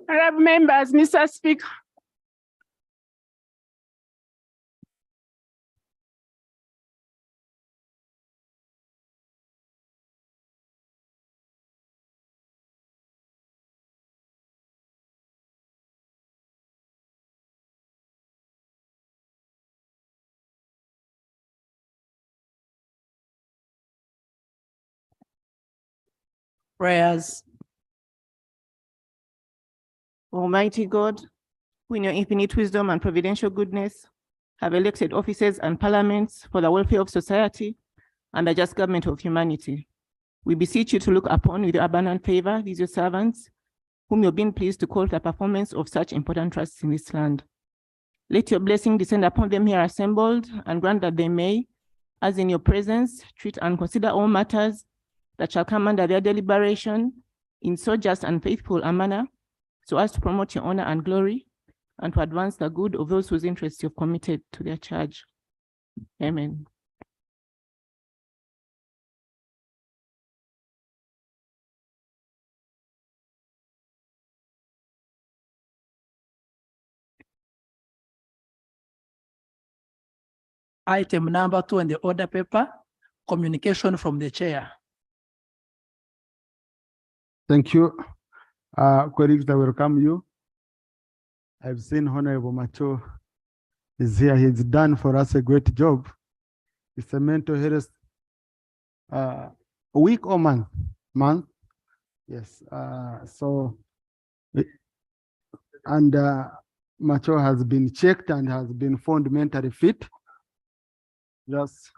Honorable members, Mr. Speaker. Prayers. Almighty God, who in your infinite wisdom and providential goodness have elected officers and parliaments for the welfare of society and the just government of humanity. We beseech you to look upon with your abundant favor these your servants, whom you've been pleased to call to the performance of such important trusts in this land. Let your blessing descend upon them here assembled, and grant that they may, as in your presence, treat and consider all matters that shall come under their deliberation in so just and faithful a manner, so as to promote your honor and glory, and to advance the good of those whose interests you've committed to their charge. Amen. Item number 2 in the order paper, communication from the chair. Thank you. Colleagues, I welcome you. I've seen Honorable Macho is here. He's done for us a great job. It's a mental health week or month? Month. Yes. Macho has been checked and has been found mentally fit. That's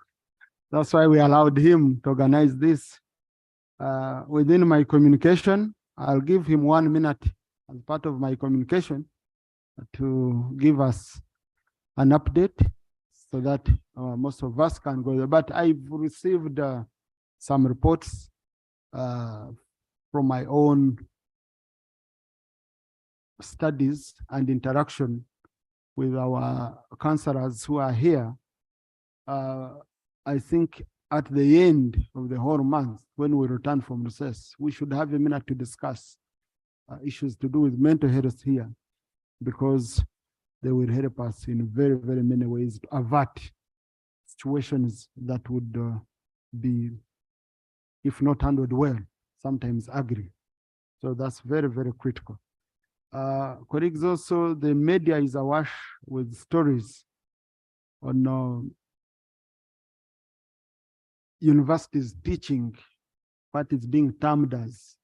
why we allowed him to organize this. Within my communication, I'll give him 1 minute as part of my communication to give us an update so that most of us can go there. But I've received some reports from my own studies and interaction with our counselors who are here. I think at the end of the whole month, when we return from recess, we should have a minute to discuss issues to do with mental health here, because they will help us in very, very many ways to avert situations that would be, if not handled well, sometimes ugly. So that's very, very critical. Colleagues, also the media is awash with stories on universities teaching what is being termed as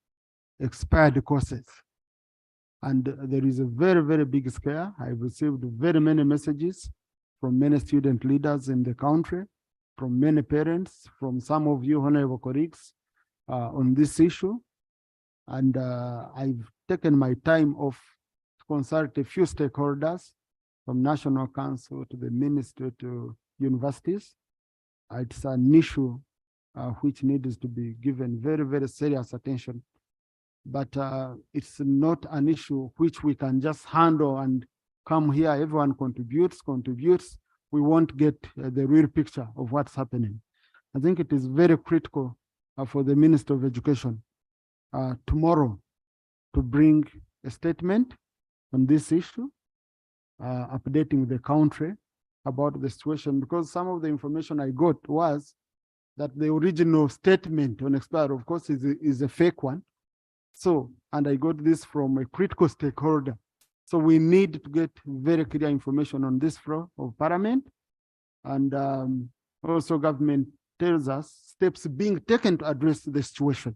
expired courses. And there is a very, very big scare. I've received very many messages from many student leaders in the country, from many parents, from some of you honorable colleagues on this issue. And I've taken my time off to consult a few stakeholders, from National Council to the Ministry to universities. It's an issue which needs to be given very, very serious attention. But it's not an issue which we can just handle and come here, everyone contributes. We won't get the real picture of what's happening. I think it is very critical for the Minister of Education tomorrow to bring a statement on this issue, updating the country about the situation, because some of the information I got was that the original statement on expiry, of course, is a fake one. So, and I got this from a critical stakeholder. So we need to get very clear information on this floor of Parliament. And also government tells us steps being taken to address the situation.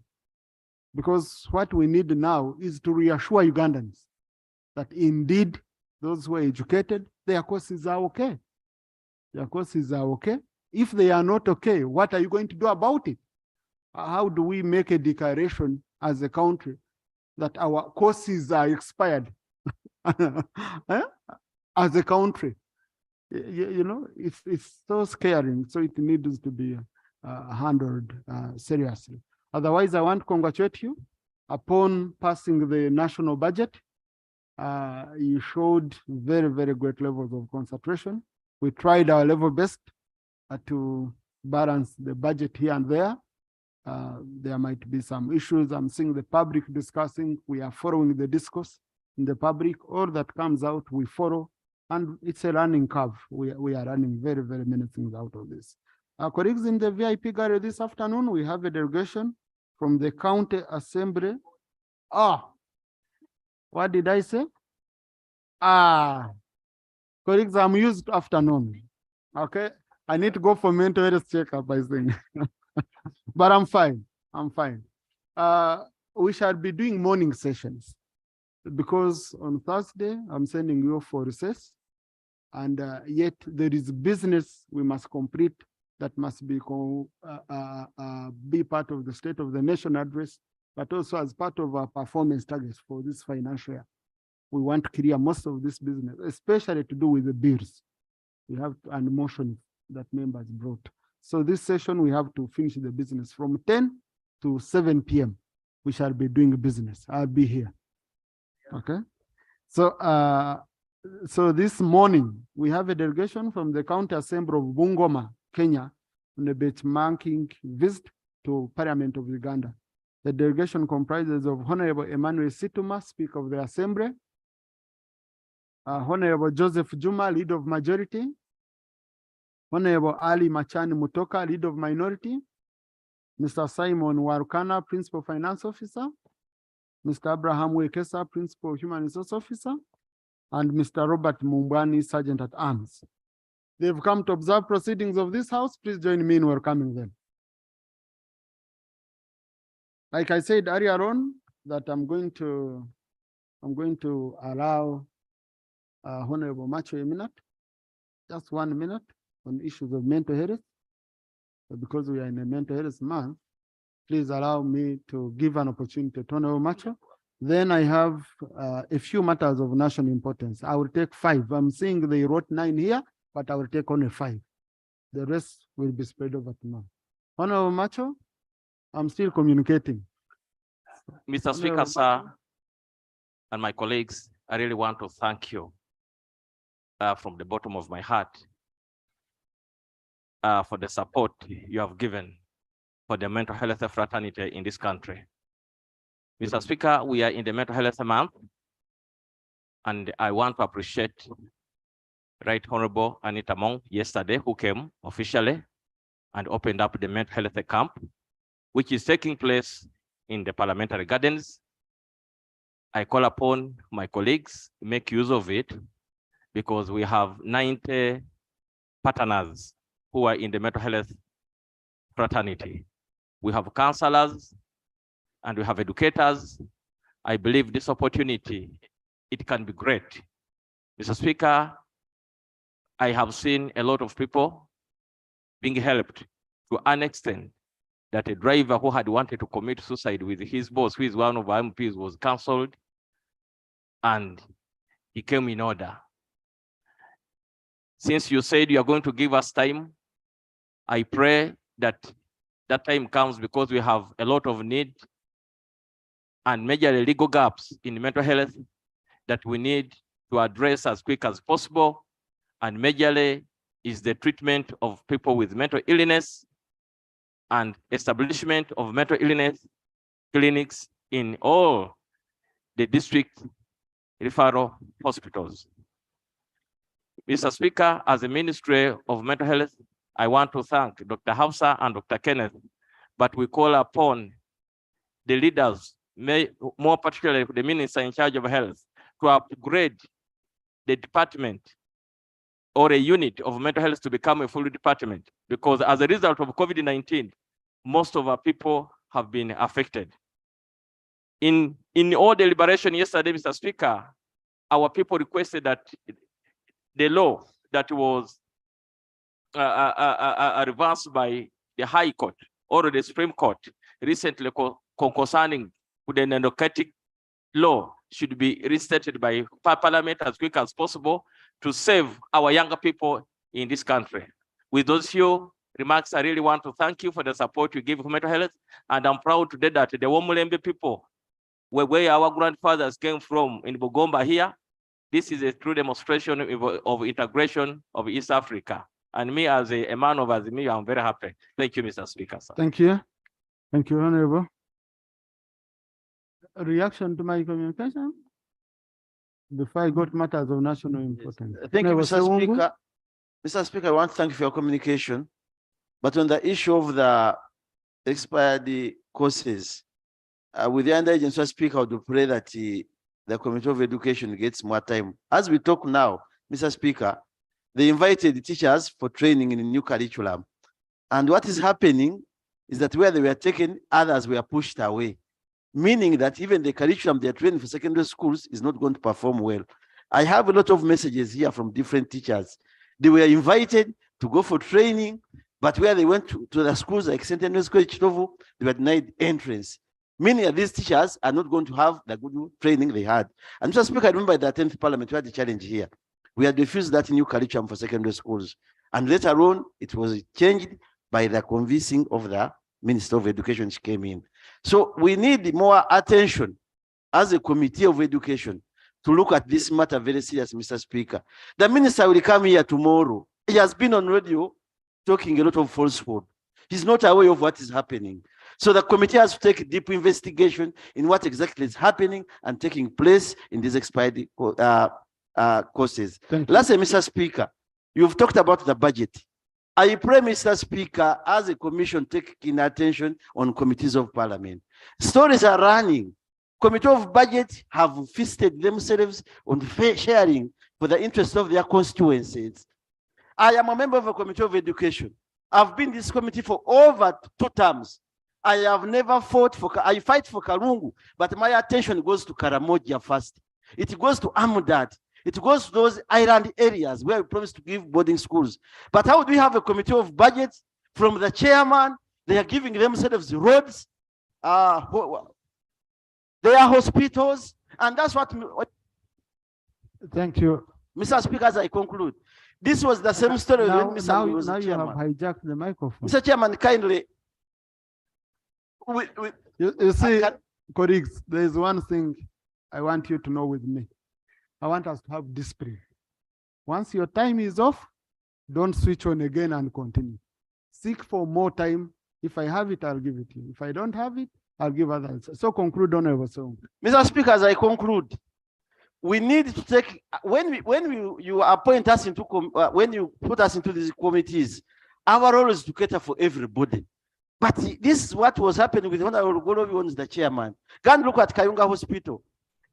Because what we need now is to reassure Ugandans that indeed those who are educated, their courses are okay. Their courses are okay. If they are not okay, what are you going to do about it? How do we make a declaration as a country that our courses are expired as a country? You know, it's so scary. So it needs to be handled seriously. Otherwise, I want to congratulate you upon passing the national budget. You showed very, very great levels of concentration. We tried our level best to balance the budget here and there. There might be some issues. I'm seeing the public discussing. We are following the discourse in the public. All that comes out, we follow. And it's a learning curve. We are running very, very many things out of this. Our colleagues in the VIP gallery this afternoon, we have a delegation from the county assembly. What did I say? Colleagues, I'm used to afternoon. Okay, I need to go for mental health checkup, I think. But I'm fine. I'm fine. We shall be doing morning sessions because on Thursday, I'm sending you for recess. And yet there is business we must complete that must be part of the State of the Nation address, but also as part of our performance targets for this financial year. We want to clear most of this business, especially to do with the bills. We have and motions that members brought. So this session, we have to finish the business from 10 to 7 p.m. We shall be doing business. I'll be here. Okay. So this morning, we have a delegation from the County Assembly of Bungoma, Kenya, on a benchmarking visit to Parliament of Uganda. The delegation comprises of Honorable Emmanuel Situma, Speaker of the Assembly, Honorable Joseph Juma, Leader of Majority, Honorable Ali Machani Mutoka, Leader of Minority, Mr. Simon Warukana, Principal Finance Officer, Mr. Abraham Wekesa, Principal Human Resource Officer, and Mr. Robert Mumbani, Sergeant at Arms. They've come to observe proceedings of this House. Please join me in welcoming them. Like I said earlier on, that I'm going to allow Honorable Macho a minute, just 1 minute on issues of mental health. But because we are in a mental health month, please allow me to give an opportunity to Honorable Macho. Then I have a few matters of national importance. I will take 5. I'm seeing they wrote 9 here, but I will take only 5. The rest will be spread over tomorrow. Honorable Macho, I'm still communicating. Mr. Speaker, sir, and my colleagues, I really want to thank you from the bottom of my heart for the support you have given for the mental health fraternity in this country. Mr. Speaker, we are in the Mental Health Month, and I want to appreciate Right Honorable Anita Mong yesterday, who came officially and opened up the mental health camp, which is taking place in the parliamentary gardens. I call upon my colleagues to make use of it because we have 90 partners who are in the mental health fraternity. We have counselors, and we have educators. I believe this opportunity, it can be great. Mr. Speaker, I have seen a lot of people being helped to an extent that a driver who had wanted to commit suicide with his boss, who is one of our MPs, was counseled and he came in order. Since you said you are going to give us time, I pray that that time comes because we have a lot of need and major legal gaps in mental health that we need to address as quick as possible. And majorly is the treatment of people with mental illness and establishment of mental illness clinics in all the district referral hospitals. Mr. Speaker, as a Ministry of Mental Health, I want to thank Dr. Hausa and Dr. Kenneth, but we call upon the leaders, more particularly the minister in charge of health, to upgrade the department or a unit of mental health to become a full department, because as a result of COVID-19, most of our people have been affected. In all deliberation yesterday, Mr. Speaker, our people requested that the law that was reversed by the High Court or the Supreme Court, recently concerning the narcotic law should be restated by Parliament as quick as possible to save our younger people in this country. With those few remarks, I really want to thank you for the support you give for mental health. And I'm proud today that the Womulembe people, where our grandfathers came from in Bugomba here, this is a true demonstration of integration of East Africa. And me as a man of Azimio, I'm very happy. Thank you, Mr. Speaker. Sir. Thank you. Thank you, Honorable. A reaction to my communication? Before I go to matters of national importance. Thank you, Honorable Mr. Sewungu. Speaker. Mr. Speaker, I want to thank you for your communication. But on the issue of the expired courses, with the under agency speaker, I would pray that the Committee of Education gets more time. As we talk now, Mr. Speaker, they invited the teachers for training in a new curriculum. And what is happening is that where they were taken, others were pushed away, meaning that even the curriculum they're training for secondary schools is not going to perform well. I have a lot of messages here from different teachers. They were invited to go for training, but where they went to the schools like Centenary School, Chitovu, they were denied entrance. Many of these teachers are not going to have the good training they had. And Mr. Speaker, I remember at the 10th Parliament, we had a challenge here. We had refused that new curriculum for secondary schools. And later on, it was changed by the convincing of the Minister of Education, which came in. So we need more attention as a Committee of Education to look at this matter very serious, Mr. Speaker. The Minister will come here tomorrow. He has been on radio talking a lot of falsehood. He's not aware of what is happening. So the committee has to take a deep investigation in what exactly is happening and taking place in these expired courses. Lastly, Mr. Speaker, you've talked about the budget. I pray, Mr. Speaker, as a commission, taking attention on committees of parliament. Stories are running. Committee of Budget have feasted themselves on sharing for the interest of their constituencies. I am a member of a Committee of Education. I've been in this committee for over 2 terms. I have never fought for, I fight for Karungu, but my attention goes to Karamoja first. It goes to Amudat. It goes to those island areas where we promised to give boarding schools. But how do we have a Committee of Budget from the chairman? They are giving themselves roads, they are hospitals, and that's what. Thank you. Mr. Speaker, as I conclude, this was the same story when Mr. Now was the you have chairman. hijacked the microphone. Mr. Chairman, kindly. You see, colleagues, there is one thing I want you to know with me. I want us to have discipline. Once your time is off, don't switch on again and continue. Seek for more time. If I have it, I'll give it to you. If I don't have it, I'll give others. So conclude, Honorable Sewungu. Mr. Speaker, as I conclude, we need to take, you appoint us into, when you put us into these committees, our role is to cater for everybody. But this is what was happening with Honorable Golobi, is the chairman. Go and look at Kayunga Hospital.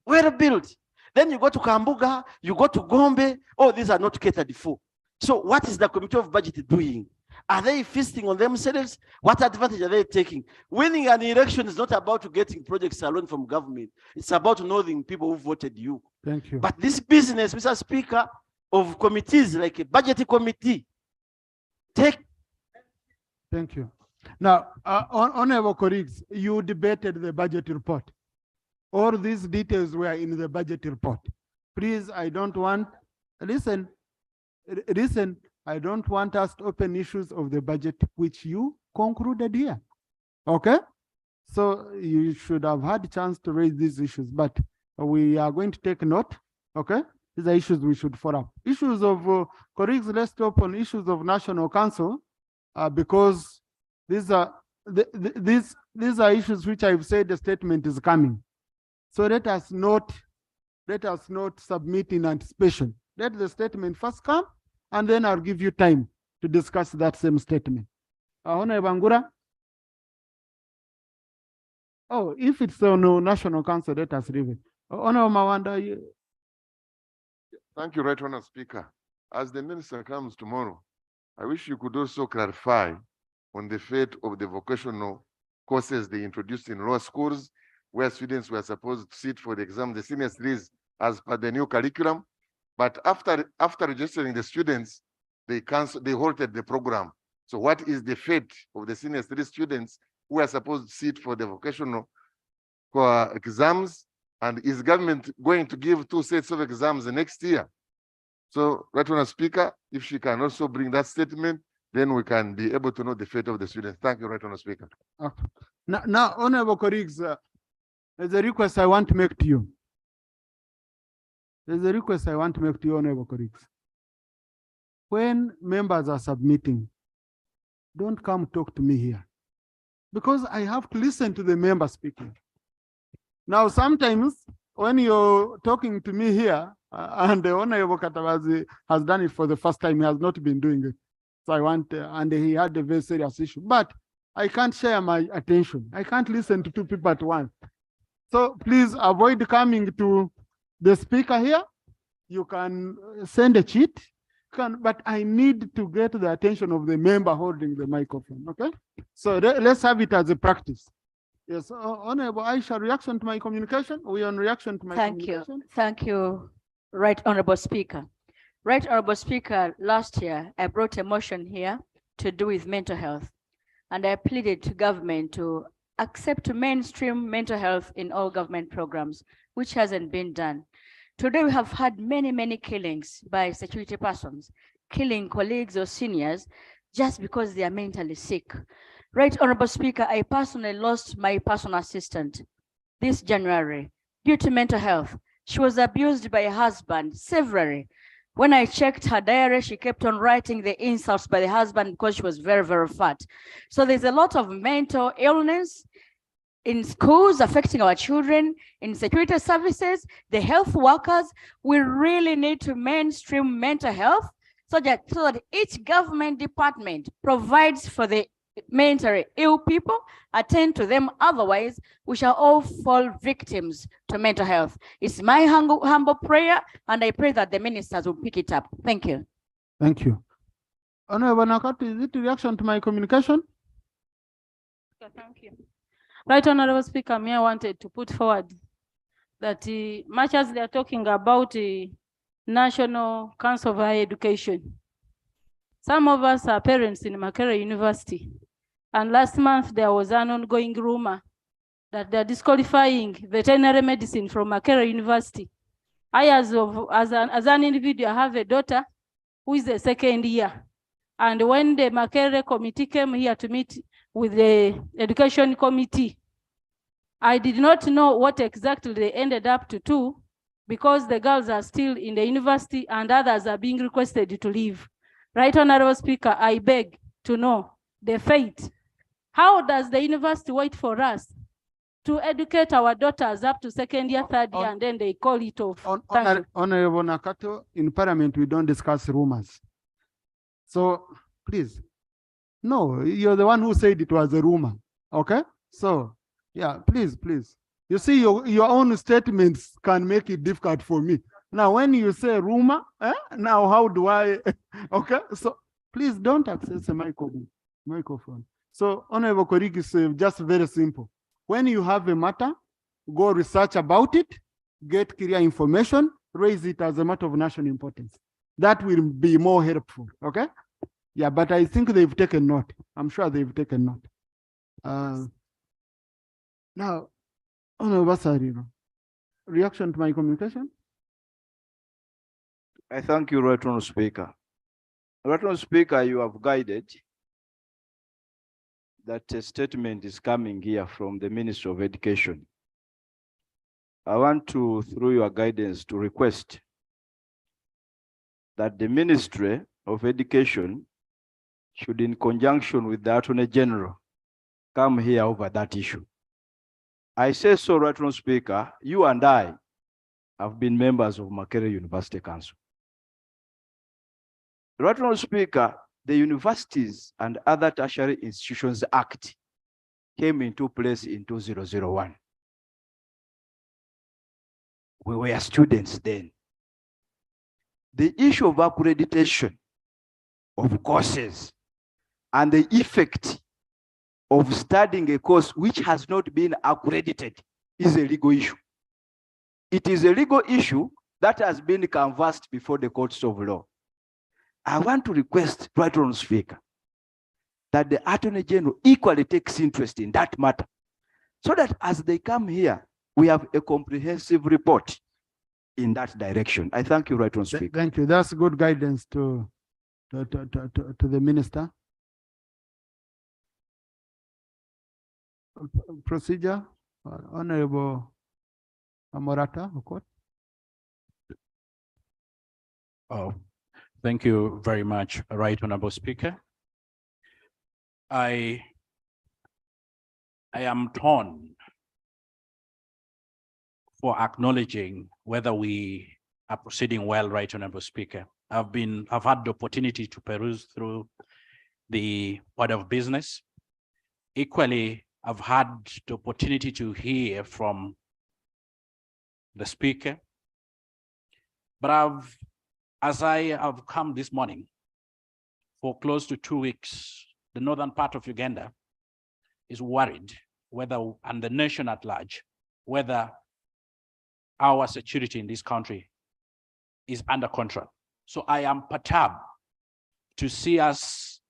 Well built. Then you go to Kambuga, you go to Gombe. Oh, these are not catered for. So what is the Committee of Budget doing? Are they feasting on themselves? What advantage are they taking? Winning an election is not about getting projects alone from government. It's about knowing people who voted you. Thank you. But this business, Mr. Speaker, of committees like a budget committee, take. Thank you. Now, honorable colleagues, you debated the budget report. All these details were in the budget report. Please, I don't want, listen, I don't want us to open issues of the budget which you concluded here. Okay? So you should have had a chance to raise these issues, but we are going to take note. Okay? These are issues we should follow up. Issues of colleagues, let's stop on issues of National Council because these are issues which I've said the statement is coming. So let us not submit in anticipation. Let the statement first come, and then I'll give you time to discuss that same statement. Honorable Bangura. Oh, if it's on National Council, let us leave it. Honorable Mawanda. Thank you, Right Honourable Speaker. As the minister comes tomorrow, I wish you could also clarify on the fate of the vocational courses they introduced in lower schools, where students were supposed to sit for the exam, the senior series, as per the new curriculum. But after registering the students, they halted the program. So what is the fate of the senior series students who are supposed to sit for the vocational exams, and is government going to give 2 sets of exams the next year? So, Right Honourable Speaker, if she can also bring that statement, then we can be able to know the fate of the students. Thank you, Right Honourable Speaker. Okay. Now, honorable colleagues, there's a request I want to make to you. There's a request I want to make to you, honorable colleagues. When members are submitting, don't come talk to me here, because I have to listen to the member speaking. Now, sometimes when you're talking to me here, and the honorable Katabazi has done it for the first time, he has not been doing it. So I want, and he had a very serious issue, but I can't share my attention. I can't listen to 2 people at once. So please avoid coming to the speaker here. You can send a cheat, but I need to get the attention of the member holding the microphone, okay? So let's have it as a practice. Yes, Honorable Aisha, reaction to my communication? We on reaction to my communication? Thank you, Right Honorable Speaker. Right Honorable Speaker, last year I brought a motion here to do with mental health, and I pleaded to government to accept mainstream mental health in all government programs, which hasn't been done. Today we have had many killings by security persons, killing colleagues or seniors just because they are mentally sick. Right Honorable Speaker, I personally lost my personal assistant this January due to mental health. She was abused by her husband severally. When I checked her diary, she kept on writing the insults by the husband because she was very fat. So there's a lot of mental illness in schools affecting our children, in security services, the health workers. We really need to mainstream mental health so that each government department provides for the mentally ill people, attend to them. Otherwise, we shall all fall victims to mental health. It's my humble prayer, and I pray that the ministers will pick it up. Thank you. Thank you. Honorable Nakati, is it reaction to my communication? Thank you. Right Honorable Speaker, I wanted to put forward that much as they are talking about the National Council of Higher Education, some of us are parents in Makerere University. And last month, there was an ongoing rumor that they're disqualifying veterinary medicine from Makerere University. I, as an individual, have a daughter who is the second year. And when the Makerere committee came here to meet with the education committee, I did not know what exactly they ended up to do, because the girls are still in the university and others are being requested to leave. Right Honorable Speaker, I beg to know the fate. How does the university wait for us to educate our daughters up to second year, third year, and then they call it off? Honorable Nakato, in Parliament, we don't discuss rumors. So please, no, you're the one who said it was a rumor, okay? So yeah, please. You see, your own statements can make it difficult for me. Now, when you say rumor, now how do I, okay? So please don't access the microphone. So, Honorable colleague, is just very simple. When you have a matter, go research about it, get clear information, raise it as a matter of national importance. That will be more helpful, okay? Yeah, but I think they've taken note. I'm sure they've taken note. Now, Honorable Basarino, reaction to my communication? I thank you, Right Honourable Speaker. Right Honourable Speaker, you have guided that a statement is coming here from the Ministry of Education. I want to, through your guidance, to request that the Ministry of Education should, in conjunction with the Attorney General, come here over that issue. I say so, Right Honourable Speaker, you and I have been members of Makerere University Council. Right Honourable Speaker, the Universities and Other Tertiary Institutions Act came into place in 2001. We were students then. The issue of accreditation of courses and the effect of studying a course which has not been accredited is a legal issue. It is a legal issue that has been canvassed before the courts of law. I want to request, Right Honourable Speaker, that the Attorney General equally takes interest in that matter, so that as they come here, we have a comprehensive report in that direction. I thank you, Right Honourable Speaker. Thank you. That's good guidance to the minister. Procedure, Honorable Amorata, of course. Oh, thank you very much, Right Honourable Speaker. I am torn for acknowledging whether we are proceeding well, Right Honourable Speaker. I've had the opportunity to peruse through the order of business. Equally, I've had the opportunity to hear from the Speaker. But as I have come this morning, for close to 2 weeks, the northern part of Uganda is worried whether, and the nation at large, whether our security in this country is under control. So I am perturbed to see us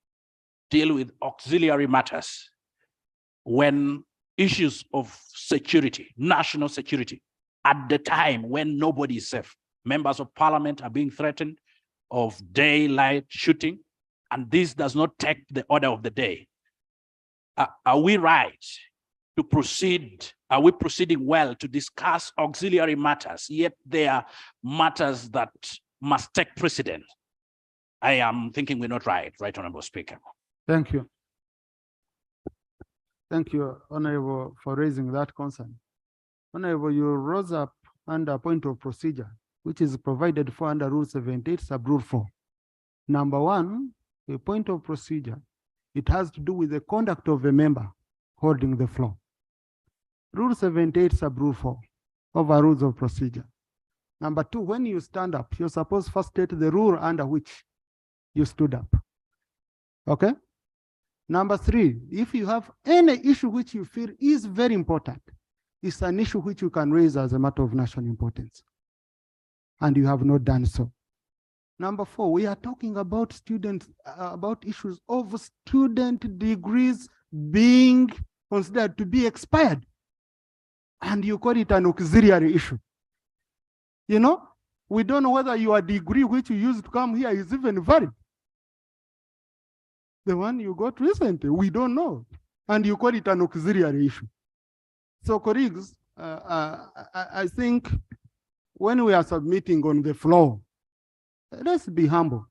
deal with auxiliary matters when issues of security, national security, at the time when nobody is safe. Members of parliament are being threatened of daylight shooting, and this does not take the order of the day. Are we right to proceed? Are we proceeding well to discuss auxiliary matters, yet they are matters that must take precedence? I am thinking we're not right, Right Honourable Speaker. Thank you. Thank you, Honorable, for raising that concern. Honorable, you rose up under point of procedure, which is provided for under Rule 78, Sub-Rule 4. Number one, a point of procedure, it has to do with the conduct of a member holding the floor. Rule 78, Sub-Rule 4, over rules of procedure. Number two, when you stand up, you're supposed to first state the rule under which you stood up. Okay? Number three, if you have any issue which you feel is very important, it's an issue which you can raise as a matter of national importance, and you have not done so. Number four, we are talking about students, about issues of student degrees being considered to be expired, and you call it an auxiliary issue. You know, we don't know whether your degree which you used to come here is even valid. The one you got recently, we don't know. And you call it an auxiliary issue. So colleagues, I think when we are submitting on the floor, let's be humble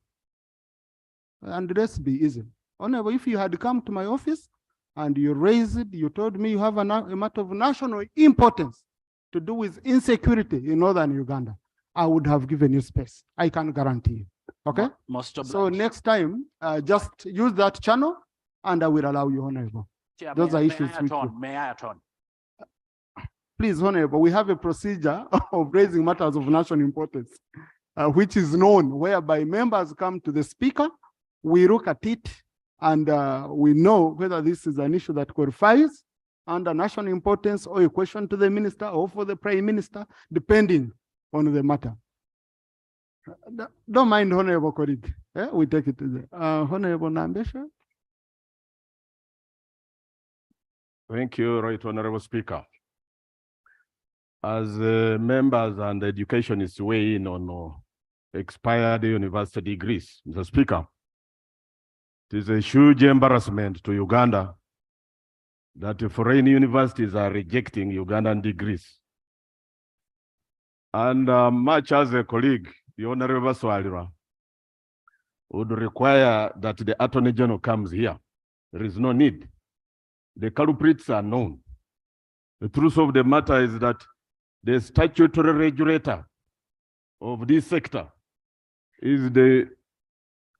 and let's be easy. However, if you had come to my office and you raised it, you told me you have a matter of national importance to do with insecurity in northern Uganda, I would have given you space. I can guarantee you. Okay? So next time, just use that channel and I will allow you, Honorable. Chair, Those are issues which may I atone? Please, Honorable, we have a procedure of raising matters of national importance, which is known, whereby members come to the speaker, we look at it, and we know whether this is an issue that qualifies under national importance or a question to the minister or for the prime minister, depending on the matter. Don't mind, Honorable colleague. We take it to the Honorable Nambesha. Thank you, Right Honorable Speaker. As members and educationists weigh in on expired university degrees, Mr. Speaker, it is a huge embarrassment to Uganda that foreign universities are rejecting Ugandan degrees. And much as a colleague, the Honorable Swalira, would require that the Attorney General comes here. There is no need. The culprits are known. The truth of the matter is that the statutory regulator of this sector is the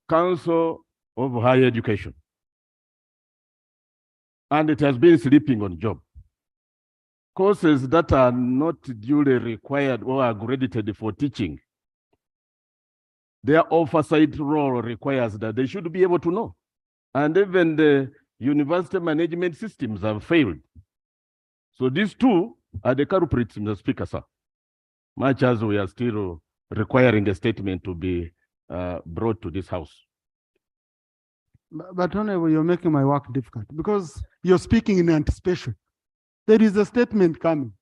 Council of Higher Education. And it has been sleeping on job. Courses that are not duly required or accredited for teaching, their oversight role requires that they should be able to know. And even the university management systems have failed. So these two are the culprits, Mr. Speaker, sir. Much as we are still requiring a statement to be brought to this house. But Honorable, you're making my work difficult because you're speaking in anticipation. There is a statement coming.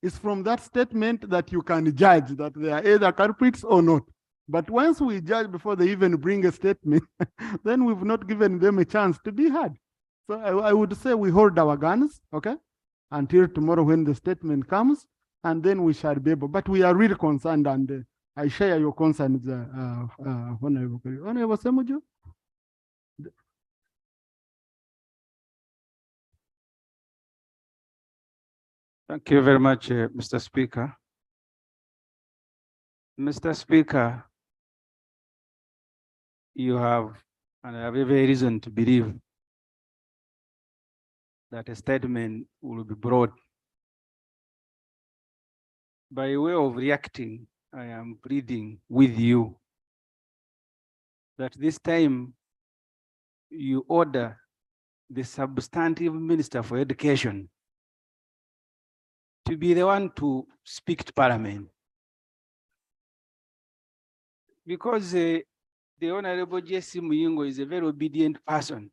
It's from that statement that you can judge that they are either culprits or not. But once we judge before they even bring a statement, then we've not given them a chance to be heard. So I would say we hold our guns, okay, until tomorrow when the statement comes, and then we shall be able. But we are really concerned, and I share your concerns, Honorable Semuju. Thank you very much, Mr. Speaker. Mr. Speaker, you have, and I have every reason to believe that a statement will be brought. By way of reacting, I am pleading with you that this time you order the substantive Minister for Education to be the one to speak to Parliament. Because the Honorable Jesse Muyingo is a very obedient person,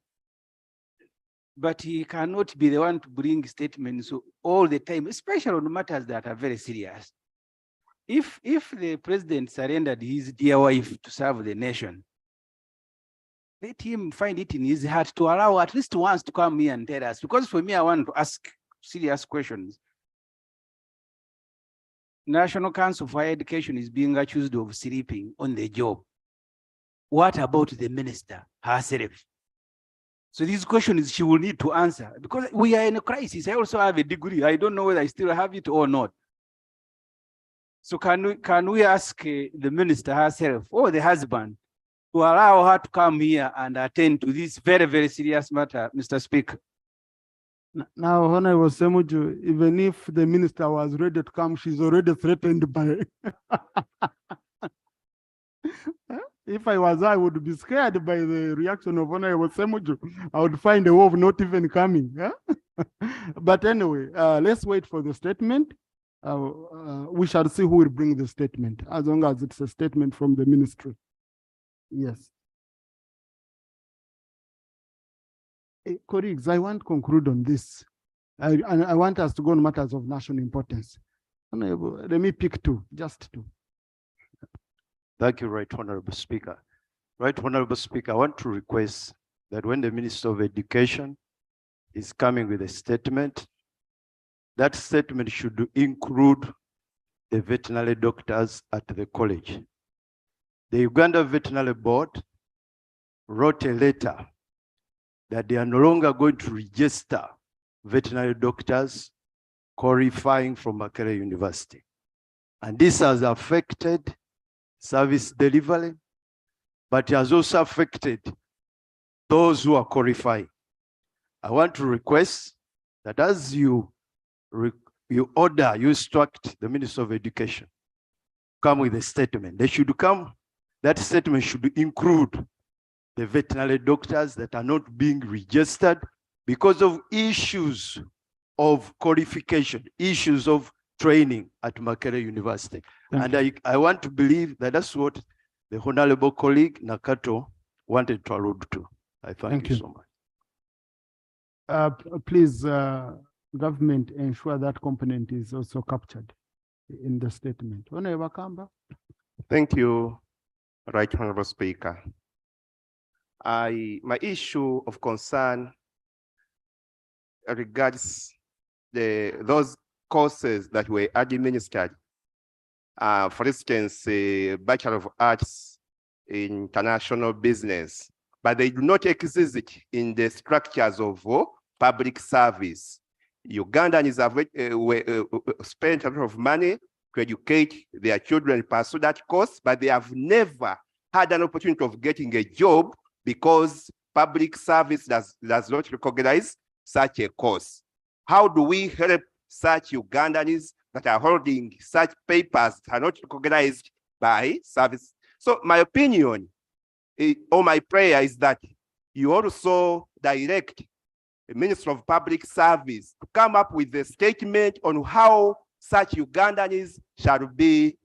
but he cannot be the one to bring statements all the time, especially on matters that are very serious. If the president surrendered his dear wife to serve the nation, let him find it in his heart to allow at least once to come here and tell us, because for me, I want to ask serious questions. National Council for Higher Education is being accused of sleeping on the job. What about the minister herself? So these questions she will need to answer, because we are in a crisis. I also have a degree. I don't know whether I still have it or not. So can we ask the minister herself or the husband to allow her to come here and attend to this very, very serious matter, Mr. Speaker? Now, Honorable Semuju, even if the minister was ready to come, she's already threatened by. If I was, I would be scared by the reaction of Honorable Semuju. I would find a way of not even coming. But anyway, let's wait for the statement. We shall see who will bring the statement, as long as it's a statement from the ministry. Yes. Colleagues, I want to conclude on this. I want us to go on matters of national importance. Let me pick two, just two. Thank you, Right Honorable Speaker. Right Honorable Speaker, I want to request that when the Minister of Education is coming with a statement, that statement should include the veterinary doctors at the college. The Uganda Veterinary Board wrote a letter that they are no longer going to register veterinary doctors qualifying from Makerere University. And this has affected service delivery, but it has also affected those who are qualifying. I want to request that as you instruct the Minister of Education, come with a statement. They should come, that statement should include the veterinary doctors that are not being registered because of issues of qualification, issues of training at Makerere University. And I want to believe that that's what the Honorable colleague Nakato wanted to allude to. I thank you so much. Please, government, ensure that component is also captured in the statement. Honorable Kamba. Thank you, Right Honorable Speaker. My issue of concern regards those courses that were administered. For instance, Bachelor of Arts in International Business, but they do not exist in the structures of public service. Ugandans have spent a lot of money to educate their children and pursue that course, but they have never had an opportunity of getting a job because public service does not recognize such a course. How do we help such Ugandans that are holding such papers that are not recognized by service? So my opinion or my prayer is that you also direct the Minister of Public Service to come up with a statement on how such Ugandans shall be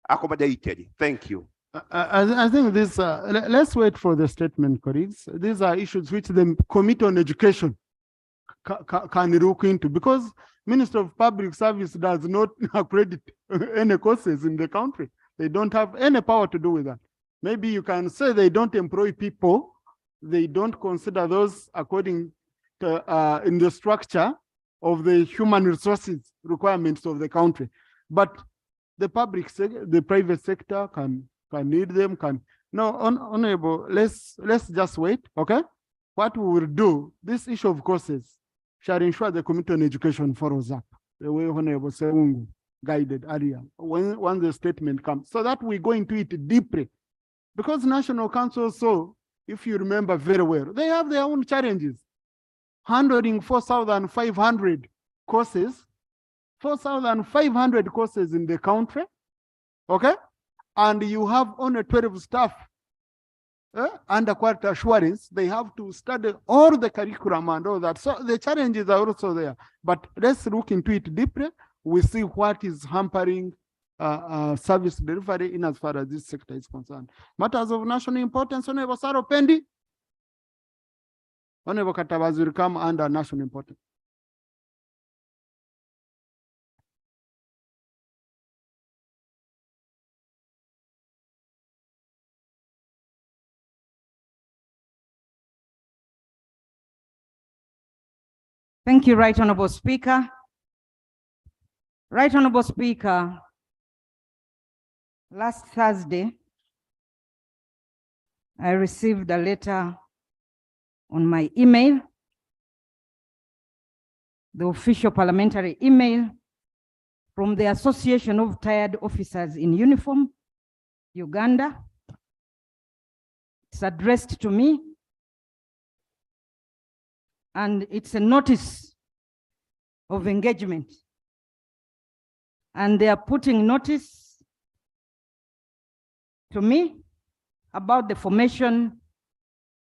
accommodated. Thank you. I think this, let's wait for the statement, colleagues. These are issues which the Committee on Education can look into, because Minister of Public Service does not accredit any courses in the country. They don't have any power to do with that. Maybe you can say they don't employ people. They don't consider those according to in the structure of the human resources requirements of the country. But the public sector, the private sector can need them, can. No, Honorable, let's just wait, okay? What we will do, this issue of courses shall ensure the Committee on Education follows up the way Honorable Seungu guided earlier, when the statement comes, so that we go into it deeply. Because National Council, so if you remember very well, they have their own challenges. Handling 4,500 courses, 4,500 courses in the country, okay? And you have only 12 staff under quality assurance. They have to study all the curriculum and all that. So the challenges are also there. But let's look into it deeply. We see what is hampering service delivery in as far as this sector is concerned. Matters of national importance, Honorable Saro Pendi. Honorable Katabazi will come under national importance. Thank you, Right Honorable Speaker. Right Honorable Speaker, last Thursday, I received a letter on my email, the official parliamentary email from the Association of Tired Officers in Uniform, Uganda. It's addressed to me, and it's a notice of engagement. And they are putting notice to me about the formation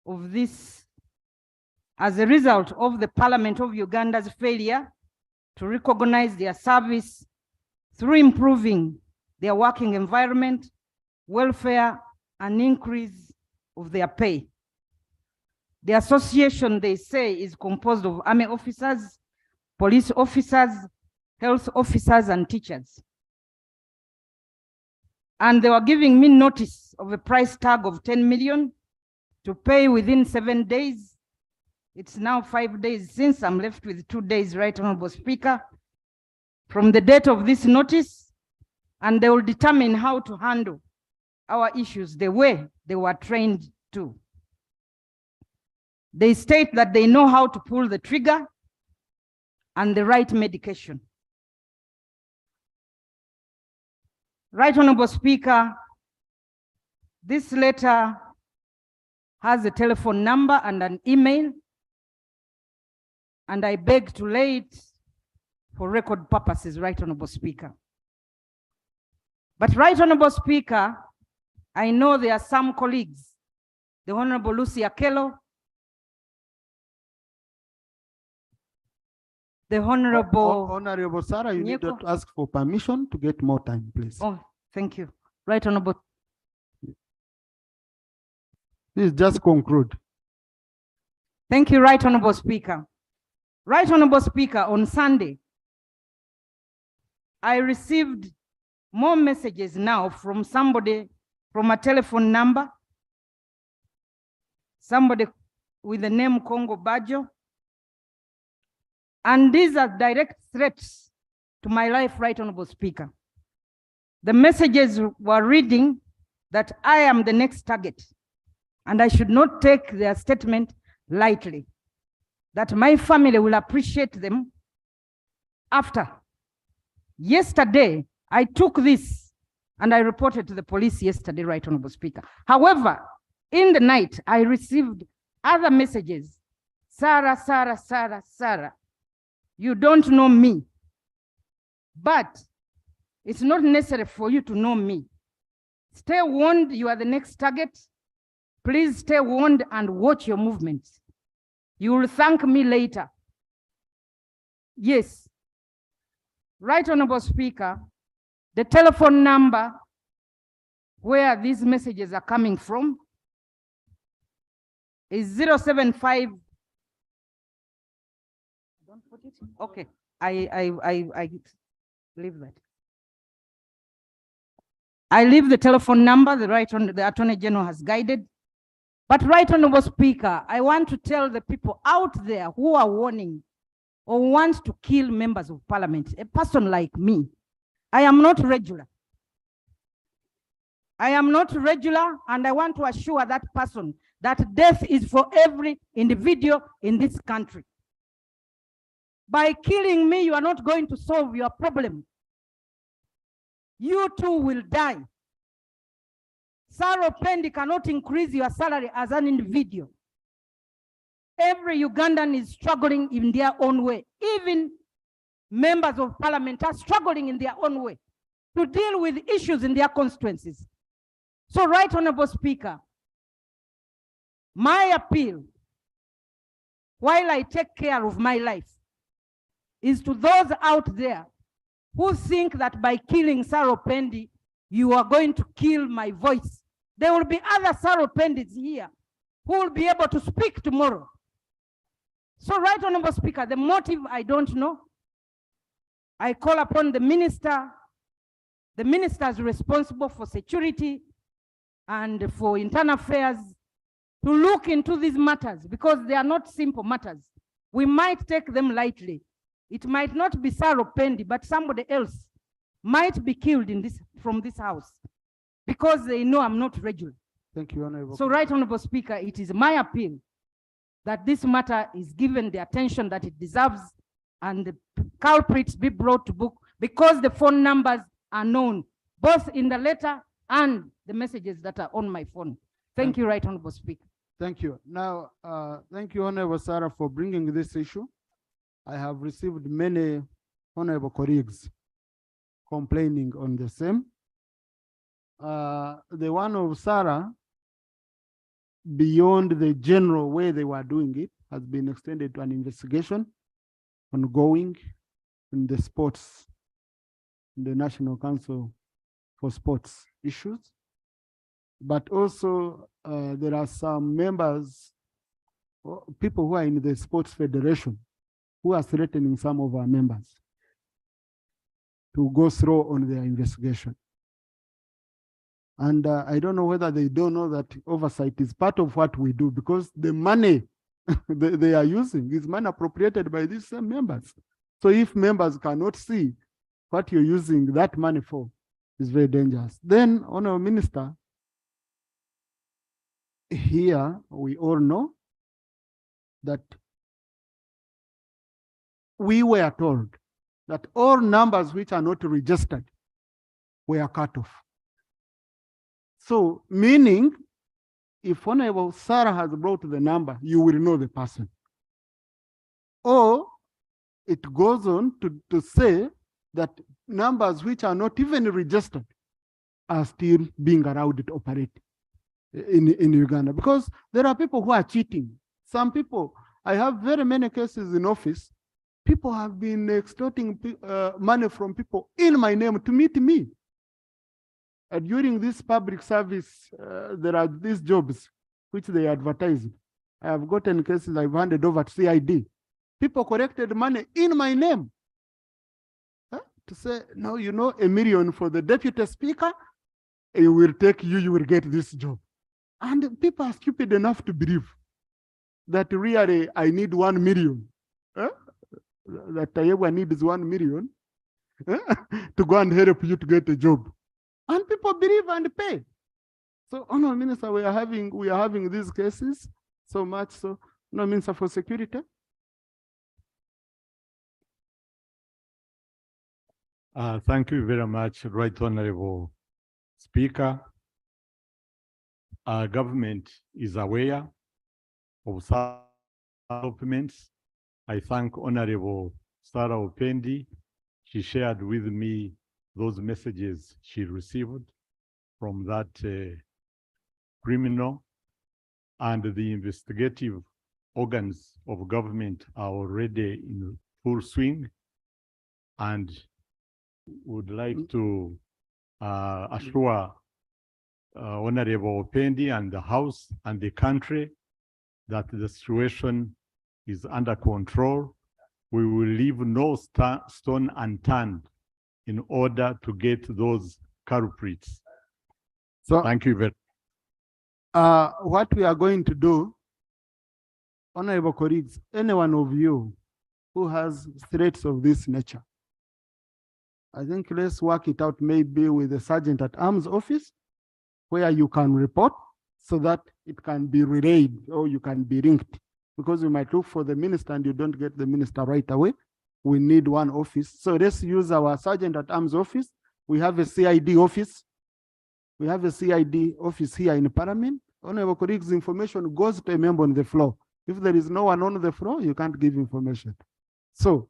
of this as a result of the Parliament of Uganda's failure to recognize their service through improving their working environment, welfare, and increase of their pay. The association, they say, is composed of army officers, police officers, health officers, and teachers. And they were giving me notice of a price tag of 10 million to pay within 7 days. It's now 5 days since. I'm left with 2 days, Right Honorable Speaker, from the date of this notice, and they will determine how to handle our issues the way they were trained to. They state that they know how to pull the trigger and the right medication. Right Honorable Speaker, this letter has a telephone number and an email, and I beg to lay it for record purposes, Right Honorable Speaker. But Right Honorable Speaker, I know there are some colleagues, the Honorable Lucy Akello, the Honorable Honorable Sarah, you need to ask for permission to get more time, please. Oh, thank you. Right Honorable. Please just conclude. Thank you, Right Honorable Speaker. Right Honorable Speaker, on Sunday, I received more messages now from somebody, from a telephone number, somebody with the name Congo Bajo. And these are direct threats to my life, Right Honorable Speaker. The messages were reading that I am the next target, and I should not take their statement lightly, that my family will appreciate them after. Yesterday, I took this and I reported to the police yesterday, Right Honorable Speaker. However, in the night, I received other messages. Sarah, Sarah, Sarah, Sarah. You don't know me, but it's not necessary for you to know me. Stay warned, you are the next target. Please stay warned and watch your movements. You will thank me later. Yes. Right Honorable Speaker, the telephone number where these messages are coming from is 075. Don't put it. Okay, I leave that. I leave the telephone number, the Attorney General has guided. But Right Honorable Speaker, I want to tell the people out there who are warning or want to kill members of parliament, a person like me, I am not regular. I am not regular, and I want to assure that person that death is for every individual in this country. By killing me, you are not going to solve your problem. You too will die. Saro Pendi cannot increase your salary as an individual. Every Ugandan is struggling in their own way. Even members of parliament are struggling in their own way to deal with issues in their constituencies. So, Right Honorable Speaker, my appeal, while I take care of my life, is to those out there who think that by killing Saro Pendi, you are going to kill my voice. There will be other Saro Pendis here who will be able to speak tomorrow. So, Right Honorable Speaker, the motive I don't know. I call upon the minister. The minister is responsible for security and for internal affairs to look into these matters, because they are not simple matters. We might take them lightly. It might not be Saro Pendi, but somebody else might be killed in from this house because they know I'm not regular. Thank you, Honorable. So, Right Honorable Speaker, it is my appeal that this matter is given the attention that it deserves and the culprits be brought to book, because the phone numbers are known, both in the letter and the messages that are on my phone. Thank you, Right Honorable Speaker. Thank you. Now, thank you, Honorable Sarah, for bringing this issue. I have received many honorable colleagues complaining on the same. The one of Sarah, beyond the general way they were doing it, has been extended to an investigation ongoing in the sports, in the National Council for Sports issues. But also there are some members, people who are in the Sports Federation, who are threatening some of our members to go through on their investigation. And I don't know whether they don't know that oversight is part of what we do, because the money they are using is money appropriated by these same members. So if members cannot see what you're using that money for, it's very dangerous. Then, Honorable Minister, here we all know that we were told that all numbers which are not registered were cut off. So, meaning, if Honorable Sarah has brought the number, you will know the person. Or it goes on to say that numbers which are not even registered are still being allowed to operate in Uganda, because there are people who are cheating. Some people, I have very many cases in office, people have been extorting money from people in my name to meet me. During this public service, there are these jobs which they advertise. I have gotten cases I've handed over to CID. People collected money in my name. To say, no, you know, $1 million for the deputy speaker, it will take you, you will get this job. And people are stupid enough to believe that really I need 1 million. That Tayewa needs 1 million to go and help you to get a job. And people believe and pay. So, Honorable Minister, we are having these cases so much. So, no, Minister for Security. Thank you very much, Right Honorable Speaker. Our government is aware of some documents. I thank Honorable Sarah Opendi. She shared with me those messages she received from that criminal, and the investigative organs of government are already in full swing, and would like to assure Honorable Pendi and the House and the country that the situation is under control. We will leave no stone unturned in order to get those culprits. So thank you very what we are going to do, honorable colleagues, any one of you who has threats of this nature, I think let's work it out maybe with the sergeant at arms office, where you can report so that it can be relayed or you can be linked. Because you might look for the minister and you don't get the minister right away. We need one office. So let's use our sergeant at arms office. We have a CID office. We have a CID office here in Parliament. Honorable colleagues, information goes to a member on the floor. If there is no one on the floor, you can't give information. So,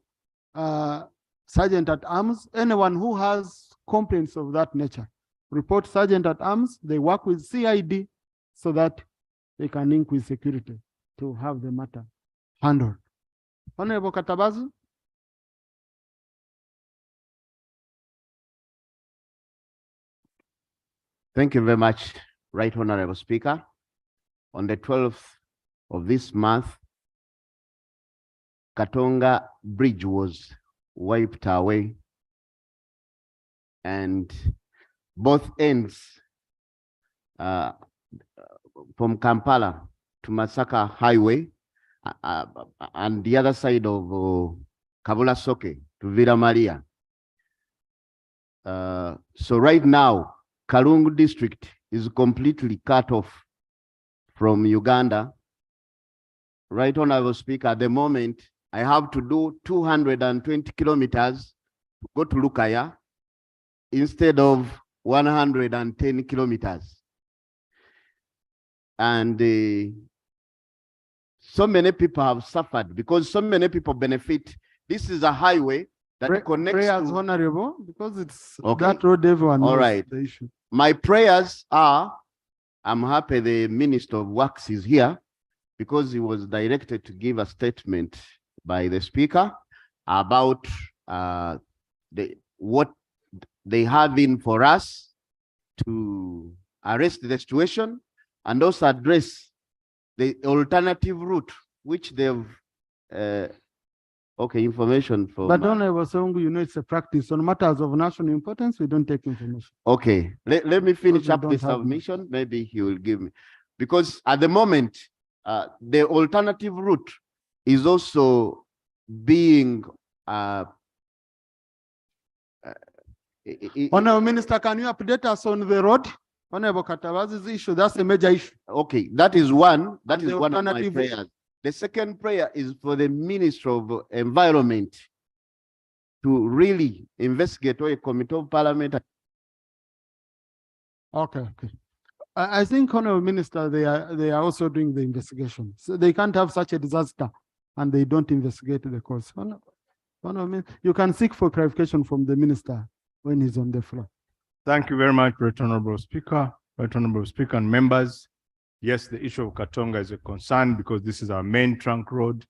sergeant at arms, anyone who has complaints of that nature, report sergeant at arms. They work with CID so that they can link with security to have the matter handled. Honorable Katabazi. Thank you very much, Right Honorable Speaker. On the 12th of this month, Katonga Bridge was wiped away, and both ends from Kampala to Masaka Highway and the other side of Kabula Soke to Villa Maria. So right now, Karungu district is completely cut off from Uganda. Right, Honorable Speaker, at the moment, I have to do 220 kilometers to go to Lukaya instead of 110 kilometers. And so many people have suffered because so many people benefit. This is a highway that connects prayers, to... Honorable, because it's Okay. that road everyone All knows right. the issue. My prayers are, I'm happy the Minister of Works is here because he was directed to give a statement by the Speaker about what they have in for us to arrest the situation and also address the alternative route, which they've, information for... But Honorable Songu, you know, it's a practice on matters of national importance. We don't take information. Okay, let me finish we up the don't have submission. Maybe he will give me. Because at the moment, the alternative route is also being... Honorable Minister, can you update us on the road? Honorable Katabazi's issue, that's a major issue. Okay, that is one. That And is the one of my alternative- prayers. The second prayer is for the Minister of Environment to really investigate or a committee of parliament. Okay. I think, Honorable Minister, they are also doing the investigation. So they can't have such a disaster and they don't investigate the cause. Honorable, you can seek for clarification from the minister when he's on the floor. Thank you very much, Right Honorable Speaker. Right Honorable Speaker and members. Yes, the issue of Katonga is a concern because this is our main trunk road.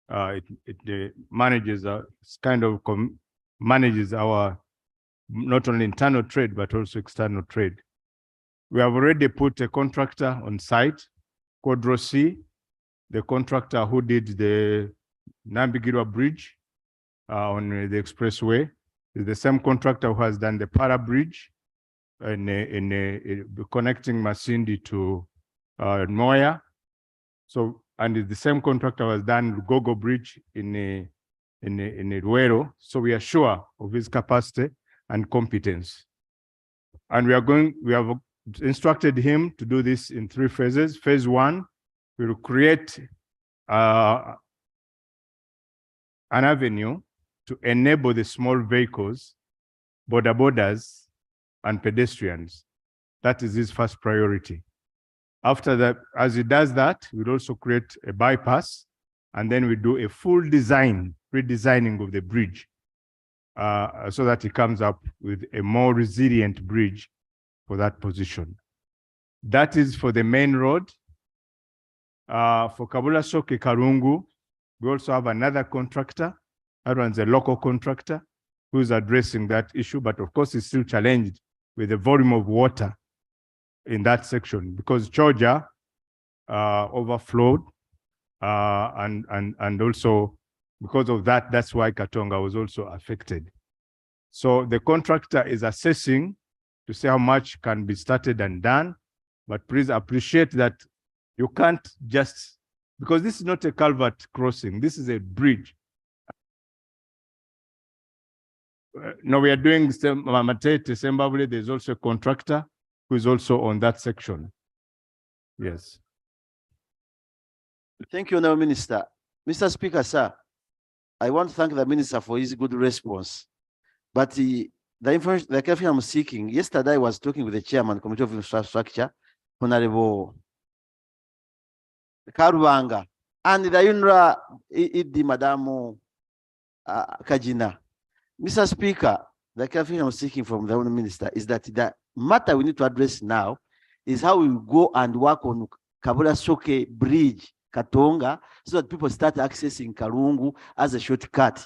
It manages manages our not only internal trade but also external trade. We have already put a contractor on site called Rossi, the contractor who did the Nambigirwa Bridge on the expressway. Is the same contractor who has done the Para Bridge in connecting Masindi to Moya. So, and the same contractor has done Lugogo Bridge in Ruero. So we are sure of his capacity and competence. And we have instructed him to do this in 3 phases. Phase 1, we will create an avenue to enable the small vehicles, bodabodas, and pedestrians. That is his first priority. After that, as he does that, we'll also create a bypass, and then we do a full redesigning of the bridge, so that it comes up with a more resilient bridge for that position. That is for the main road. For Kabula Soke Karungu, we also have another contractor. That one's a local contractor who's addressing that issue, but of course it's still challenged with the volume of water in that section because Georgia overflowed, and also because of that, that's why Katonga was also affected. So the contractor is assessing to see how much can be started and done, but please appreciate that you can't just, because this is not a culvert crossing, this is a bridge. No, we are doing Matete, Sembabule, there's also a contractor who is also on that section. Yes. Thank you, Honourable Minister. Mr. Speaker, sir, I want to thank the Minister for his good response. But the information, the clarification I'm seeking, yesterday I was talking with the Chairman, Committee of Infrastructure, Honourable Karubanga, and the UNRA, Madamu Kajina. Mr. Speaker, the clarification I'm seeking from the Honourable Minister is that the matter we need to address now is how we go and work on Kabula Soke Bridge, Katonga, so that people start accessing Karungu as a shortcut.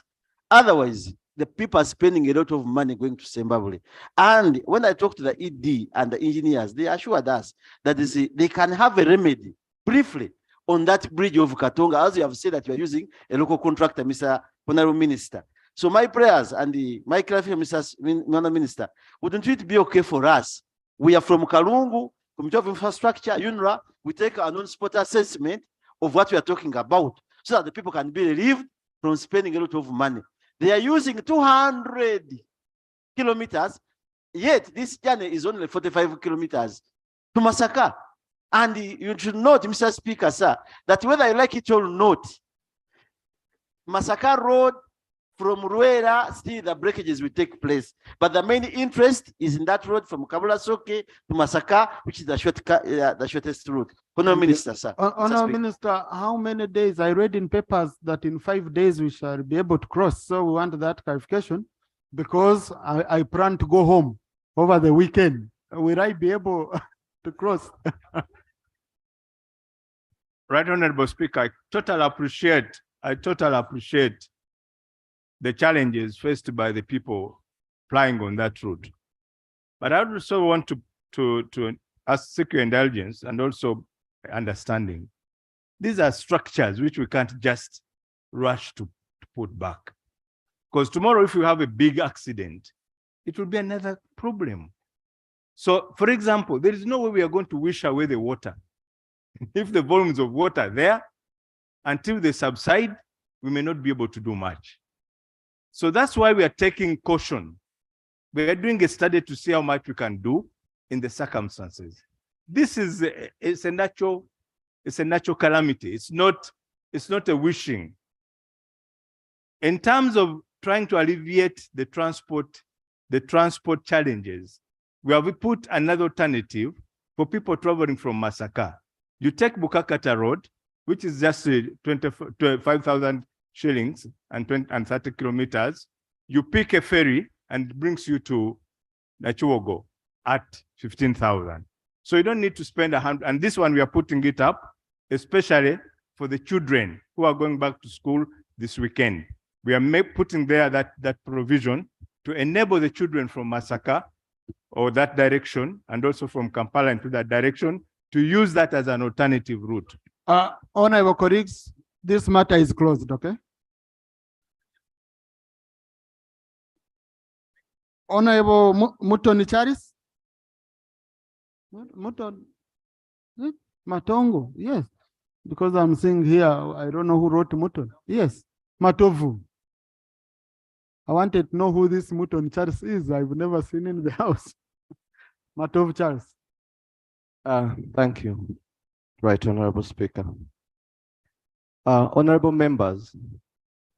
Otherwise, the people are spending a lot of money going to Zimbabwe. And when I talk to the ED and the engineers, they assured us that they can have a remedy briefly on that bridge of Katonga, as you have said that you are using a local contractor, Mr. Honourable Minister. So my prayers and my clarification, Mr. Minister, wouldn't it be okay for us? We are from Karungu, Committee of Infrastructure, UNRA, we take our non-spot assessment of what we are talking about so that the people can be relieved from spending a lot of money. They are using 200 kilometers, yet this journey is only 45 kilometers to Masaka. And you should note, Mr. Speaker, sir, that whether you like it or not, Masaka Road from Ruera, still the breakages will take place. But the main interest is in that road from Kabula Soke to Masaka, which is the shortest route. Honourable Minister, sir. Honourable Minister, how many days? I read in papers that in 5 days we shall be able to cross. So we want that clarification because I plan to go home over the weekend. Will I be able to cross? Right, Honourable Speaker, I totally appreciate the challenges faced by the people flying on that route. But I also want to seek your indulgence and also understanding. These are structures which we can't just rush to put back. Because tomorrow, if you have a big accident, it will be another problem. So, for example, there is no way we are going to wish away the water. If the volumes of water are there, until they subside, we may not be able to do much. So that's why we are taking caution. We are doing a study to see how much we can do in the circumstances. This is it's a natural calamity. It's not a wishing. In terms of trying to alleviate the transport challenges, we have put another alternative for people traveling from Masaka. You take Bukakata Road, which is just 25,000 shillings and 30 kilometers. You pick a ferry and it brings you to Nachuogo at 15,000. So you don't need to spend 100. And this one we are putting it up, especially for the children who are going back to school this weekend. We are putting there that provision to enable the children from Masaka or that direction, and also from Kampala into that direction, to use that as an alternative route. Honourable colleagues, this matter is closed, okay? Honourable Mutoni Charis? Matongo, yes. Because I'm seeing here, I don't know who wrote Muton. Yes, Matovu. I wanted to know who this Muton Charles is. I've never seen in the house. Matov Charles. Thank you, Right Honorable Speaker. Honorable members,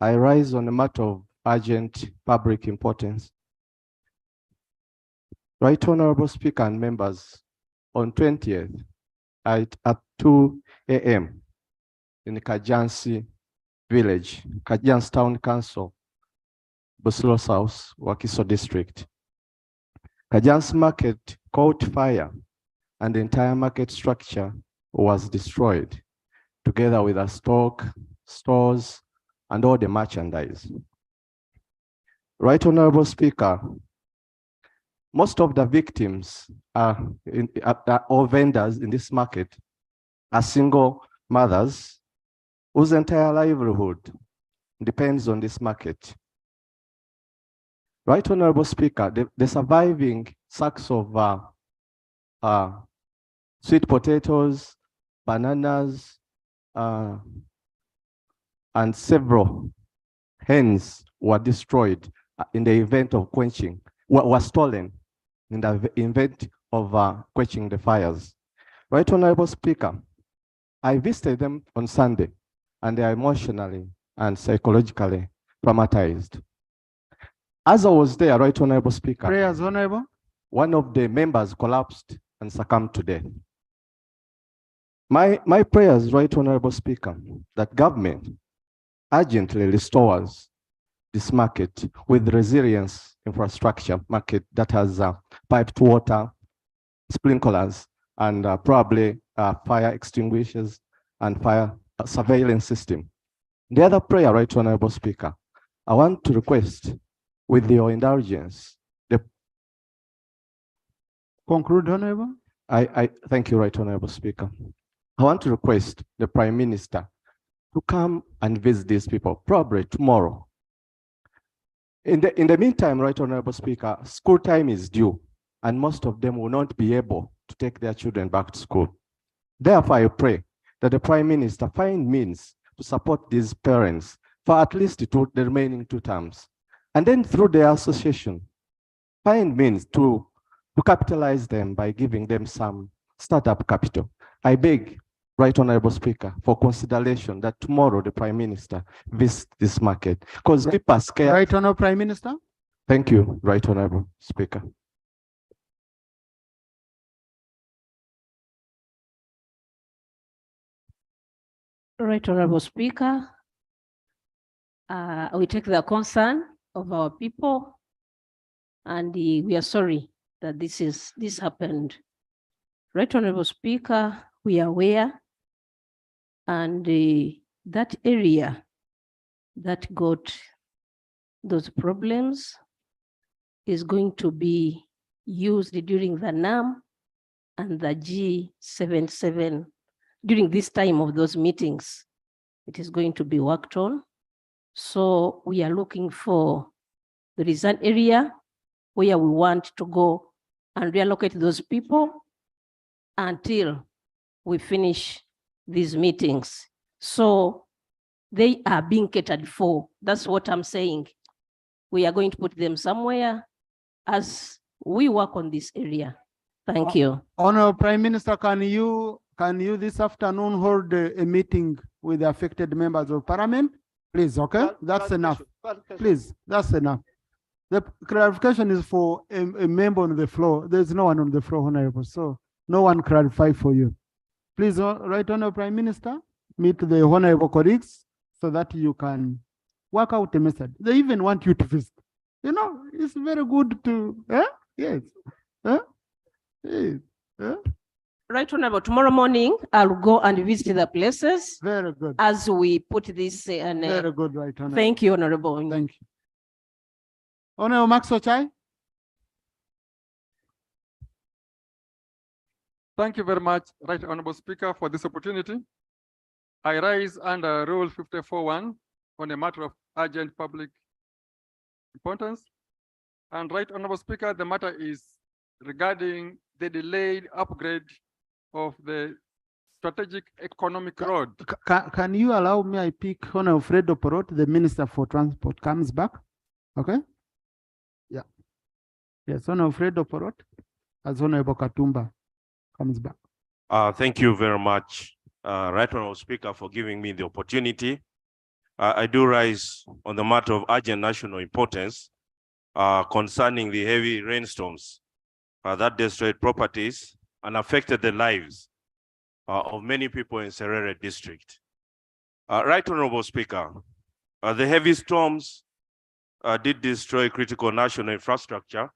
I rise on a matter of urgent public importance. Right Honorable Speaker and members, on 20th at 2 a.m. in Kajansi Village, Kajansi Town Council, Busolo South, Wakiso District. Kajansi Market caught fire and the entire market structure was destroyed, together with the stock, stores, and all the merchandise. Right Honorable Speaker, most of the victims or vendors in this market are single mothers whose entire livelihood depends on this market. Right, Honorable Speaker, the surviving sacks of sweet potatoes, bananas, and several hens were destroyed in the event of quenching, were stolen in the event of quenching the fires. Right, Honorable Speaker, I visited them on Sunday, and they are emotionally and psychologically traumatized. As I was there, Right, Honorable Speaker, Prayers, Honorable. one of the members collapsed and succumbed to death. My prayers, Right, Honorable Speaker, that government urgently restores this market with resilience infrastructure market that has piped water, sprinklers, and probably fire extinguishers and fire surveillance system. The other prayer, Right, Honorable Speaker, I want to request, with your indulgence, Conclude, Honorable. I thank you, Right, Honorable Speaker. I want to request the Prime Minister to come and visit these people, probably tomorrow. In the meantime, Right, Honorable Speaker, school time is due, and most of them will not be able to take their children back to school. Therefore, I pray that the Prime Minister find means to support these parents for at least the remaining 2 terms. And then through their association, find means to capitalize them by giving them some startup capital. I beg, Right, Honorable Speaker, for consideration that tomorrow the Prime Minister visits this market, because people are scared. Right, Honorable Prime Minister. Thank you, Right, Honorable Speaker. Right, Honorable Speaker, we take the concern of our people, and we are sorry that this happened. Right, Honorable Speaker, we are aware, and that area that got those problems is going to be used during the NAM and the G77. During this time of those meetings, it is going to be worked on. So we are looking for, there is an area where we want to go and reallocate those people until we finish these meetings. So they are being catered for. That's what I'm saying. We are going to put them somewhere as we work on this area. Thank you. Honorable Prime Minister, can you this afternoon hold a meeting with the affected members of Parliament? Please, okay? That's enough. Please, that's enough. The clarification is for a member on the floor. There's no one on the floor, Honorable, so no one clarify for you. Please, Right Honorable Prime Minister, meet the honorable colleagues so that you can work out a method. They even want you to visit. You know, it's very good to, yes. Yes. Right, Honorable, tomorrow morning, I'll go and visit the places. Very good. As we put this. Very good, Right Honorable. Thank you, Honorable. Thank you. Honorable Max Ochai. Thank you very much, Right Honorable Speaker, for this opportunity. I rise under Rule 54.1 on a matter of urgent public importance. And Right Honorable Speaker, the matter is regarding the delayed upgrade of the strategic economic road. Can you allow me, I pick Honorable Fred Oporot, the Minister for Transport, comes back? Okay? Yeah. Yes, Honorable Fred Oporot, as Honorable Katumba comes back. Thank you very much, Right Honorable Speaker, for giving me the opportunity. I do rise on the matter of urgent national importance concerning the heavy rainstorms that destroyed properties and affected the lives of many people in Serere district. Right Honorable Speaker, the heavy storms did destroy critical national infrastructure,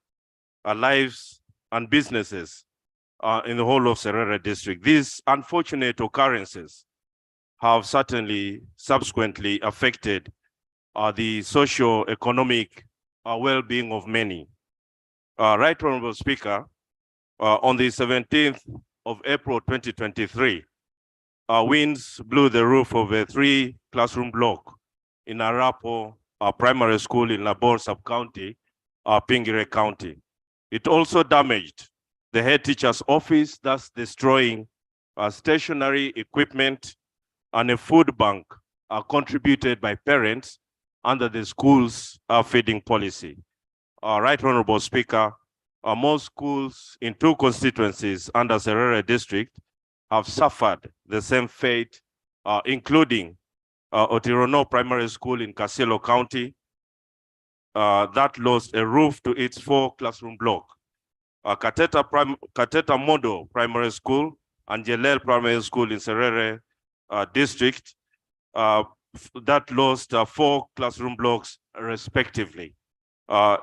lives and businesses in the whole of Serere district. These unfortunate occurrences have certainly subsequently affected the socio-economic well-being of many. Right Honorable Speaker, on the 17th of April 2023, winds blew the roof of a 3-classroom block in Arapo Primary School in Labor Sub-County, Pingire County. It also damaged the head teacher's office, thus destroying stationary equipment and a food bank contributed by parents under the school's feeding policy. Right Honorable Speaker, most schools in 2 constituencies under Serere District have suffered the same fate, including Otirono Primary School in Kasilo County that lost a roof to its 4-classroom block. Kateta Model Primary School and Jelel Primary School in Serere District that lost 4 classroom blocks respectively.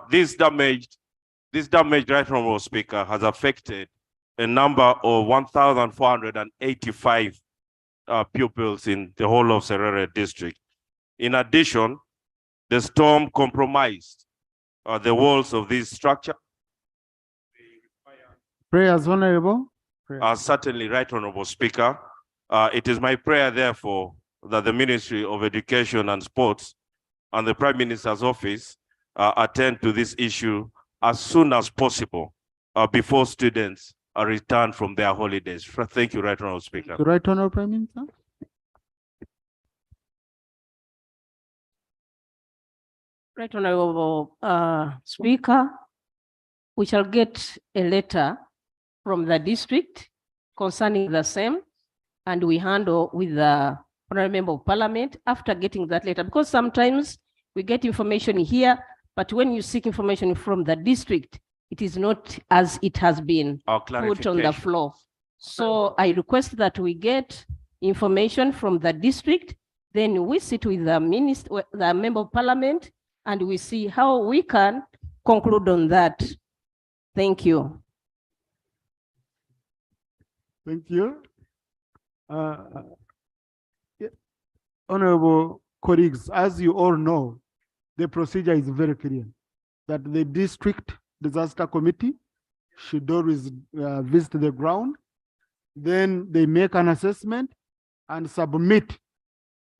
This damage, Right Honorable Speaker, has affected a number of 1,485 pupils in the whole of Serere District. In addition, the storm compromised the walls of this structure. Prayers, Honorable. Certainly, Right Honorable Speaker. It is my prayer, therefore, that the Ministry of Education and Sports and the Prime Minister's office attend to this issue as soon as possible before students are returned from their holidays. Thank you, Right Honorable Speaker. Right Honorable Prime Minister. Right Honorable Speaker, we shall get a letter from the district concerning the same, and we handle with the Honorable Member of Parliament after getting that letter, because sometimes we get information here, but when you seek information from the district, it is not as it has been put on the floor. So I request that we get information from the district, then we sit with the minister, the Member of Parliament, and we see how we can conclude on that. Thank you. Thank you. Honorable colleagues, as you all know, the procedure is very clear that the district disaster committee should always visit the ground. Then they make an assessment and submit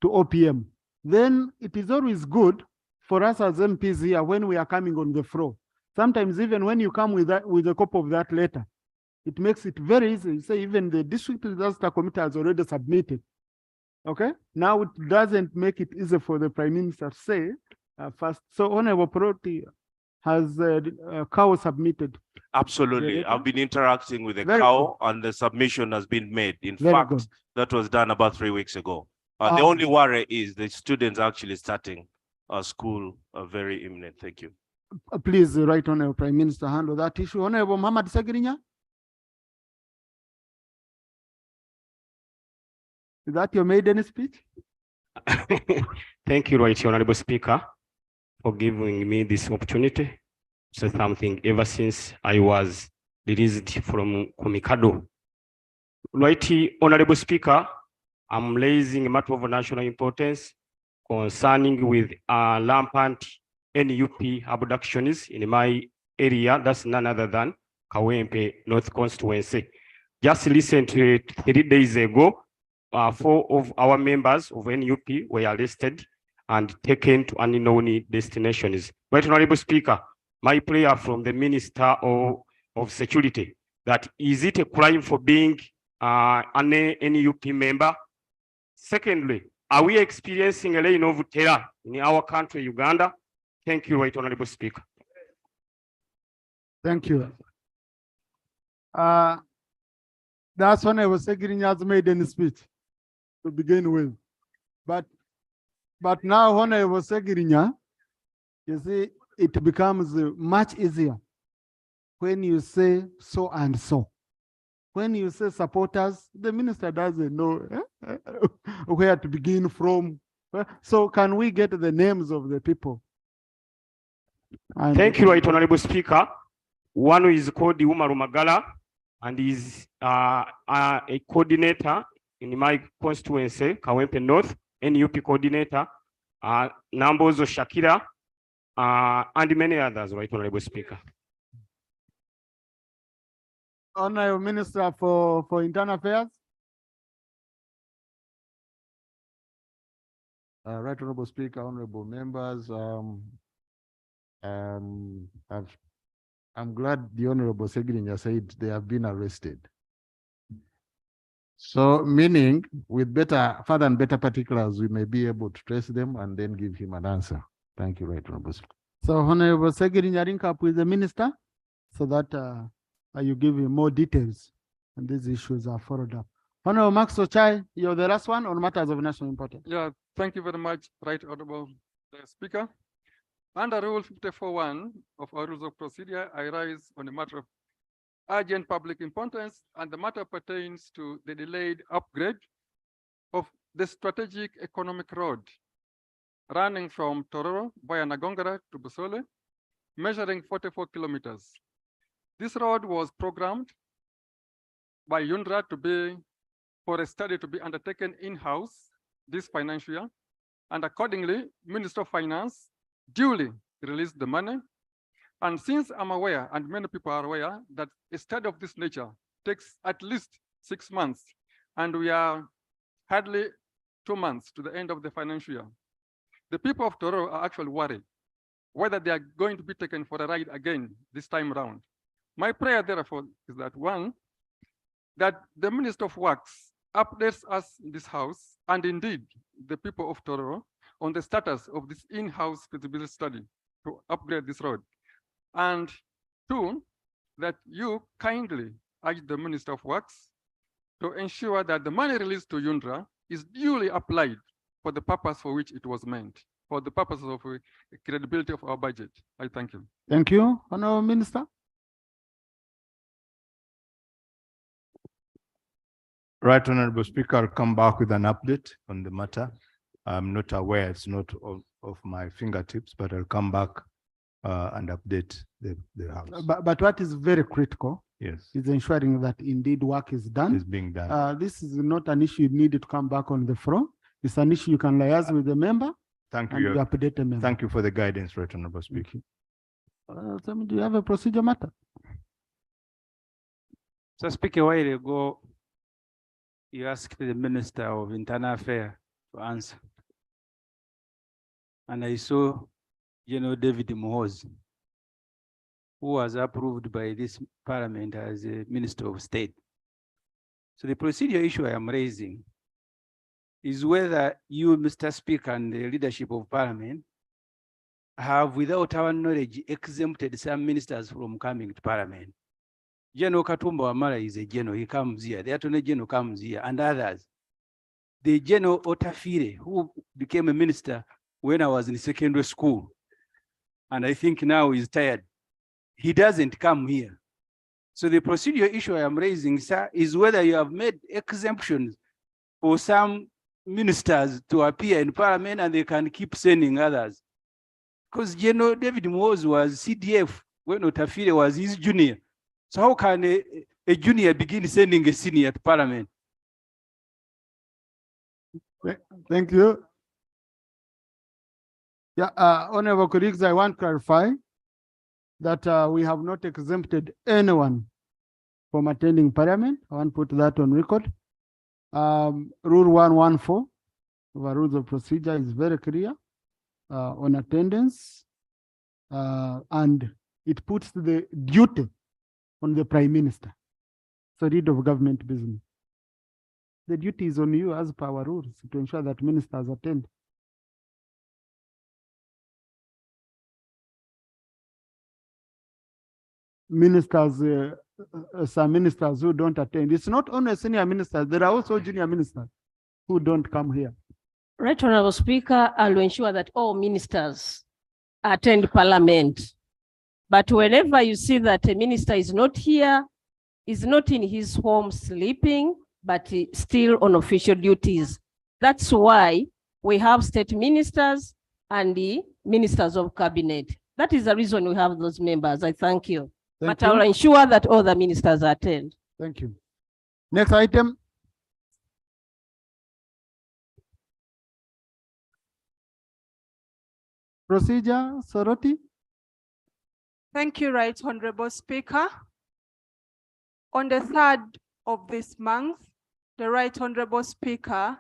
to OPM. Then it is always good for us as MPs here when we are coming on the floor. Sometimes even when you come with a copy of that letter, it makes it very easy. You say even the district disaster committee has already submitted. Okay, now it doesn't make it easy for the Prime Minister to say first. So Honorable Proti, has CAO submitted? Absolutely. I've been interacting with the Very CAO and the submission has been made. In Very fact, good. that was done about 3 weeks ago. The only worry is the students actually starting school very imminent. Thank you. Please, Right Honorable Prime Minister, handle that issue. Honorable Muhammad Sagirinya? Is that your maiden speech? Thank you, Right Honorable Speaker, for giving me this opportunity to say something ever since I was released from Komikado. Right Honorable Speaker, I'm raising a matter of national importance concerning with rampant NUP abductions in my area. That's none other than Kawempe North Constituency. Just recently, 3 days ago, 4 of our members of NUP were arrested and taken to unknown destinations. Right Honorable Speaker, my prayer from the Minister of Security, that is it a crime for being an NUP member? Secondly, are we experiencing a reign of terror in our country, Uganda? Thank you, Right Honorable Speaker. Thank you. That's when I was saying has made any speech to begin with. But now when I was saying, you see, it becomes much easier when you say so and so. When you say supporters, the minister doesn't know where to begin from. So can we get the names of the people? Thank you, Right Honorable Speaker. One who is called Umaru Magala and is a coordinator in my constituency, Kawempe North, NUP coordinator, Nambozo Shakira, and many others, Right Honorable Speaker. Honorable Minister for Internal Affairs. Right Honorable Speaker, honorable members, I'm glad the Honorable Segrinya said they have been arrested. So meaning with further and better particulars, we may be able to trace them and then give him an answer. Thank you, Right Honorable Speaker. So Honorable Segrinya link up with the minister so that you give him more details and these issues are followed up. Honorable Max Ochai, you're the last one on matters of national importance. Yeah, thank you very much, Right Honorable Speaker. Under Rule 54.1 of our Rules of Procedure, I rise on a matter of urgent public importance, and the matter pertains to the delayed upgrade of the strategic economic road running from Tororo via Nagongara to Busole, measuring 44 kilometers. This road was programmed by UNDRA for a study to be undertaken in-house this financial year, and accordingly, Minister of Finance duly released the money. And since I'm aware, and many people are aware, that a study of this nature takes at least 6 months, and we are hardly 2 months to the end of the financial year, the people of Tororo are actually worried whether they are going to be taken for a ride again this time around. My prayer, therefore, is that one, that the Minister of Works updates us in this house, and indeed the people of Tororo, on the status of this in-house feasibility study to upgrade this road. And two, that you kindly urge the Minister of Works to ensure that the money released to UNDRA is duly applied for the purpose for which it was meant, for the purposes of credibility of our budget. I thank you. Thank you, Honorable Minister. Right Honorable Speaker, I'll come back with an update on the matter. I'm not aware, it's not of my fingertips, but I'll come back and update the House. But what is very critical, yes, is ensuring that indeed work is done. Is being done. This is not an issue you need to come back on the floor. It's an issue you can liaise with the member. Thank and you. you update the member. Thank you for the guidance, Right Honorable Speaker. Do you have a procedure matter? So Speaker, a while ago, you asked the Minister of Internal Affairs to answer. And I saw General David Muhoozi, who was approved by this parliament as a Minister of State. So the procedure issue I am raising is whether you, Mr. Speaker, and the leadership of parliament have, without our knowledge, exempted some ministers from coming to parliament. General Katumba Wamala is a general, he comes here. The Attorney General comes here, and others. The General Otafire, who became a minister when I was in secondary school, and I think now he's tired, he doesn't come here. So the procedure issue I am raising, sir, is whether you have made exemptions for some ministers to appear in parliament and they can keep sending others. Because General David Muhoozi was CDF when Otafire was his junior. So how can a junior begin sending a senior to parliament? Thank you. Yeah, Honorable colleagues, I want to clarify that we have not exempted anyone from attending parliament. I want to put that on record. Rule 114 of our rules of procedure is very clear on attendance, and it puts the duty on the Prime Minister. So read of government business. The duty is on you as per our rules to ensure that ministers attend. Ministers, some ministers who don't attend. It's not only senior ministers, there are also junior ministers who don't come here. Right Honorable Speaker, I'll ensure that all ministers attend parliament. But whenever you see that a minister is not here, is not in his home sleeping, but still on official duties. That's why we have state ministers and the ministers of cabinet. That is the reason we have those members. I thank you. But I will ensure that all the ministers attend. Thank you. Next item. Procedure, Soroti. Thank you, Right Honorable Speaker. On the 3rd of this month, the Right Honorable Speaker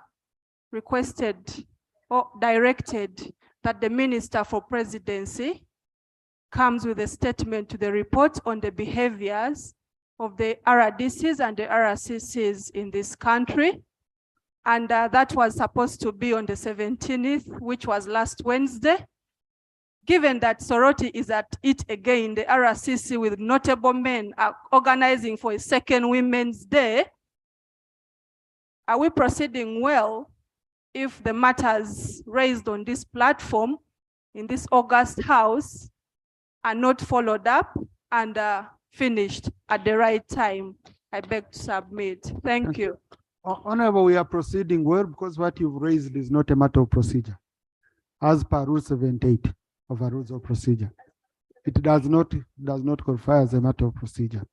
requested or directed that the Minister for Presidency comes with a statement to the report on the behaviors of the RDCs and the RCCs in this country. And that was supposed to be on the 17th, which was last Wednesday. Given that Soroti is at it again, the RCC with notable men are organizing for a second Women's Day, are we proceeding well if the matters raised on this platform in this August House are not followed up and finished at the right time? I beg to submit. Thank you. Honorable, we are proceeding well because what you've raised is not a matter of procedure. As per Rule 78 of our Rules of Procedure, it does not qualify as a matter of procedure.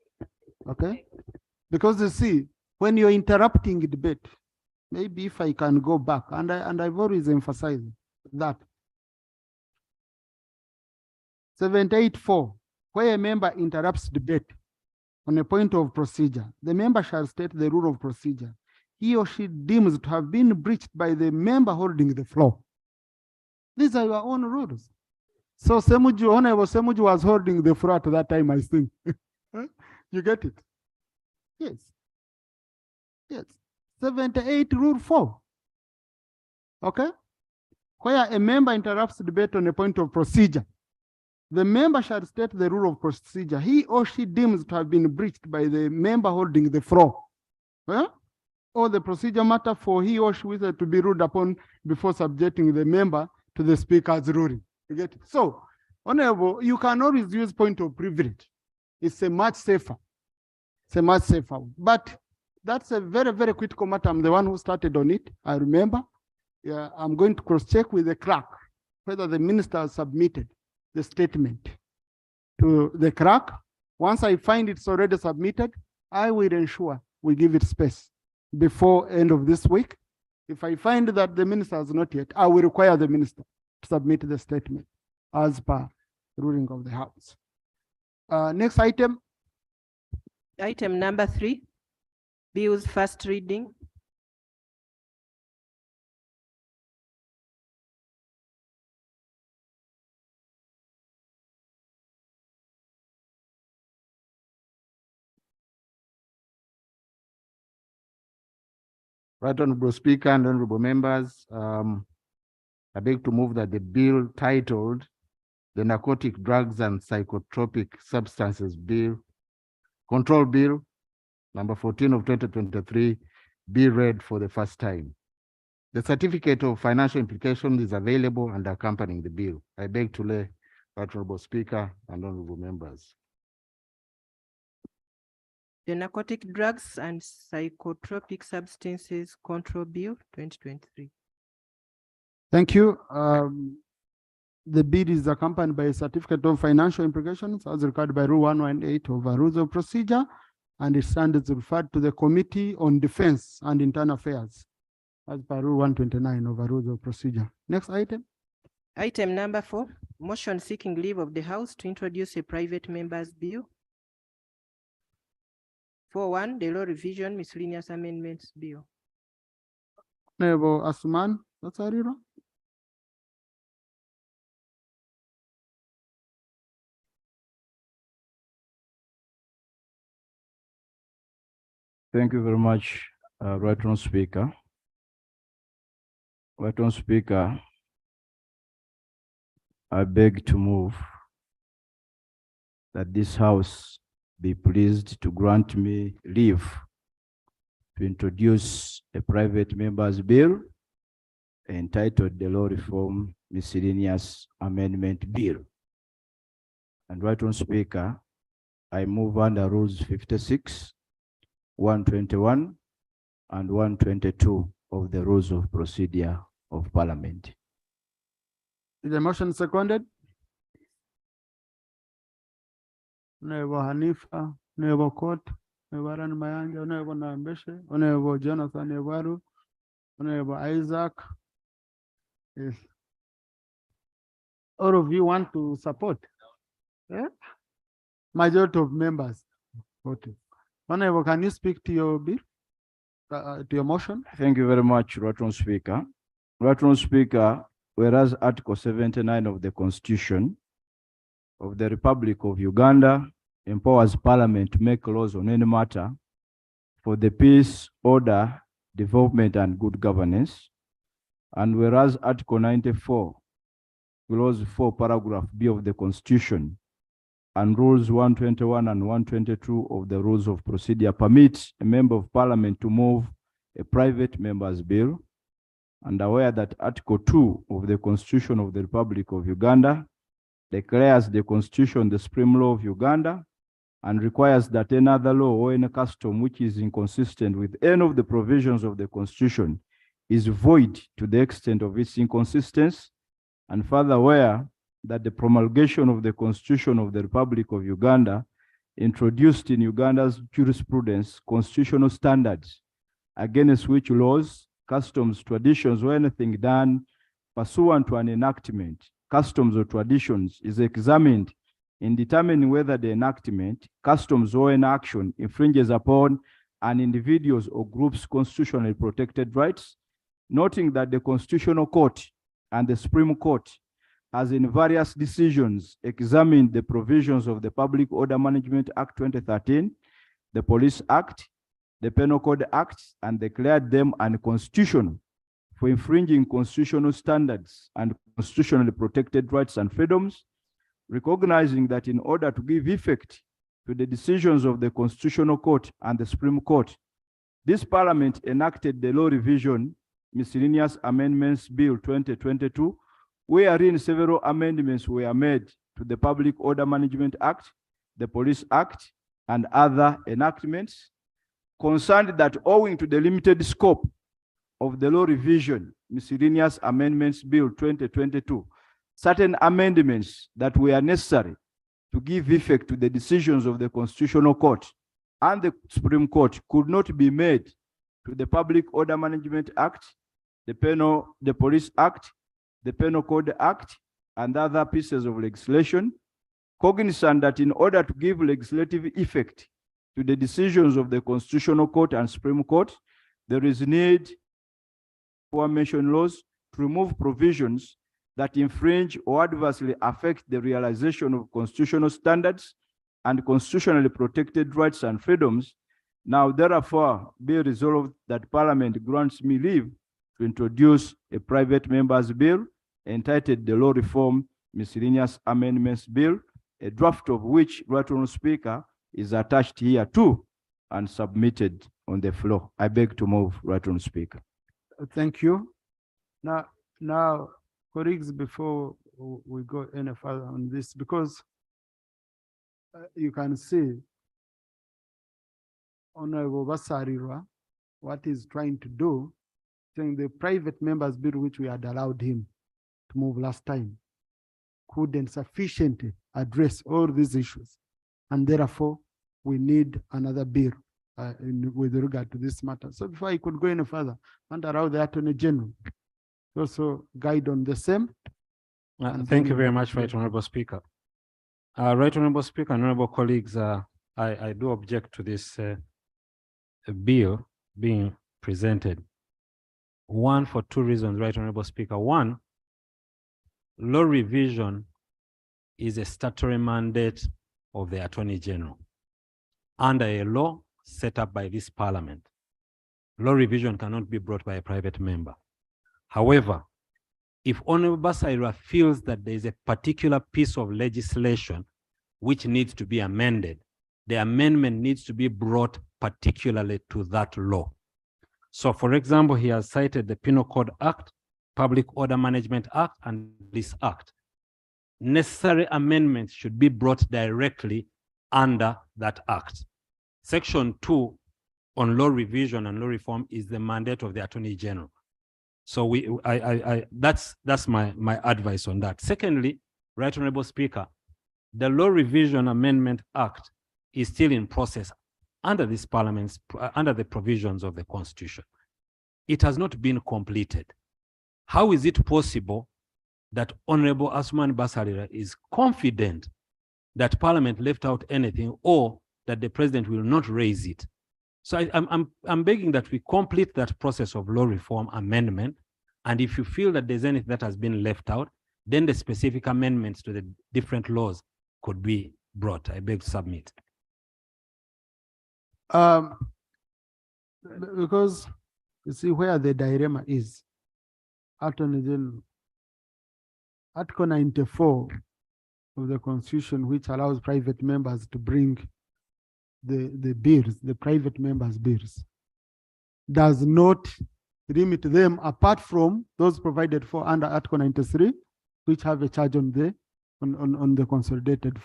Okay? Because you see, when you're interrupting a debate, maybe if I can go back, and I've always emphasized that 78.4, where a member interrupts debate on a point of procedure, the member shall state the rule of procedure he or she deems to have been breached by the member holding the floor. These are your own rules. So Semuju, Honorable Semuju was holding the floor at that time, I think. You get it? Yes. Yes. 78 Rule 4. Okay? Where a member interrupts debate on a point of procedure, the member shall state the rule of procedure he or she deems to have been breached by the member holding the floor. Or the procedure matter for he or she wishes to be ruled upon before subjecting the member to the speaker's ruling. You get it? So, Honorable, you can always use point of privilege. It's a much safer. It's a much safer. But that's a very, very critical matter. I'm the one who started on it. I remember. Yeah, I'm going to cross-check with the clerk whether the minister has submitted the statement to the clerk. Once I find it's already submitted, I will ensure we give it space before end of this week. If I find that the minister has not yet, I will require the minister to submit the statement as per the ruling of the House. Next item. Item number 3, bills first reading. Right Honorable Speaker and honorable members, I beg to move that the bill titled the Narcotic Drugs and Psychotropic Substances Bill, Control Bill, number 14 of 2023, be read for the first time. The certificate of financial implication is available and accompanying the bill. I beg to lay Right Honorable Speaker and honorable members. The Narcotic Drugs and Psychotropic Substances Control Bill 2023. Thank you. The bill is accompanied by a certificate of financial implications as required by Rule 118 of our Rules of Procedure, and it stands referred to the Committee on Defense and Internal Affairs as per Rule 129 of our Rules of Procedure. Next item. Item number 4, motion seeking leave of the House to introduce a private member's bill. 4.1, the Law Revision Miscellaneous Amendments Bill. Honorable Asuman Natsariro. Thank you very much, Right Honorable Speaker. Right Honorable Speaker, I beg to move that this House be pleased to grant me leave to introduce a private member's bill entitled the Law Reform Miscellaneous Amendment Bill. And Right Honorable Speaker, I move under Rules 56, 121, and 122 of the Rules of Procedure of Parliament. Is the motion seconded? Honorable Hanifa, Honorable Court, Honorable Ran Mayanja, Honorable Nambeshe, Honorable Jonathan Ewaru, Honorable Isaac. Yes. All of you want to support? Yeah? Majority of members voted. Honorable, can you speak to your bill, to your motion? Thank you very much, Right Honourable Speaker. Right Honourable Speaker, whereas Article 79 of the Constitution of the Republic of Uganda empowers Parliament to make laws on any matter for the peace, order, development, and good governance. And whereas Article 94, Clause 4, Paragraph B of the Constitution and Rules 121 and 122 of the Rules of Procedure permit a member of Parliament to move a private member's bill, and aware that Article 2 of the Constitution of the Republic of Uganda declares the Constitution the supreme law of Uganda and requires that any other law or any custom which is inconsistent with any of the provisions of the Constitution is void to the extent of its inconsistency, and further aware that the promulgation of the Constitution of the Republic of Uganda introduced in Uganda's jurisprudence constitutional standards against which laws, customs, traditions, or anything done pursuant to an enactment, customs, or traditions is examined in determining whether the enactment, customs, or an action infringes upon an individual's or group's constitutionally protected rights, noting that the Constitutional Court and the Supreme Court has in various decisions examined the provisions of the Public Order Management Act 2013, the Police Act, the Penal Code Act, and declared them unconstitutional for infringing constitutional standards and constitutionally protected rights and freedoms, recognizing that in order to give effect to the decisions of the Constitutional Court and the Supreme Court, this Parliament enacted the Law Revision Miscellaneous Amendments Bill 2022, wherein several amendments were made to the Public Order Management Act, the Police Act, and other enactments, concerned that owing to the limited scope of the Law Revision Miscellaneous Amendments Bill 2022, certain amendments that were necessary to give effect to the decisions of the Constitutional Court and the Supreme Court could not be made to the Public Order Management Act, the Police Act, the Penal Code Act, and other pieces of legislation, cognizant that in order to give legislative effect to the decisions of the Constitutional Court and Supreme Court, there is need for mentioned laws to remove provisions that infringe or adversely affect the realization of constitutional standards and constitutionally protected rights and freedoms. Now, therefore, be resolved that Parliament grants me leave to introduce a private member's bill entitled the Law Reform Miscellaneous Amendments Bill, a draft of which, Right Honourable Speaker, is attached here too and submitted on the floor. I beg to move, Right Honourable Speaker. Thank you. Now, colleagues, before we go any further on this, because you can see Honorable Basarirwa, what he's trying to do, saying the private members bill which we had allowed him to move last time couldn't sufficiently address all these issues, and therefore we need another bill with regard to this matter. So before I could go any further, and allow the Attorney General to also guide on the same. Thank you very much, Right Honourable Speaker. Right Honourable Speaker, honourable colleagues, I do object to this bill being presented. One, for two reasons, Right Honourable Speaker. One, law revision is a statutory mandate of the Attorney General under a law set up by this Parliament. Law revision cannot be brought by a private member. However, if Honourable Basairwa feels that there is a particular piece of legislation which needs to be amended, the amendment needs to be brought particularly to that law. So, for example, he has cited the Penal Code Act, Public Order Management Act, and this Act. Necessary amendments should be brought directly under that Act. Section 2 on law revision and law reform is the mandate of the Attorney General. So that's my advice on that. Secondly, Right Honourable Speaker, the Law Revision Amendment Act is still in process under this Parliament's, under the provisions of the Constitution. It has not been completed. How is it possible that Honourable Asuman Basairwa is confident that Parliament left out anything, or that the president will not raise it. So I'm begging that we complete that process of law reform amendment. And if you feel that there's anything that has been left out, then the specific amendments to the different laws could be brought. I beg to submit. Because you see where the dilemma is. Attorney General, Article 94 of the Constitution, which allows private members to bring the bills, the private members' bills, does not limit them apart from those provided for under Article 93, which have a charge on the consolidated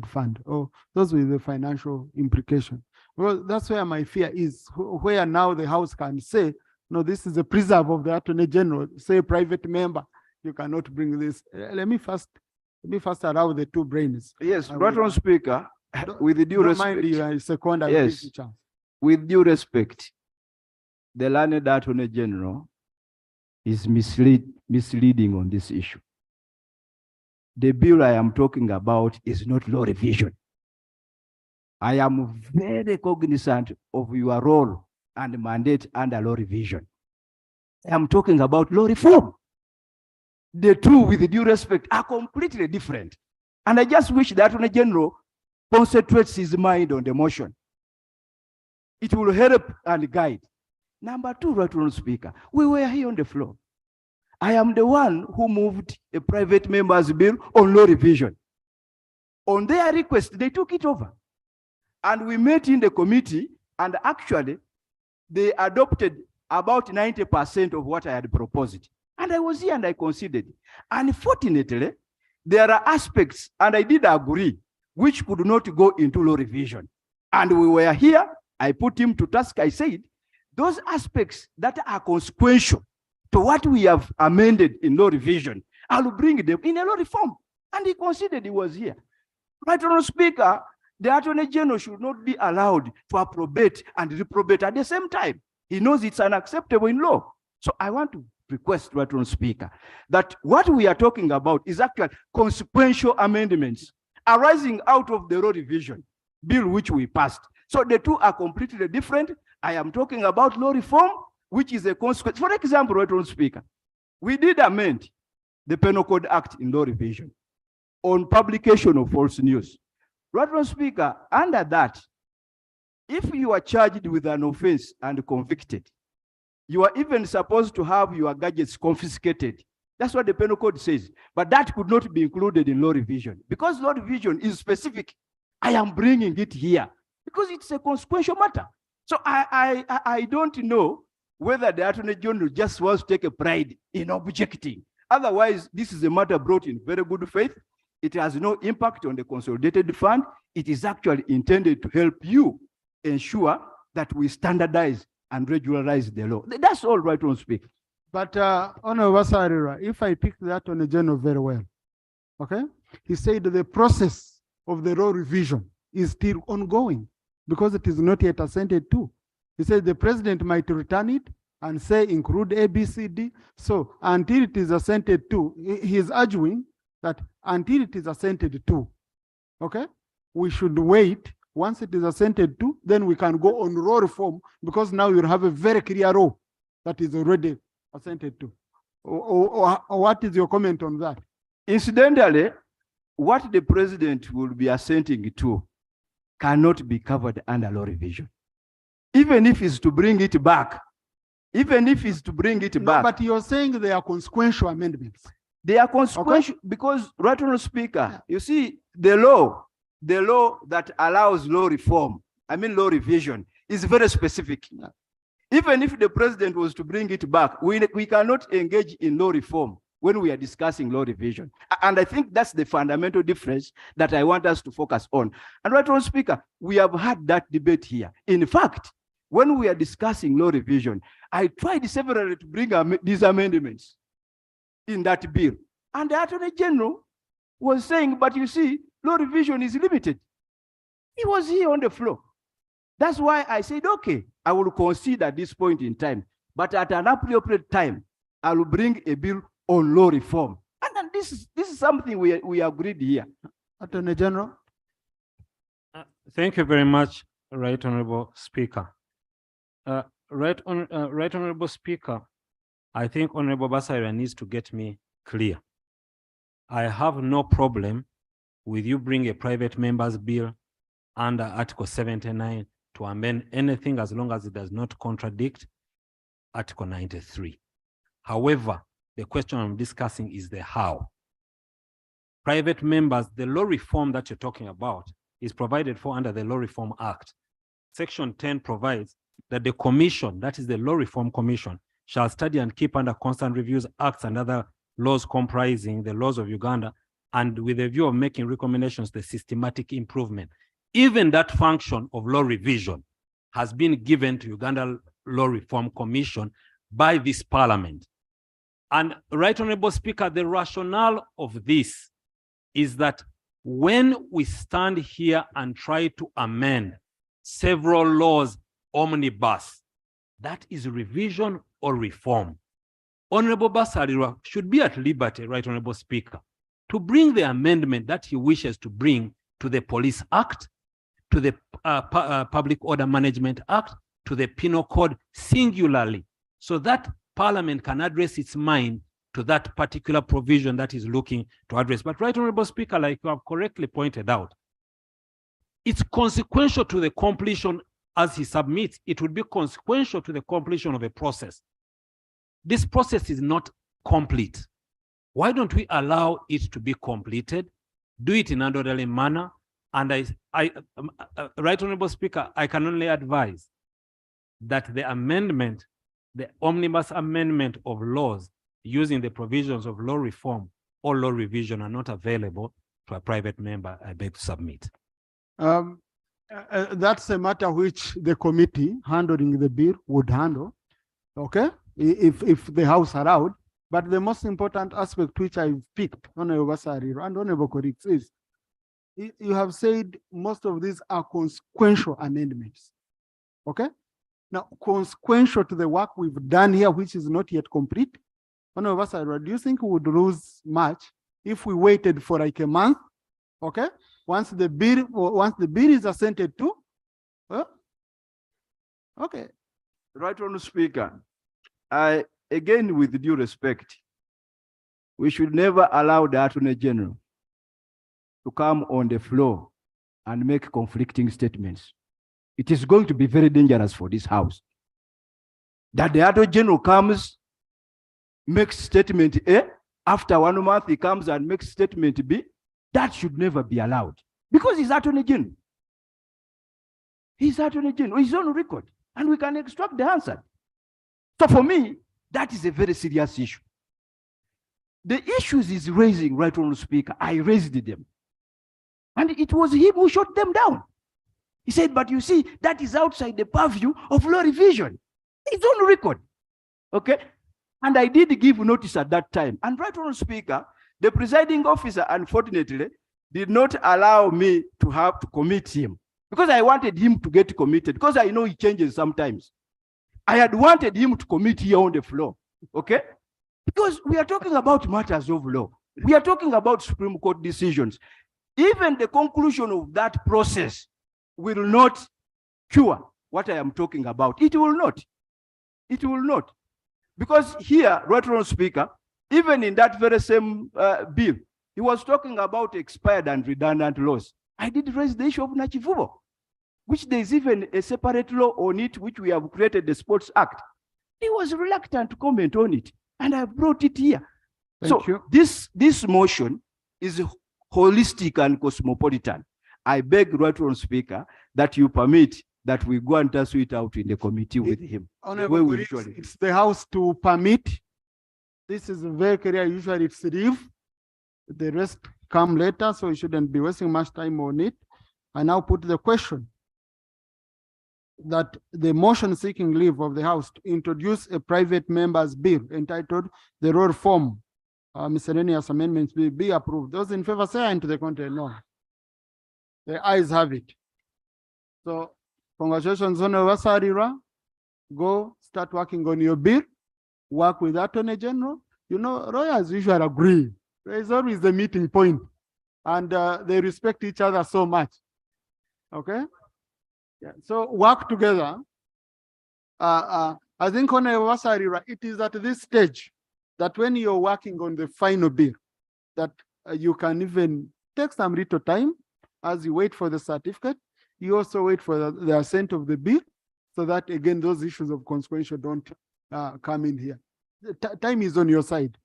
fund, or those with the financial implication. Well, that's where my fear is, where now the House can say, no, this is a preserve of the Attorney General, say a private member, you cannot bring this. Let me first allow the two brains. Yes, Honorable Speaker, with due respect. Yes, with due respect, the learned Attorney General is misleading on this issue. The bill I am talking about is not law revision. I am very cognizant of your role and mandate under law revision. I am talking about law reform. The two, with due respect, are completely different. And I just wish the Attorney General concentrates his mind on the motion. It will help and guide. Number two, Honorable Speaker, we were here on the floor. I am the one who moved a private member's bill on law revision. On their request, they took it over. And we met in the committee, and actually, they adopted about 90% of what I had proposed. And I was here and I considered. Unfortunately, there are aspects, and I did agree, which could not go into law revision. And we were here, I put him to task, I said, those aspects that are consequential to what we have amended in law revision, I'll bring them in a law reform. And he considered he was here. Right, Honorable Speaker, the Attorney General should not be allowed to approbate and reprobate at the same time. He knows it's unacceptable in law. So I want to request, Right, Honorable Speaker, that what we are talking about is actually consequential amendments arising out of the law revision bill which we passed. So the two are completely different. I am talking about law reform, which is a consequence. For example, Right, Honorable Speaker, we did amend the Penal Code Act in law revision on publication of false news. Right, Honorable Speaker, under that, if you are charged with an offense and convicted, you are even supposed to have your gadgets confiscated. That's what the Penal Code says. But that could not be included in law revision. Because law revision is specific, I am bringing it here because it's a consequential matter. So I don't know whether the Attorney General just wants to take a pride in objecting. Otherwise, this is a matter brought in very good faith. It has no impact on the consolidated fund. It is actually intended to help you ensure that we standardize and regularize the law. That's all, Right, Honorable Speaker. But Honorable Wasarira, if I pick the Attorney General very well, okay? He said the process of the law revision is still ongoing because it is not yet assented to. He said the president might return it and say include A, B, C, D. So until it is assented to, he is arguing that until it is assented to, okay, we should wait. Once it is assented to, then we can go on law reform because now you have a very clear law that is already assented to. What is your comment on that? Incidentally, what the president will be assenting to cannot be covered under law revision. Even if it's to bring it back, back. But you're saying they are consequential amendments. They are consequential because, Right, Honorable Speaker, you see, the law that allows law reform, law revision, is very specific. Even if the president was to bring it back, we cannot engage in law reform when we are discussing law revision. And I think that's the fundamental difference that I want us to focus on. And Right, Honorable Speaker, we have had that debate here. In fact, when we are discussing law revision, I tried severally to bring these amendments in that bill. And the Attorney General was saying, but you see, law revision is limited. He was here on the floor. That's why I said, okay, I will consider this point in time, but at an appropriate time, I will bring a bill on law reform. And then this is something we agreed here. Attorney General. Thank you very much, Right Honorable Speaker. Right Honorable Speaker, I think Honorable Basaira needs to get me clear. I have no problem with you bring a private member's bill under Article 79 to amend anything as long as it does not contradict Article 93. However, the question I'm discussing is the how. Private members, the law reform that you're talking about is provided for under the Law Reform Act. Section 10 provides that the commission, that is the Law Reform Commission, shall study and keep under constant reviews acts and other laws comprising the laws of Uganda, and with a view of making recommendations the systematic improvement. Even that function of law revision has been given to Uganda Law Reform Commission by this parliament. And Right Honorable Speaker, the rationale of this is that when we stand here and try to amend several laws omnibus, that is revision or reform. Honorable Basalirwa should be at liberty, Right Honorable Speaker, to bring the amendment that he wishes to bring to the Police Act, to the Public Order Management Act, to the Penal Code singularly, so that Parliament can address its mind to that particular provision that is looking to address. But Right Honorable Speaker, like you have correctly pointed out, it's consequential to the completion as he submits. It would be consequential to the completion of a process. This process is not complete. Why don't we allow it to be completed, do it in an orderly manner? And Right Honorable Speaker, I can only advise that the amendment, the omnibus amendment of laws using the provisions of law reform or law revision are not available to a private member. I beg to submit. That's a matter which the committee handling the bill would handle, okay, if the House allowed. But the most important aspect which I picked, Honorable Basari and Honorable colleagues, is you have said most of these are consequential amendments, okay? Now, consequential to the work we've done here, which is not yet complete, Honorable Basari, do you think we would lose much if we waited for like a month, okay? Once the bill is assented to, okay. Right Honorable Speaker, again, with due respect, we should never allow the Attorney General to come on the floor and make conflicting statements. It is going to be very dangerous for this House. That the Attorney General comes, makes statement A, after 1 month he comes and makes statement B. That should never be allowed, because he's Attorney General. He's Attorney General, he's on record, and we can extract the answer. So for me, that is a very serious issue. The issues he's raising, Right Honorable Speaker, I raised them. And it was him who shot them down. He said, but you see, that is outside the purview of law revision. It's on record. Okay? And I did give notice at that time. And Right Honorable Speaker, the presiding officer, unfortunately, did not allow me to have to commit him, because I wanted him to get committed, because I know he changes sometimes. I had wanted him to commit here on the floor, okay? Because we are talking about matters of law. We are talking about Supreme Court decisions. Even the conclusion of that process will not cure what I am talking about. It will not. It will not. Because here, Right Honorable Speaker, even in that very same bill, he was talking about expired and redundant laws. I did raise the issue of Nachivubo, which there is even a separate law on it, which we have created, the Sports Act. He was reluctant to comment on it, and I brought it here. Thank you. This motion is holistic and cosmopolitan. I beg, Right Honorable Speaker, that you permit that we go and tussle it out in the committee with him. Honorable, it's the House to permit. This is very clear. Usually it's leave. The rest come later, so you shouldn't be wasting much time on it. I now put the question that the motion seeking leave of the House to introduce a private member's bill entitled the Law Reform Miscellaneous Amendments will be approved. Those in favor say aye, and to the contrary, no. The ayes have it. So congratulations, Honorable Sarira. Go start working on your bill. Work with the Attorney General. You know, lawyers usually agree. There is always the meeting point, and they respect each other so much. Okay? Yeah, so work together. I think on anniversary, it is at this stage that when you're working on the final bill, that you can even take some little time as you wait for the certificate. You also wait for the assent of the bill, so that again, those issues of consequential don't come in here. The time is on your side.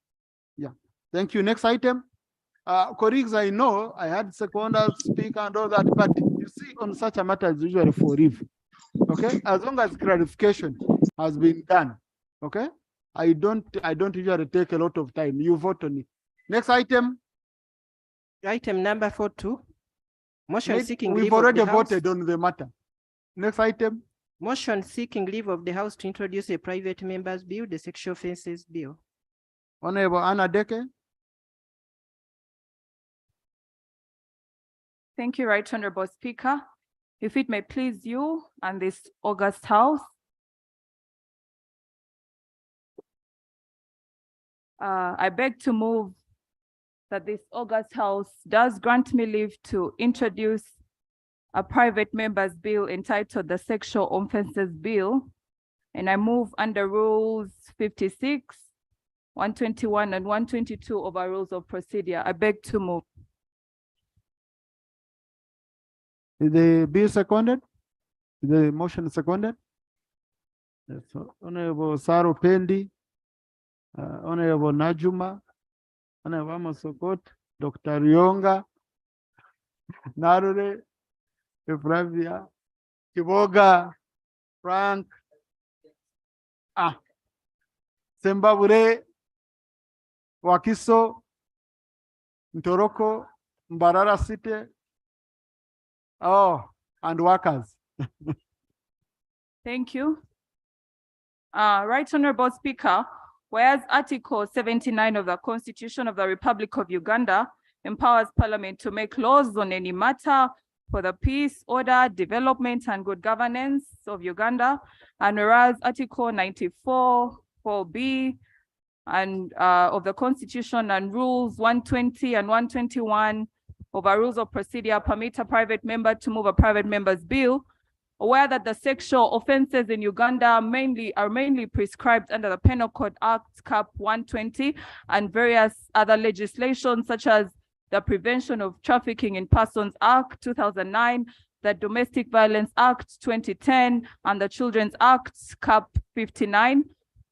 Yeah, thank you. Next item. Colleagues, I know I had secondal speaker and all that, but you see, on such a matter, it's usually for review. Okay, as long as clarification has been done. Okay, I don't usually take a lot of time. You vote on it. Next item. Item number 42. Motion seeking leave We've of already the House. voted on the matter. Next item. Motion seeking leave of the House to introduce a private member's bill, the Sexual Offences Bill. Honorable Anna Deke. Thank you, Right Honorable Speaker. If it may please you and this august House, I beg to move that this august House does grant me leave to introduce a private member's bill entitled the Sexual Offences Bill. And I move under Rules 56, 121, and 122 of our Rules of Procedure. I beg to move. Is the bill seconded? Is the motion seconded? Yes, so Honorable Saro Pendi, Honorable Najuma, Honorable Amos Sokot, Dr. Rionga, Narure, Efravia, Kiboga, Frank, Sembabure, Wakiso, Ntoroko, Mbarara City. Oh, and workers. Thank you. Right Honorable Speaker, whereas Article 79 of the Constitution of the Republic of Uganda empowers Parliament to make laws on any matter for the peace, order, development, and good governance of Uganda, and whereas Article 94, 4B, and of the Constitution and Rules 120 and 121 of our Rules of Procedure permit a private member to move a private member's bill, aware that the sexual offenses in Uganda are mainly prescribed under the Penal Code Act Cap 120 and various other legislation such as the Prevention of Trafficking in Persons Act 2009, the Domestic Violence Act 2010, and the Children's Act Cap 59,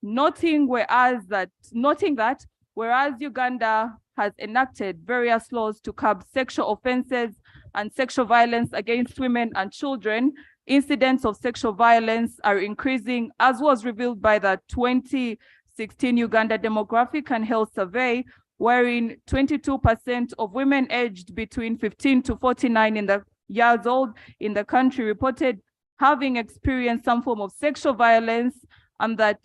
noting that whereas Uganda has enacted various laws to curb sexual offenses and sexual violence against women and children, incidents of sexual violence are increasing, as was revealed by the 2016 Uganda Demographic and Health Survey, wherein 22% of women aged between 15 to 49 years old in the country reported having experienced some form of sexual violence, and that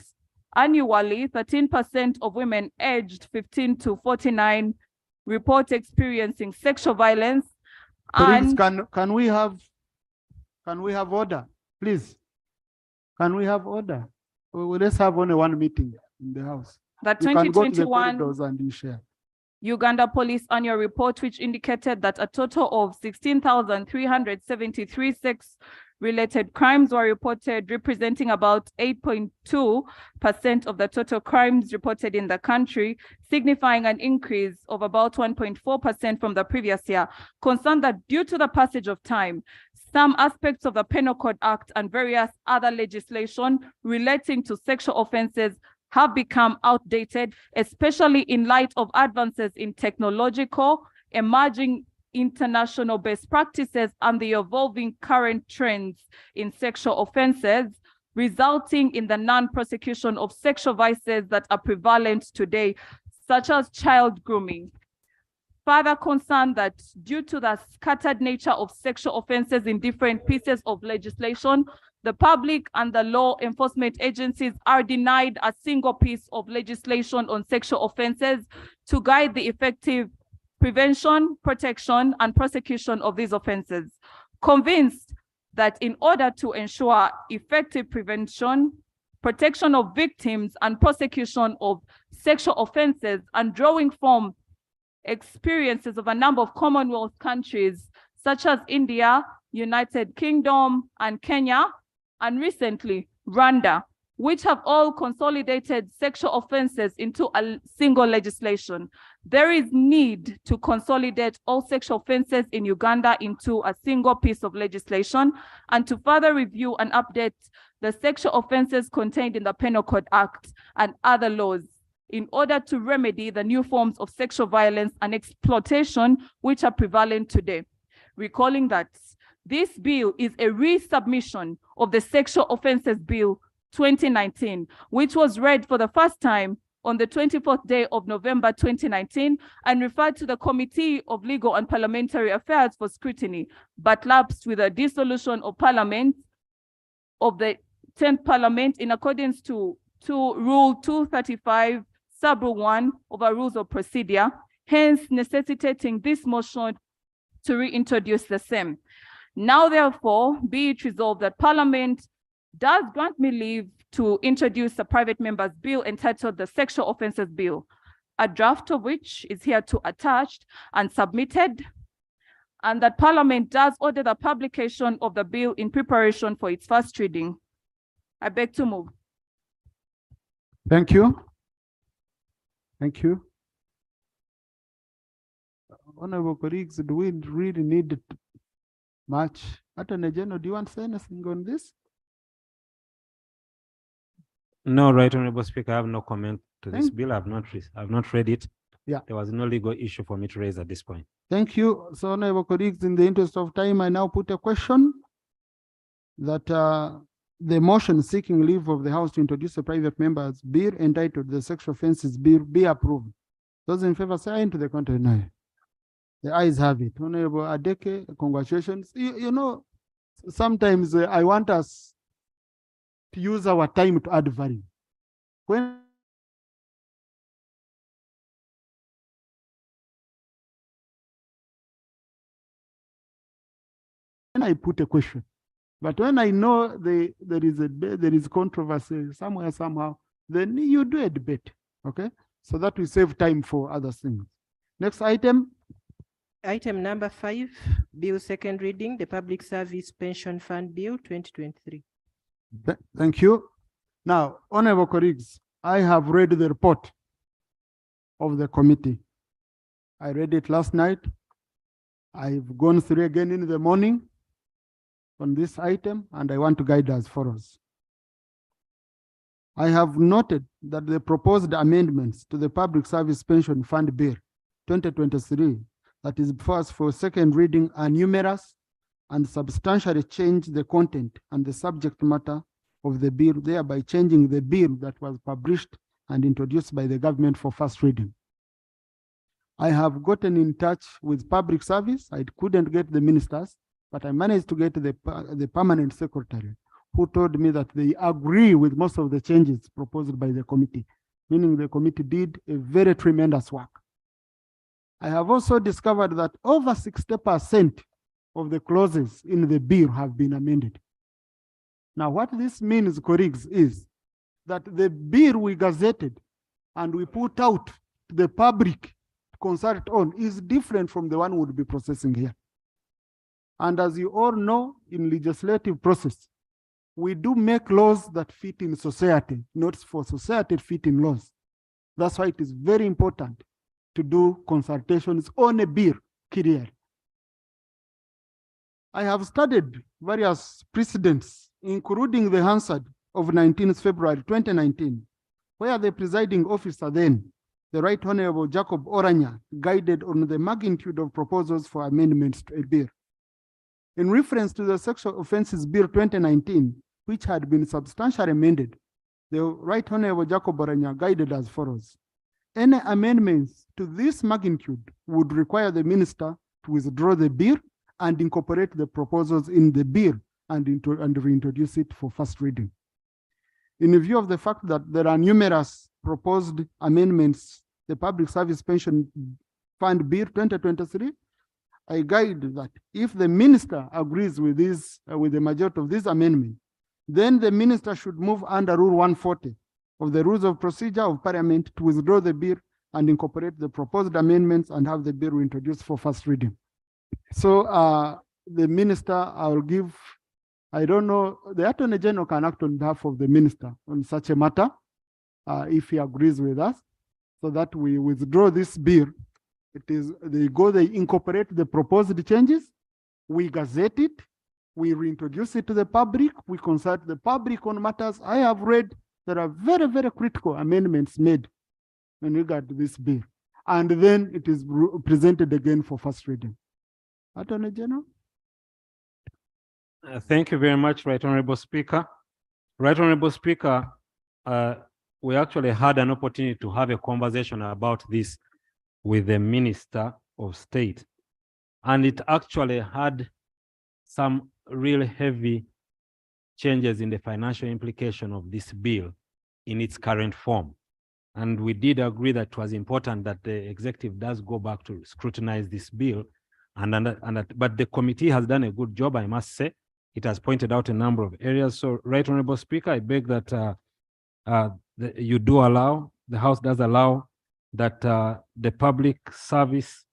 annually, 13% of women aged 15 to 49 report experiencing sexual violence. Please, can we have order, please? Can we have order? Well, let's have only one meeting in the House. The You can go to the 2021 corridors and you share. Uganda Police Annual Report, which indicated that a total of 16,373 sex-related crimes were reported, representing about 8.2% of the total crimes reported in the country, signifying an increase of about 1.4% from the previous year. Concerned that due to the passage of time, some aspects of the Penal Code Act and various other legislation relating to sexual offenses have become outdated, especially in light of advances in technological, emerging international best practices, and the evolving current trends in sexual offenses, resulting in the non-prosecution of sexual vices that are prevalent today, such as child grooming. Further concerned that due to the scattered nature of sexual offenses in different pieces of legislation, the public and the law enforcement agencies are denied a single piece of legislation on sexual offenses to guide the effective prevention, protection, and prosecution of these offenses. Convinced that in order to ensure effective prevention, protection of victims, and prosecution of sexual offenses, and drawing from experiences of a number of Commonwealth countries, such as India, United Kingdom, and Kenya, and recently Rwanda, which have all consolidated sexual offenses into a single legislation. There is need to consolidate all sexual offenses in Uganda into a single piece of legislation and to further review and update the sexual offenses contained in the Penal Code Act and other laws in order to remedy the new forms of sexual violence and exploitation which are prevalent today. Recalling that this bill is a resubmission of the Sexual Offences Bill 2019, which was read for the first time on the 24th day of November 2019 and referred to the Committee of Legal and Parliamentary Affairs for scrutiny, but lapsed with a dissolution of Parliament of the 10th Parliament in accordance to Rule 235, Sub-Rule 1 of our Rules of Procedure, hence necessitating this motion to reintroduce the same. Now, therefore, be it resolved that Parliament does grant me leave to introduce a private member's bill entitled the Sexual Offences Bill, a draft of which is hereto attached and submitted, and that Parliament does order the publication of the bill in preparation for its first reading. I beg to move. Thank you. Thank you. Honorable colleagues, do we really need much? Attorney General, do you want to say anything on this? No, Right Honorable Speaker, I have no comment to this bill. I've not read it. Yeah. There was no legal issue for me to raise at this point. Thank you. So, honorable colleagues, in the interest of time, I now put a question that the motion seeking leave of the House to introduce a private member's bill entitled the Sexual Offences Bill be approved. Those in favor say aye, to the contrary nay. The ayes have it. Honorable Adeke, congratulations. You know, sometimes I want us to use our time to add value. When I put a question, but when I know there is controversy somewhere, somehow, then you do a debate, okay? So that will save time for other things. Next item. Item number 5, bill second reading, the Public Service Pension Fund Bill 2023. Thank you. Now, honorable colleagues, I have read the report of the committee. I read it last night. I've gone through again in the morning on this item, and I want to guide us for us. I have noted that the proposed amendments to the Public Service Pension Fund Bill 2023 that is before us for second reading are numerous and substantially change the content and the subject matter of the bill, thereby changing the bill that was published and introduced by the government for first reading. I have gotten in touch with public service. I couldn't get the ministers, but I managed to get the permanent secretary, who told me that they agree with most of the changes proposed by the committee, meaning the committee did a very tremendous work. I have also discovered that over 60% of the clauses in the bill have been amended. Now, what this means, colleagues, is that the bill we gazetted and we put out to the public to consult on is different from the one we would be processing here. And as you all know, in legislative process, we do make laws that fit in society, not for society to fit in laws. That's why it is very important to do consultations on a bill clearly. I have studied various precedents, including the Hansard of 19th February 2019, where the presiding officer then, the Right Honorable Jacob Oranya, guided on the magnitude of proposals for amendments to a bill. In reference to the Sexual Offences Bill 2019, which had been substantially amended, the Right Honorable Jacob Oranya guided as follows. Any amendments to this magnitude would require the minister to withdraw the bill and incorporate the proposals in the bill and reintroduce it for first reading. In view of the fact that there are numerous proposed amendments, the Public Service Pension Fund Bill 2023, I guide that if the minister agrees with this, with the majority of this amendment, then the minister should move under Rule 140 of the Rules of Procedure of Parliament to withdraw the bill and incorporate the proposed amendments and have the bill introduced for first reading. So the minister, I will give, I don't know, the Attorney General can act on behalf of the minister on such a matter, if he agrees with us, so that we withdraw this bill. It is, they incorporate the proposed changes, we gazette it, we reintroduce it to the public, we consult the public on matters. I have read there are very, very critical amendments made in regard to this bill. And then it is presented again for first reading. Attorney General? Thank you very much, Right Honorable Speaker. Right Honorable Speaker, we actually had an opportunity to have a conversation about this with the Minister of State. And it actually had some real heavy changes in the financial implication of this bill in its current form. And we did agree that it was important that the executive does go back to scrutinize this bill. But the committee has done a good job, I must say. It has pointed out a number of areas. So, Right Honorable Speaker, I beg that you do allow, the House does allow that the Public Service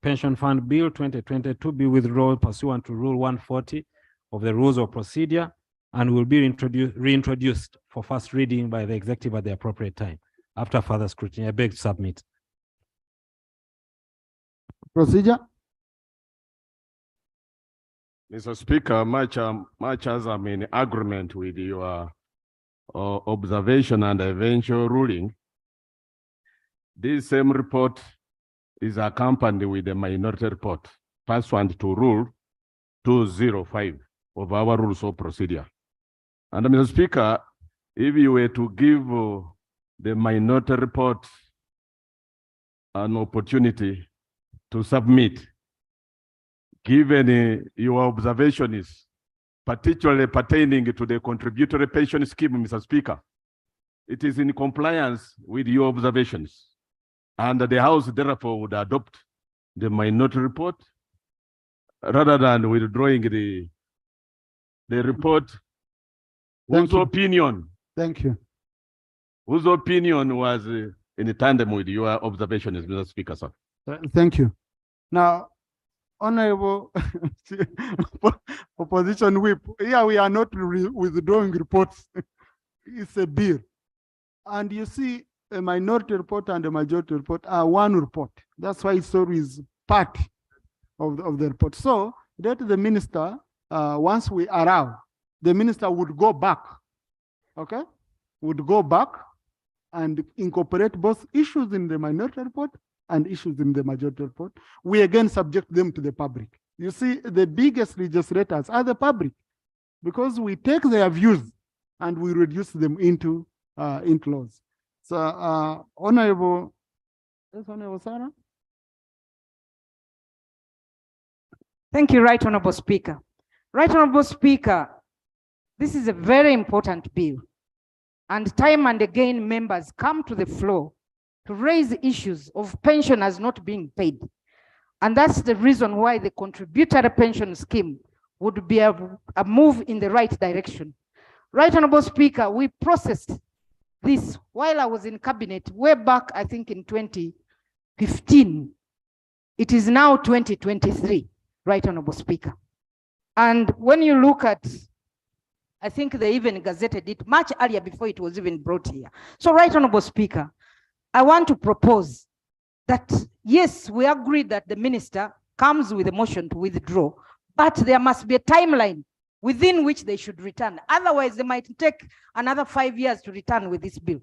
Pension Fund Bill 2022 be withdrawn pursuant to Rule 140 of the Rules of Procedure and will be reintroduced for first reading by the executive at the appropriate time. After further scrutiny, I beg to submit. Procedure. Mr. Speaker, much as I'm in agreement with your observation and eventual ruling, this same report is accompanied with a minority report pursuant to Rule 205 of our Rules of Procedure. And Mr. Speaker, if you were to give the minority report an opportunity to submit, given your observations, particularly pertaining to the contributory pension scheme, Mr. Speaker, it is in compliance with your observations. And the House therefore would adopt the minority report rather than withdrawing the report. Whose opinion? Thank you. Whose opinion was in tandem with your observations, Mr. Speaker, sir? Thank you. Now, Honorable Opposition Whip, here we are not withdrawing reports. It's a bill. And you see, a minority report and a majority report are one report. That's why it's always part of the report. So that the minister, once we allow, the minister would go back, okay? Would go back and incorporate both issues in the minority report and issues in the majority report. We again subject them to the public. You see, the biggest legislators are the public because we take their views and we reduce them into laws. So, Honorable Sarah. Thank you, Right Honorable Speaker. Right Honorable Speaker, this is a very important bill. And time and again, members come to the floor to raise issues of pensioners not being paid. And that's the reason why the contributory pension scheme would be a move in the right direction. Right Honorable Speaker, we processed this while I was in cabinet way back, I think in 2015. It is now 2023, Right Honorable Speaker. And when you look at, I think they even gazetted it much earlier before it was even brought here. So, Right Honorable Speaker, I want to propose that, yes, we agree that the minister comes with a motion to withdraw, but there must be a timeline within which they should return. Otherwise, they might take another 5 years to return with this bill.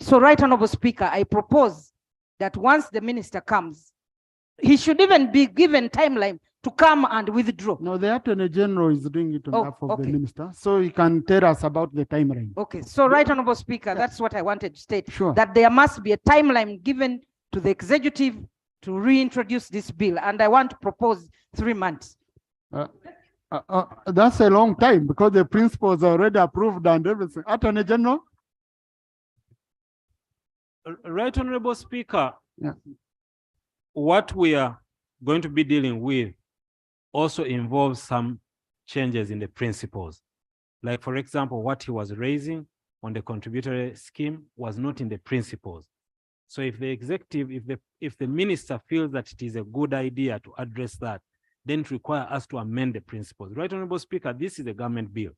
So, Right Honorable Speaker, I propose that once the minister comes, he should even be given timeline to come and withdraw. No, the Attorney General is doing it on behalf of the minister, so he can tell us about the timeline. Okay, so Right Honorable Speaker, that's what I wanted to state. Sure. That there must be a timeline given to the executive to reintroduce this bill, and I want to propose 3 months. That's a long time because the principles are already approved and everything. Attorney General? Right Honorable Speaker, yeah. What we are going to be dealing with also involves some changes in the principles. Like, for example, what he was raising on the contributory scheme was not in the principles. So if the executive, if the minister feels that it is a good idea to address that, then it requires us to amend the principles. Right, Honorable Speaker, this is a government bill.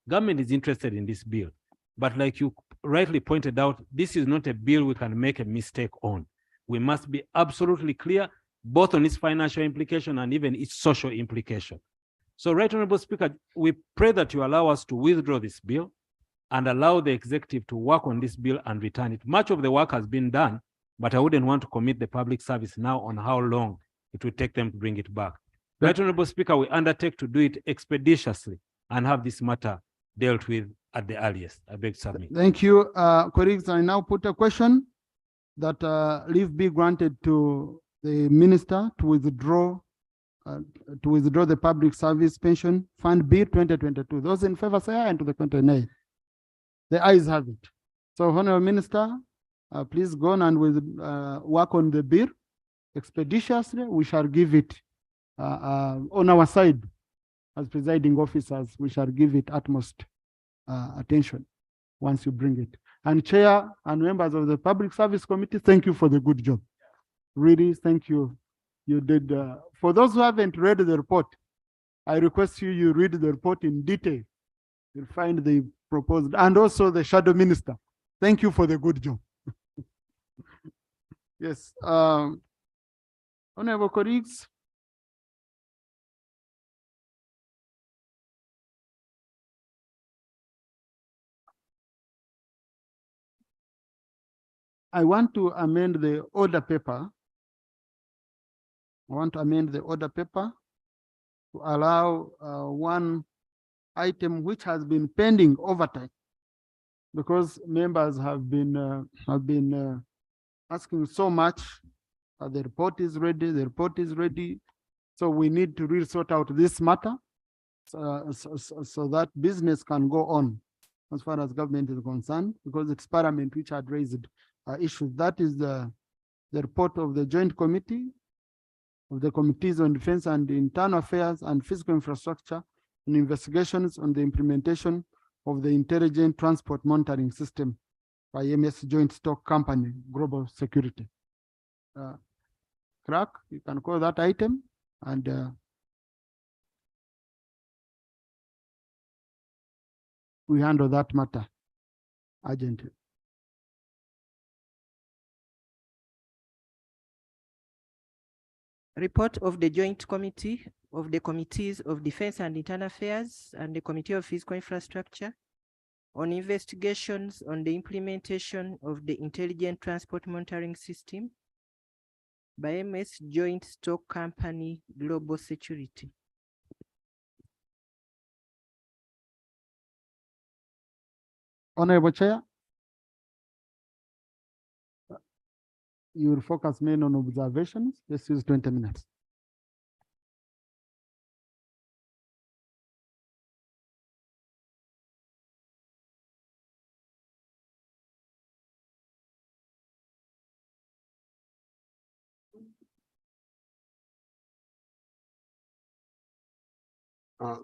Government is interested in this bill. But like you rightly pointed out, this is not a bill we can make a mistake on. We must be absolutely clear, both on its financial implication and even its social implication. So, Right Honorable Speaker, we pray that you allow us to withdraw this bill and allow the executive to work on this bill and return it. Much of the work has been done, but I wouldn't want to commit the public service now on how long it will take them to bring it back. Right Honorable Speaker, we undertake to do it expeditiously and have this matter dealt with at the earliest. I beg to submit. Thank you, colleagues. I now put a question that leave be granted to the minister to withdraw the Public Service Pension Fund Bill 2022. Those in favor say aye, and to the contrary nay. The ayes have it. So, Honorable Minister, please go on and work on the bill expeditiously. We shall give it on our side as presiding officers. We shall give it utmost attention once you bring it. And Chair and members of the Public Service Committee, thank you for the good job. Really, thank you. You did. For those who haven't read the report, I request you read the report in detail. You'll find the proposed, and also the shadow minister. Thank you for the good job. Yes. Honorable colleagues. I want to amend the order paper. I want to amend the order paper to allow one item which has been pending over time, because members have been asking so much. The report is ready. The report is ready. So we need to really sort out this matter so that business can go on as far as government is concerned, because it's Parliament which had raised issues. That is the report of the Joint Committee of the Committees on Defense and Internal Affairs and Physical Infrastructure and investigations on the implementation of the Intelligent Transport Monitoring System by MS Joint Stock Company, Global Security. Clerk, you can call that item, and we handle that matter urgently. Report of the Joint Committee of the Committees of Defense and Internal Affairs and the Committee of Physical Infrastructure on investigations on the implementation of the Intelligent Transport Monitoring System by MS Joint Stock Company, Global Security. Honorable Chair, you will focus mainly on observations. Let's use 20 minutes.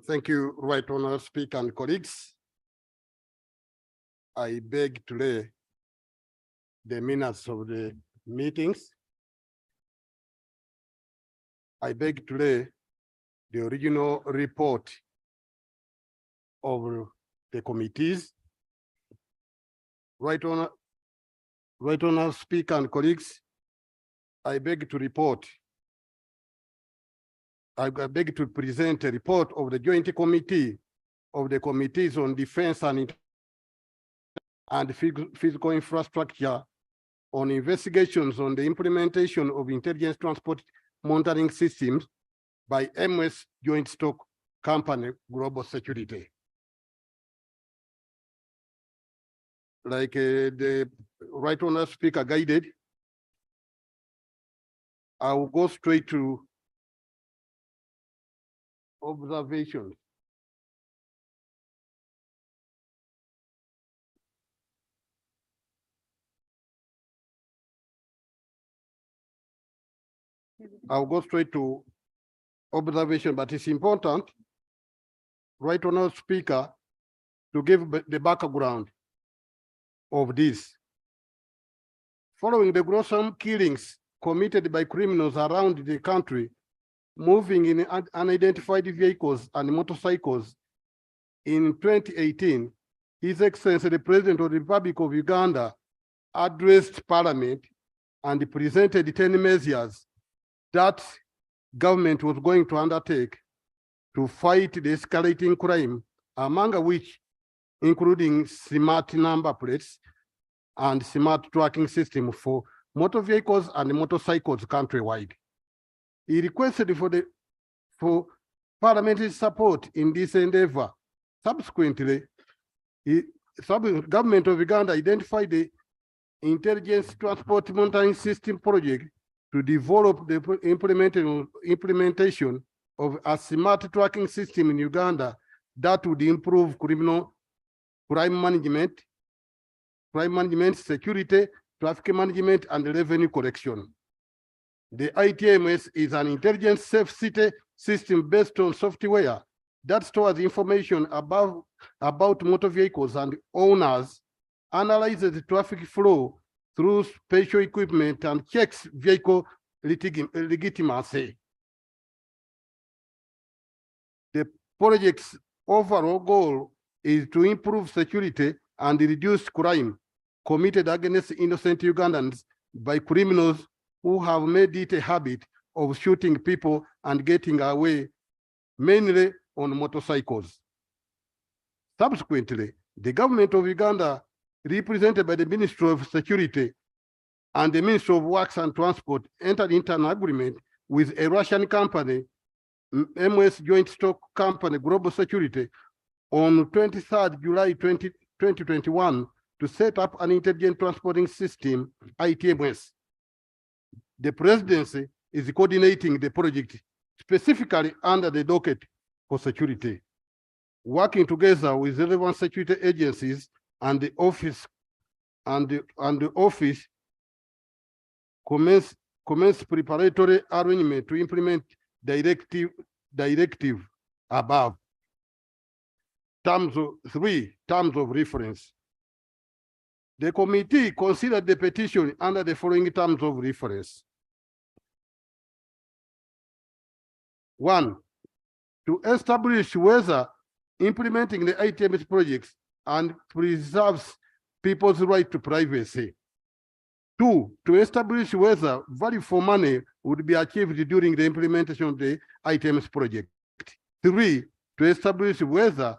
Thank you, Right Honourable Speaker and colleagues. I beg to lay the minutes of the meetings. I beg to lay the original report of the committees. Right Honourable Speaker and colleagues, I beg to report. I beg to present a report of the Joint Committee of the Committees on Defense and Physical Infrastructure on investigations on the implementation of intelligence transport monitoring systems by MS Joint Stock Company, Global Security. Like the Right Honourable Speaker guided, I will go straight to observations. I'll go straight to observation, but it's important, Right Honourable Speaker, to give the background of this. Following the gruesome killings committed by criminals around the country moving in unidentified vehicles and motorcycles in 2018, His Excellency the President of the Republic of Uganda addressed Parliament and presented 10 measures that government was going to undertake to fight the escalating crime, among which including smart number plates and smart tracking system for motor vehicles and motorcycles countrywide. He requested for parliamentary support in this endeavor. Subsequently, government of Uganda identified the Intelligence Transport Monitoring System project to develop the implementation of a smart tracking system in Uganda that would improve crime management, security, traffic management, and revenue collection. The ITMS is an intelligent safe city system based on software that stores information about motor vehicles and owners, analyzes the traffic flow through special equipment, and checks vehicle legitimacy. The project's overall goal is to improve security and reduce crime committed against innocent Ugandans by criminals who have made it a habit of shooting people and getting away, mainly on motorcycles. Subsequently, the government of Uganda, represented by the Ministry of Security and the Ministry of Works and Transport, entered into an agreement with a Russian company, MS Joint Stock Company Global Security, on 23rd July 2021 to set up an intelligent transporting system, ITMS. The presidency is coordinating the project specifically under the docket for security, working together with relevant security agencies and the office commence preparatory arrangement to implement directive above. Terms of reference. The committee considered the petition under the following terms of reference. 1, to establish whether implementing the ITMS projects and preserves people's right to privacy. 2, to establish whether value for money would be achieved during the implementation of the ITMS project. 3, to establish whether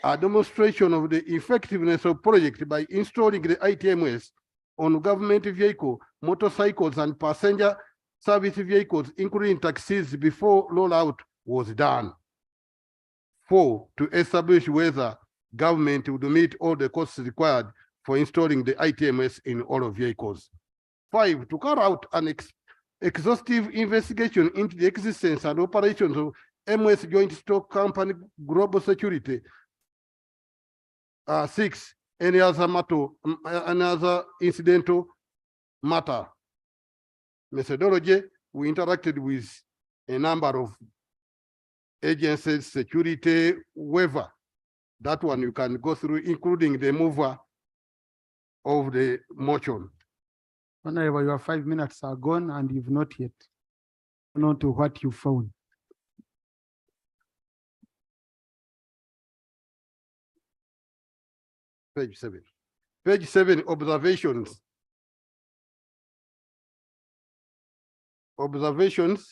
a demonstration of the effectiveness of project by installing the ITMS on government vehicle, motorcycles, and passenger service vehicles, including taxis, before rollout was done. 4, to establish whether government would meet all the costs required for installing the ITMS in all vehicles. 5, to carry out an exhaustive investigation into the existence and operations of MS Joint Stock Company Global Security. 6, any other incidental matter. Methodology, we interacted with a number of agencies, security, whoever. That one you can go through, including the mover of the motion. Honorable, your 5 minutes are gone and you've not yet known to what you found. Page 7. Page 7, observations. Observations.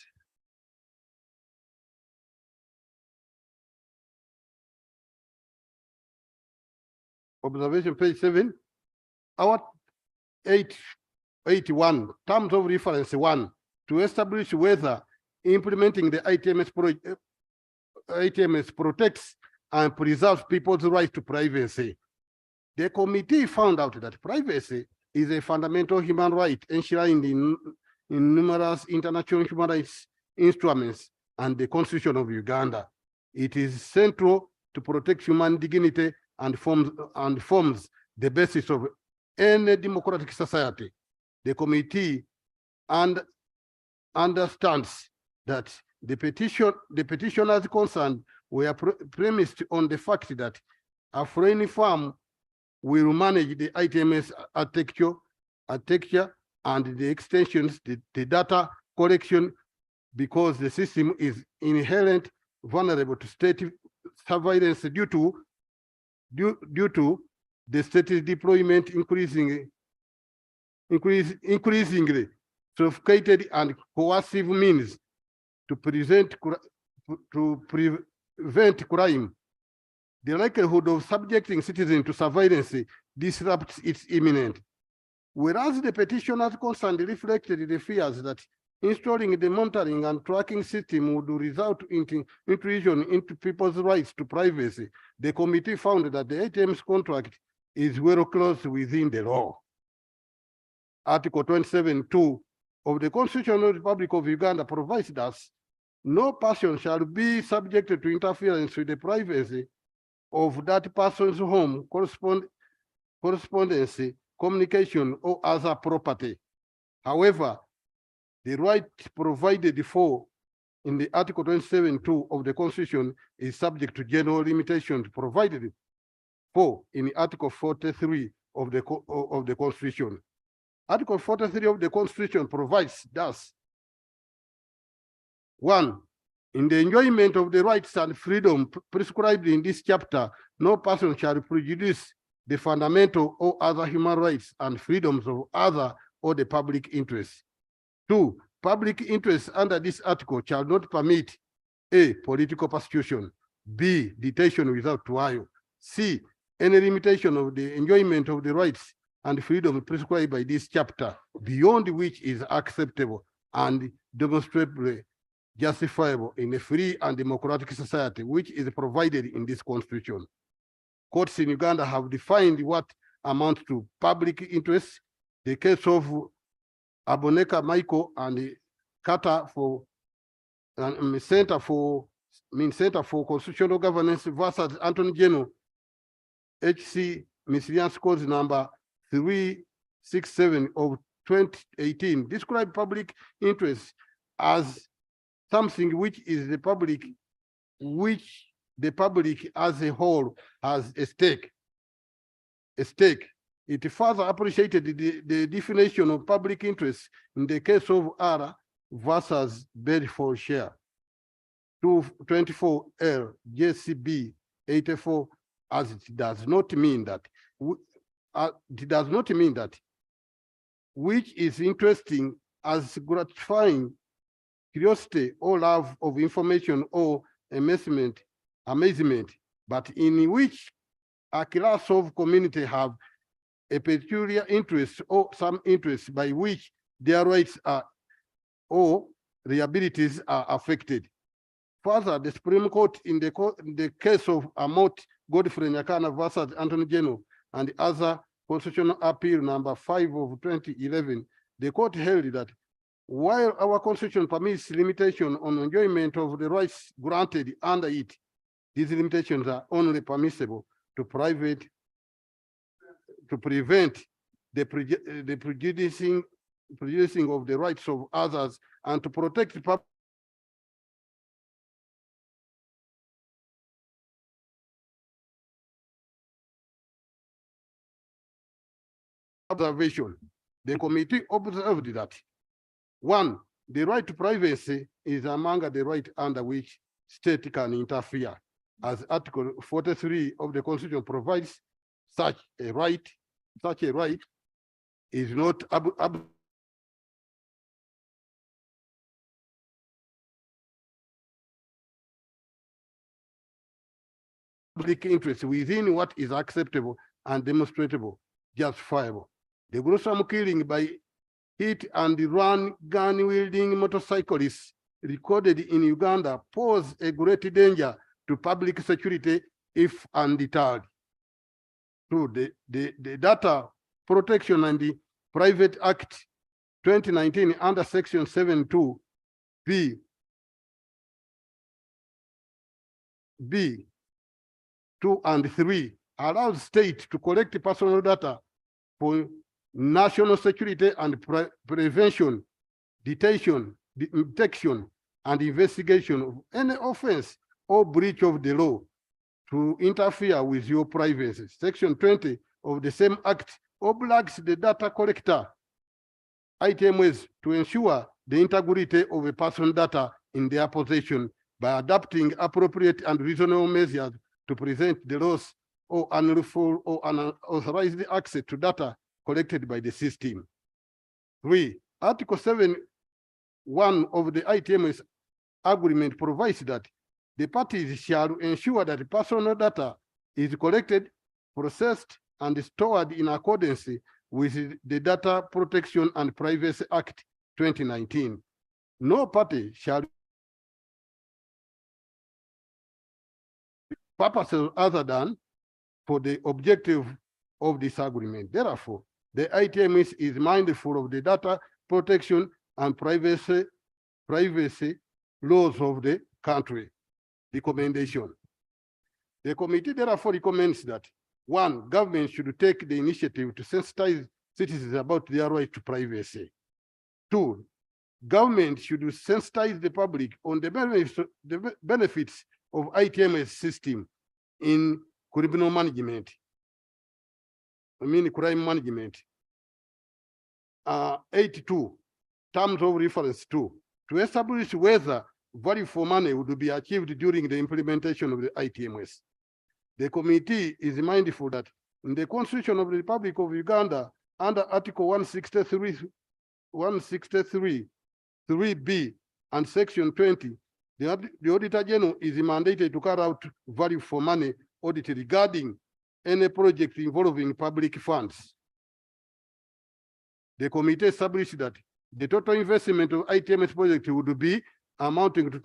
Observation, page 7. Our 881, terms of reference 1, to establish whether implementing the ITMS protects and preserves people's right to privacy. The committee found out that privacy is a fundamental human right enshrined in numerous international human rights instruments and the Constitution of Uganda. It is central to protect human dignity and forms the basis of any democratic society. The committee understands that the petitioners concerned were premised on the fact that a foreign firm will manage the ITMS architecture and the extensions, the data collection, because the system is inherently vulnerable to state surveillance due to the state's deployment increasingly sophisticated and coercive means to prevent crime. The likelihood of subjecting citizens to surveillance disrupts its imminent. Whereas the petitioners concerned reflected the fears that installing the monitoring and tracking system would result in intrusion into people's rights to privacy, the committee found that the ATM's contract is well closed within the law. Article 27(2) of the Constitutional Republic of Uganda provides that no person shall be subjected to interference with the privacy of that person's home, correspondence, communication, or other property. However, the right provided for in the Article 27(2) of the Constitution is subject to general limitations provided for in Article 43 of the Constitution. Article 43 of the Constitution provides thus: 1. In the enjoyment of the rights and freedom prescribed in this chapter, no person shall prejudice the fundamental or other human rights and freedoms of other or the public interest. 2. Public interest under this article shall not permit A. Political persecution, B. Detention without trial, C. Any limitation of the enjoyment of the rights and freedom prescribed by this chapter beyond which is acceptable and demonstrably justifiable in a free and democratic society, which is provided in this Constitution. Courts in Uganda have defined what amounts to public interest. The case of Aboneka Michael and the Carter for Center for Constitutional Governance versus Attorney General HC Miscellaneous Scores number 367 of 2018 describe public interest as something which the public as a whole has a stake. It further appreciated the definition of public interest in the case of R versus Bedfordshire 224L JCB 84, as it does not mean that which is interesting as gratifying curiosity or love of information or amazement, but in which a class of community have a peculiar interest or some interest by which their rights are or their abilities are affected. Further, the Supreme Court in the case of Amot Godfrey Nyakana versus Attorney General and other constitutional appeal number 5 of 2011, the court held that while our constitution permits limitation on enjoyment of the rights granted under it, these limitations are only permissible to prevent the prejudicing of the rights of others and to protect the public observation. The committee observed that 1, the right to privacy is among the right under which state can interfere, as Article 43 of the Constitution provides. Such a right is not public interest within what is acceptable and demonstrable, justifiable. The gruesome killing by hit and run gun-wielding motorcyclists recorded in Uganda pose a great danger to public security if undeterred. Through the Data Protection and the Private Act 2019 under Section 7(2) B 2 and 3 allows state to collect personal data for national security and prevention, detection, and investigation of any offense or breach of the law to interfere with your privacy. Section 20 of the same act obliges the data collector, ITMs, to ensure the integrity of a person's data in their possession by adopting appropriate and reasonable measures to prevent the loss or unlawful or unauthorized access to data collected by the system. 3. Article 7(1) of the ITMS agreement provides that the parties shall ensure that personal data is collected, processed, and stored in accordance with the Data Protection and Privacy Act 2019. No party shall purposes other than for the objective of this agreement. Therefore, the ITMS is mindful of the data protection and privacy laws of the country. Recommendation. The committee therefore recommends that 1, government should take the initiative to sensitize citizens about their right to privacy. 2, government should sensitize the public on the benefits of ITMS system in criminal management. Crime management. 82, terms of reference 2, to establish whether value for money would be achieved during the implementation of the ITMS. The committee is mindful that in the Constitution of the Republic of Uganda, under Article 163, 3B, and Section 20, the Auditor General is mandated to carry out value for money audit regarding any project involving public funds. The committee established that the total investment of ITMS project would be amounting to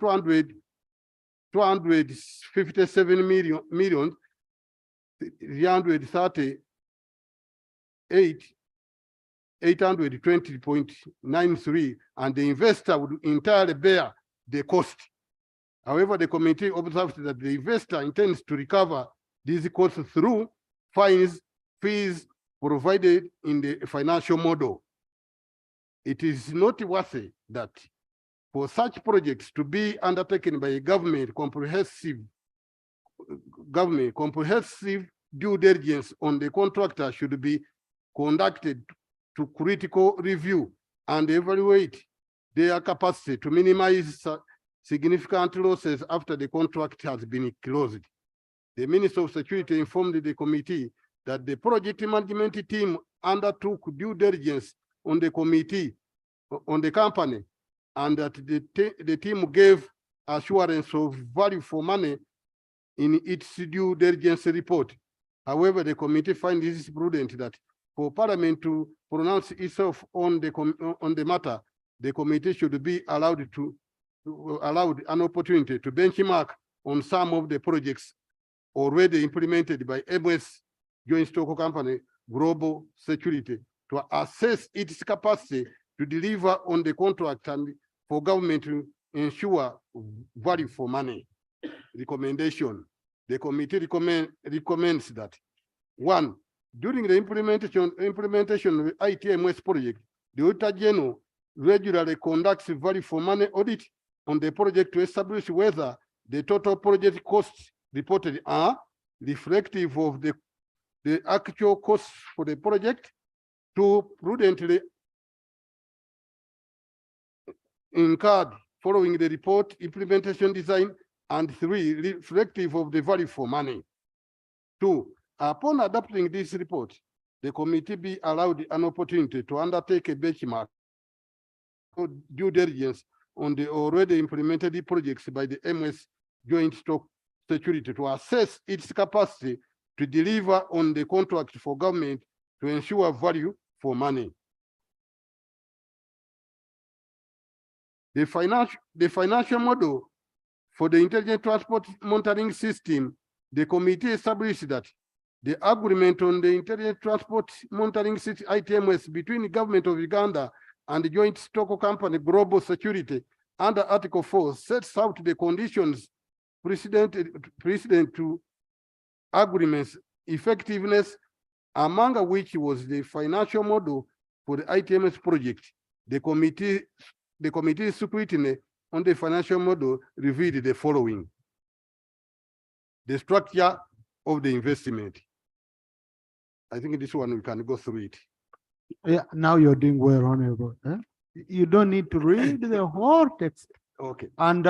257,338,820.93, and the investor would entirely bear the cost. However, the committee observed that the investor intends to recover these costs through fines, fees provided in the financial model. It is noteworthy that for such projects to be undertaken by a government, comprehensive due diligence on the contractor should be conducted to critical review and evaluate their capacity to minimize significant losses after the contract has been closed. The Minister of Security informed the committee that the project management team undertook due diligence on the company, and that the team gave assurance of value for money in its due diligence report. However, the committee finds it prudent that for Parliament to pronounce itself on the matter, the committee should be allowed an opportunity to benchmark on some of the projects already implemented by MS Joint Stock Company Global Security to assess its capacity to deliver on the contract and for government to ensure value for money. Recommendation. The committee recommends that 1, during the implementation of the ITMS project, the Auditor General regularly conducts value for money audit on the project to establish whether the total project costs reported are reflective of the actual costs for the project. 2, prudently incurred following the report implementation design, and 3, reflective of the value for money. 2, upon adopting this report, the committee be allowed an opportunity to undertake a benchmark due diligence on the already implemented projects by the MS Joint Stock Security to assess its capacity to deliver on the contract for government to ensure value for money. The financial model for the intelligent transport monitoring system, the committee established that the agreement on the intelligent transport monitoring system ITMS between the government of Uganda and the Joint Stock Company Global Security under Article 4 sets out the conditions precedent to agreement's effectiveness, among which was the financial model for the ITMS project. The committee's scrutiny on the financial model revealed the following: the structure of the investment. I think this one we can go through it. Yeah, now you're doing well, Honorable. You don't need to read the whole text. Okay, And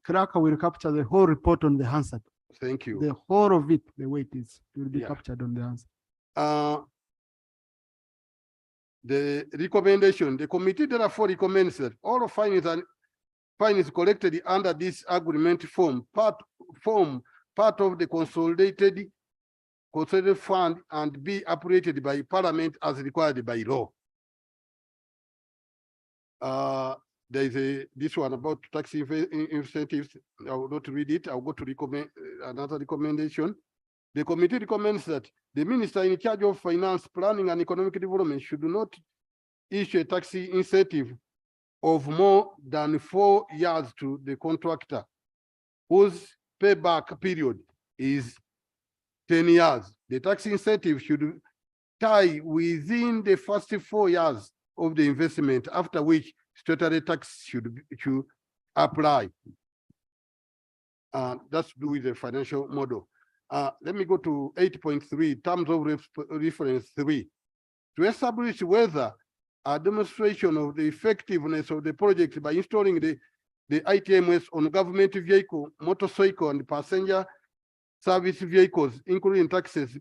Clerk will capture the whole report on the Hansard. thank you. The whole of it, the way it is, will be Yeah. captured on the Hansard. The recommendation, the committee therefore recommends that all fines collected under this agreement form part of the consolidated fund and be appropriated by Parliament as required by law. There is this one about tax incentives. I will not read it. I'll go to recommend another recommendation. The committee recommends that the minister in charge of finance, planning, and economic development should not issue a tax incentive of more than 4 years to the contractor, whose payback period is 10 years. The tax incentive should tie within the first 4 years of the investment, after which statutory tax should apply. That's to do with the financial model. Let me go to 8.3, terms of reference 3. To establish whether a demonstration of the effectiveness of the project by installing the ITMS on government vehicle, motorcycle, and passenger service vehicles, including taxis,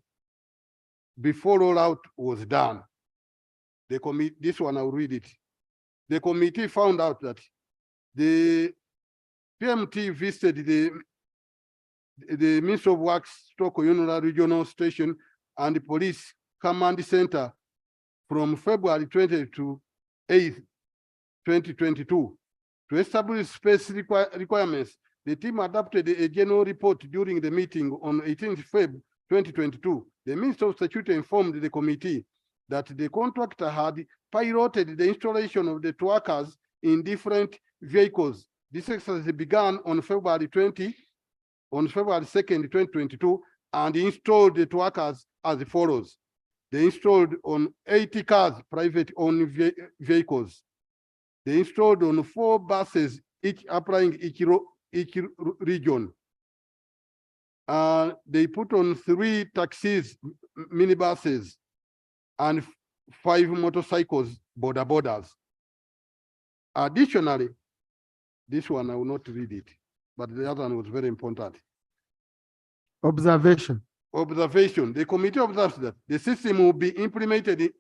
before rollout was done. The committee, this one I'll read it. The committee found out that the PMT visited the Ministry of Works, Stockholm Regional Station, and the Police Command Center from February 20 to 8th, 2022. To establish space requirements, the team adopted a general report during the meeting on 18th February 2022. The Minister of Security informed the committee that the contractor had piloted the installation of the trackers in different vehicles. This exercise began on February 2nd, 2022, and installed the trackers as follows. They installed on 80 cars, private-owned vehicles. They installed on 4 buses, each applying each region. They put on 3 taxis, minibuses, and 5 motorcycles, border borders. Additionally, this one I will not read it, but the other one was very important. Observation. The committee observes that the system will be implemented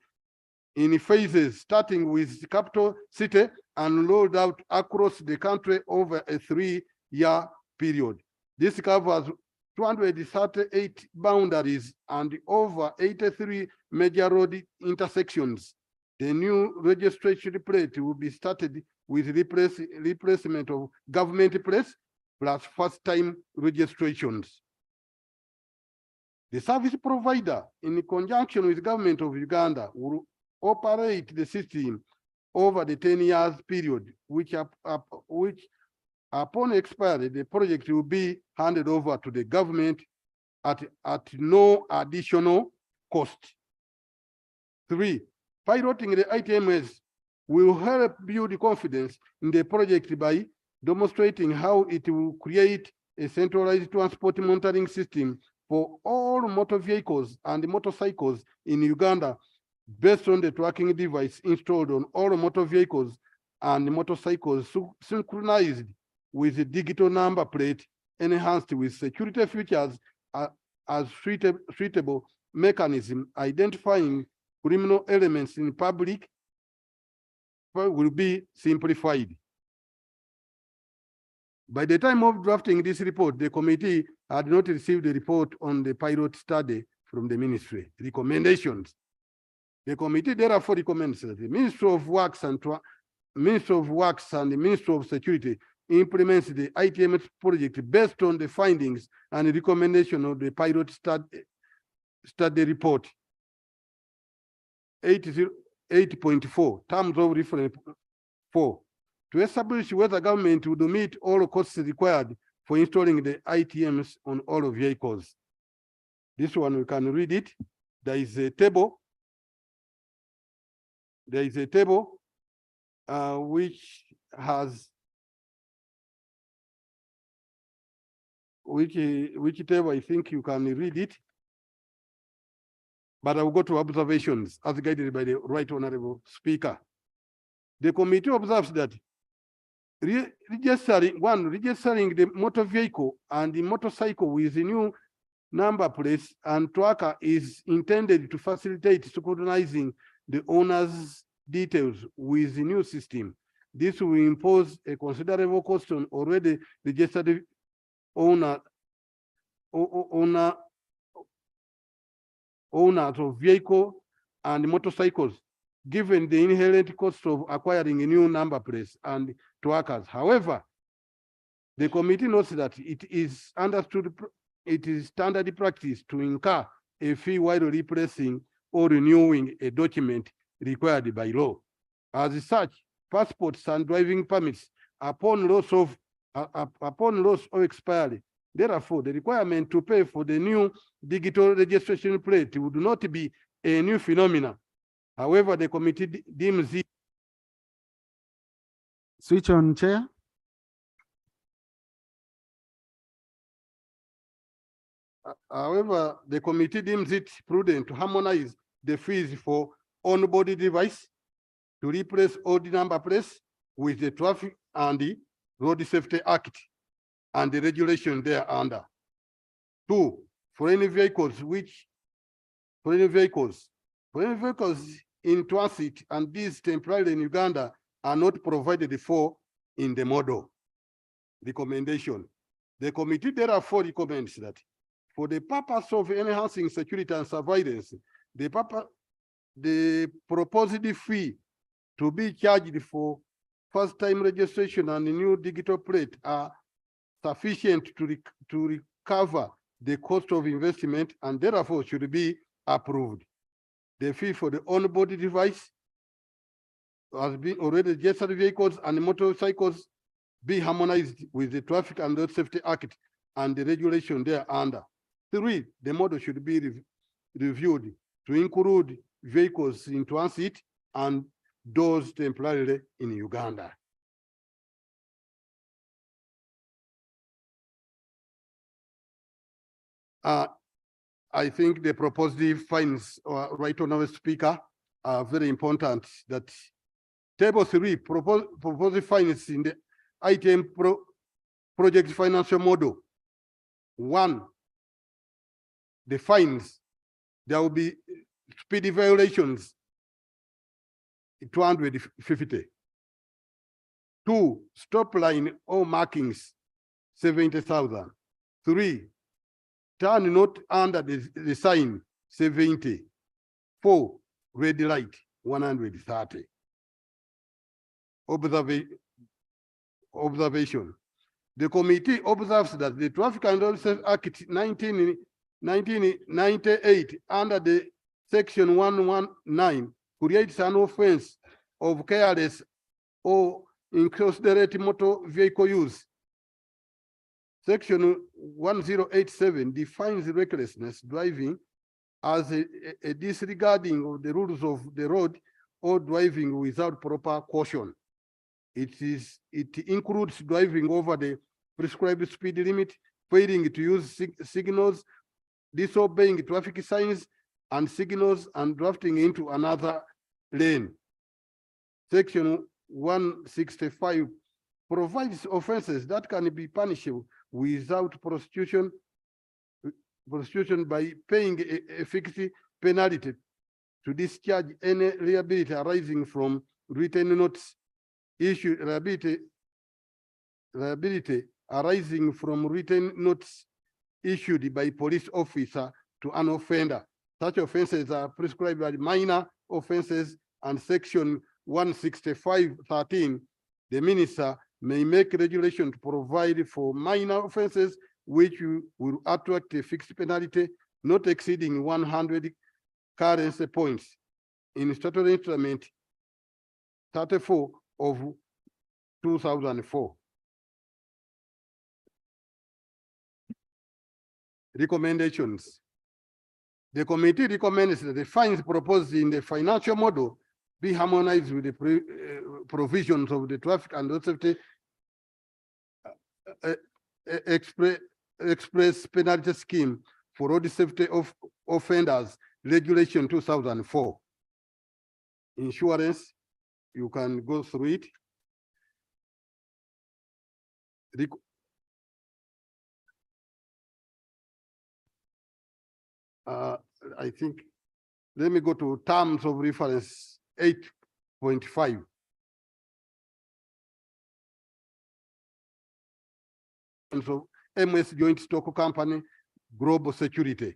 in phases, starting with the capital city and rolled out across the country over a 3-year period. This covers 238 boundaries and over 83 major road intersections. The new registration plate will be started with replacement of government plates plus first-time registrations. The service provider, in conjunction with the government of Uganda, will operate the system over the 10 years period, which upon expiry, the project will be handed over to the government at no additional cost. 3, piloting the ITMS will help build confidence in the project by demonstrating how it will create a centralized transport monitoring system for all motor vehicles and motorcycles in Uganda, based on the tracking device installed on all motor vehicles and motorcycles, synchronized with the digital number plate, enhanced with security features as suitable mechanism identifying criminal elements in public will be simplified. By the time of drafting this report, the committee had not received a report on the pilot study from the ministry. Recommendations. The committee therefore recommends that the Ministry of Works and the Ministry of Security implements the ITMS project based on the findings and recommendation of the pilot study report. 8.4, terms of reference 4. To establish whether government would meet all costs required for installing the ITMs on all vehicles. This one we can read it. There is a table. There is a table which table I think you can read it. But I will go to observations as guided by the Right Honorable Speaker. The committee observes that registering the motor vehicle and the motorcycle with the new number plates and tracker is intended to facilitate scrutinizing the owner's details with the new system. This will impose a considerable cost on already registered owners of vehicle and motorcycles, given the inherent cost of acquiring a new number plates and trackers. However, the committee notes that it is standard practice to incur a fee while replacing or renewing a document required by law. As such, passports and driving permits upon loss or expiry. Therefore, the requirement to pay for the new digital registration plate would not be a new phenomenon. However, the committee deems it. Switch on, Chair. However, the committee deems it prudent to harmonize the fees for on-body device to replace old number plates with the Traffic and the Road Safety Act and the regulation thereunder. 2, foreign vehicles in transit and these temporarily in Uganda are not provided for in the model recommendation. The committee therefore recommends that for the purpose of enhancing security and surveillance, the proposed fee to be charged for first-time registration and the new digital plate are sufficient to recover the cost of investment and therefore should be approved. The fee for the on-board device has been already registered vehicles and motorcycles be harmonized with the Traffic and Road Safety Act and the regulation thereunder. 3, the model should be reviewed to include vehicles in transit and those temporarily in Uganda. I think the proposed fines, right, Honourable Speaker, are very important. That table 3 proposed fines in the ITM project financial model. 1, the fines, there will be speed violations, 250. 2, stop line or markings, 70,000. 3, turn not under the sign, 70. 4, red light, 130. Observation. The committee observes that the Traffic and Road Safety Act 1998 under the section 119 creates an offense of careless or inconsiderate motor vehicle use. Section 1087 defines recklessness driving as a disregarding of the rules of the road or driving without proper caution. It includes driving over the prescribed speed limit, failing to use signals, disobeying traffic signs and signals, and drafting into another lane. Section 165 provides offenses that can be punishable without prosecution by paying a fixed penalty to discharge any liability arising from written notes issued, liability arising from written notes issued by police officer to an offender. Such offenses are prescribed as minor offenses, and section 165(13), the minister may make regulation to provide for minor offenses which will attract a fixed penalty not exceeding 100 currency points in statutory instrument 34 of 2004. Recommendations. The committee recommends that the fines proposed in the financial model be harmonized with the provisions of the Traffic and Road Safety Express Penalty Scheme for Road Safety of Offenders, Regulation 2004. Insurance. You can go through it. I think, let me go to terms of reference 8.5. And so MS Joint Stock Company, Global Security.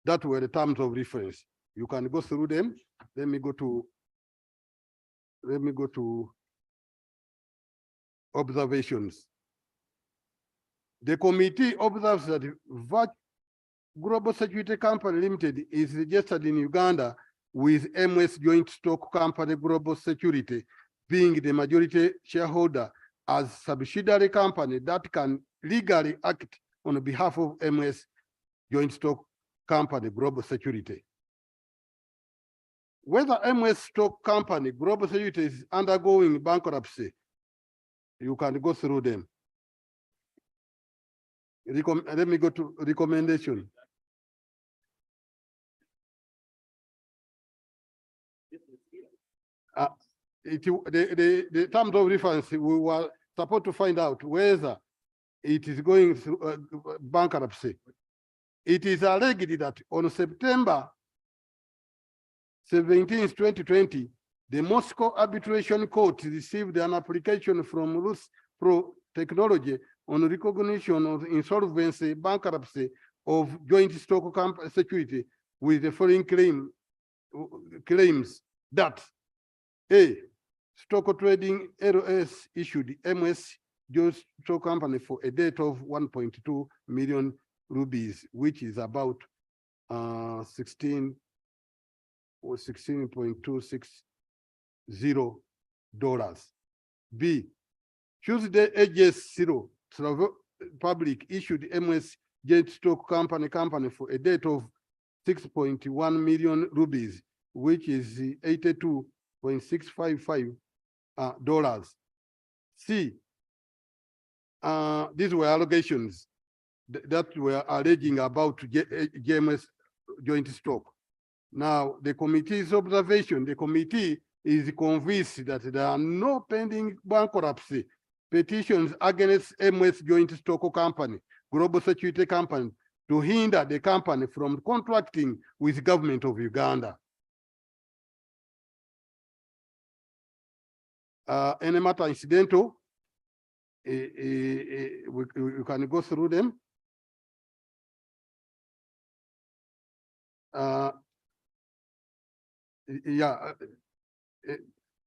That were the terms of reference. You can go through them. Let me go to observations. The committee observes that Global Security Company Limited is registered in Uganda with MS Joint Stock Company Global Security being the majority shareholder as subsidiary company that can legally act on behalf of MS Joint Stock Company Global Security. Whether MS Stock Company Global Security is undergoing bankruptcy, you can go through them. Let me go to recommendation. The terms of reference, we were supposed to find out whether it is going through bankruptcy. It is alleged that on September 17, 2020, the Moscow Arbitration Court received an application from Rus Pro Technology on recognition of insolvency bankruptcy of Joint Stock Company Security with the following claims that A, Stock Trading LS issued MS Joint Stock Company for a debt of 1.2 million rupees, which is about 16 or $16.260. B, Tuesday AGS 0 Public issued MS Joint Stock Company for a debt of 6.1 million rupees, which is $82.655. C, these were allegations that were alleging about GMS joint stock. Now, the committee's observation, the committee is convinced that there are no pending bankruptcy petitions against MS Joint Stock Company, Global Security Company, to hinder the company from contracting with the government of Uganda. Any matter incidental, we can go through them.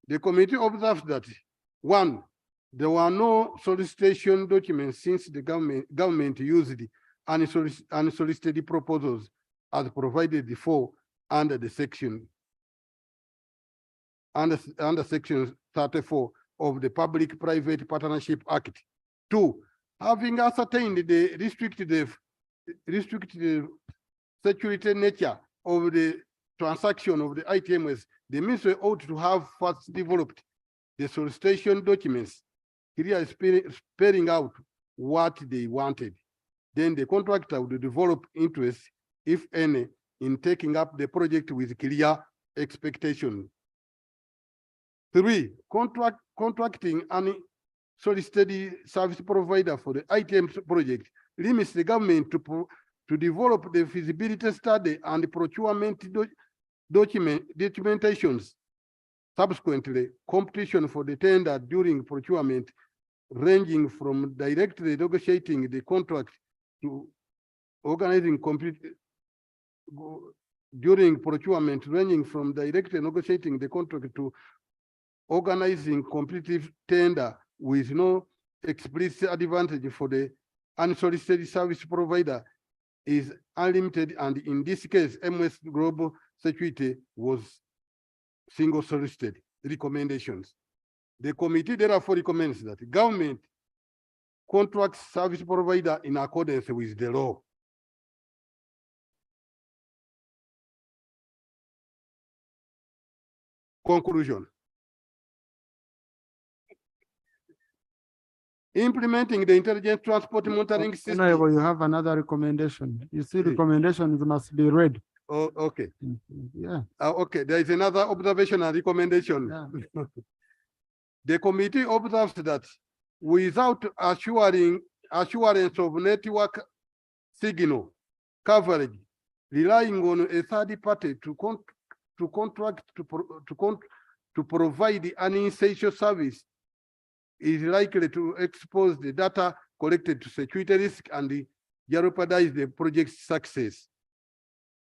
The committee observes that, one, there were no solicitation documents since the government used the unsolicited proposals as provided before under the section under section 34 of the Public-Private Partnership Act. Two, having ascertained the restricted security nature of the transaction of the ITMS, the ministry ought to have first developed the solicitation documents, clearly spelling out what they wanted. Then the contractor would develop interest, if any, in taking up the project with clear expectation. Three, contracting an solicited service provider for the ITMS project limits the government to develop the feasibility study and procurement documentations. Subsequently, competition for the tender during procurement, ranging from directly negotiating the contract to organizing during procurement, ranging from directly negotiating the contract to organizing competitive tender with no explicit advantage for the unsolicited service provider is unlimited, and in this case, MS Global Security was single solicited. Recommendations. The committee therefore recommends that the government contracts service provider in accordance with the law. Conclusion. Implementing the intelligent transport monitoring system. Honorable, you have another recommendation. You see, recommendations must be read. Oh, okay. Yeah. Okay, there is another observation and recommendation. The committee observes that without assurance of network signal coverage, relying on a third party to provide an essential service is likely to expose the data collected to security risk and jeopardize the project's success.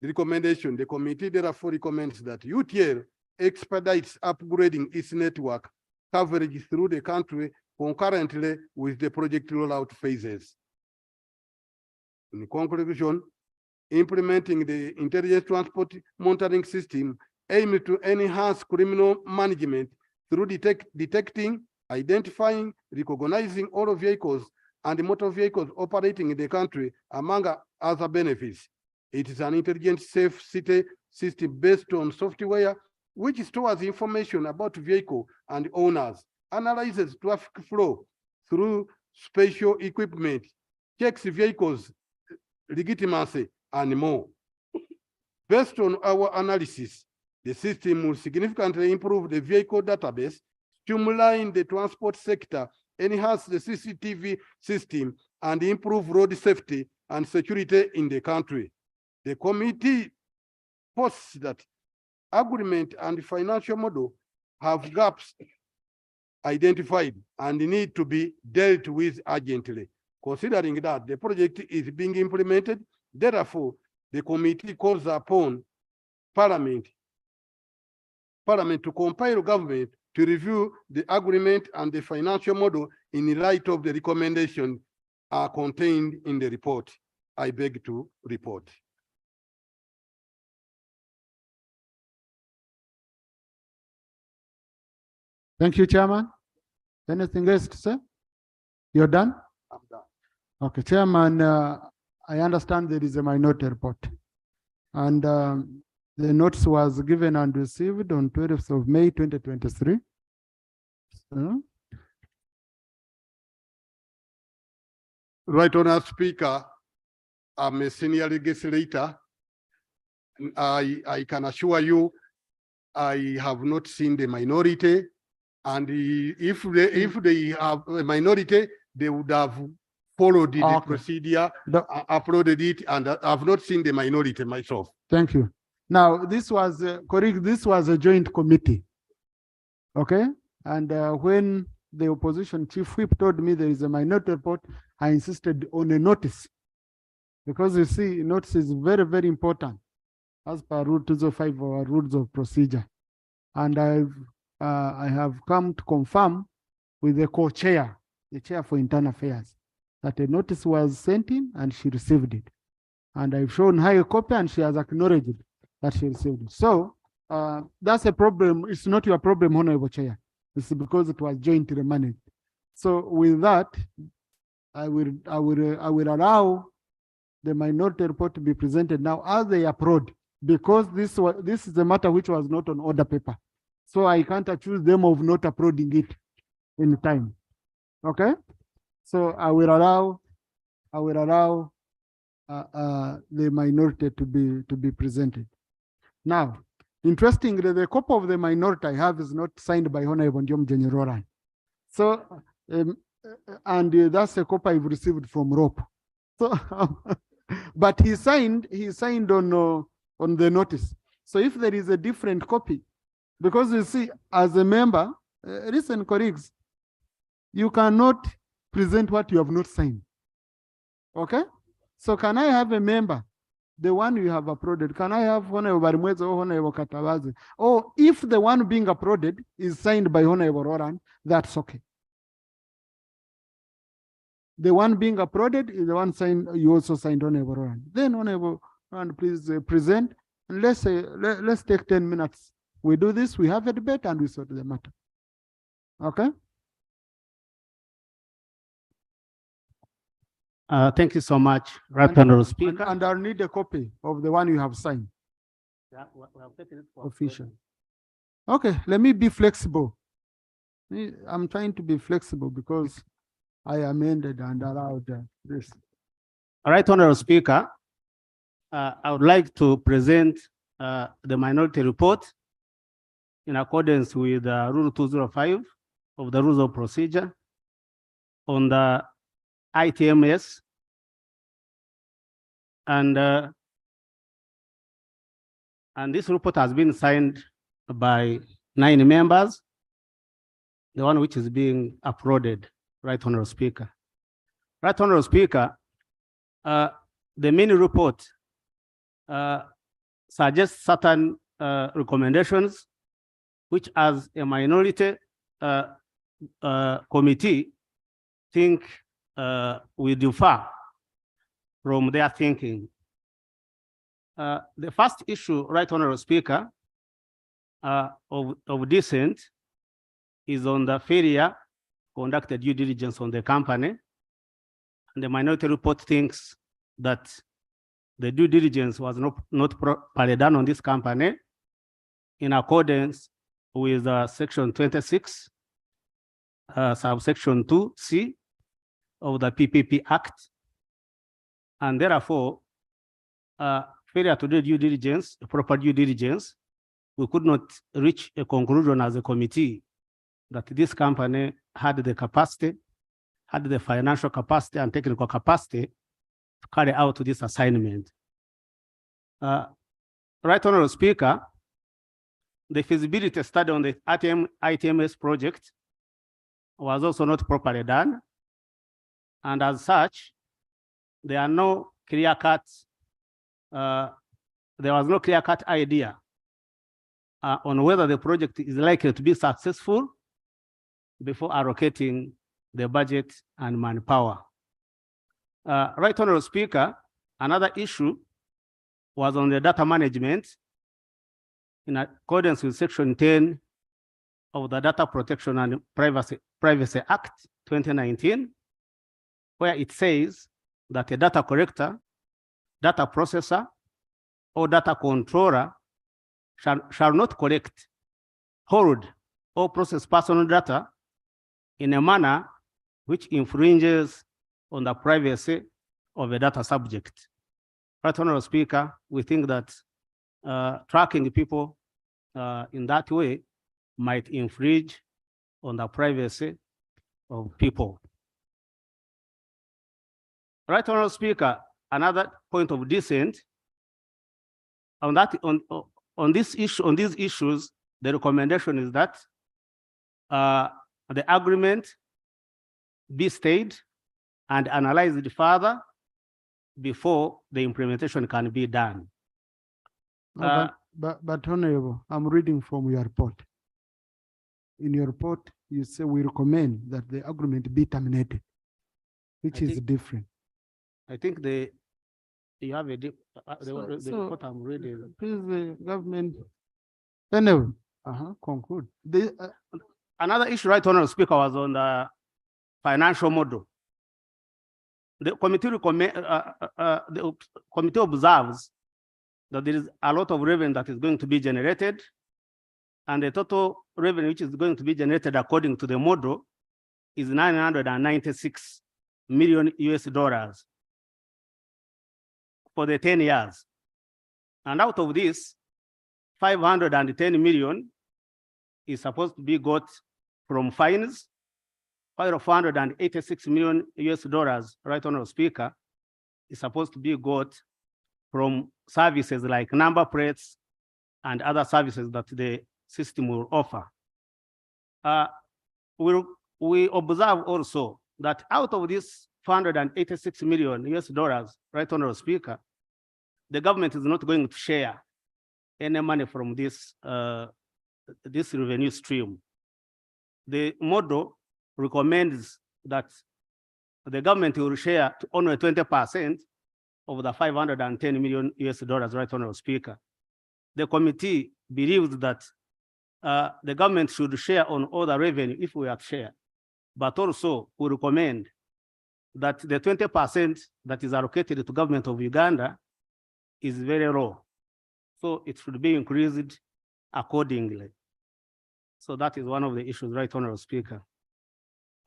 The recommendation, the committee therefore recommends that UTL expedites upgrading its network coverage through the country concurrently with the project rollout phases. In conclusion, implementing the intelligence transport monitoring system aimed to enhance criminal management through detecting, identifying, recognizing all vehicles and motor vehicles operating in the country, among other benefits. It is an intelligent, safe city system based on software which stores information about vehicle and owners, analyzes traffic flow through special equipment, checks vehicles' legitimacy, and more. Based on our analysis, the system will significantly improve the vehicle database, streamline the transport sector, enhance the CCTV system, and improve road safety and security in the country. The committee posts that agreement and financial model have gaps identified and need to be dealt with urgently. Considering that the project is being implemented, therefore, the committee calls upon Parliament to compel government to review the agreement and the financial model in light of the recommendations contained in the report. I beg to report. Thank you, Chairman. Anything else to say? You're done? I'm done. Okay, Chairman, I understand there is a minority report. And the notice was given and received on 12th of May, 2023. Right Honourable Speaker, I'm a senior legislator. I can assure you, I have not seen the minority. And if they have a minority, they would have followed the procedure, uploaded it, and I've not seen the minority myself. Thank you. Now, this was correct. This was a joint committee. Okay. And when the opposition chief whip told me there is a minority report, I insisted on a notice. Because you see, notice is very, very important as per Rule 205 or rules of procedure. And I have come to confirm with the co-chair, the chair for internal affairs, that a notice was sent in and she received it. And I've shown her a copy and she has acknowledged that she received it. So that's a problem. It's not your problem, Honorable Chair. It's because it was jointly managed. So with that, I will allow the minority report to be presented now as they applaud, because this is a matter which was not on order paper. So I can't accuse them of not uploading it in time. Okay? So I will allow the minority to be presented. Now, interestingly, the copy of the minority I have is not signed by Honorable Njom General. So, and that's a copy I've received from Rope. So, but he signed on the notice. So if there is a different copy, because you see, as a member, listen, colleagues, you cannot present what you have not signed. Okay? So can I have a member, the one you have uploaded? Can I have Honorable Barimwezi or Honorable Katabazi? Or if the one being uploaded is signed by Honorable Roland, that's okay. The one being uploaded is the one signed, you also signed Honorable Roland. Then Honorable Roland, please present, and let's take 10 minutes. We do this, we have a debate, and we sort the matter. Okay? Thank you so much, Right Honorable Speaker. And I'll need a copy of the one you have signed. Yeah, we'll take it for official. Okay, let me be flexible. I'm trying to be flexible because I amended and allowed this. All right, Honorable Speaker. I would like to present the minority report in accordance with Rule 205 of the Rules of Procedure on the ITMS. And this report has been signed by 9 members, the one which is being uploaded, Right Honorable Speaker. Right Honorable Speaker, the mini report suggests certain recommendations, which as a minority committee think we differ from their thinking. The first issue, Right Honorable Speaker, of dissent is on the failure conducted due diligence on the company. And the minority report thinks that the due diligence was not properly done on this company in accordance with Section 26, subsection 2C of the PPP Act. And therefore, failure to do due diligence, proper due diligence, we could not reach a conclusion as a committee that this company had the capacity, had the financial capacity and technical capacity to carry out this assignment. Right Honorable Speaker, the feasibility study on the ITMS project was also not properly done. And as such, there are no clear-cut, there was no clear-cut idea on whether the project is likely to be successful before allocating the budget and manpower. Right Honorable Speaker, another issue was on the data management in accordance with Section 10 of the Data Protection and Privacy Act 2019, where it says that a data collector, data processor, or data controller shall not collect, hold, or process personal data in a manner which infringes on the privacy of a data subject. Right Honorable Speaker, we think that tracking people in that way might infringe on the privacy of people. Right Honorable Speaker, another point of dissent on this issue, on these issues, the recommendation is that the agreement be stayed and analyzed further before the implementation can be done. But Honorable, I'm reading from your report. In your report, you say we recommend that the agreement be terminated, which is different. I think you have a the report I'm reading. Please, the government. Anyway, conclude. Another issue, Right Honorable Speaker, was on the financial model. The committee observes that there is a lot of revenue that is going to be generated, and the total revenue which is going to be generated according to the model is $996 million for the 10 years. And out of this, 510 million is supposed to be got from fines, while $486 million Right Honorable Speaker, is supposed to be got from services like number plates and other services that the system will offer. We observe also that out of this $486 million Right Honorable Speaker, the government is not going to share any money from this revenue stream. The model recommends that the government will share only 20% of the $510 million Right Honorable Speaker. The committee believes that the government should share on all the revenue if we have share, but also we recommend that the 20% that is allocated to government of Uganda is very low. So it should be increased accordingly. So that is one of the issues, Right Honorable Speaker.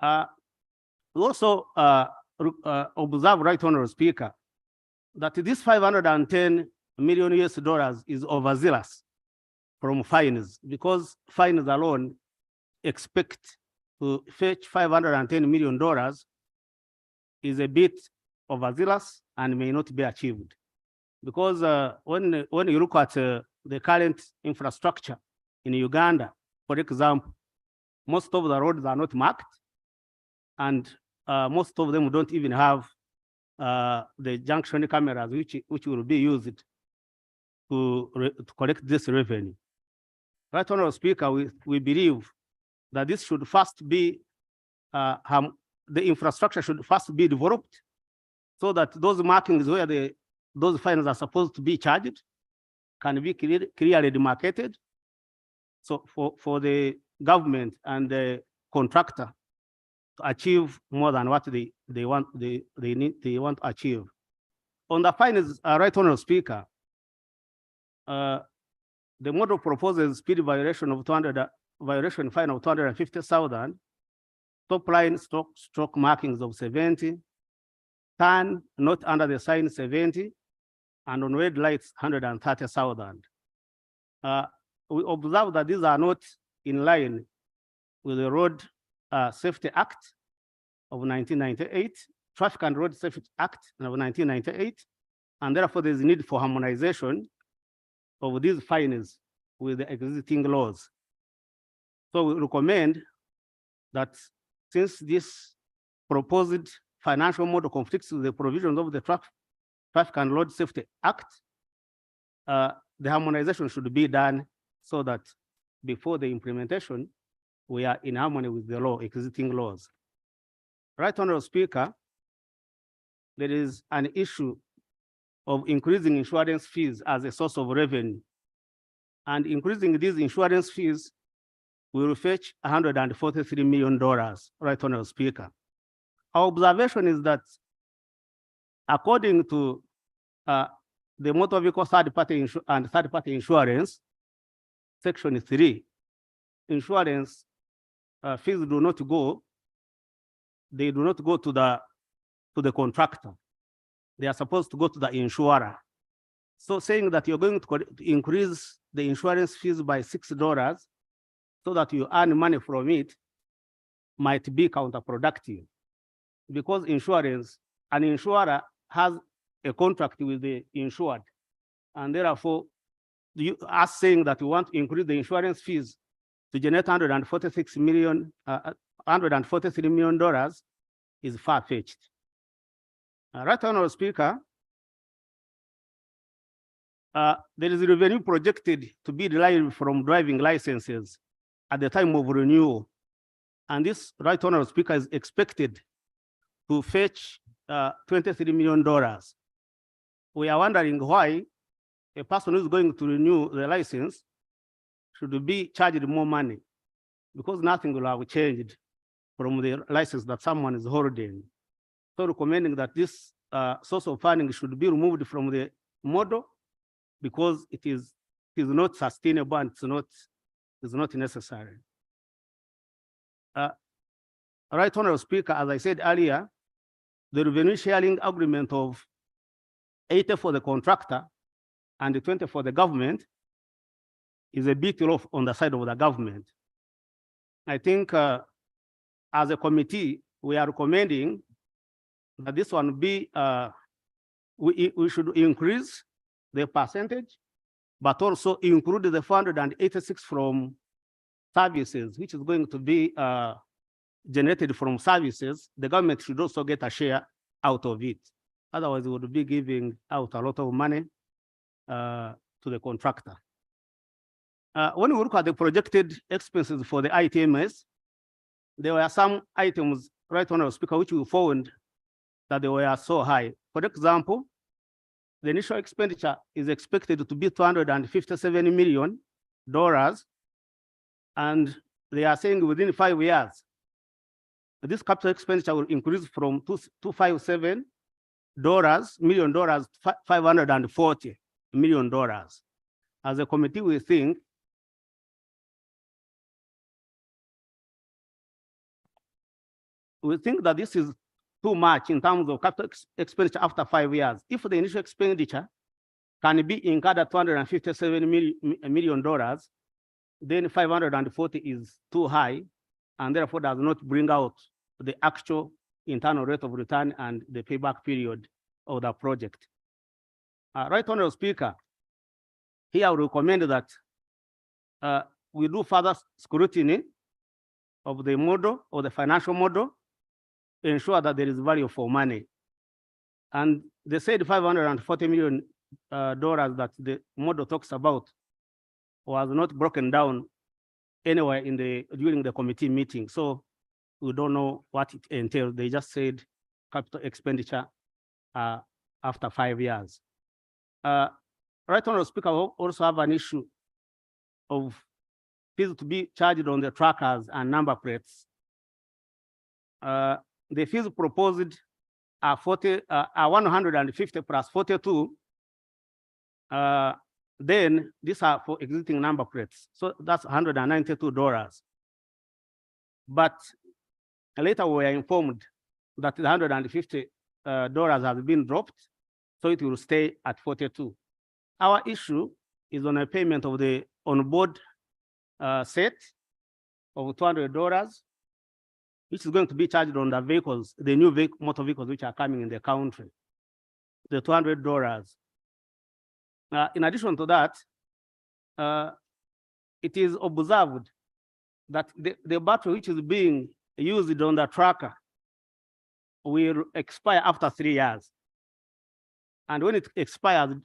We also observe, Right Honorable Speaker, that this 510 million US dollars is overzealous from fines, because fines alone expect to fetch $510 million is a bit overzealous and may not be achieved. Because when you look at the current infrastructure in Uganda, for example, most of the roads are not marked, and most of them don't even have the junction cameras which will be used to collect this revenue. Right, Honorable Speaker, we believe that this should first be, the infrastructure should first be developed so that those markings where those fines are supposed to be charged can be clearly demarcated. So for the government and the contractor to achieve more than what they want to achieve. On the fines, Right, Honorable Speaker, the model proposes speed violation of violation fine of 250,000, top line stroke markings of 70, turn not under the sign 70, and on red lights 130,000. We observe that these are not in line with the Road Safety Act of 1998, Traffic and Road Safety Act of 1998, and therefore there's a need for harmonization of these fines with the existing laws. So we recommend that since this proposed financial model conflicts with the provisions of the Traffic and Road Safety Act, the harmonization should be done so that before the implementation, we are in harmony with the law, existing laws. Right, Honorable Speaker, there is an issue of increasing insurance fees as a source of revenue. And increasing these insurance fees will fetch $143 million, Right, Honorable Speaker. Our observation is that according to the motor vehicle third-party and third-party insurance, Section 3, insurance fees do not go to the contractor. They are supposed to go to the insurer. So saying that you're going to increase the insurance fees by $6 so that you earn money from it might be counterproductive, because an insurer has a contract with the insured, and therefore us saying that we want to increase the insurance fees to generate $143 million is far-fetched. Right, Honorable Speaker, there is revenue projected to be derived from driving licenses at the time of renewal. And this, Right, Honorable Speaker, is expected to fetch $23 million. We are wondering why a person who is going to renew the license should be charged more money, because nothing will have changed from the license that someone is holding. So recommending that this source of funding should be removed from the model, because it is not sustainable and it's not necessary. Right, Honorable Speaker, as I said earlier, the revenue sharing agreement of 80 for the contractor and 20 for the government is a bit rough on the side of the government. I think as a committee, we are recommending that this one be, we should increase the percentage, but also include the 486 from services, which is going to be generated from services. The government should also get a share out of it. Otherwise, we would be giving out a lot of money to the contractor. When we look at the projected expenses for the ITMS, there were some items, Right, Honorable Speaker, which we found that they were so high. For example, the initial expenditure is expected to be $257 million, and they are saying within 5 years, this capital expenditure will increase from $257 million to $540 million. As a committee, we think that this is too much in terms of capital expenditure after 5 years. If the initial expenditure can be incurred at $257 million, then 540 is too high and therefore does not bring out the actual internal rate of return and the payback period of the project. Right Honorable Speaker, here I would recommend that we do further scrutiny of the model or the financial model, ensure that there is value for money. And they said $540 million that the model talks about was not broken down anywhere during the committee meeting. So we don't know what it entails. They just said capital expenditure after 5 years. Right Honorable Speaker, we also have an issue of fees to be charged on the trackers and number plates. The fees proposed are 150 plus 42. Then these are for existing number plates. So that's $192. But later we were informed that the $150 has been dropped, so it will stay at 42. Our issue is on a payment of the onboard set of $200, which is going to be charged on the vehicles, the new motor vehicles which are coming in the country, the $200. In addition to that, it is observed that the battery which is being used on the tracker will expire after 3 years. And when it expires,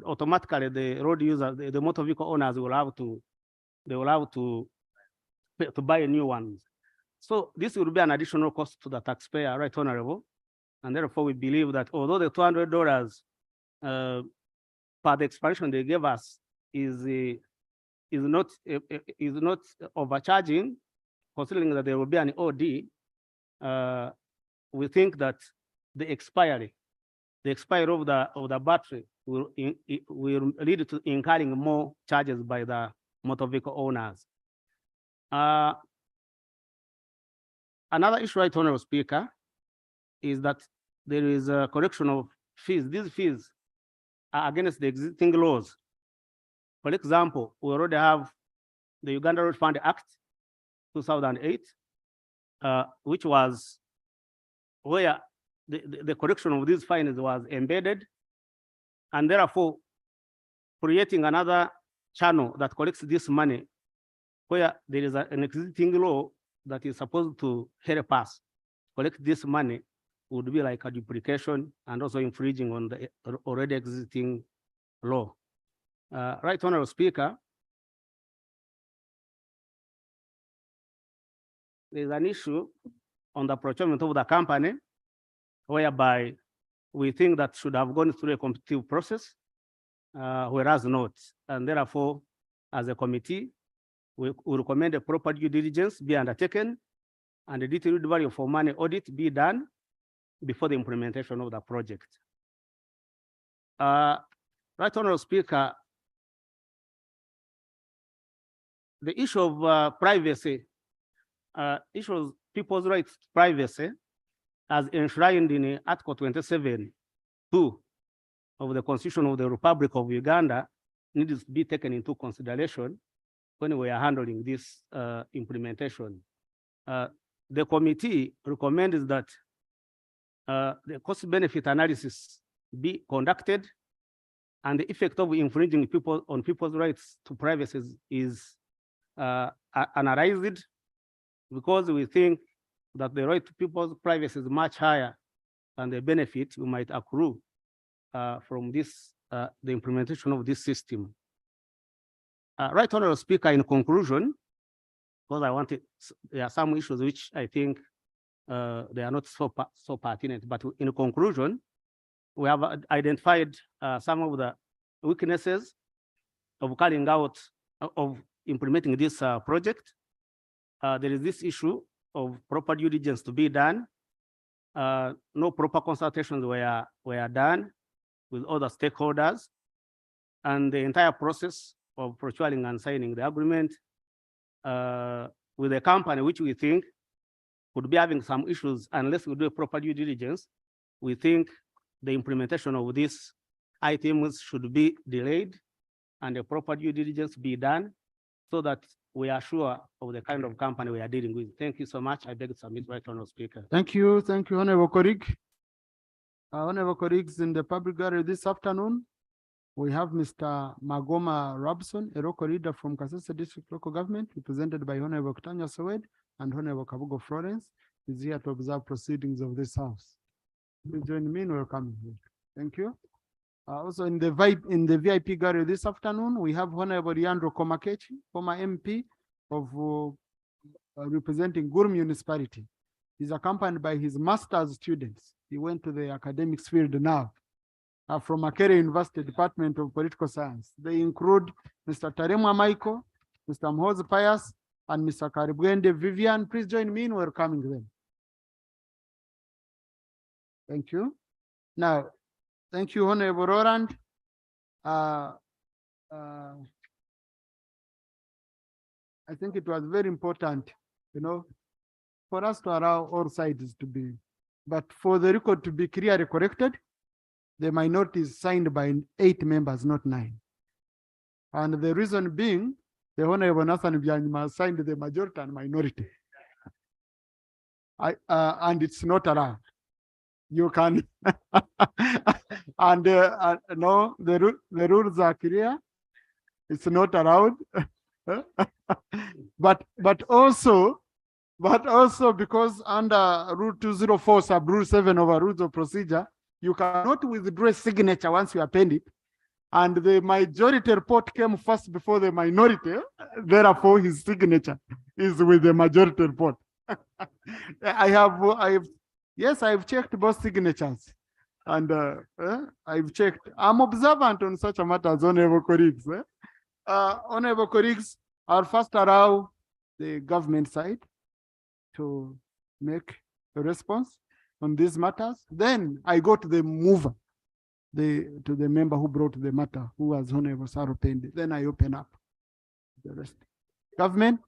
automatically the road users, the motor vehicle owners will have to buy new ones. So this will be an additional cost to the taxpayer, right, Honorable? And therefore we believe that although the $200 per the expansion they gave us is not overcharging, considering that there will be an OD, we think that the expiry of the battery will lead to incurring more charges by the motor vehicle owners. Another issue, right, Honorable Speaker, is that there is a correction of fees. These fees are against the existing laws. For example, we already have the Uganda Road Fund Act 2008, which was where the correction of these fines was embedded, and therefore creating another channel that collects this money where there is an existing law that is supposed to help us collect this money would be like a duplication and also infringing on the already existing law. Right, Honorable Speaker, there's an issue on the procurement of the company whereby we think that should have gone through a competitive process, whereas not. And therefore, as a committee, we recommend a proper due diligence be undertaken and a detailed value for money audit be done before the implementation of the project. Right, Honorable Speaker, the issue of privacy, issues people's rights to privacy as enshrined in Article 27(2) of the Constitution of the Republic of Uganda needs to be taken into consideration when we are handling this implementation. The committee recommends that the cost-benefit analysis be conducted and the effect of infringing on people's rights to privacy is analyzed, because we think that the right to people's privacy is much higher than the benefit we might accrue from this, the implementation of this system. Right, Honorable Speaker, in conclusion, because there are some issues which I think they are not so pertinent, but in conclusion, we have identified some of the weaknesses of carrying out, of implementing this project. There is this issue of proper due diligence to be done. No proper consultations were done with other stakeholders, and the entire process of procuring and signing the agreement with the company, which we think could be having some issues unless we do a proper due diligence. We think the implementation of these items should be delayed and a proper due diligence be done so that we are sure of the kind of company we are dealing with. Thank you so much. I beg to submit, Right Honourable Speaker. Thank you, Honourable colleague. Honourable colleagues, in the public gallery this afternoon, we have Mr. Magoma Robson, a local leader from Kasese District Local Government, represented by Honourable Katanya Sowed and Honourable Kabugo Florence, is here to observe proceedings of this house. Please join me in welcoming him. Thank you. Also in the VIP gallery this afternoon, we have Honorable Leandro Komakechi, former MP of representing Guru Municipality. He's accompanied by his master's students. He went to the academics field now from Makerere University Department of Political Science. They include Mr. Taremwa Michael, Mr. Mhozi Pius, and Mr. Karibwende Vivian. Please join me in welcoming them. Thank you. Now, thank you, Honorable Roland. I think it was very important, for us to allow all sides to be, but for the record to be clearly corrected, the minority is signed by 8 members, not 9. And the reason being, the Honorable Nathan Byanyima signed the majority and minority. And it's not allowed. You can, and no, the rules are clear. It's not allowed. but also because under Rule 204 sub Rule 7 of our rules of procedure, you cannot withdraw a signature once you append it. And the majority report came first before the minority. Therefore, his signature is with the majority report. Yes, I've checked both signatures, and I've checked. I'm observant on such a matter as honorable colleagues. Honorable colleagues, I'll first allow the government side to make a response on these matters. Then I go to the mover, to the member who brought the matter, who was Honorable Saropendi. Then I open up the rest. Government.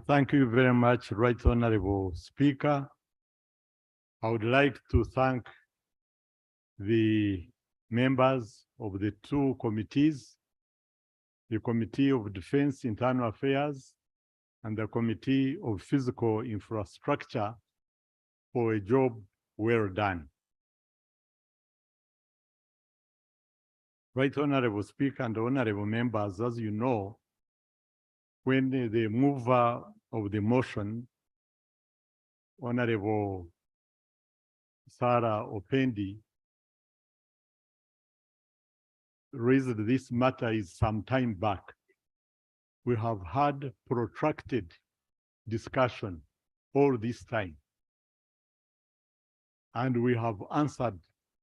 Thank you very much, Right Honorable Speaker. I would like to thank the members of the 2 committees, the Committee of Defense Internal Affairs and the Committee of Physical Infrastructure for a job well done. Right Honorable Speaker and honorable members, as you know, when the mover of the motion, Honorable Sarah Opendi, raised this matter is some time back. We have had protracted discussion all this time. And we have answered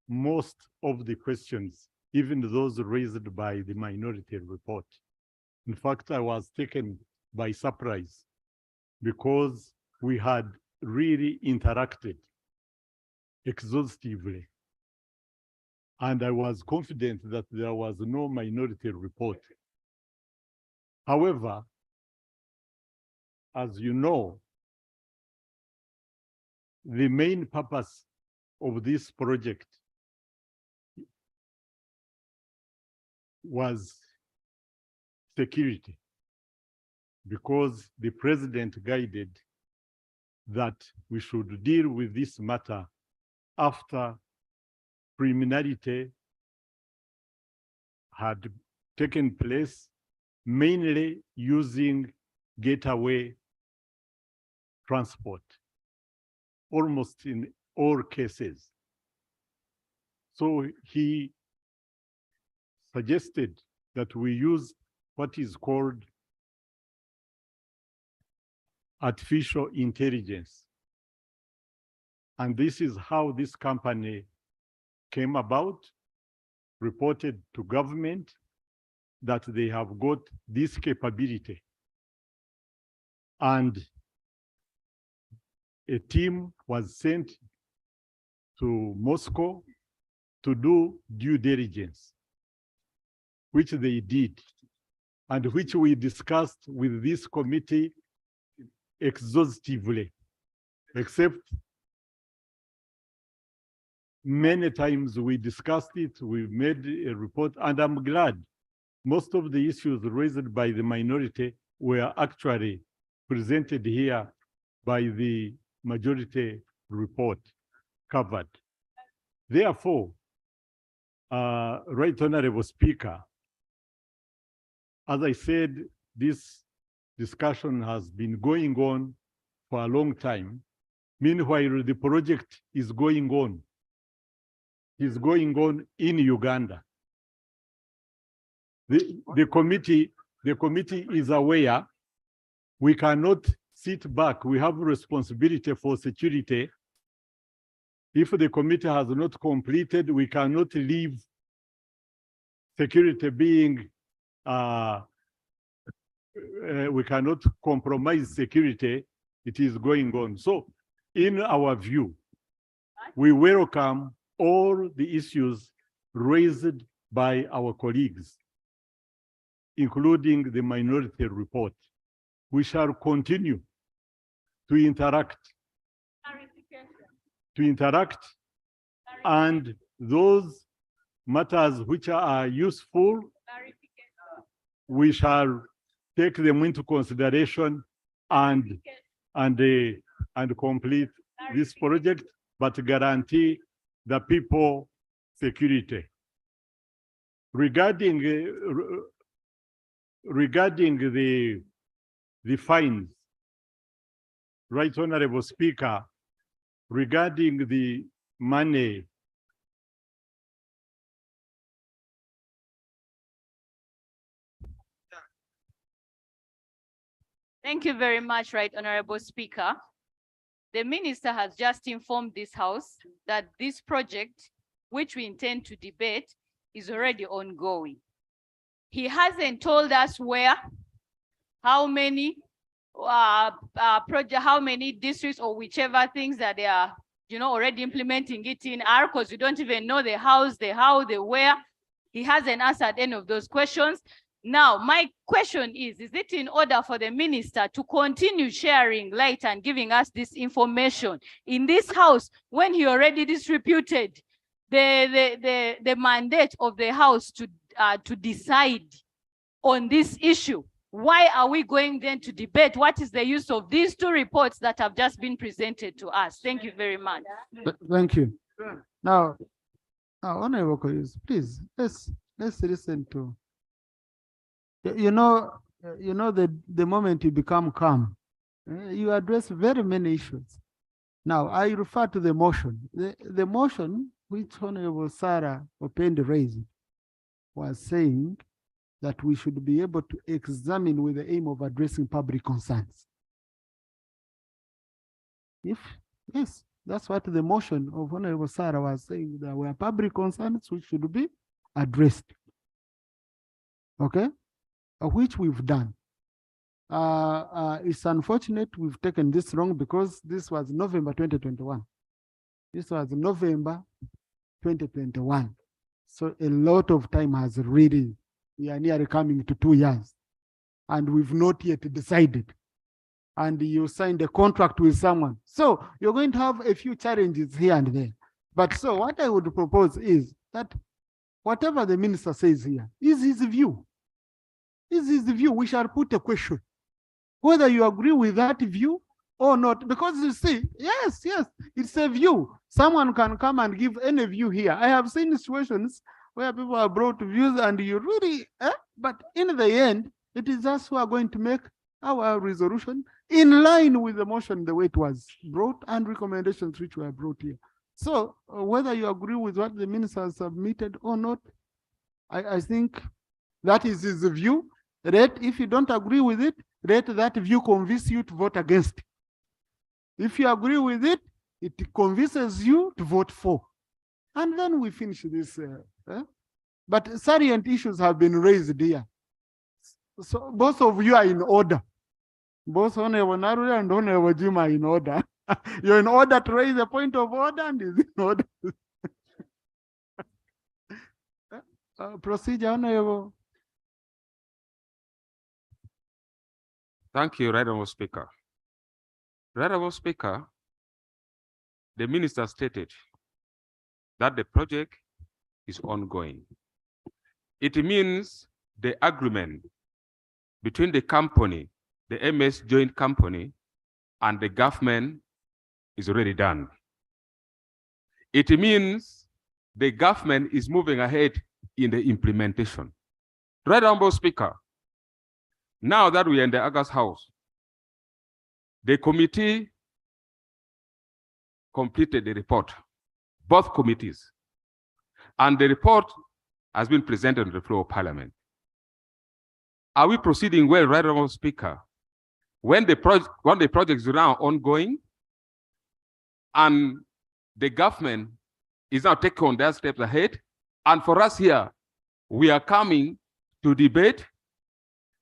most of the questions, even those raised by the minority report. In fact, I was taken by surprise because we had really interacted exhaustively. And I was confident that there was no minority report. However, as you know, the main purpose of this project was security, because the president guided that we should deal with this matter after preliminarity had taken place, mainly using gateway transport, almost in all cases. So he suggested that we use what is called artificial intelligence. And this is how this company came about, reported to government that they have got this capability. And a team was sent to Moscow to do due diligence, which they did. and which we discussed with this committee exhaustively, except many times we discussed it, we made a report, and I'm glad most of the issues raised by the minority were actually presented here by the majority report covered. Therefore, Right Honorable Speaker, as I said, this discussion has been going on for a long time. Meanwhile, the project is going on. Is going on in Uganda. The committee is aware. We cannot sit back. We have responsibility for security. If the committee has not completed, we cannot leave security being, we cannot compromise security. It is going on. So in our view, we welcome all the issues raised by our colleagues, including the minority report. We shall continue to interact, and those matters which are useful, we shall take them into consideration and complete this project, but guarantee the people security. Regarding the fines, Right Honorable Speaker, regarding the money, Thank you very much, Right Honorable Speaker. The minister has just informed this House that this project, which we intend to debate, is already ongoing. He hasn't told us where, how many how many districts or whichever things that they are, already implementing it in are, because we don't even know the house, the how, the where. He hasn't answered any of those questions. Now, my question is it in order for the minister to continue sharing light and giving us this information in this House when he already disputed the mandate of the House to decide on this issue? Why are we going then to debate what is the use of these two reports that have just been presented to us? Thank you very much. Thank you. Now, Honorable colleagues, please, let's listen to, the moment you become calm, you address very many issues. Now, I refer to the motion. The motion which Honorable Sarah Opendi raised was saying that we should be able to examine with the aim of addressing public concerns. Yes, that's what the motion of Honorable Sarah was saying. There were public concerns which should be addressed. Okay, which we've done. It's unfortunate we've taken this wrong because this was November 2021. This was November 2021. So a lot of time has really, we are nearly coming to 2 years and we've not yet decided. And you signed a contract with someone. So you're going to have a few challenges here and there. But so what I would propose is that whatever the minister says here is his view. Is his view. We shall put a question whether you agree with that view or not. Because you see, yes, it's a view. Someone can come and give any view here. I have seen situations where people have brought views and you really, but in the end, it is us who are going to make our resolution in line with the motion, the way it was brought and recommendations which were brought here. So whether you agree with what the minister has submitted or not, I think that is his view. If you don't agree with it, let that view convince you to vote against it. If you agree with it, it convinces you to vote for. And then we finish this. But salient issues have been raised here. So both of you are in order. Both Honorable Narule and Honorable Jim are in order. You're in order to raise a point of order and is in order. Procedure, Honorable. Thank you, Right Honourable Speaker. Right Honourable Speaker, the minister stated that the project is ongoing. It means the agreement between the company, the MS joint company, and the government is already done. It means the government is moving ahead in the implementation. Right Honourable Speaker, now that we are in the August House, the committee completed the report, both committees, and the report has been presented on the floor of Parliament. Are we proceeding well, Right Honourable Speaker, when the project is now ongoing and the government is now taking on their steps ahead, and for us here, we are coming to debate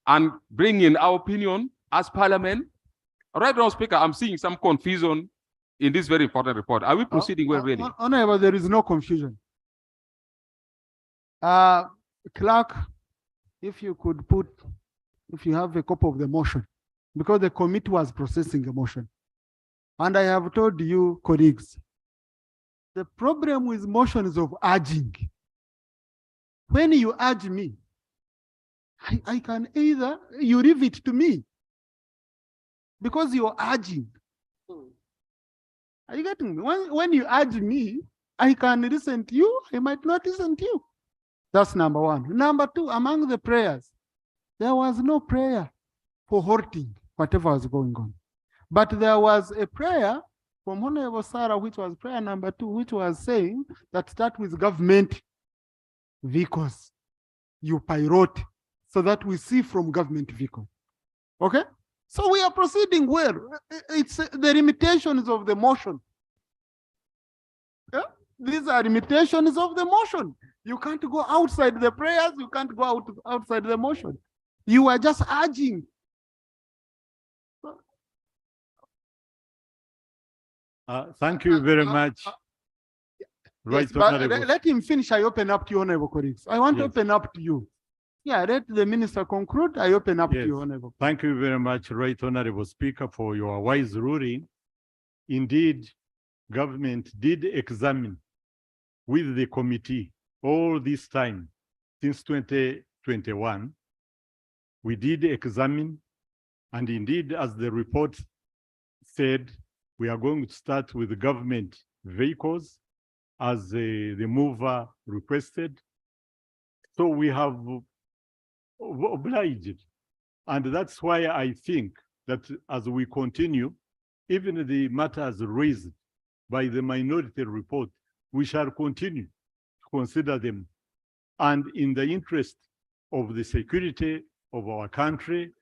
and bring in our opinion as Parliament? Right now, Speaker, I'm seeing some confusion in this very important report. Are we proceeding well, really? Honorable, there is no confusion. Clerk, if you could if you have a copy of the motion, because the committee was processing a motion. And I have told you, colleagues, the problem with motions of urging. When you urge me, I can either, you leave it to me, because you're urging. Are you getting me? When you urge me, I can listen to you, I might not listen to you. That's number one. Number two, among the prayers, there was no prayer for halting whatever was going on. But there was a prayer from Honorable Sarah, which was prayer number 2, which was saying that start with government vehicles, you pilot, so that we see from government vehicle. Okay? So we are proceeding well. It's the limitations of the motion. Yeah? These are limitations of the motion. You can't go outside the prayers, you can't go outside the motion. You are just urging. Thank you very much. Right, Yes, but Honorable. let him finish. I open up to you, honorable colleagues. I want to Yes. open up to you. Yeah, let the minister conclude. I open up to you, honorable. Thank you very much, Right Honorable Speaker, for your wise ruling. Indeed, government did examine with the committee all this time since 2021. We did examine, and indeed, as the report said, we are going to start with the government vehicles as the mover requested. So we have obliged. And that's why I think that as we continue, even the matters raised by the minority report, we shall continue to consider them. And in the interest of the security of our country,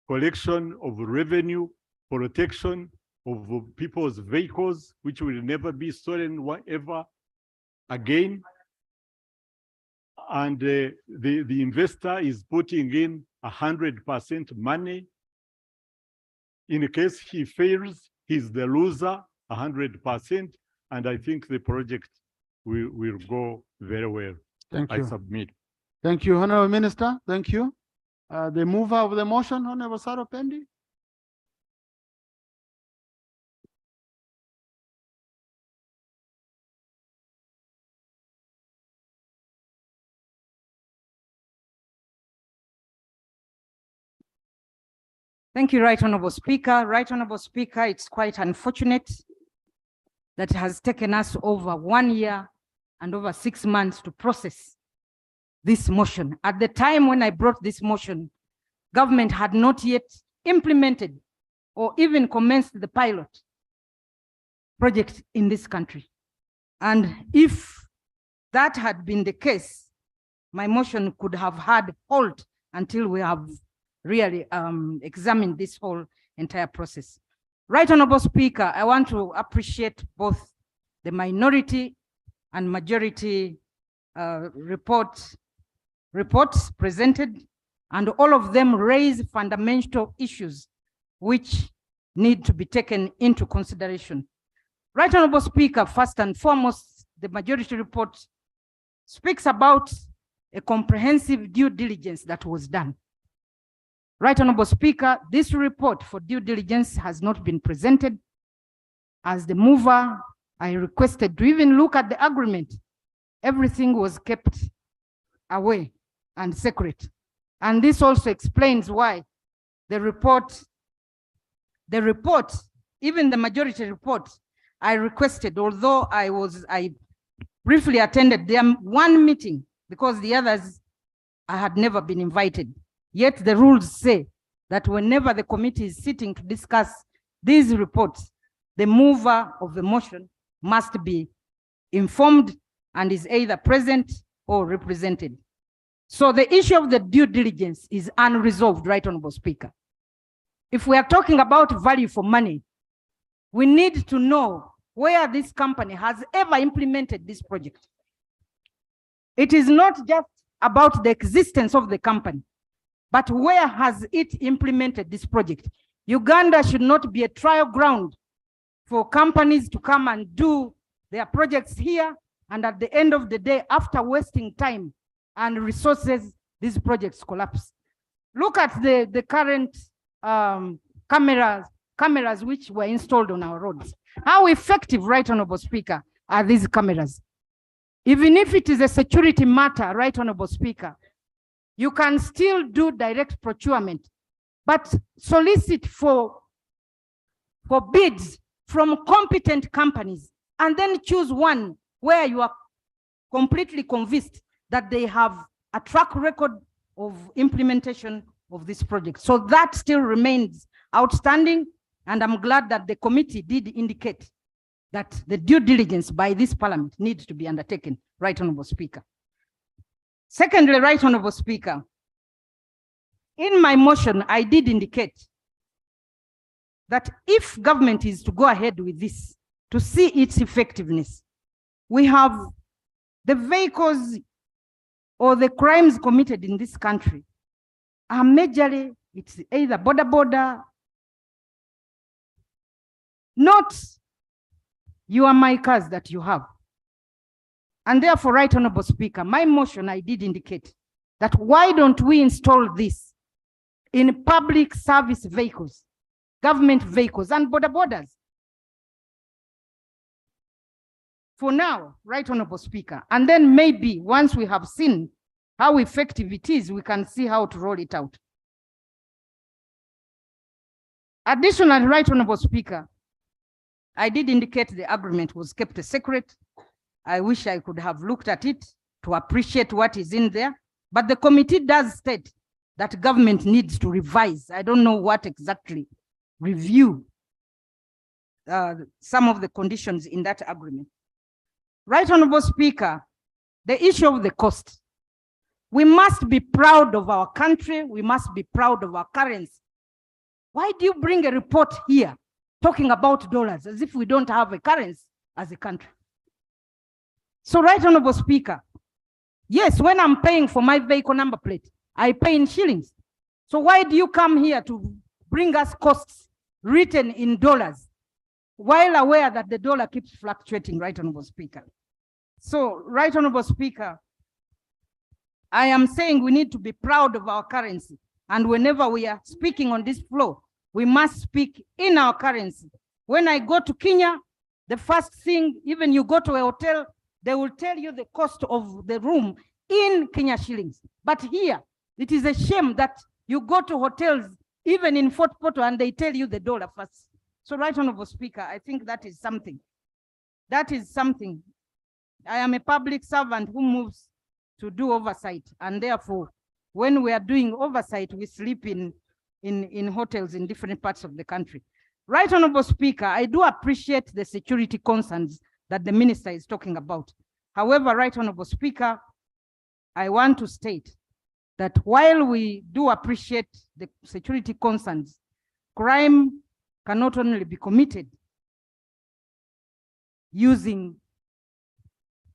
collection of revenue, protection of people's vehicles, which will never be stolen ever again. And the investor is putting in 100% money. In case he fails, he's the loser, 100%. And I think the project will go very well. Thank you. I submit. Thank you, honorable minister. Thank you. The mover of the motion, honorable Sarah Pendi. Thank you, Right Honorable Speaker. Right Honorable Speaker, it's quite unfortunate that it has taken us over 1 year and over 6 months to process this motion. At the time when I brought this motion, government had not yet implemented or even commenced the pilot project in this country. And if that had been the case, my motion could have had halt until we have really examined this whole entire process. Right Honorable Speaker, I want to appreciate both the minority and majority reports presented, and all of them raise fundamental issues which need to be taken into consideration. Right Honorable Speaker, first and foremost, the majority report speaks about a comprehensive due diligence that was done. Right Honorable Speaker, this report for due diligence has not been presented. As the mover, I requested to even look at the agreement. Everything was kept away and secret. And this also explains why the report, even the majority report, I requested, although I briefly attended one meeting because the others I had never been invited. Yet the rules say that whenever the committee is sitting to discuss these reports, the mover of the motion must be informed and is either present or represented. So the issue of the due diligence is unresolved, Right Honorable Speaker. If we are talking about value for money, we need to know where this company has ever implemented this project. It is not just about the existence of the company, but where has it implemented this project? Uganda should not be a trial ground for companies to come and do their projects here, and at the end of the day, after wasting time and resources, these projects collapse. Look at the current cameras which were installed on our roads. How effective, Right Honorable Speaker, are these cameras? Even if it is a security matter, Right Honorable Speaker, you can still do direct procurement, but solicit for bids from competent companies and then choose one where you are completely convinced that they have a track record of implementation of this project. So that still remains outstanding, and I'm glad that the committee did indicate that the due diligence by this parliament needs to be undertaken, Right Honorable Speaker. Secondly, Right Honorable Speaker, in my motion, I did indicate that if government is to go ahead with this, to see its effectiveness, we have the vehicles or the crimes committed in this country are majorly, it's either border, not your my cars that you have. And therefore, Right Honorable Speaker, my motion, I did indicate that why don't we install this in public service vehicles, government vehicles, and borders? For now, Right Honorable Speaker, and then maybe once we have seen how effective it is, we can see how to roll it out. Additionally, Right Honorable Speaker, I did indicate the agreement was kept a secret. I wish I could have looked at it to appreciate what is in there, but the committee does state that government needs to revise. I don't know what exactly, review some of the conditions in that agreement. Right Honorable Speaker, the issue of the cost. We must be proud of our country. We must be proud of our currency. Why do you bring a report here talking about dollars as if we don't have a currency as a country? So, Right Honorable Speaker, yes, when I'm paying for my vehicle number plate, I pay in shillings. So why do you come here to bring us costs written in dollars while aware that the dollar keeps fluctuating, Right Honorable Speaker? So, Right Honorable Speaker, I am saying we need to be proud of our currency. And whenever we are speaking on this floor, we must speak in our currency. When I go to Kenya, the first thing, even you go to a hotel, they will tell you the cost of the room in Kenya shillings. But here, it is a shame that you go to hotels, even in Fort Portal, and they tell you the dollar first. So, Right Honorable Speaker, I think that is something. That is something. I am a public servant who moves to do oversight, and therefore, when we are doing oversight, we sleep in hotels in different parts of the country. Right Honorable Speaker, I do appreciate the security concerns that the minister is talking about. However, Right Honorable Speaker, I want to state that while we do appreciate the security concerns, crime cannot only be committed using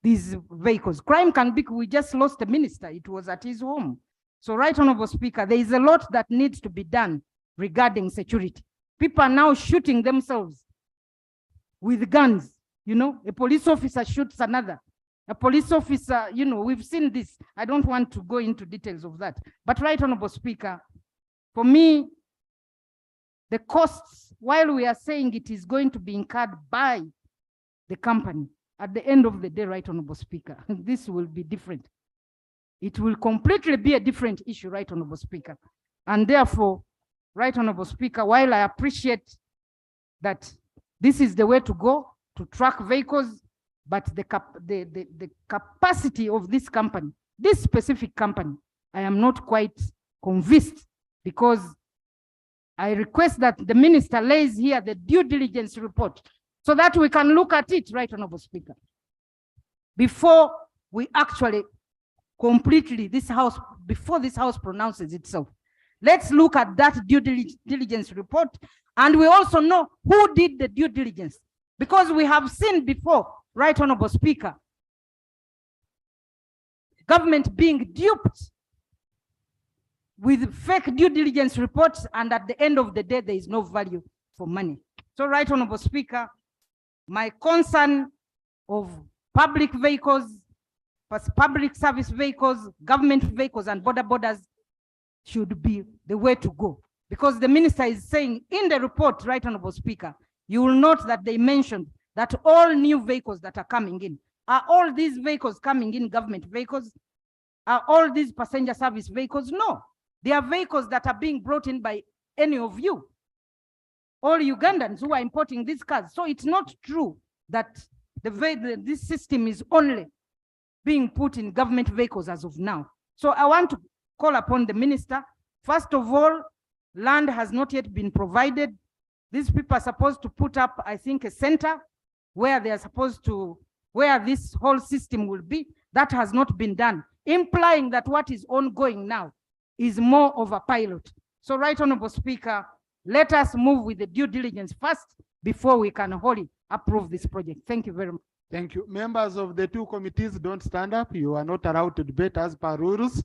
these vehicles. Crime can be, we just lost a minister, it was at his home. So, Right Honorable Speaker, there is a lot that needs to be done regarding security. People are now shooting themselves with guns. You know, a police officer shoots another. A police officer, you know, we've seen this. I don't want to go into details of that. But Right Honorable Speaker, For me, the costs, while we are saying it is going to be incurred by the company, at the end of the day, Right Honorable Speaker, this will be different. It will completely be a different issue, Right Honorable Speaker. And therefore, Right Honorable Speaker, while I appreciate that this is the way to go to track vehicles, but the capacity of this company, this specific company, I am not quite convinced, because I request that the minister lays here the due diligence report so that we can look at it, Right Honorable Speaker, before we actually completely, before this house pronounces itself. Let's look at that due diligence report, and we also know who did the due diligence, because we have seen before, Right Honorable Speaker, government being duped with fake due diligence reports, and at the end of the day, there is no value for money. So, Right Honorable Speaker, my concern of public vehicles, public service vehicles, government vehicles, and border borders should be the way to go. Because the minister is saying in the report, Right Honorable Speaker, you will note that they mentioned that all new vehicles that are coming in, are all these vehicles coming in government vehicles? Are all these passenger service vehicles? No. They are vehicles that are being brought in by any of you, all Ugandans who are importing these cars. So it's not true that this system is only being put in government vehicles as of now. So I want to call upon the minister. First of all, land has not yet been provided. These people are supposed to put up, I think, a center where they are supposed to, where this whole system will be. That has not been done, implying that what is ongoing now is more of a pilot. So, Right Honorable Speaker, let us move with the due diligence first before we can wholly approve this project. Thank you very much. Thank you. Members of the two committees, don't stand up. You are not allowed to debate as per rules.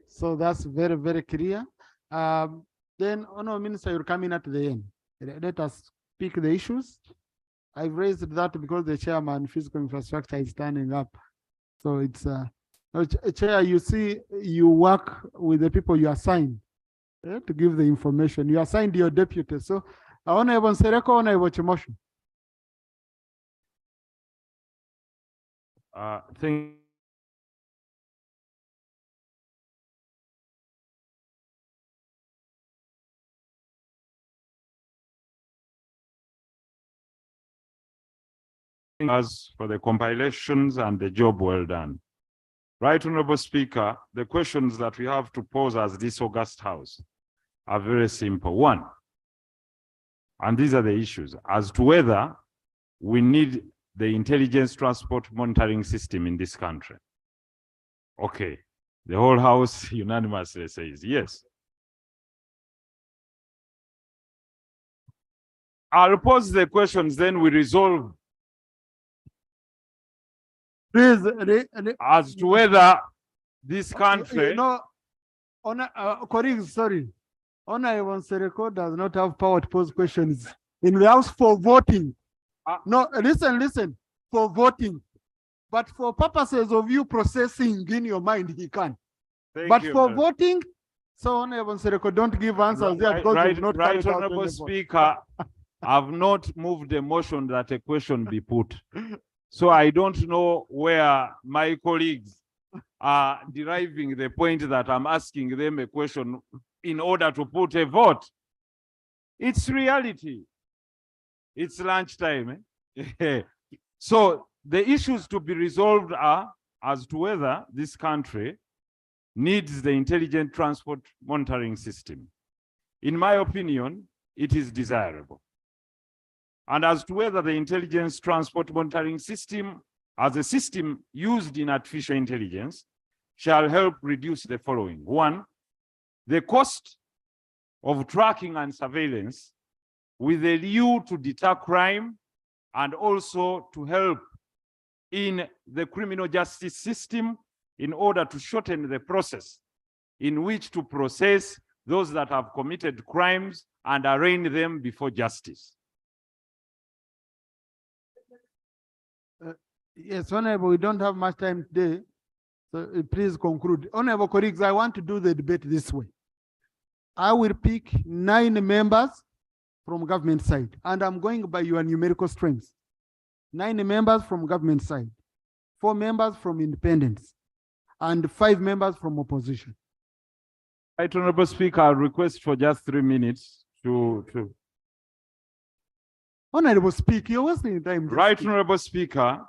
So that's very, very clear. Then, Honorable Minister, you're coming at the end. Let us pick the issues. I've raised that because the chairman, physical infrastructure, is standing up. So it's Chair, you see, you work with the people you assign to give the information. You assigned your deputy. So, Honorable Nsereko, Honorable Chimosho. Thank us for the compilations and the job well done. Right Honorable Speaker, the questions that we have to pose as this August House are very simple. One, and these are the issues, as to whether we need the intelligence transport monitoring system in this country. Okay, the whole House unanimously says yes. I'll pose the questions, then we resolve. Please, as to whether this country. No, colleagues, sorry. Honorable Nsereko does not have power to pose questions in the House for voting. No, listen, for voting. But for purposes of you processing in your mind, he can. But for voting, so Honorable Nsereko, don't give answers there because you've not Right Honorable Speaker, I've not moved a motion that a question be put. So I don't know where my colleagues are deriving the point that I'm asking them a question in order to put a vote. It's reality. It's lunchtime. So the issues to be resolved are as to whether this country needs the intelligent transport monitoring system. In my opinion, it is desirable. And as to whether the intelligence transport monitoring system, as a system used in artificial intelligence, shall help reduce the following. One, the cost of tracking and surveillance with a view to deter crime and also to help in the criminal justice system in order to shorten the process in which to process those that have committed crimes and arraign them before justice. Yes, Honorable, we don't have much time today, so please conclude. Honorable colleagues, I want to do the debate this way. I will pick 9 members from government side, and I'm going by your numerical strengths. 9 members from government side, 4 members from independents, and 5 members from opposition. Right, Honorable Speaker, I'll request for just 3 minutes to. Honorable Speaker, you're wasting time. Right, Honorable Speaker,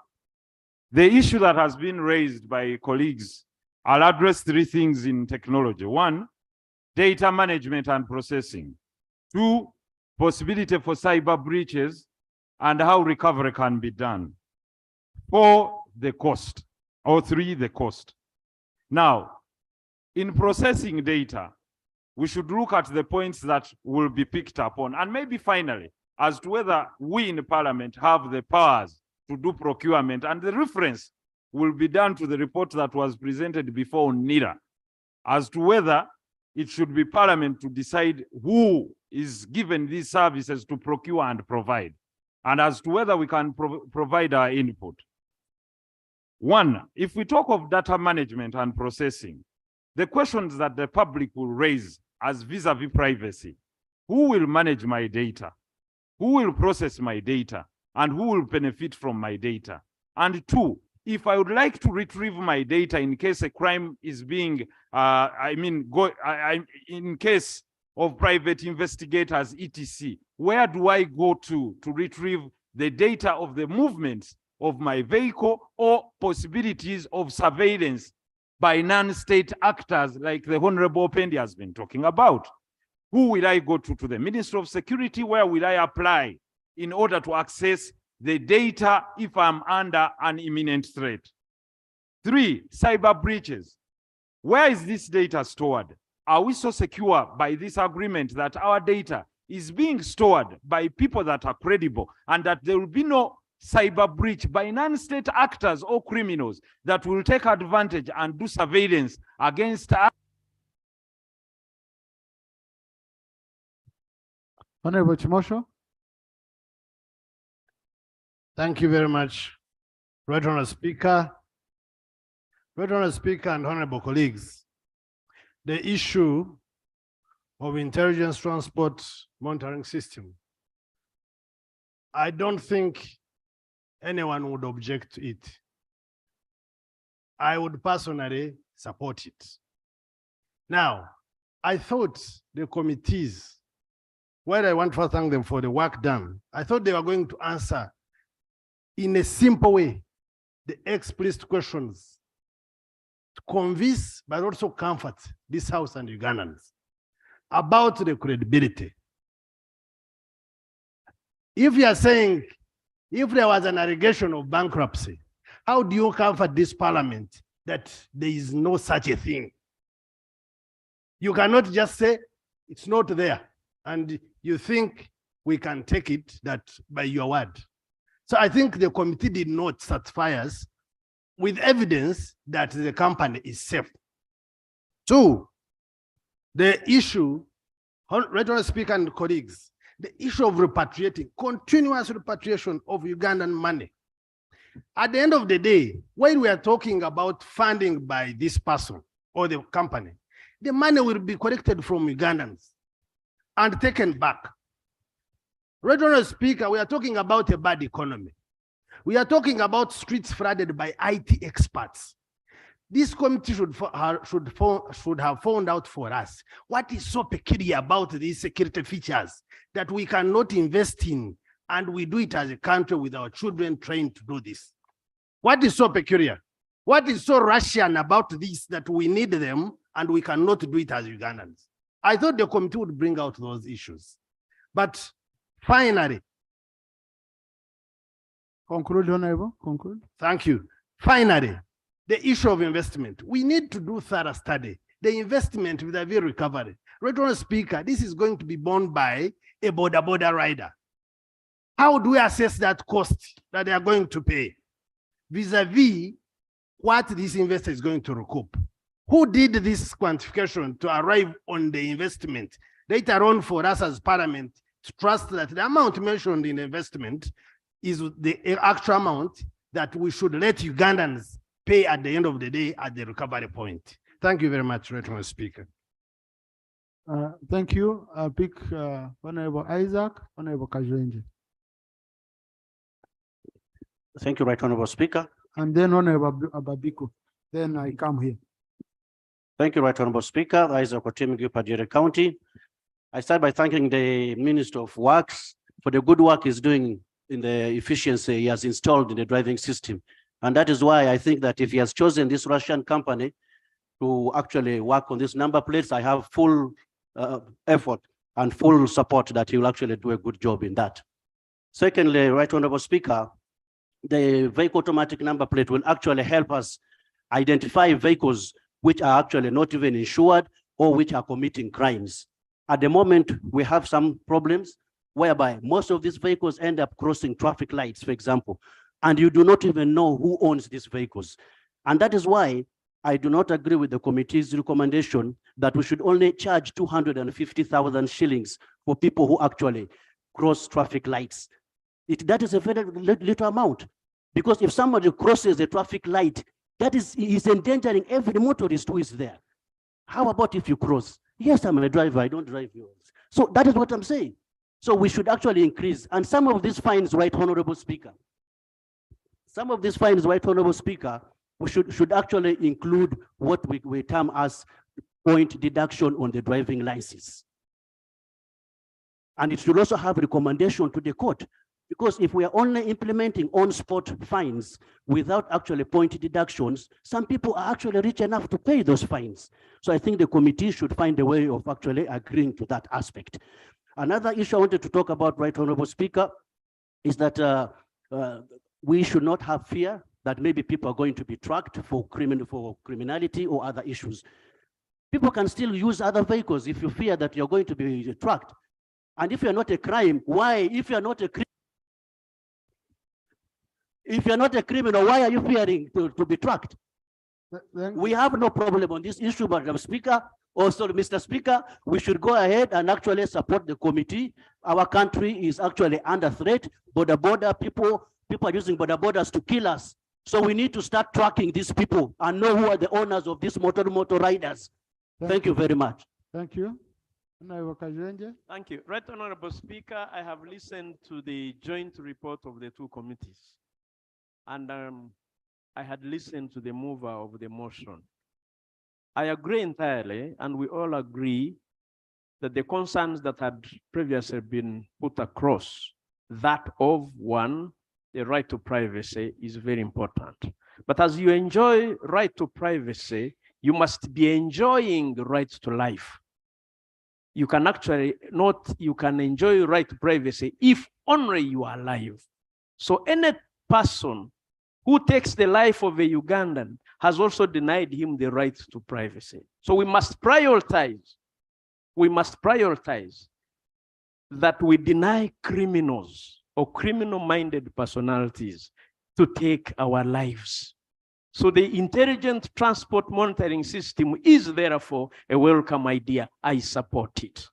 the issue that has been raised by colleagues, I'll address 3 things in technology. 1, data management and processing. 2, possibility for cyber breaches and how recovery can be done. 4, the cost, or 3, the cost. Now, in processing data, we should look at the points that will be picked up on, and maybe finally, as to whether we in Parliament have the powers to do procurement, and the reference will be done to the report that was presented before NIRA, as to whether it should be Parliament to decide who is given these services to procure and provide, and as to whether we can provide our input. 1, if we talk of data management and processing, the questions that the public will raise as vis-a-vis privacy: who will manage my data? Who will process my data? And who will benefit from my data? And 2, if I would like to retrieve my data in case a crime is being, in case of private investigators, etc., where do I go to retrieve the data of the movements of my vehicle or possibilities of surveillance by non-state actors like the Honorable Pendi has been talking about? Who will I go to the Ministry of Security? Where will I apply in order to access the data if I'm under an imminent threat? 3, cyber breaches. Where is this data stored? Are we so secure by this agreement that our data is being stored by people that are credible and that there will be no cyber breach by non-state actors or criminals that will take advantage and do surveillance against us? Honorable Chimosho. Thank you very much, Right Honorable Speaker. Right Honorable Speaker and honorable colleagues, the issue of intelligence transport monitoring system, I don't think anyone would object to it. I would personally support it. Now, I thought the committees, while I want to thank them for the work done, I thought they were going to answer in a simple way the explicit questions to convince but also comfort this House and Ugandans about the credibility. If you are saying, if there was an allegation of bankruptcy, how do you comfort this Parliament that there is no such a thing? You cannot just say it's not there and you think we can take it that by your word. So I think the committee did not satisfy us with evidence that the company is safe. 2, the issue, Right Honorable Speaker and colleagues, the issue of repatriating, continuous repatriation of Ugandan money. At the end of the day, when we are talking about funding by this person or the company, the money will be collected from Ugandans and taken back. Right Honorable Speaker, we are talking about a bad economy. We are talking about streets flooded by IT experts. This committee should have found out for us what is so peculiar about these security features that we cannot invest in, and we do it as a country with our children trained to do this. What is so peculiar? What is so Russian about this that we need them and we cannot do it as Ugandans? I thought the committee would bring out those issues. But finally, conclude, Honorable, conclude. Thank you. Finally, the issue of investment. We need to do thorough study. The investment with a very recovery. Right Honorable Speaker, this is going to be borne by a border rider. How do we assess that cost that they are going to pay vis-a-vis what this investor is going to recoup? Who did this quantification to arrive on the investment? Later on for us as Parliament to trust that the amount mentioned in investment is the actual amount that we should let Ugandans pay at the end of the day at the recovery point. Thank you very much, Right Honorable Speaker. Thank you. I'll pick Honorable Isaac, Honorable Kajwenje, Thank you, Right Honorable Speaker. and then Honorable Ababiku. Then I come here. Thank you, Right Honorable Speaker. Isaac Otemi, Padre County. I start by thanking the Minister of Works for the good work he's doing in the efficiency he has installed in the driving system. And that is why I think that if he has chosen this Russian company to actually work on these number plates, I have full effort and full support that he will actually do a good job in that. Secondly, Right Honorable Speaker, the vehicle automatic number plate will actually help us identify vehicles which are actually not even insured or which are committing crimes. At the moment, we have some problems whereby most of these vehicles end up crossing traffic lights, for example, and you do not even know who owns these vehicles. And that is why I do not agree with the committee's recommendation that we should only charge 250,000 shillings for people who actually cross traffic lights. That is a very little amount, because if somebody crosses a traffic light, that is endangering every motorist who is there. How about if you cross? Yes, I'm a driver, I don't drive yours. So that is what I'm saying. So we should actually increase. And some of these fines, Right Honorable Speaker, some of these fines, Right Honorable Speaker, we should actually include what we term as point deduction on the driving license. And it should also have recommendation to the court, because if we are only implementing on-spot fines without actually point deductions, some people are actually rich enough to pay those fines. So I think the committee should find a way of actually agreeing to that aspect. Another issue I wanted to talk about, Right Honorable Speaker, is that we should not have fear that maybe people are going to be tracked for criminality or other issues. People can still use other vehicles if you fear that you're going to be tracked. And if you're not a crime, why? If you're not a criminal, why are you fearing to be tracked? We have no problem on this issue, Madam Speaker. Also, Mr. Speaker, we should go ahead and actually support the committee. Our country is actually under threat. People are using borders to kill us. So we need to start tracking these people and know who are the owners of these motor riders. Thank you very much. Thank you. Thank you. Right Honorable Speaker, I have listened to the joint report of the two committees. And I had listened to the mover of the motion. I agree entirely, and we all agree that the concerns that had previously been put across, that of one, the right to privacy is very important. But as you enjoy right to privacy, you must be enjoying the right to life. You can actually you can enjoy right to privacy if only you are alive. So any person who takes the life of a Ugandan has also denied him the right to privacy. So we must prioritize that we deny criminals or criminal-minded personalities to take our lives. So the intelligent transport monitoring system is therefore a welcome idea. I support it.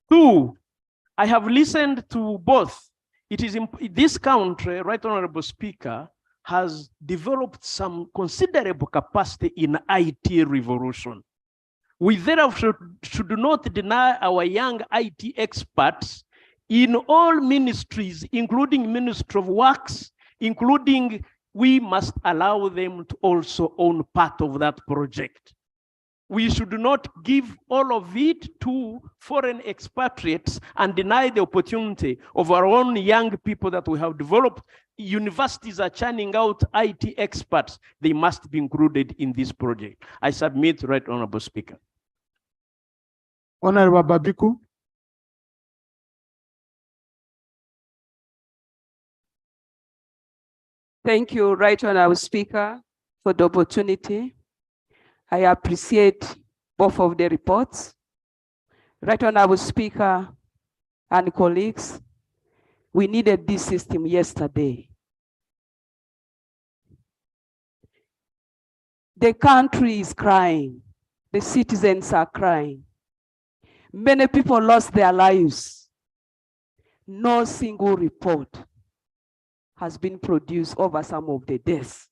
Two, I have listened to both. It is in this country, Right Honorable Speaker, has developed some considerable capacity in IT revolution. We therefore should not deny our young IT experts in all ministries, including Ministry of Works, including we must allow them to also own part of that project. We should not give all of it to foreign expatriates and deny the opportunity of our own young people that we have developed. Universities are churning out IT experts. They must be included in this project. I submit, Right Honorable Speaker. Honorable Babiku. Thank you, Right Honorable Speaker, for the opportunity. I appreciate both of the reports. Right Honorable Speaker and colleagues, we needed this system yesterday. The country is crying. The citizens are crying. Many people lost their lives. No single report has been produced over some of the deaths.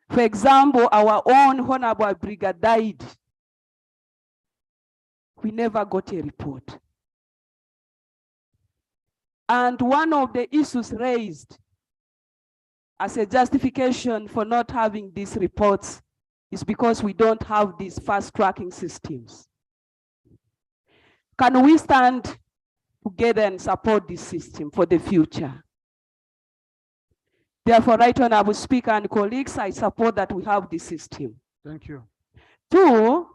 For example, our own Honorable Brigadier died we never got a report. And one of the issues raised as a justification for not having these reports is because we don't have these fast tracking systems. Can we stand together and support this system for the future? Therefore, Right Honorable Speaker and colleagues, I support that we have this system. Thank you. 2,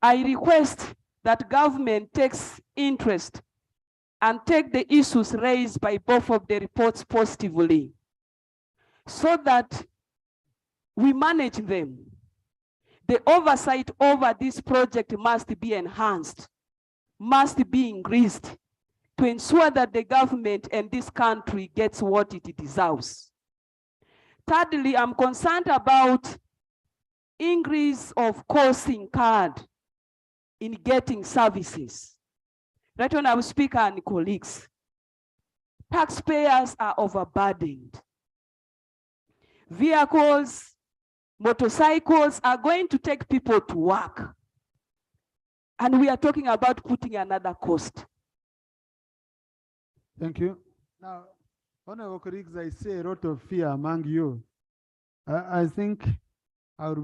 I request that government takes interest and take the issues raised by both of the reports positively so that we manage them. The oversight over this project must be enhanced, must be increased to ensure that the government and this country gets what it deserves. Thirdly, I'm concerned about increase of costs incurred in getting services. Right Honorable Speaker and colleagues, taxpayers are overburdened. Vehicles, motorcycles are going to take people to work. And we are talking about putting another cost. Thank you. Now, honorable colleagues, I see a lot of fear among you. I think I'll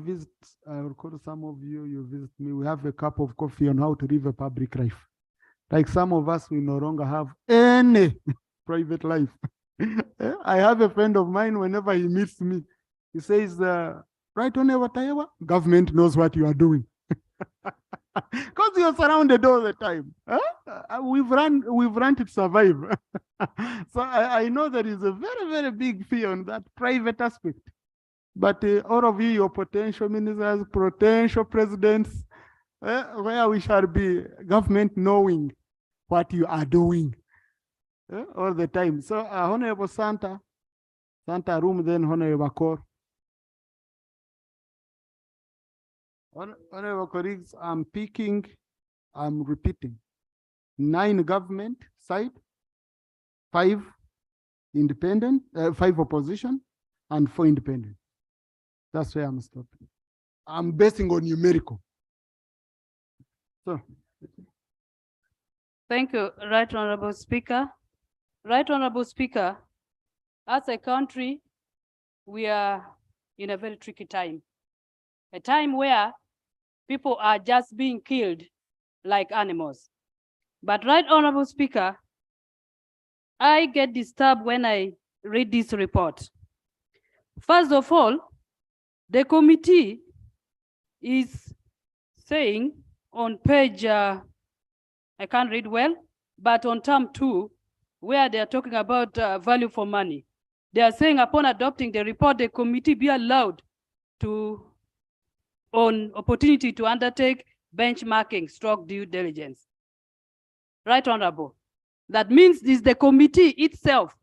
call some of you, you visit me. We have a cup of coffee on how to live a public life. Like some of us, we no longer have any private life. I have a friend of mine, whenever he meets me, he says, right on whatever, government knows what you are doing. Because you're surrounded all the time. We've run to survive. So I know there is a very, very big fear on that private aspect. But all of you, your potential ministers, potential presidents, where we shall be, government knowing what you are doing all the time. So Honorable Santa Room, then Honorable Kor. Honorable colleagues, I'm repeating. 9 government side, 5 independent, 5 opposition, and 4 independent. That's where I'm stopping. I'm basing on numerical. So. Thank you, Right Honorable Speaker. Right Honorable Speaker, as a country, we are in a very tricky time. A time where people are just being killed like animals. But Right Honorable Speaker, I get disturbed when I read this report. First of all, the committee is saying on page, I can't read well, but on term 2, where they are talking about value for money. They are saying upon adopting the report, the committee be allowed to, on opportunity to undertake benchmarking stroke due diligence. Right Honorable. That means the committee itself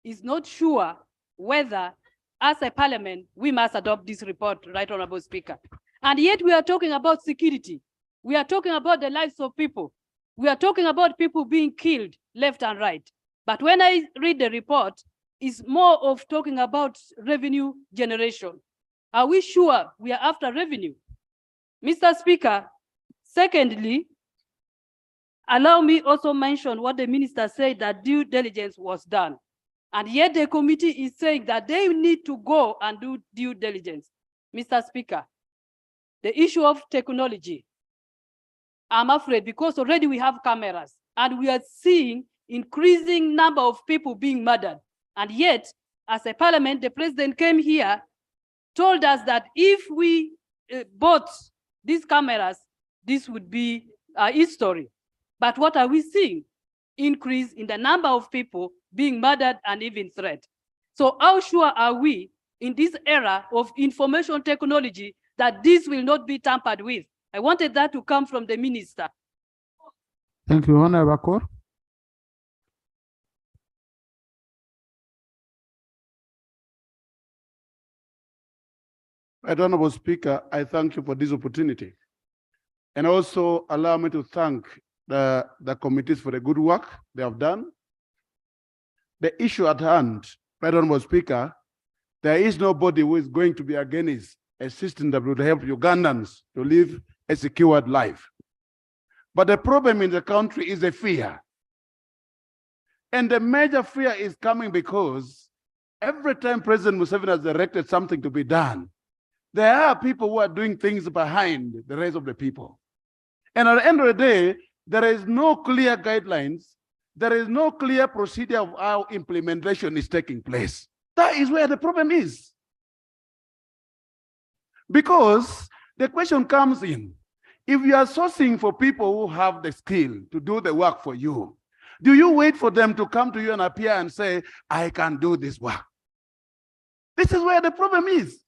is not sure whether as a parliament, we must adopt this report, Right Honorable Speaker. And yet we are talking about security. We are talking about the lives of people. We are talking about people being killed left and right. But when I read the report, it's more of talking about revenue generation. Are we sure we are after revenue? Mr. Speaker, secondly, allow me also mention what the minister said, that due diligence was done. And yet the committee is saying that they need to go and do due diligence. Mr. Speaker, the issue of technology, I'm afraid, because already we have cameras and we are seeing increasing number of people being murdered. And yet, as a parliament, the president came here, told us that if we bought these cameras, this would be history. But what are we seeing? Increase in the number of people being murdered and even threat. So how sure are we in this era of information technology that this will not be tampered with? I wanted that to come from the minister. Thank you, Honorable Kor. Right Honorable Speaker, I thank you for this opportunity. And also allow me to thank the committees for the good work they have done. The issue at hand, Right Honorable Speaker, there is nobody who is going to be against a system that will help Ugandans to live a secured life. But the problem in the country is a fear. And the major fear is coming because every time President Museveni has directed something to be done, there are people who are doing things behind the rest of the people. And at the end of the day, there is no clear guidelines. There is no clear procedure of how implementation is taking place. That is where the problem is. Because the question comes in, if you are sourcing for people who have the skill to do the work for you, do you wait for them to come to you and appear and say, I can do this work? This is where the problem is.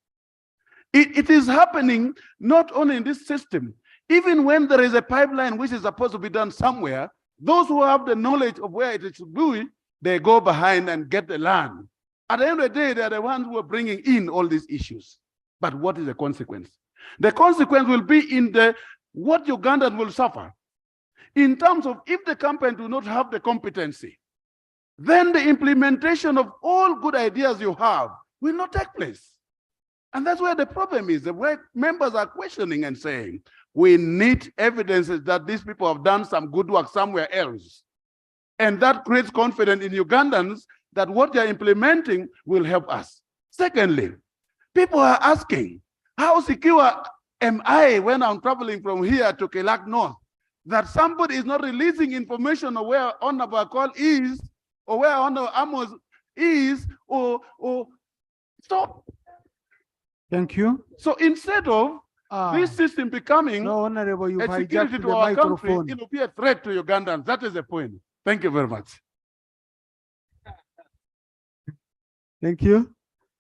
It is happening not only in this system, even when there is a pipeline which is supposed to be done somewhere, those who have the knowledge of where it should be, they go behind and get the land. At the end of the day, they are the ones who are bringing in all these issues. But what is the consequence? The consequence will be in what Ugandans will suffer. In terms of if the company do not have the competency, then the implementation of all good ideas you have will not take place. And that's where the problem is. The way members are questioning and saying, we need evidences that these people have done some good work somewhere else. And that creates confidence in Ugandans that what they're implementing will help us. Secondly, people are asking, how secure am I when I'm traveling from here to Kelak North? That somebody is not releasing information of where Honorable Akol is, or where Honorable Amos is, or stop. Thank you. So instead of this system becoming Honorable, you a security hijacked to the our country, microphone. it will be a threat to Ugandans. That is the point. Thank you very much. Thank you.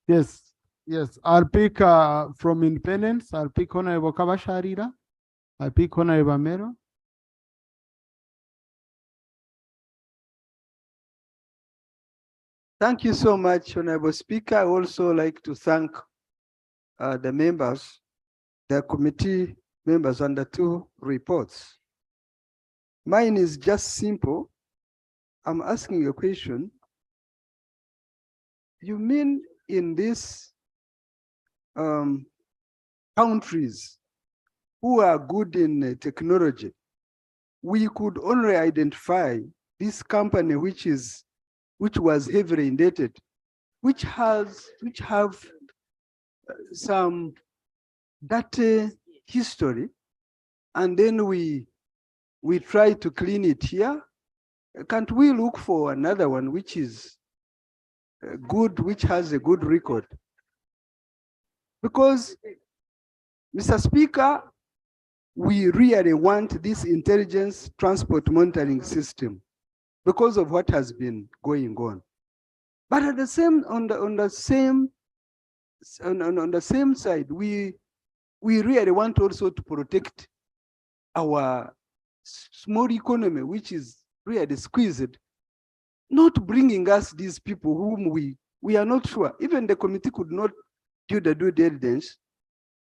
Yes, yes. I'll pick from Independence. I'll pick Honorable Kabasharira. I'll pick Honorable Mero. Thank you so much, Honorable Speaker. I also like to thank the members, the committee members on the two reports. Mine is just simple. I'm asking a question. You mean in these countries who are good in technology, we could only identify this company which was heavily indebted, which have some data history, and then we try to clean it here. Can't we look for another one which is good, which has a good record? Because, Mr. Speaker, we really want this intelligence transport monitoring system because of what has been going on. But at the same, on the same side, we really want also to protect our small economy, which is really squeezed, not bringing us these people whom we are not sure. Even the committee could not do the due diligence,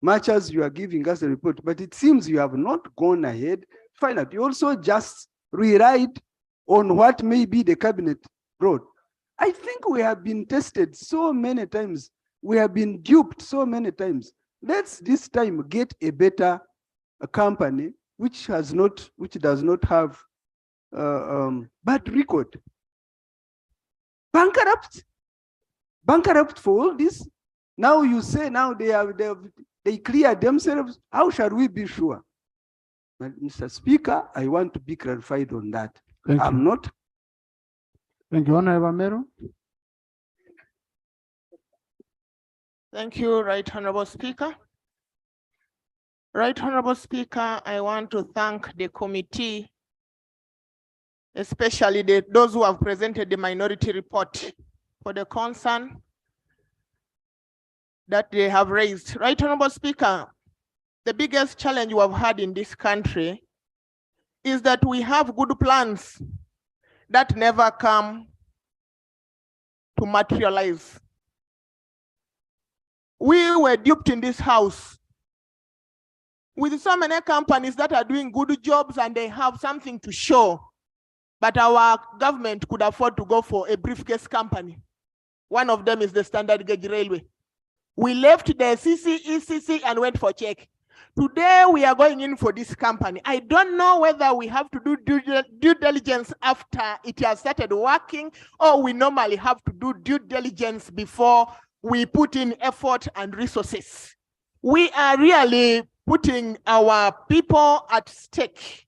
much as you are giving us a report, but it seems you have not gone ahead. Find out. You also just rewrite on what maybe the cabinet wrote. I think we have been tested so many times. We have been duped so many times. Let's this time get a better company which does not have bad record. Bankrupt for all this. Now you say now they clear themselves. How shall we be sure? But Mr. Speaker, I want to be clarified on that. I'm not. Thank you, Honorable Mero. Thank you, Right Honorable Speaker. Right Honorable Speaker, I want to thank the committee, especially those who have presented the minority report for the concern that they have raised. Right Honorable Speaker, the biggest challenge we have had in this country is that we have good plans that never come to materialize. We were duped in this house with so many companies that are doing good jobs and they have something to show, but our government could afford to go for a briefcase company. One of them is the Standard Gauge Railway. We left the ECC and went for check. Today, we are going in for this company. I don't know whether we have to do due diligence after it has started working, or we normally have to do due diligence before we put in effort and resources. We are really putting our people at stake.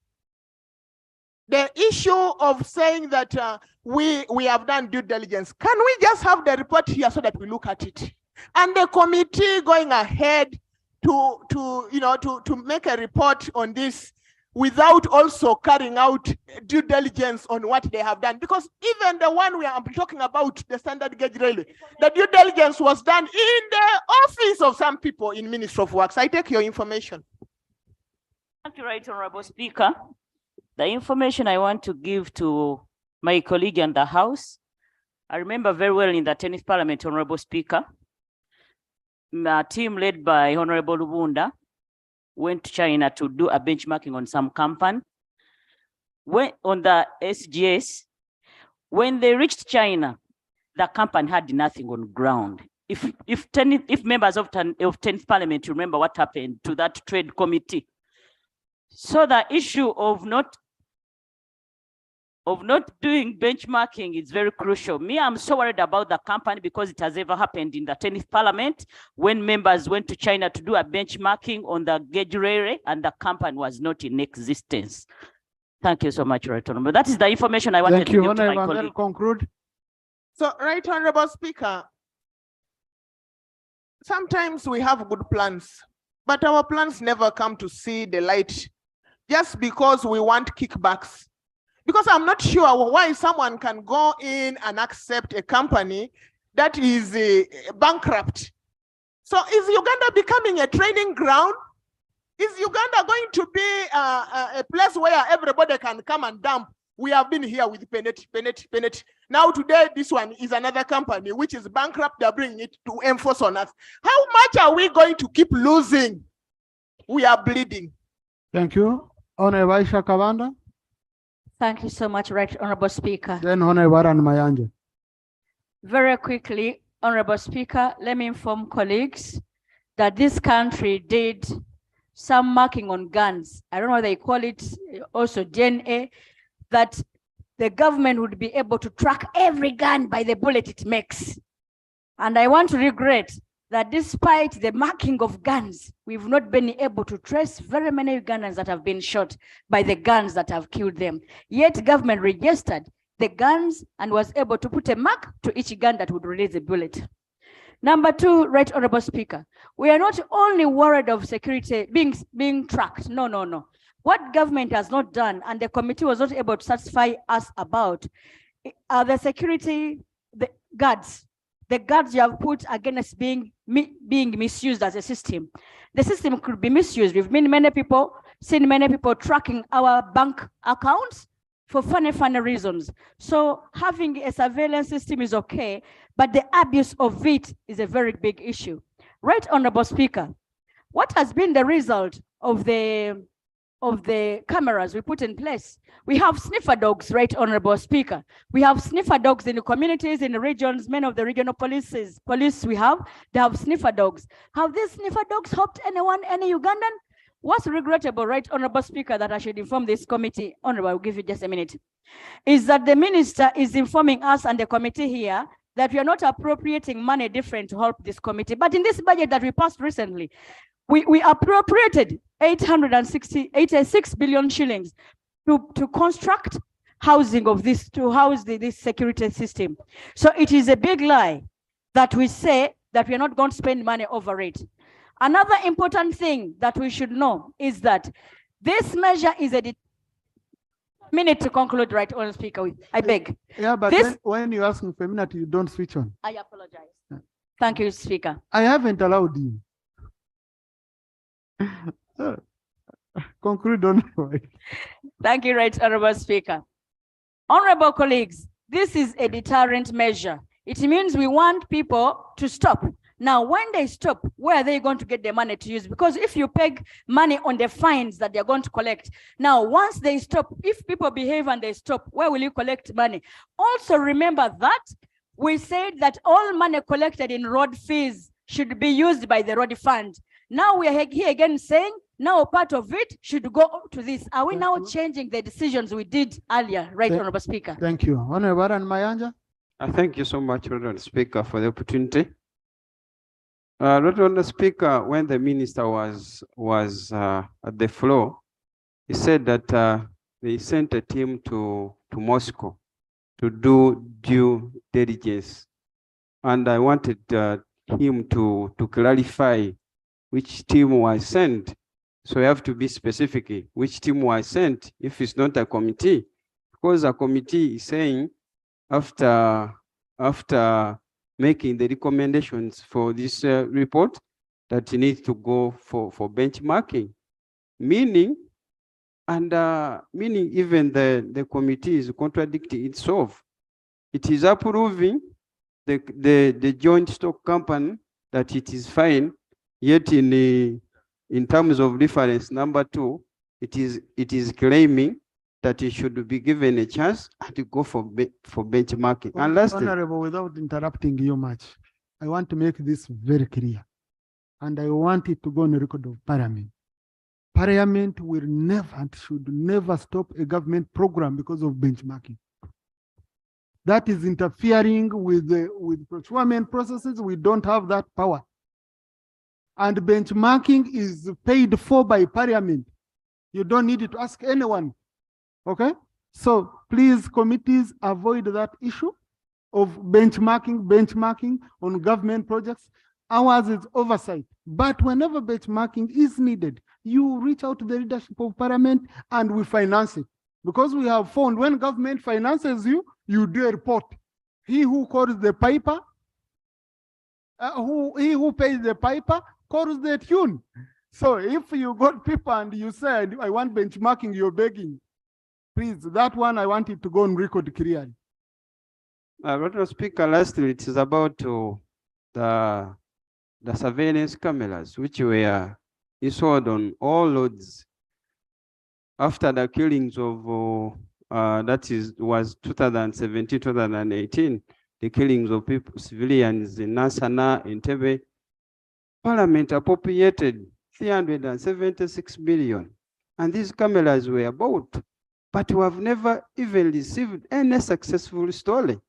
The issue of saying that we have done due diligence, can we just have the report here so that we look at it? And the committee going ahead to make a report on this without also carrying out due diligence on what they have done. Because even the one I'm talking about, the standard gauge railway, the due diligence was done in the office of some people in Ministry of Works. I take your information. Thank you, Right Honorable Speaker. The information I want to give to my colleague in the House, I remember very well in the 10th Parliament, Honorable Speaker, a team led by Honorable Rubunda went to China to do a benchmarking on some company. When on the SGS, when they reached China, the company had nothing on ground. If members of 10th Parliament remember what happened to that trade committee. So the issue of not doing benchmarking is very crucial. Me, I'm so worried about the company because it has ever happened in the 10th Parliament when members went to China to do a benchmarking on the gauge railway and the company was not in existence. Thank you so much, Right Honorable. That is the information I wanted to give to my colleague. Conclude. So, Right Honorable Speaker, sometimes we have good plans, but our plans never come to see the light just because we want kickbacks. Because I'm not sure why someone can go in and accept a company that is bankrupt. So is Uganda becoming a training ground? Is Uganda going to be a place where everybody can come and dump? We have been here with Penet. Now today, this one is another company which is bankrupt. They're bringing it to enforce on us. How much are we going to keep losing? We are bleeding. Thank you. Honorable Aisha Kavanda. Thank you so much, Right Honorable Speaker. Then Honorable Waran Mayanja. Very quickly, Honorable Speaker, let me inform colleagues that this country did some marking on guns. I don't know they call it also DNA, that the government would be able to track every gun by the bullet it makes. And I want to regret that despite the marking of guns, we've not been able to trace very many Ugandans that have been shot by the guns that have killed them. Yet government registered the guns and was able to put a mark to each gun that would release a bullet. Number two, Right Honorable Speaker, we are not only worried of security being tracked. No. What government has not done and the committee was not able to satisfy us about are the security, the guards. The guards you have put against being misused as a system. The system could be misused. We've seen many people tracking our bank accounts for funny reasons. So having a surveillance system is okay, but the abuse of it is a very big issue. Right Honorable Speaker, what has been the result of the cameras we put in place? We have sniffer dogs, Right Honorable Speaker. We have sniffer dogs in the communities, in the regions, many of the regional police they have sniffer dogs. Have these sniffer dogs helped anyone, any Ugandan? What's regrettable, Right Honorable Speaker, that I should inform this committee, Honorable, I'll give you just a minute, is that the minister is informing us and the committee here that we are not appropriating money different to help this committee. But in this budget that we passed recently, we appropriated 86 billion shillings to construct housing of this, to house this security system. So it is a big lie that we say that we are not going to spend money over it. Another important thing that we should know is that this measure is a minute to conclude, Right Honorable Speaker. I beg. Yeah, but when you're asking for a minute, you don't switch on. I apologize. Thank you, Speaker. I haven't allowed you. Conclude on. Thank you, Right Honorable Speaker. Honorable colleagues, this is a deterrent measure. It means we want people to stop. Now, when they stop, where are they going to get the money to use? Because if you peg money on the fines that they're going to collect, now, once they stop, if people behave and they stop, where will you collect money? Also, remember that we said that all money collected in road fees should be used by the road fund. Now we are here again saying, now part of it should go to this. Are we now changing the decisions we did earlier, right, Honorable Speaker? Thank you. Honorable and Mayanja. Thank you so much, Honorable Speaker, for the opportunity. Honorable Speaker, when the minister was at the floor, he said that they sent a team to Moscow to do due diligence. And I wanted him to clarify which team was sent. So you have to be specific which team was sent if it's not a committee. Because a committee is saying after making the recommendations for this report that you need to go for benchmarking. Meaning even the committee is contradicting itself. It is approving the joint stock company that it is fine, yet in terms of reference number 2, it is claiming that it should be given a chance to go for benchmarking. And lastly, Honorable, without interrupting you much, I want to make this very clear, and I want it to go on the record of Parliament. Parliament will never and should never stop a government program because of benchmarking. That is interfering with procurement processes. We don't have that power. And benchmarking is paid for by Parliament. You don't need to ask anyone. Okay? So please, committees, avoid that issue of benchmarking on government projects. Ours is oversight. But whenever benchmarking is needed, you reach out to the leadership of Parliament and we finance it. Because we have found when government finances you, you do a report. He who calls the piper, he who pays the piper calls the tune. So if you got people and you said, I want benchmarking, you're begging. Please, that one, I want it to go on record clearly. Honorable Speaker, lastly, it is about the surveillance cameras, which were installed on all roads after the killings of, was 2017, 2018, the killings of people, civilians in Nasana, in Tebe. Parliament appropriated 376 million, and these cameras were bought, but we have never even received any successful story.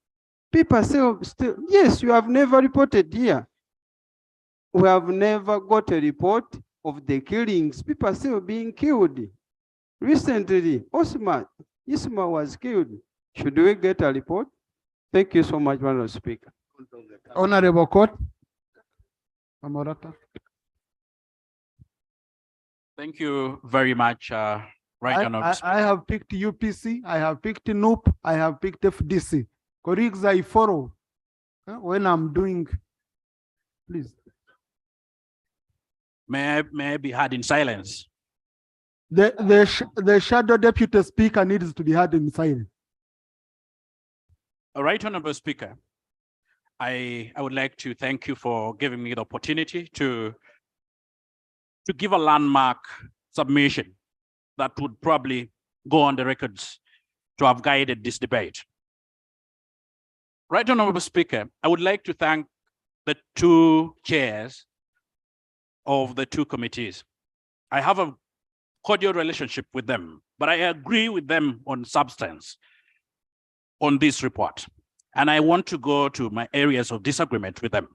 People still, yes, you have never reported here. We have never got a report of the killings. People are still being killed. Recently, Isma was killed. Should we get a report? Thank you so much, Madam Speaker. Honorable Court. Amorata. Thank you very much, Honorable Speaker. I have picked UPC, I have picked NUP, I have picked FDC. Colleagues, I follow when I'm doing, please. May I be heard in silence? The shadow deputy speaker needs to be heard in silence. All right, Honorable Speaker. I would like to thank you for giving me the opportunity to give a landmark submission that would probably go on the records to have guided this debate. Right, Honorable Speaker, I would like to thank the two chairs of the two committees. I have a cordial relationship with them, but I agree with them on substance on this report. And I want to go to my areas of disagreement with them.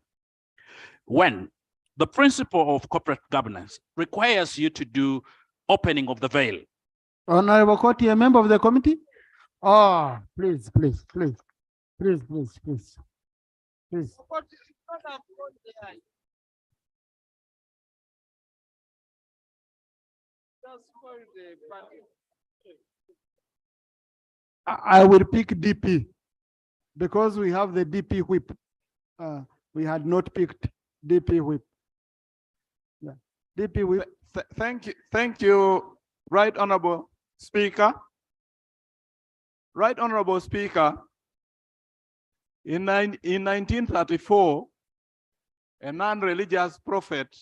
When the principle of corporate governance requires you to do opening of the veil. Honorable Koti, a member of the committee? Oh, please. I will pick DP because we have the DP whip. We had not picked DP whip. Yeah. DP whip. Thank you, Right Honorable Speaker. Right Honorable Speaker, in 1934, a non-religious prophet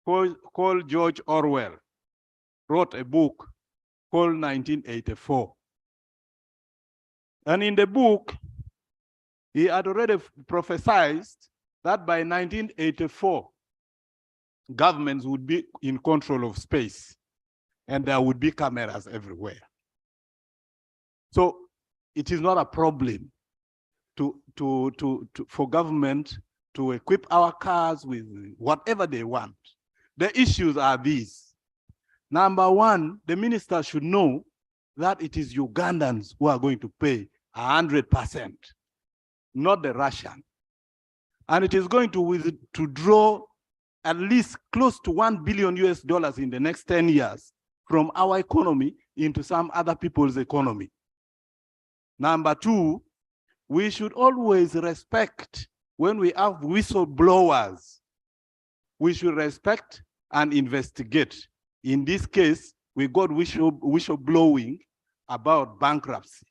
called George Orwell wrote a book called 1984. And in the book, he had already prophesied that by 1984, governments would be in control of space and there would be cameras everywhere. So it is not a problem for government to equip our cars with whatever they want. The issues are these. Number one, the minister should know that it is Ugandans who are going to pay 100%, not the Russian. And it is going to draw at least close to $1 billion in the next 10 years from our economy into some other people's economy. Number two, we should always respect when we have whistleblowers, we should respect and investigate. In this case, we got whistleblowing about bankruptcy.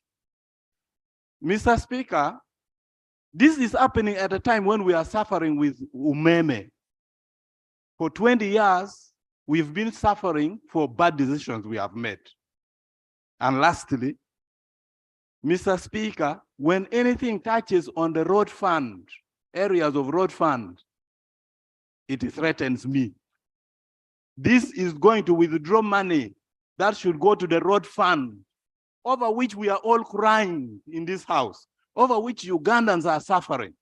Mr. Speaker, this is happening at a time when we are suffering with umeme. For 20 years, we've been suffering for bad decisions we have made. And lastly, Mr. Speaker, when anything touches on the road fund, areas of road fund, it threatens me. This is going to withdraw money that should go to the road fund, over which we are all crying in this house, over which Ugandans are suffering.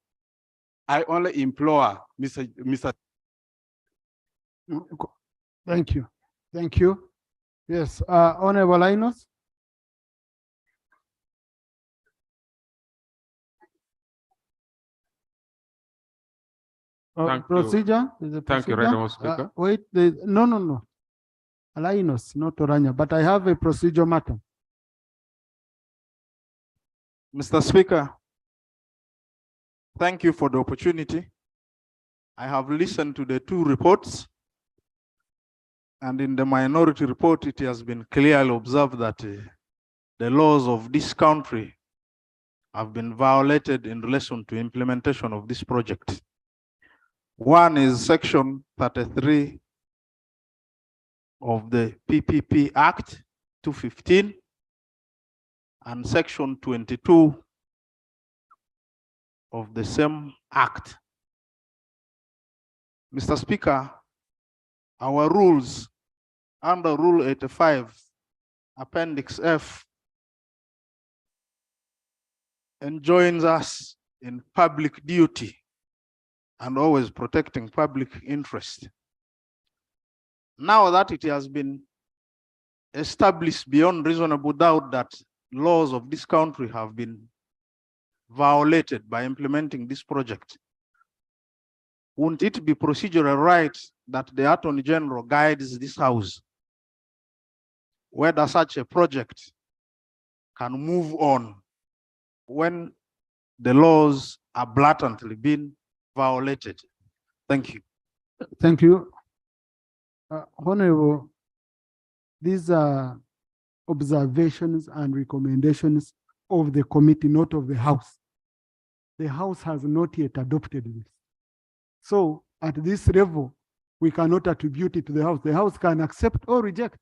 I only implore Mr. Thank you. Thank you. Yes, Honorable Linus. Procedure? Thank you, Right Honourable Speaker. Wait, no. Linus, not Oranya, but I have a procedure matter. Mr. Speaker, thank you for the opportunity. I have listened to the two reports, and in the minority report, it has been clearly observed that the laws of this country have been violated in relation to implementation of this project. One is Section 33 of the PPP Act 215 and Section 22 of the same Act. Mr. Speaker, our rules under Rule 85, Appendix F, enjoins us in public duty and always protecting public interest. Now that it has been established beyond reasonable doubt that laws of this country have been violated by implementing this project, wouldn't it be procedural right that the Attorney General guides this House whether such a project can move on when the laws are blatantly being violated? Thank you. Thank you. Honorable, these are observations and recommendations of the committee, not of the House. The House has not yet adopted this. So at this level, we cannot attribute it to the House. The House can accept or reject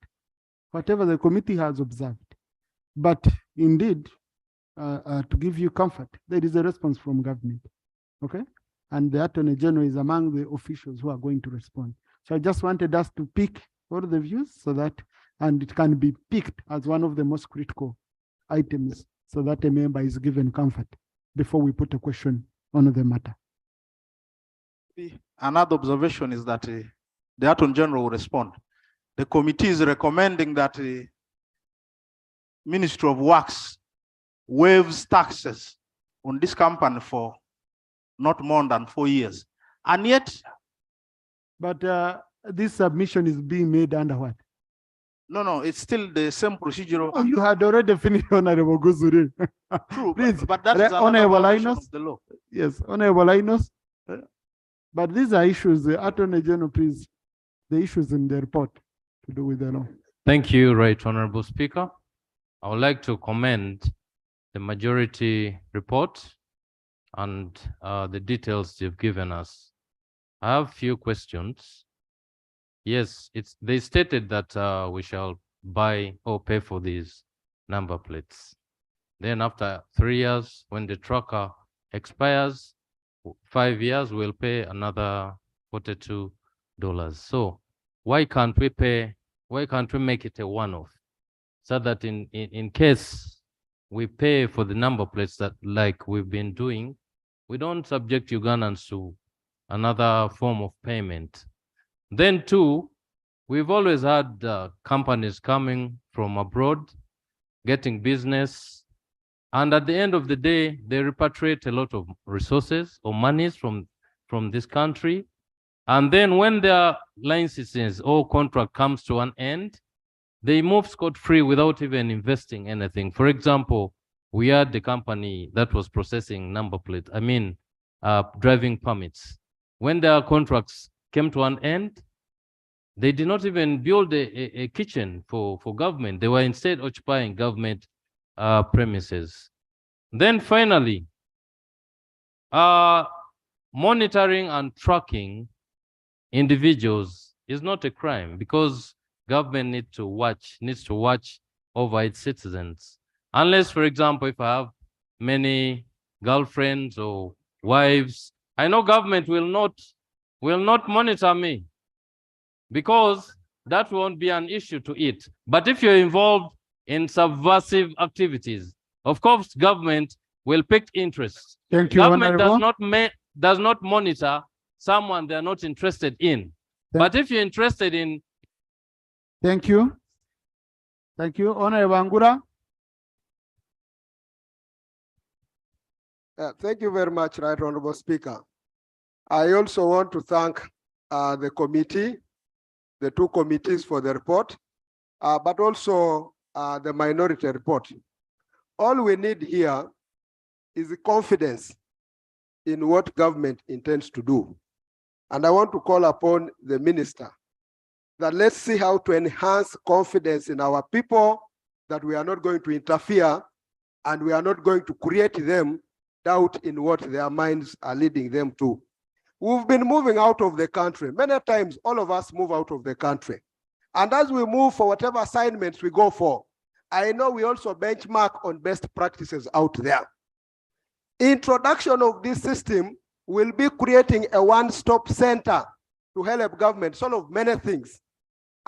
whatever the committee has observed. But indeed, to give you comfort, there is a response from government, okay? And the Attorney General is among the officials who are going to respond. So I just wanted us to pick all the views so that, and it can be picked as one of the most critical items so that a member is given comfort before we put a question on the matter. Another observation is that the Attorney General will respond. The committee is recommending that the Ministry of Works waives taxes on this company for not more than 4 years. And yet. But this submission is being made under what? No, it's still the same procedural. Oh, you had already finished, Honorable Guzuri. True, please, but that is Honorable violation Linus. of the law. Yes, Honorable Linus. But these are issues, the Attorney General, please, the issues in the report to do with the law. Thank you, Right Honorable Speaker. I would like to commend the majority report and the details you've given us. I have a few questions. Yes, they stated that we shall buy or pay for these number plates. Then after 3 years, when the tracker expires, 5 years, we'll pay another 42 So why can't we make it a one-off? So that in case we pay for the number plates that like we've been doing, we don't subject Ugandans to another form of payment. Then two, we've always had companies coming from abroad, getting business, and at the end of the day, they repatriate a lot of resources or monies from this country. And then when their licenses or contract comes to an end, they move scot-free without even investing anything. For example, we had the company that was processing number plate, driving permits. When their contracts came to an end, they did not even build a kitchen for government. They were instead occupying government premises. Then finally, monitoring and tracking individuals is not a crime because government needs to watch over its citizens. Unless, for example, if I have many girlfriends or wives, I know government will not monitor me because that won't be an issue to it. But if you're involved in subversive activities, of course, government will pick interest. Thank you, Government Honorable. does not monitor someone they're not interested in. But if you're interested in... Thank you. Thank you. Honorable Angura. Thank you very much, Right Honorable Speaker. I also want to thank the committee, the two committees for the report, but also the minority report. All we need here is confidence in what government intends to do. And I want to call upon the minister that let's see how to enhance confidence in our people, that we are not going to interfere and we are not going to create them doubt in what their minds are leading them to. We've been moving out of the country. Many times, all of us move out of the country. And as we move for whatever assignments we go for, I know we also benchmark on best practices out there. Introduction of this system will be creating a one-stop center to help government solve many things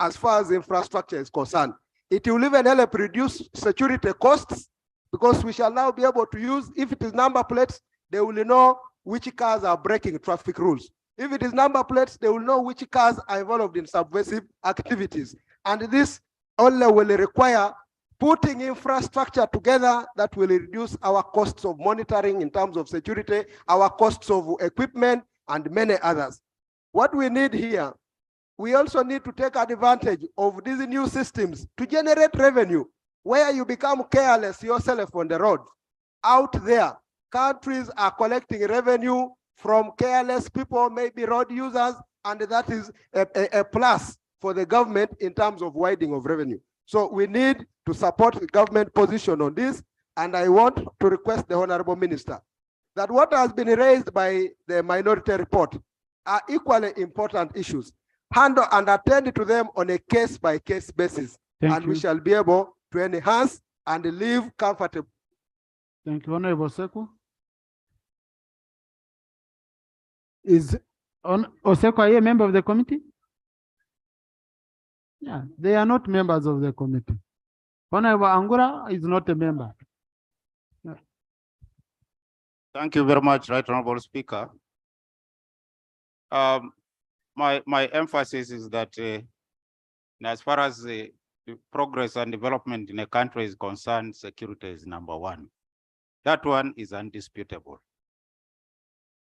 as far as infrastructure is concerned. It will even help reduce security costs because we shall now be able to use, if it is number plates, they will know which cars are breaking traffic rules. If it is number plates, they will know which cars are involved in subversive activities. And this only will require putting infrastructure together that will reduce our costs of monitoring in terms of security, our costs of equipment, and many others. What we need here, we also need to take advantage of these new systems to generate revenue, where you become careless yourself on the road. Out there, countries are collecting revenue from careless people, maybe road users, and that is a plus for the government in terms of widening of revenue. So we need to support the government position on this, and I want to request the Honorable Minister that what has been raised by the minority report are equally important issues. Handle and attend to them on a case-by-case basis, and we shall be able to enhance and live comfortably. Thank you, Honorable Oseko. Is Oseko, are you a member of the committee? Yeah, they are not members of the committee. Honorable Angura is not a member. Yeah. Thank you very much, Right Honorable Speaker. My emphasis is that as far as the progress and development in a country is concerned, security is number one. That one is undisputable.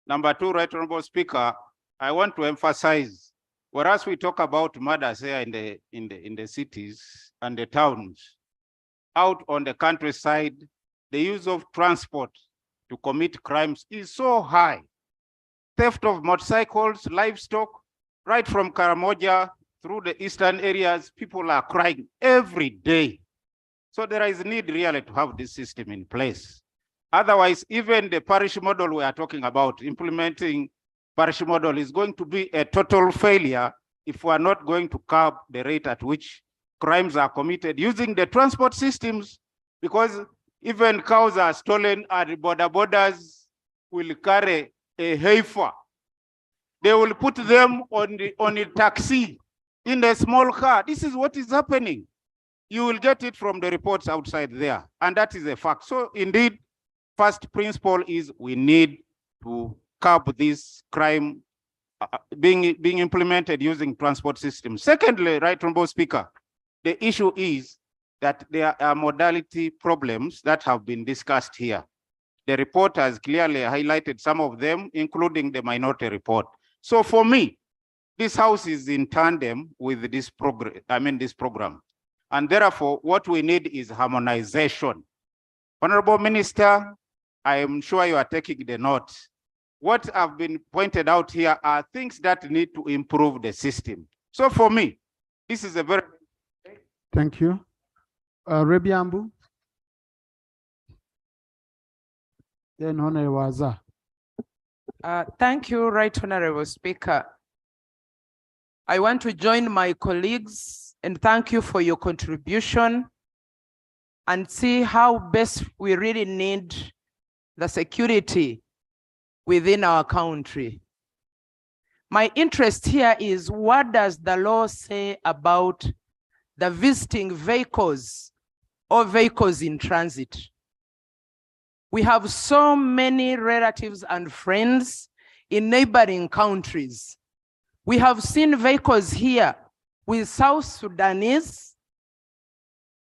Number two, Right Honorable Speaker, I want to emphasize, whereas we talk about murders here in the cities and the towns, out on the countryside, the use of transport to commit crimes is so high. Theft of motorcycles, livestock, right from Karamoja through the eastern areas, people are crying every day. So there is need really to have this system in place. Otherwise, even the parish model we are talking about, implementing parish model is going to be a total failure if we are not going to curb the rate at which crimes are committed using the transport systems, because even cows are stolen and borders will carry a heifer. They will put them on a taxi in a small car. This is what is happening. You will get it from the reports outside there. And that is a fact. So indeed, first principle is we need to curb this crime being implemented using transport systems. Secondly, Right Honorable Speaker, the issue is that there are modality problems that have been discussed here. The report has clearly highlighted some of them, including the minority report. So for me, this house is in tandem with this program. And therefore, what we need is harmonization. Honorable Minister, I am sure you are taking the note. What have been pointed out here are things that need to improve the system. So for me, this is a very... Thank you. Rebiambu. Then Honorable Waza. Thank you, Right Honorable Speaker. I want to join my colleagues and thank you for your contribution and see how best we really need the security within our country. My interest here is, what does the law say about the visiting vehicles or vehicles in transit? We have so many relatives and friends in neighboring countries. We have seen vehicles here with South Sudanese,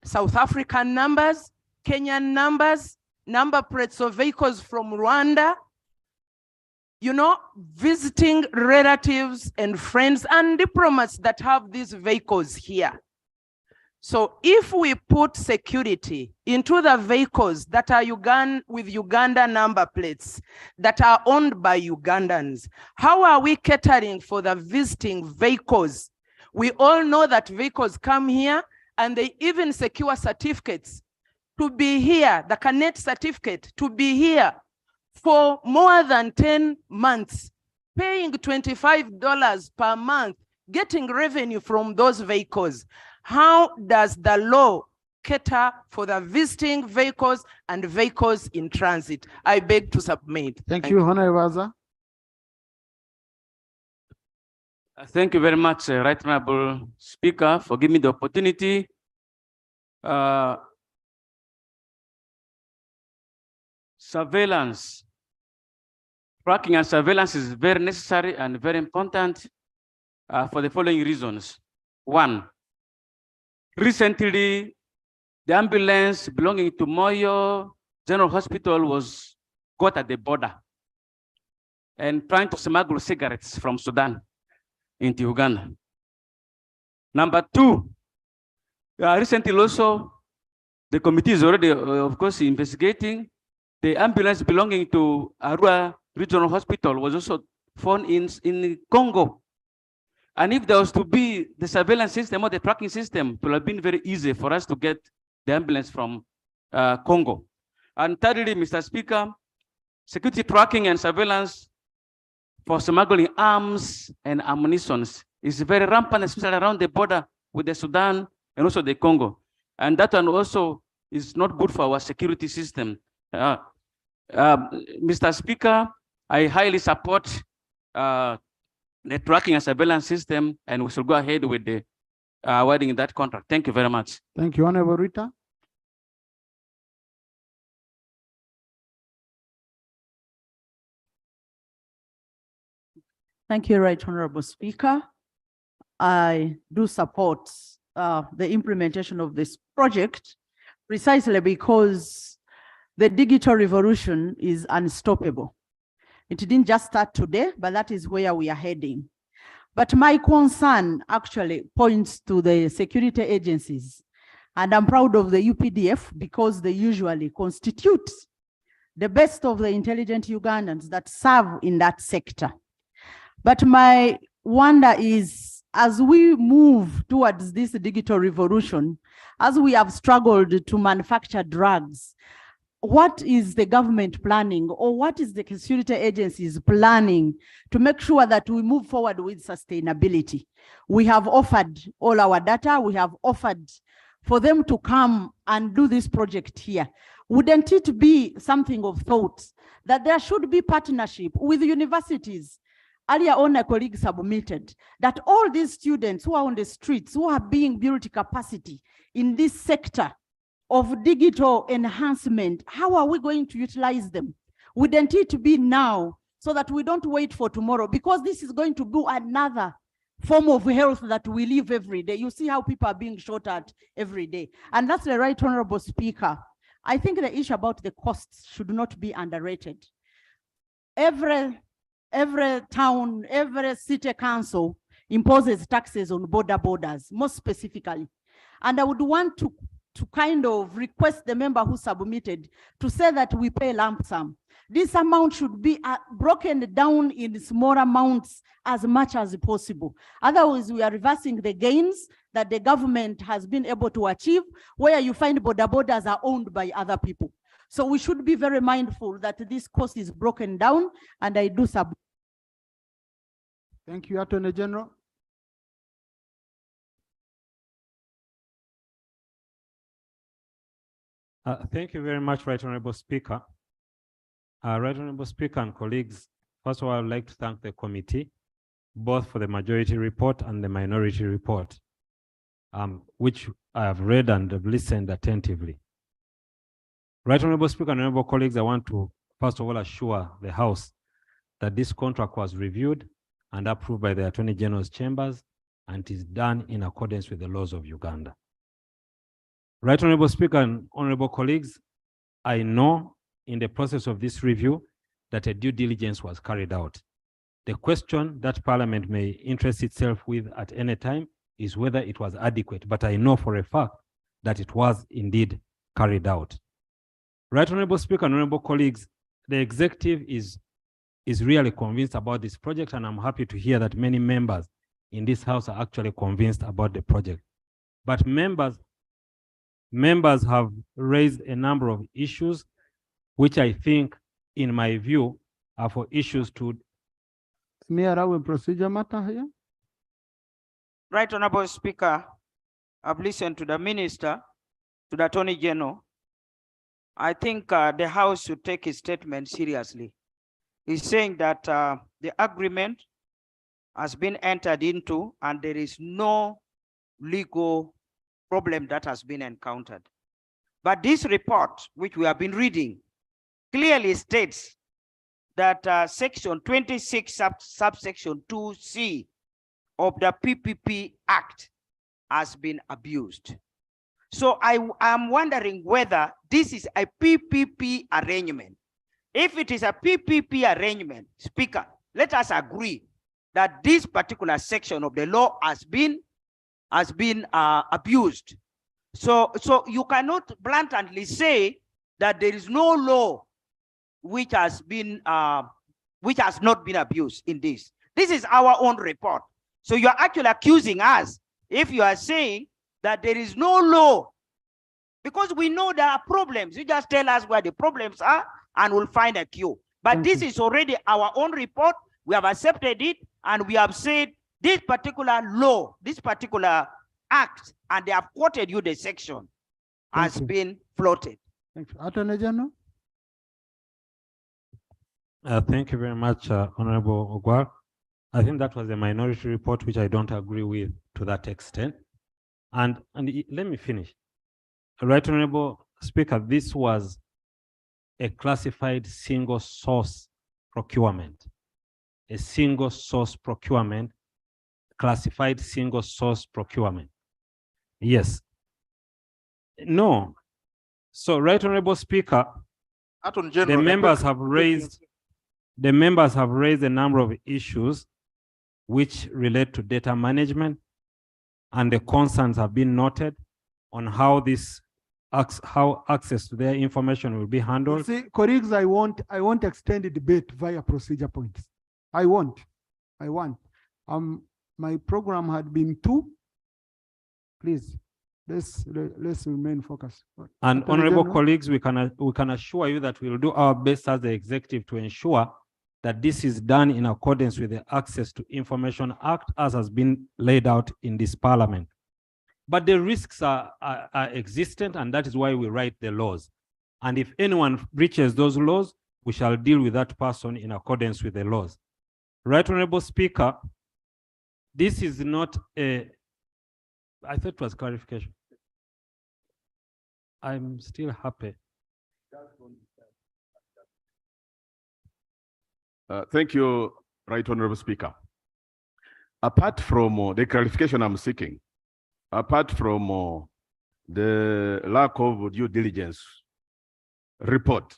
South African numbers, Kenyan numbers, number plates of vehicles from Rwanda, you know, visiting relatives and friends and diplomats that have these vehicles here. So if we put security into the vehicles that are with Uganda number plates that are owned by Ugandans, how are we catering for the visiting vehicles? We all know that vehicles come here and they even secure certificates to be here, the Canet certificate to be here for more than 10 months, paying $25 per month, getting revenue from those vehicles. How does the law cater for the visiting vehicles and vehicles in transit? I beg to submit. Thank you, Honorable Waza. Thank you very much, Right Honorable Speaker, for giving me the opportunity. Surveillance, tracking and surveillance is very necessary and very important for the following reasons. One, recently, the ambulance belonging to Moyo General Hospital was caught at the border and trying to smuggle cigarettes from Sudan into Uganda. Number two, recently also, the committee is already, of course, investigating. The ambulance belonging to Arua Regional Hospital was also found in Congo. And if there was to be the surveillance system or the tracking system, it would have been very easy for us to get the ambulance from Congo. And thirdly, Mr. Speaker, security tracking and surveillance for smuggling arms and ammunition is very rampant, especially around the border with the Sudan and also the Congo. And that one also is not good for our security system. Mr. Speaker, I highly support the tracking and surveillance system, and we should go ahead with the awarding that contract. Thank you very much. Thank you, Honorable Rita. Thank you, Right Honorable Speaker. I do support the implementation of this project precisely because the digital revolution is unstoppable. It didn't just start today, but that is where we are heading. But my concern actually points to the security agencies. And I'm proud of the UPDF because they usually constitute the best of the intelligent Ugandans that serve in that sector. But my wonder is, as we move towards this digital revolution, as we have struggled to manufacture drugs, what is the government planning, or what is the security agencies planning to make sure that we move forward with sustainability? We have offered all our data, we have offered for them to come and do this project here. Wouldn't it be something of thought that there should be partnership with universities earlier on a colleague submitted, that all these students who are on the streets, who are being built capacity in this sector of digital enhancement, how are we going to utilize them? Wouldn't it be now, so that we don't wait for tomorrow? Because this is going to be another form of health that we live every day. You see how people are being shot at every day. And that's the Right Honorable Speaker. I think the issue about the costs should not be underrated. Every town, every city council imposes taxes on borders, most specifically. And I would want to kind of request the member who submitted to say that we pay lump sum. This amount should be broken down in small amounts as much as possible. Otherwise, we are reversing the gains that the government has been able to achieve, where you find borders are owned by other people. So we should be very mindful that this cost is broken down, and I do sub. Thank you, Attorney General. Thank you very much, Right Honorable Speaker. Right Honorable Speaker and colleagues, first of all, I would like to thank the committee, both for the majority report and the minority report, which I have read and have listened attentively. Right Honorable Speaker and honorable colleagues, I want to first of all assure the House that this contract was reviewed and approved by the Attorney General's chambers and is done in accordance with the laws of Uganda. Right Honorable Speaker and honorable colleagues, I know in the process of this review that a due diligence was carried out. The question that Parliament may interest itself with at any time is whether it was adequate, but I know for a fact that it was indeed carried out. Right Honorable Speaker and honorable colleagues, the executive is really convinced about this project, and I'm happy to hear that many members in this House are actually convinced about the project. But members have raised a number of issues, which I think, in my view, are for issues to. Procedure matter here. Right Honorable Speaker, I've listened to the Minister, to the Attorney General. I think the House should take his statement seriously. He's saying that the agreement has been entered into and there is no legal problem that has been encountered. But this report, which we have been reading, clearly states that section 26 subsection 2C of the PPP Act has been abused. So I am wondering whether this is a PPP arrangement. If it is a PPP arrangement, Speaker, let us agree that this particular section of the law has been abused. So you cannot blatantly say that there is no law which has not been abused in this. This is our own report. So you are actually accusing us if you are saying that there is no law, because we know there are problems. You just tell us where the problems are and we'll find a cure. But this is already our own report. We have accepted it and we have said this particular law, this particular act, and they have quoted you the section, has been floated. Thank you. Attorney General. Thank you very much, Honorable Ogwar. I think that was a minority report, which I don't agree with to that extent. And let me finish. Right Honorable Speaker, this was a classified single source procurement. A single source procurement, classified single source procurement. Yes. No. So, Right Honorable Speaker, the members have raised a number of issues which relate to data management, and the concerns have been noted on how how access to their information will be handled. See, colleagues, I want extend the debate via procedure points. I want. My program had been 2. Please, let's remain focused. And honorable colleagues, we can assure you that we will do our best as the executive to ensure that this is done in accordance with the Access to Information Act as has been laid out in this Parliament. But the risks are existent, and that is why we write the laws. And if anyone breaches those laws, we shall deal with that person in accordance with the laws. Right Honorable Speaker, this is not a, I thought it was clarification. I'm still happy. Thank you, Right Honorable Speaker. Apart from the clarification I'm seeking, apart from the lack of due diligence report,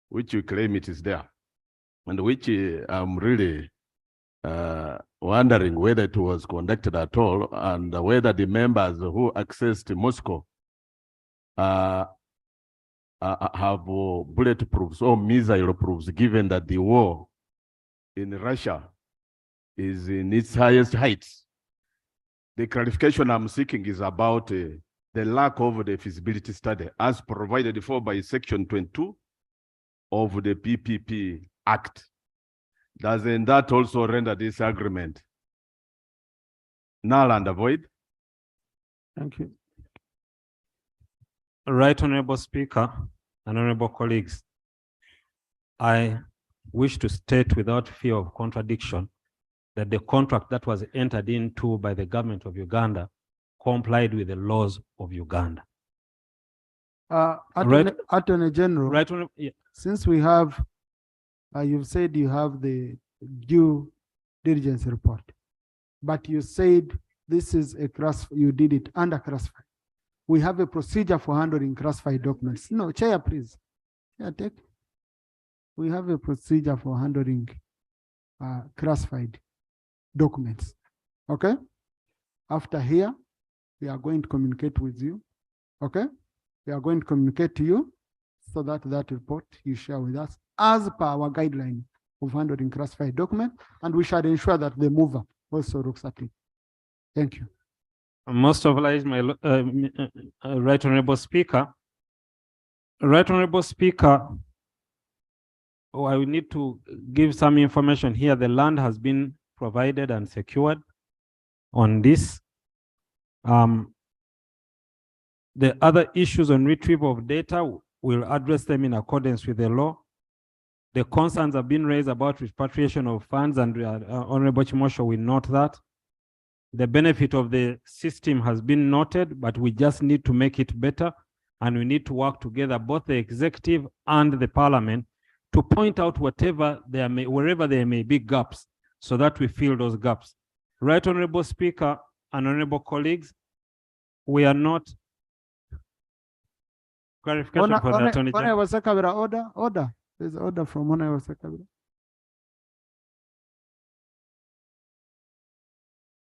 which you claim it is there, and which I'm really wondering whether it was conducted at all, and whether the members who accessed Moscow have bullet proofs or missile proofs, given that the war in Russia is in its highest heights. The clarification I'm seeking is about the lack of the feasibility study as provided for by Section 22 of the PPP Act. Doesn't that also render this agreement null and void? Thank you. Right Honorable Speaker and honorable colleagues, I wish to state without fear of contradiction that the contract that was entered into by the government of Uganda complied with the laws of Uganda. Attorney General, Right, yeah. Since we have, you've said you have the due diligence report, but you said this is a you did it under classified. We have a procedure for handling classified documents. No, Chair, please. Yeah, take. We have a procedure for handling classified documents. Okay? After here, we are going to communicate with you. Okay? We are going to communicate to you so that that report you share with us as per our guideline of handling classified document, and we shall ensure that the mover also looks at it. Thank you. Most obliged, my Right Honorable Speaker. Right Honorable Speaker, I will need to give some information here. The land has been provided and secured on this. The other issues on retrieval of data, we'll address them in accordance with the law. The concerns have been raised about repatriation of funds, and Honorable Chimosho will note that. The benefit of the system has been noted, but we just need to make it better, and we need to work together, both the executive and the parliament, to point out wherever there may be gaps, so that we fill those gaps. Right Honorable Speaker and honorable colleagues, we are not clarification for the Attorney General. Order. There's an order from Honorable Sakabira.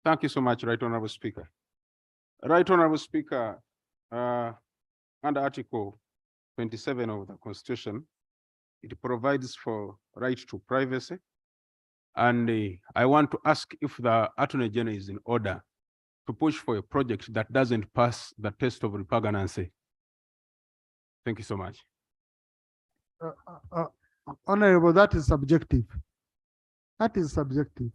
Thank you so much, Right Honorable Speaker. Right Honorable Speaker, under Article 27 of the Constitution, it provides for right to privacy. And I want to ask if the Attorney General is in order to push for a project that doesn't pass the test of repugnancy. Thank you so much. Honorable, that is subjective. That is subjective.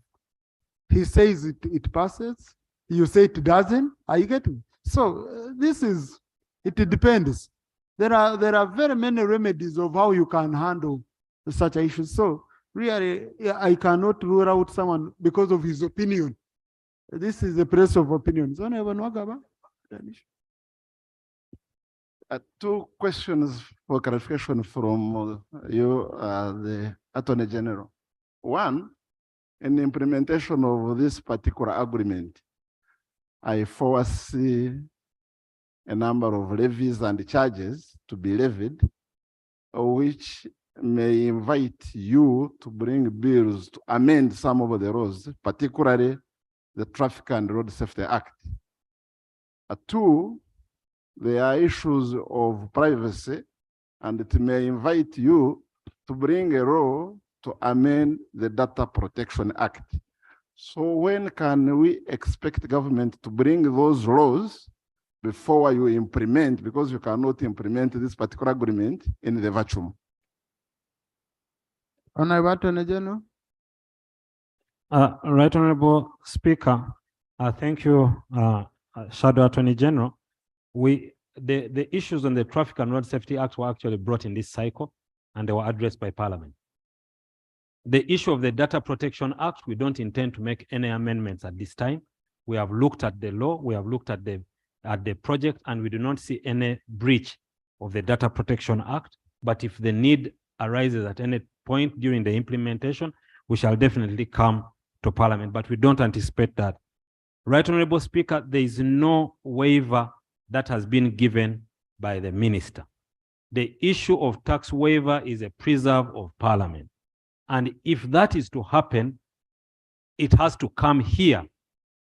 He says it passes. You say it doesn't. Are you getting? So this is, it depends. There are very many remedies of how you can handle such issues. So really, I cannot rule out someone because of his opinion. This is the place of opinions. Two questions for clarification from you, the Attorney General. One, in the implementation of this particular agreement, I foresee a number of levies and charges to be levied, which may invite you to bring bills to amend some of the laws, particularly the Traffic and Road Safety Act. Two, there are issues of privacy, and it may invite you to bring a law to amend the Data Protection Act. So when can we expect government to bring those laws before you implement, because you cannot implement this particular agreement in the vacuum? Honorable Attorney General. Right Honorable Speaker, thank you, Shadow Attorney General. The issues on the Traffic and Road Safety Act were actually brought in this cycle, and they were addressed by Parliament. The issue of the Data Protection Act, we don't intend to make any amendments at this time. We have looked at the law, we have looked at the project, and we do not see any breach of the Data Protection Act. But if the need arises at any point during the implementation, we shall definitely come to Parliament, but we don't anticipate that. Right Honorable Speaker, there is no waiver that has been given by the Minister. The issue of tax waiver is a preserve of Parliament. And if that is to happen, it has to come here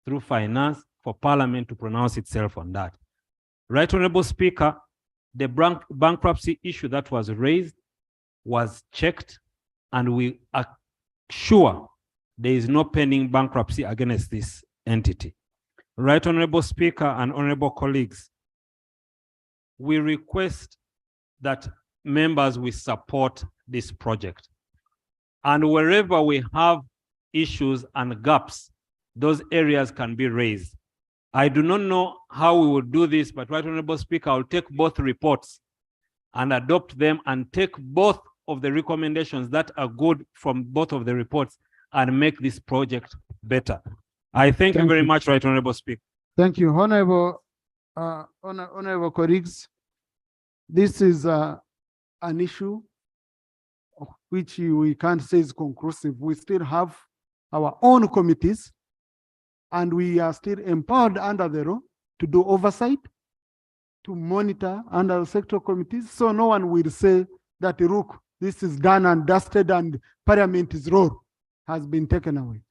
through finance for Parliament to pronounce itself on that. Right Honorable Speaker, the bankruptcy issue that was raised was checked, and we are sure there is no pending bankruptcy against this entity. Right Honorable Speaker and honorable colleagues, we request that members will support this project. And wherever we have issues and gaps, those areas can be raised. I do not know how we will do this, but Right Honorable Speaker, I'll take both reports and adopt them and take both of the recommendations that are good from both of the reports and make this project better. I thank you very much, Right Honorable Speaker. Thank you, honorable colleagues. This is an issue which we can't say is conclusive. We still have our own committees, and we are still empowered under the law to do oversight, to monitor under the sectoral committees. So no one will say that, look, this is done and dusted and Parliament's role has been taken away.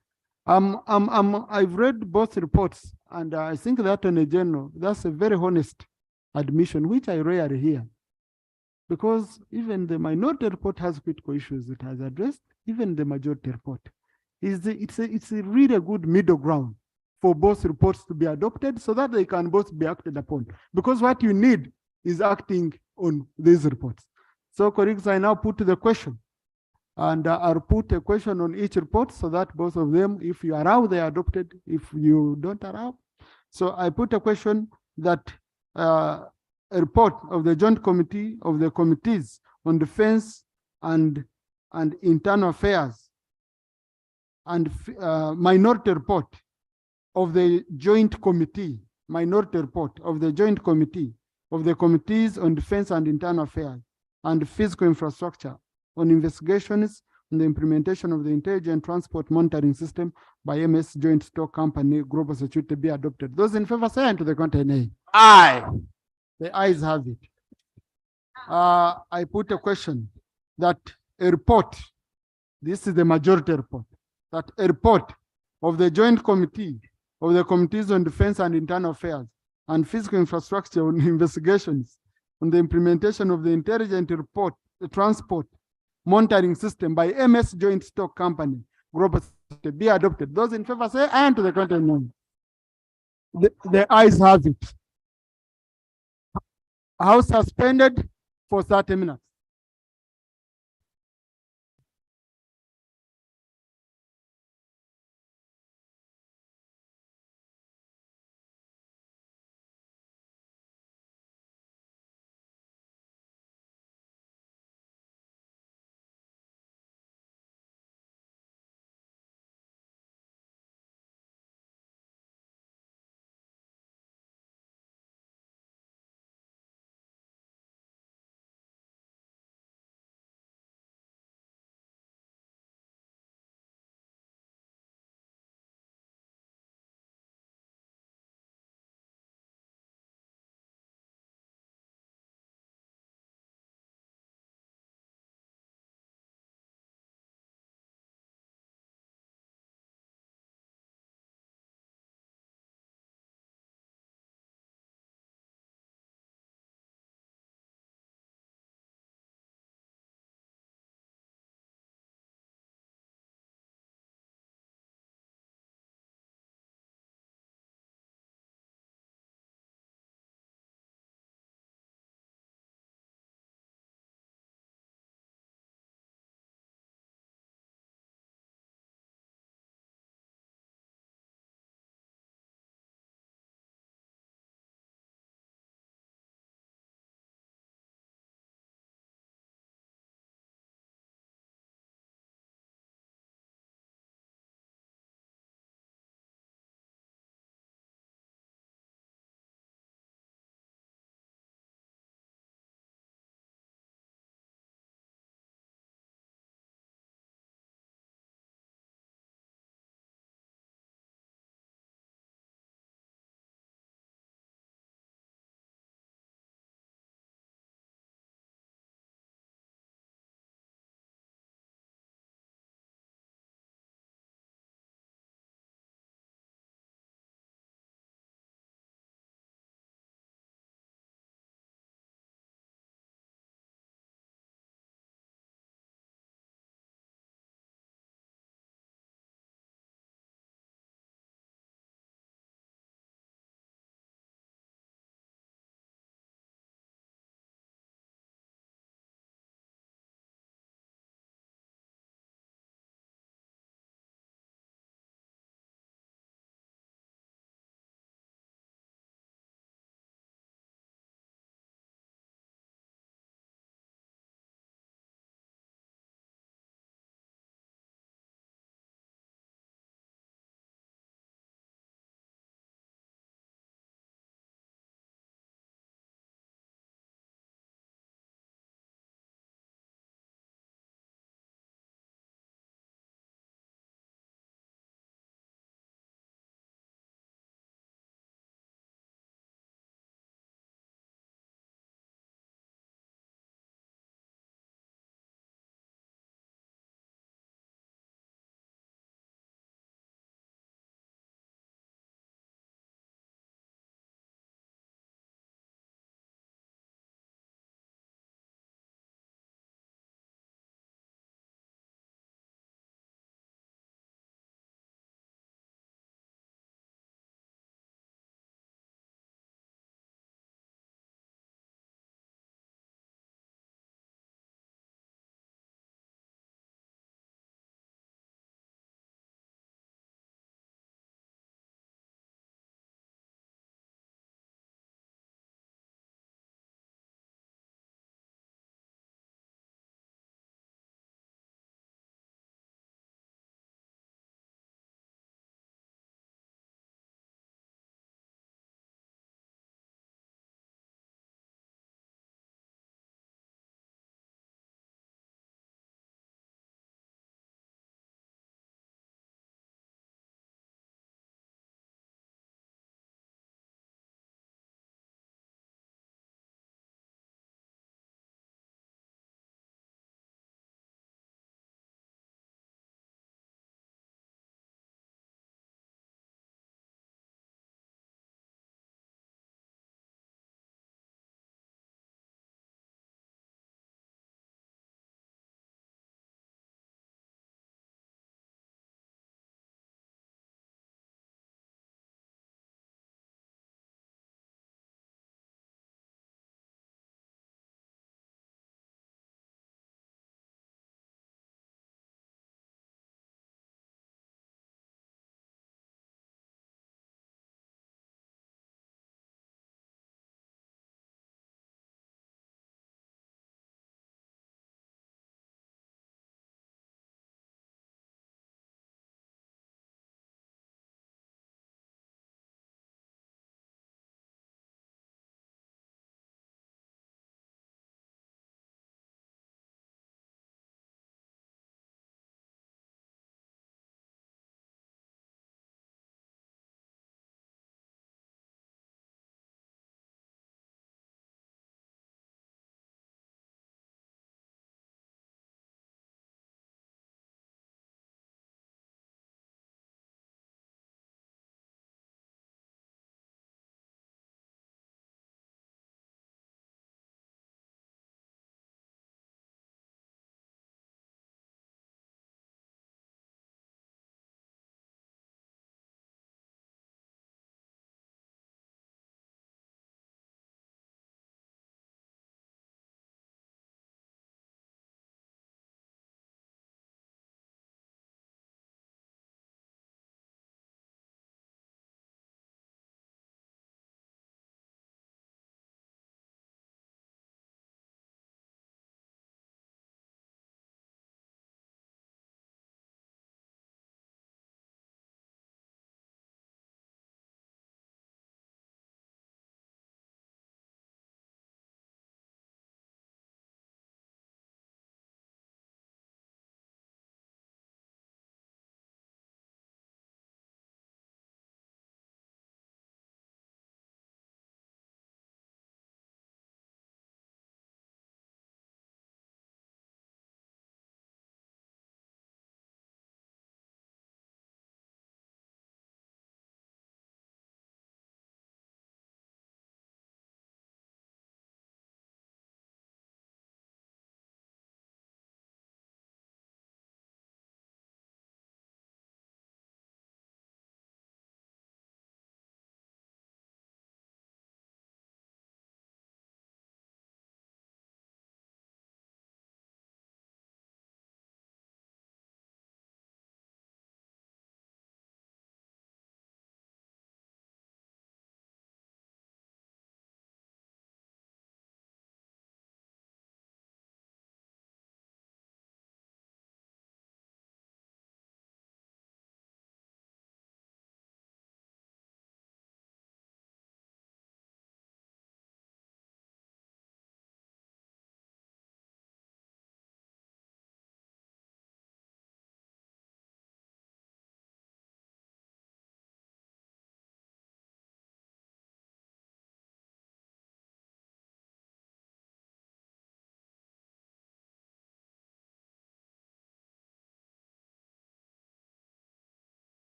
I've read both reports, and I think that on a general, that's a very honest admission, which I rarely hear. Because even the minority report has critical issues it has addressed, even the majority report. It's a really good middle ground for both reports to be adopted so that they can both be acted upon. Because what you need is acting on these reports. So colleagues, I now put the question. And I'll put a question on each report so that both of them, if you allow, they are adopted. If you don't allow. So I put a question that a report of the joint committee of the committees on defense and internal affairs and minority report of the joint committee, minority report of the joint committee of the committees on defense and internal affairs and physical infrastructure on investigations on the implementation of the intelligent transport monitoring system by MS Joint Stock Company Global Security be adopted. Those in favor say aye to the content. Aye. The ayes have it. I put a question that a report, this is the majority report, that a report of the joint committee of the committees on defense and internal affairs and physical infrastructure on investigations on the implementation of the intelligent report, the transport monitoring system by MS Joint Stock Company Global Security be adopted. Those in favor say aye to the content. The ayes have it. House suspended for 30 minutes.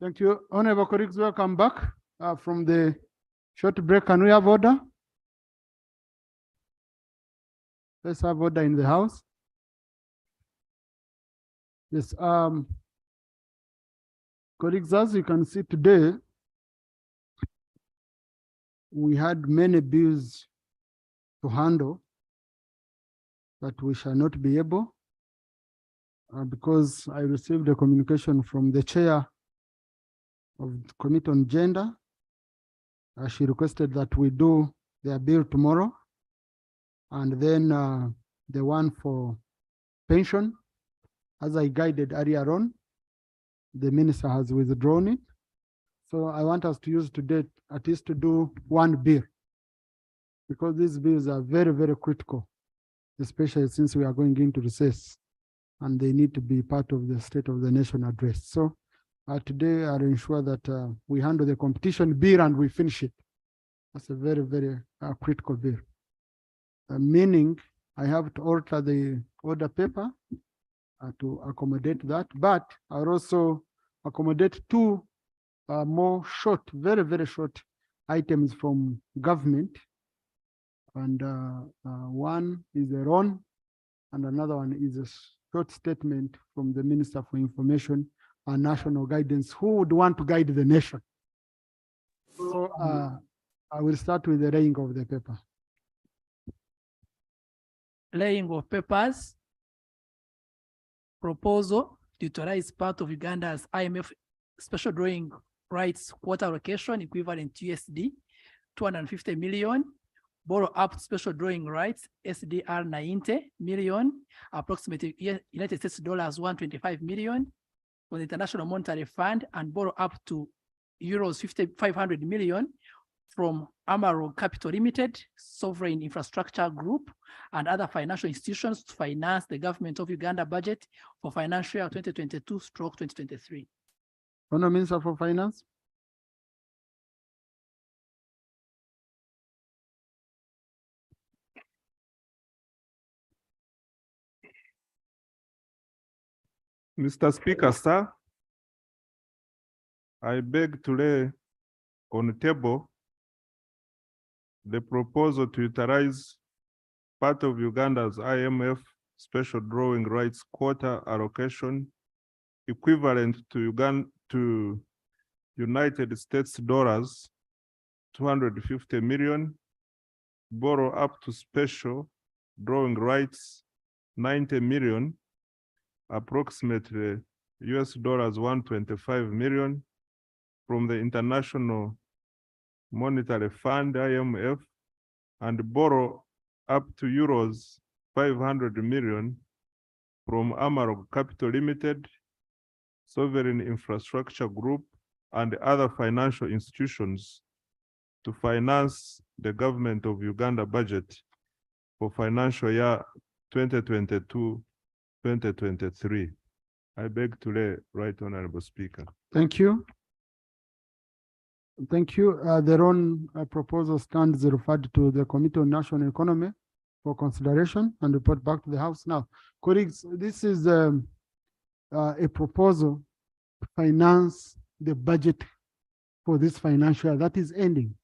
Thank you. Honorable colleagues, welcome back from the short break. Can we have order? Let's have order in the house. Yes, colleagues, as you can see today, we had many bills to handle that we shall not be able because I received a communication from the chair of the Committee on Gender. She requested that we do their bill tomorrow, and then the one for pension, as I guided earlier on, the minister has withdrawn it. So I want us to use today at least to do one bill, because these bills are very, very critical, especially since we are going into recess and they need to be part of the State of the Nation address. So today I'll ensure that we handle the competition bill and we finish it. That's a very, very critical bill. Meaning I have to alter the order paper to accommodate that, but I'll also accommodate two more short, very, very short items from government. And one is a RON, and another one is a short statement from the Minister for Information and National Guidance, who would want to guide the nation. So I will start with the laying of the paper. Laying of papers. Proposal to utilize part of Uganda's IMF special drawing rights quota allocation equivalent to USD 250 million, borrow up special drawing rights SDR 90 million, approximately United States dollars 125 million from the International Monetary Fund, and borrow up to euros 500 million from Amaro Capital Limited, Sovereign Infrastructure Group, and other financial institutions to finance the government of Uganda budget for financial year 2022/2023. Honourable Minister for Finance. Mr. Speaker, sir, I beg to lay on the table the proposal to utilize part of Uganda's IMF special drawing rights quota allocation equivalent to United States dollars 250 million, borrow up to special drawing rights 90 million, approximately US dollars 125 million from the International Monetary Fund, IMF, and borrow up to euros 500 million from Amaro Capital Limited, Sovereign Infrastructure Group, and other financial institutions to finance the government of Uganda budget for financial year 2022-2023. I beg to lay right, Honorable Speaker. Thank you. Thank you. Their own proposal stands referred to the Committee on National Economy for consideration and report back to the House. Now, colleagues, this is a proposal to finance the budget for this financial year that is ending,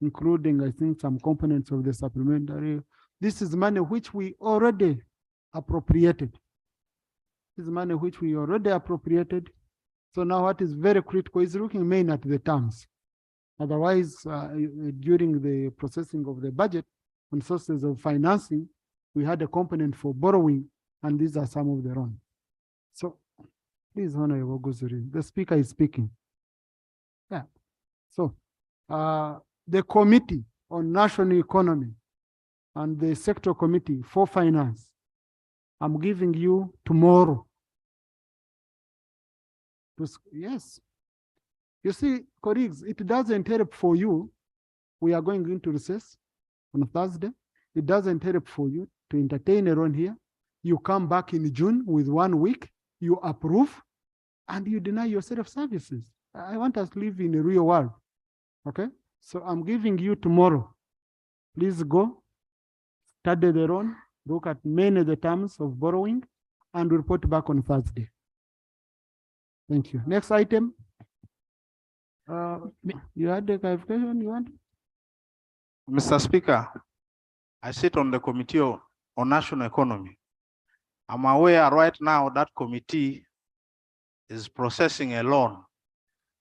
including, I think, some components of the supplementary. This is money which we already appropriated. This is money which we already appropriated. So now what is very critical is looking mainly at the terms. Otherwise, during the processing of the budget on sources of financing, we had a component for borrowing, and these are some of the wrong. So please, Honorable Guzuri, the Speaker is speaking. Yeah. So the Committee on National Economy and the Sector Committee for Finance, I'm giving you tomorrow. Yes. You see, colleagues, it doesn't help for you. We are going into recess on Thursday. It doesn't help for you to entertain around here. You come back in June with 1 week, you approve, and you deny yourself services. I want us to live in a real world. Okay? So I'm giving you tomorrow. Please go, study their own, look at many of the terms of borrowing, and report back on Thursday. Thank you. Next item. You had the clarification you want? Mr. Speaker, I sit on the Committee on National Economy. I'm aware right now that committee is processing a loan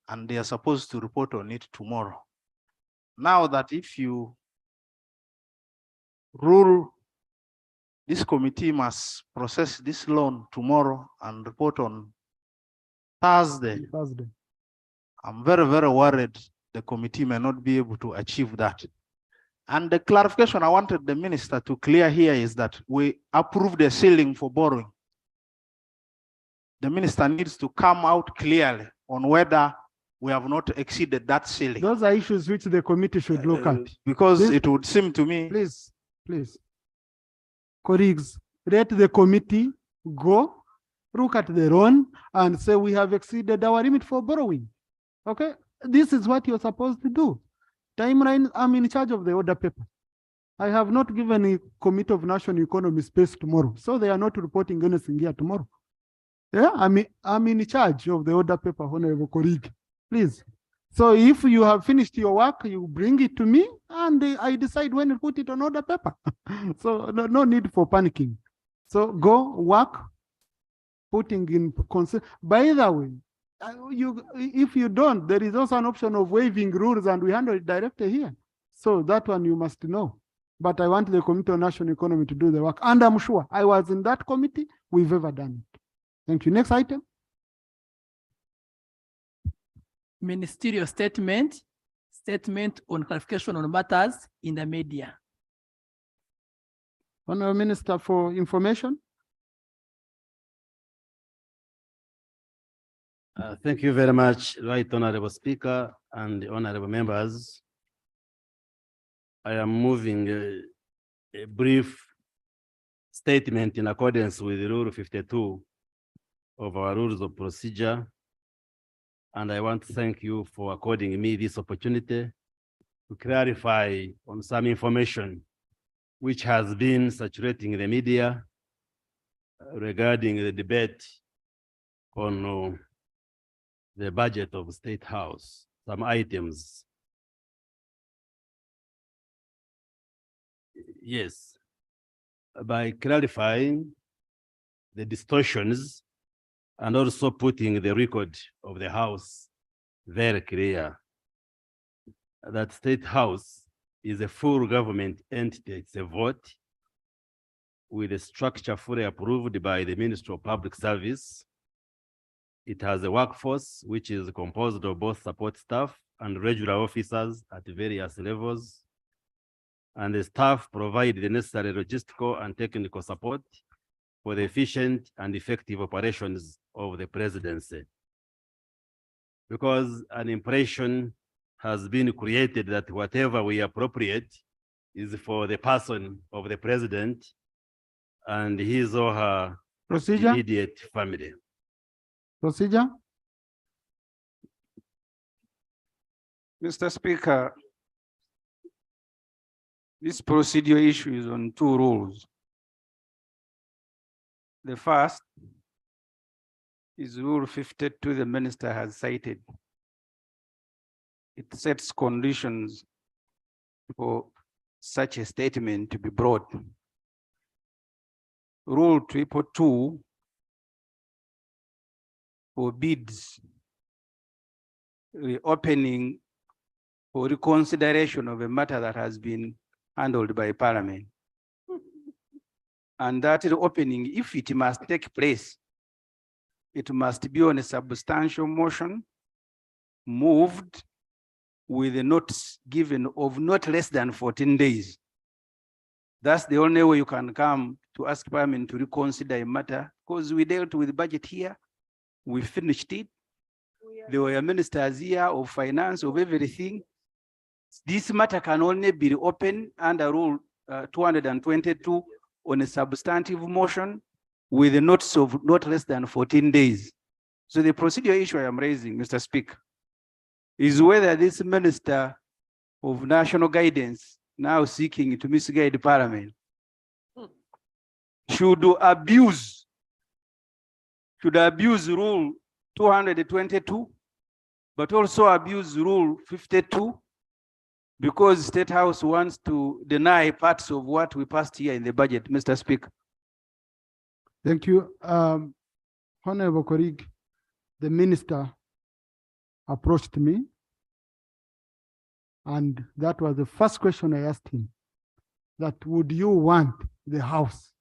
and they are supposed to report on it tomorrow. Now that if you rule this committee must process this loan tomorrow and report on Thursday, I'm very, very worried the committee may not be able to achieve that. And the clarification I wanted the minister to clear here is that we approved the ceiling for borrowing. The minister needs to come out clearly on whether we have not exceeded that ceiling. Those are issues which the committee should look at. Because Please- it would seem to me. Please. Colleagues, let the committee go, look at the loan and say we have exceeded our limit for borrowing. Okay, this is what you're supposed to do. Timeline, I'm in charge of the order paper. I have not given a Committee of National Economy space tomorrow, so they are not reporting anything here tomorrow. Yeah, I'm in charge of the order paper, honorable colleague. Please. So if you have finished your work, you bring it to me and I decide when to put it on order paper. So no need for panicking. So go work, putting in concern. By the way, if you don't, there is also an option of waiving rules and we handle it directly here. So that one you must know. But I want the Committee on National Economy to do the work. And I'm sure I was in that committee, we've ever done it. Thank you. Next item. Ministerial statement on clarification on matters in the media. Honorable Minister for Information. Thank you very much, Right Honorable Speaker and honorable members. I am moving a brief statement in accordance with Rule 52 of our Rules of Procedure. And I want to thank you for according me this opportunity to clarify on some information which has been saturating the media regarding the debate on the budget of State House, some items. Yes, by clarifying the distortions and also putting the record of the House very clear that State House is a full government entity. It's a vote with a structure fully approved by the Ministry of Public Service. It has a workforce which is composed of both support staff and regular officers at various levels. And the staff provide the necessary logistical and technical support for the efficient and effective operations of the presidency. Because an impression has been created that whatever we appropriate is for the person of the president and his or her Procedure. immediate family. Procedure. Mr. Speaker, this procedure issue is on two rules. The first is Rule 52 the minister has cited. It sets conditions for such a statement to be brought. Rule 222 forbids reopening or reconsideration of a matter that has been handled by Parliament. And that reopening, if it must take place, it must be on a substantial motion moved with a notice given of not less than 14 days. That's the only way you can come to ask Parliament to reconsider a matter, because we dealt with the budget here, we finished it. There were ministers here of finance, of everything. This matter can only be reopened under Rule 222 on a substantive motion with a notice of not less than 14 days. So the procedural issue I am raising, Mr. Speaker, is whether this Minister of National Guidance, now seeking to misguide Parliament, should abuse Rule 222 but also abuse Rule 52 because State House wants to deny parts of what we passed here in the budget, Mr. Speaker. Thank you. Honorable colleague, the minister approached me, and that was the first question I asked him, that would you want the House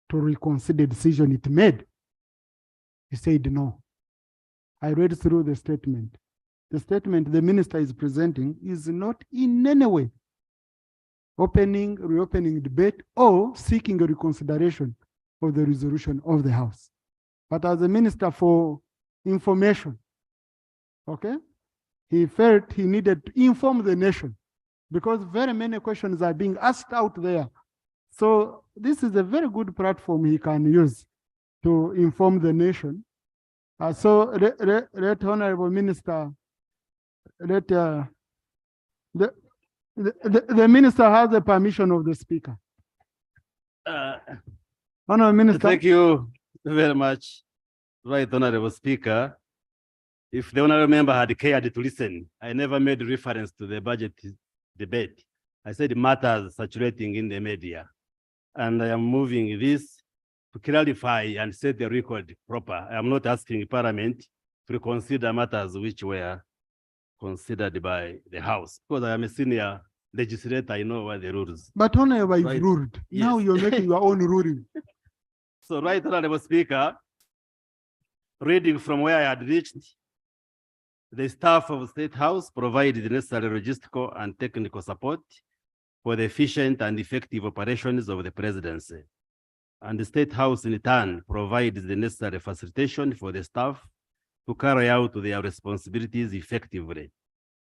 to reconsider the decision it made? He said no. I read through the statement. The statement the minister is presenting is not in any way reopening debate or seeking a reconsideration of the resolution of the House. But as a minister for information, okay, he felt he needed to inform the nation because very many questions are being asked out there. So this is a very good platform he can use to inform the nation. So let Honorable Minister, let the minister has the permission of the Speaker. Honorable Minister. Thank you very much, Right Honorable Speaker. If the honorable member had cared to listen, I never made reference to the budget debate. I said matters saturating in the media. And I am moving this to clarify and set the record proper. I am not asking Parliament to consider matters which were considered by the House. Because I am a senior legislator, I know what the rules. But Honorable is Right. ruled. Yes. Now you're making your own ruling. So, Right Honorable Speaker, reading from where I had reached, the staff of the State House provided the necessary logistical and technical support for the efficient and effective operations of the presidency. And the State House in turn provides the necessary facilitation for the staff to carry out their responsibilities effectively.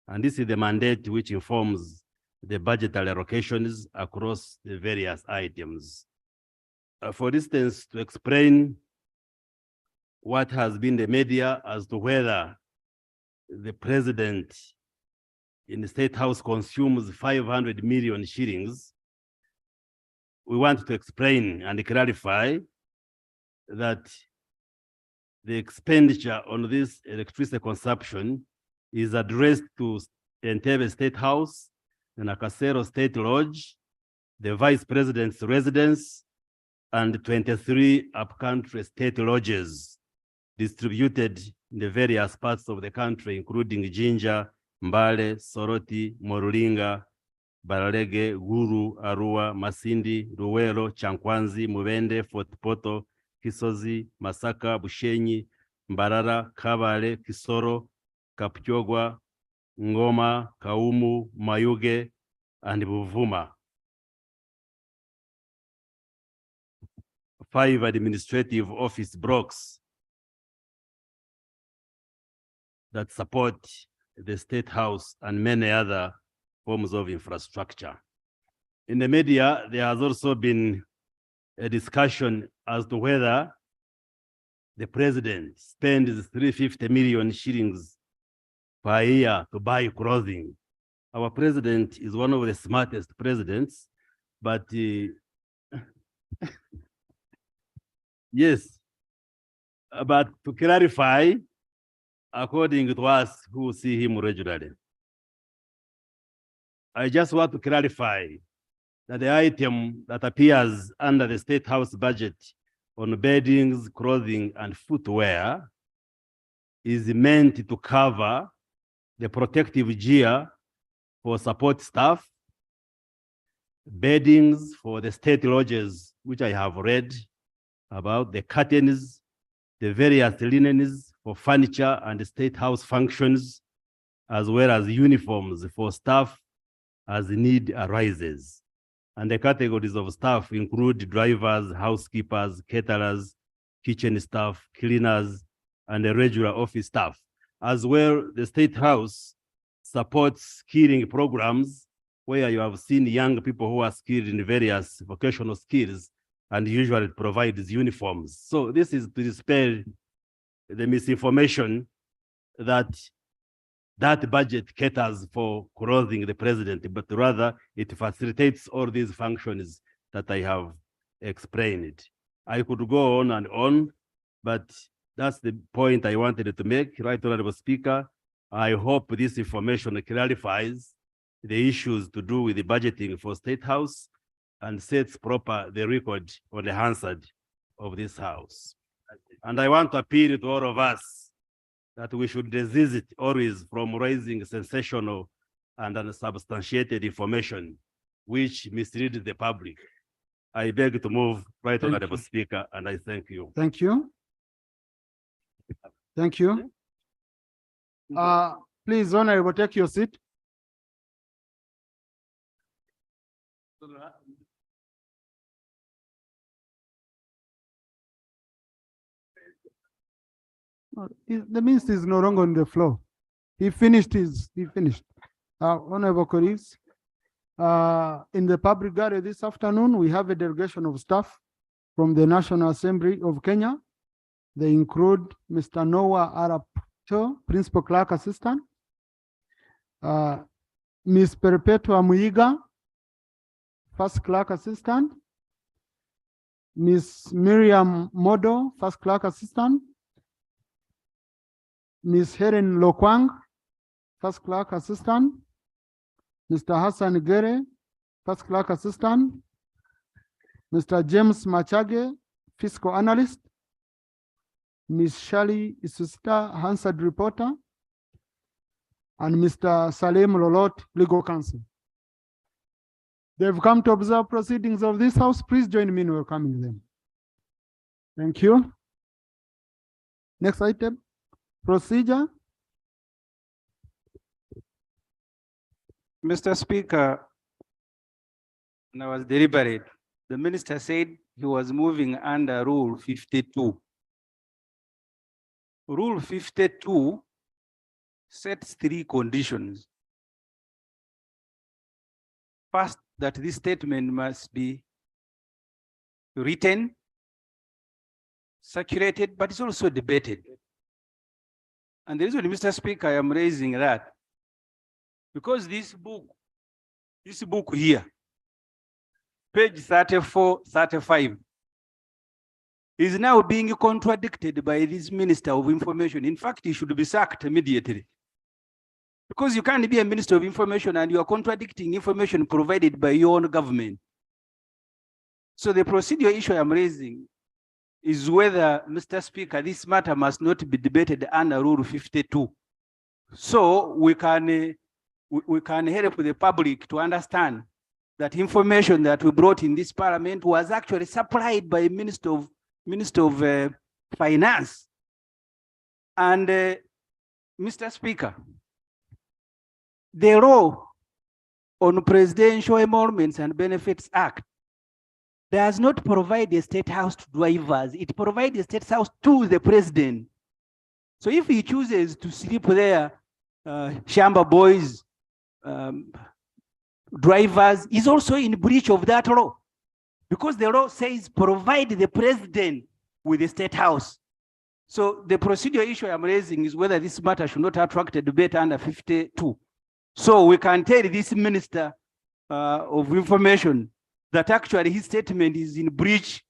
And this is the mandate which informs the budgetary allocations across the various items. For instance, to explain what has been the media as to whether the president in the State House consumes 500 million shillings, we want to explain and clarify that the expenditure on this electricity consumption is addressed to Entebbe State House, the Nakasero State Lodge, the Vice President's residence, and 23 upcountry state lodges distributed in the various parts of the country, including Jinja, Mbale, Soroti, Morulinga, Baralege, Guru, Arua, Masindi, Ruwero, Chankwanzi, Mubende, Fort Poto, Kisozi, Masaka, Bushenyi, Mbarara, Kabale, Kisoro, Kapchogwa, Ngoma, Kaumu, Mayuge, and Buvuma. 5 administrative office blocks that support the State House and many other forms of infrastructure. In the media, there has also been a discussion as to whether the president spends 350 million shillings per year to buy clothing. Our president is one of the smartest presidents, but yes, but to clarify, according to us who see him regularly, I just want to clarify that the item that appears under the State House budget on beddings, clothing, and footwear is meant to cover the protective gear for support staff, beddings for the state lodges, which I have read about, the curtains, the various linens for furniture and State House functions, as well as uniforms for staff as need arises. And the categories of staff include drivers, housekeepers, caterers, kitchen staff, cleaners, and the regular office staff. As well, the State House supports skilling programs where you have seen young people who are skilled in various vocational skills and usually provides uniforms. So this is to dispel the misinformation that that budget caters for clothing the president, but rather it facilitates all these functions that I have explained. I could go on, but that's the point I wanted to make, Right Honorable Speaker. I hope this information clarifies the issues to do with the budgeting for State House and sets proper the record on the Hansard of this House. And I want to appeal to all of us that we should resist always from raising sensational and unsubstantiated information which misleads the public. I beg to move, Right Honorable Speaker, and I thank you. Thank you. Thank you. Please, Honorable, take your seat. The minister is no longer on the floor. He finished. Honorable colleagues, in the public gallery this afternoon, we have a delegation of staff from the National Assembly of Kenya. They include Mr. Noah Arap Cho, Principal Clerk Assistant, Ms. Perpetua Muiga, First Clerk Assistant, Ms. Miriam Modo, First Clerk Assistant, Ms. Helen Lokwang, First Clerk Assistant, Mr. Hassan Gere, First Clerk Assistant, Mr. James Machage, Fiscal Analyst, Ms. Shali Isusta, Hansard Reporter, and Mr. Salem Lolot, Legal Counsel. They've come to observe proceedings of this House. Please join me in welcoming them. Thank you. Next item, procedure. Mr. Speaker, when I was deliberate, the minister said he was moving under Rule 52. Rule 52 sets 3 conditions. First, that this statement must be written, circulated, but it's also debated. And the reason, Mr. Speaker, I am raising that, because this book here, page 34, 35, is now being contradicted by this Minister of Information. In fact, he should be sacked immediately. Because you can't be a Minister of Information and you are contradicting information provided by your own government. So the procedural issue I'm raising is whether, Mr. Speaker, this matter must not be debated under Rule 52. So we can help the public to understand that information that we brought in this parliament was actually supplied by Minister of Finance. And Mr. Speaker, the law on Presidential Emoluments and Benefits Act does not provide the State House to drivers. It provides the State House to the president. So if he chooses to sleep there, Shamba boys, drivers, is also in breach of that law. Because the law says provide the president with the State House. So the procedural issue I'm raising is whether this matter should not attract a debate under 52. So we can tell this Minister of Information that actually his statement is in breach,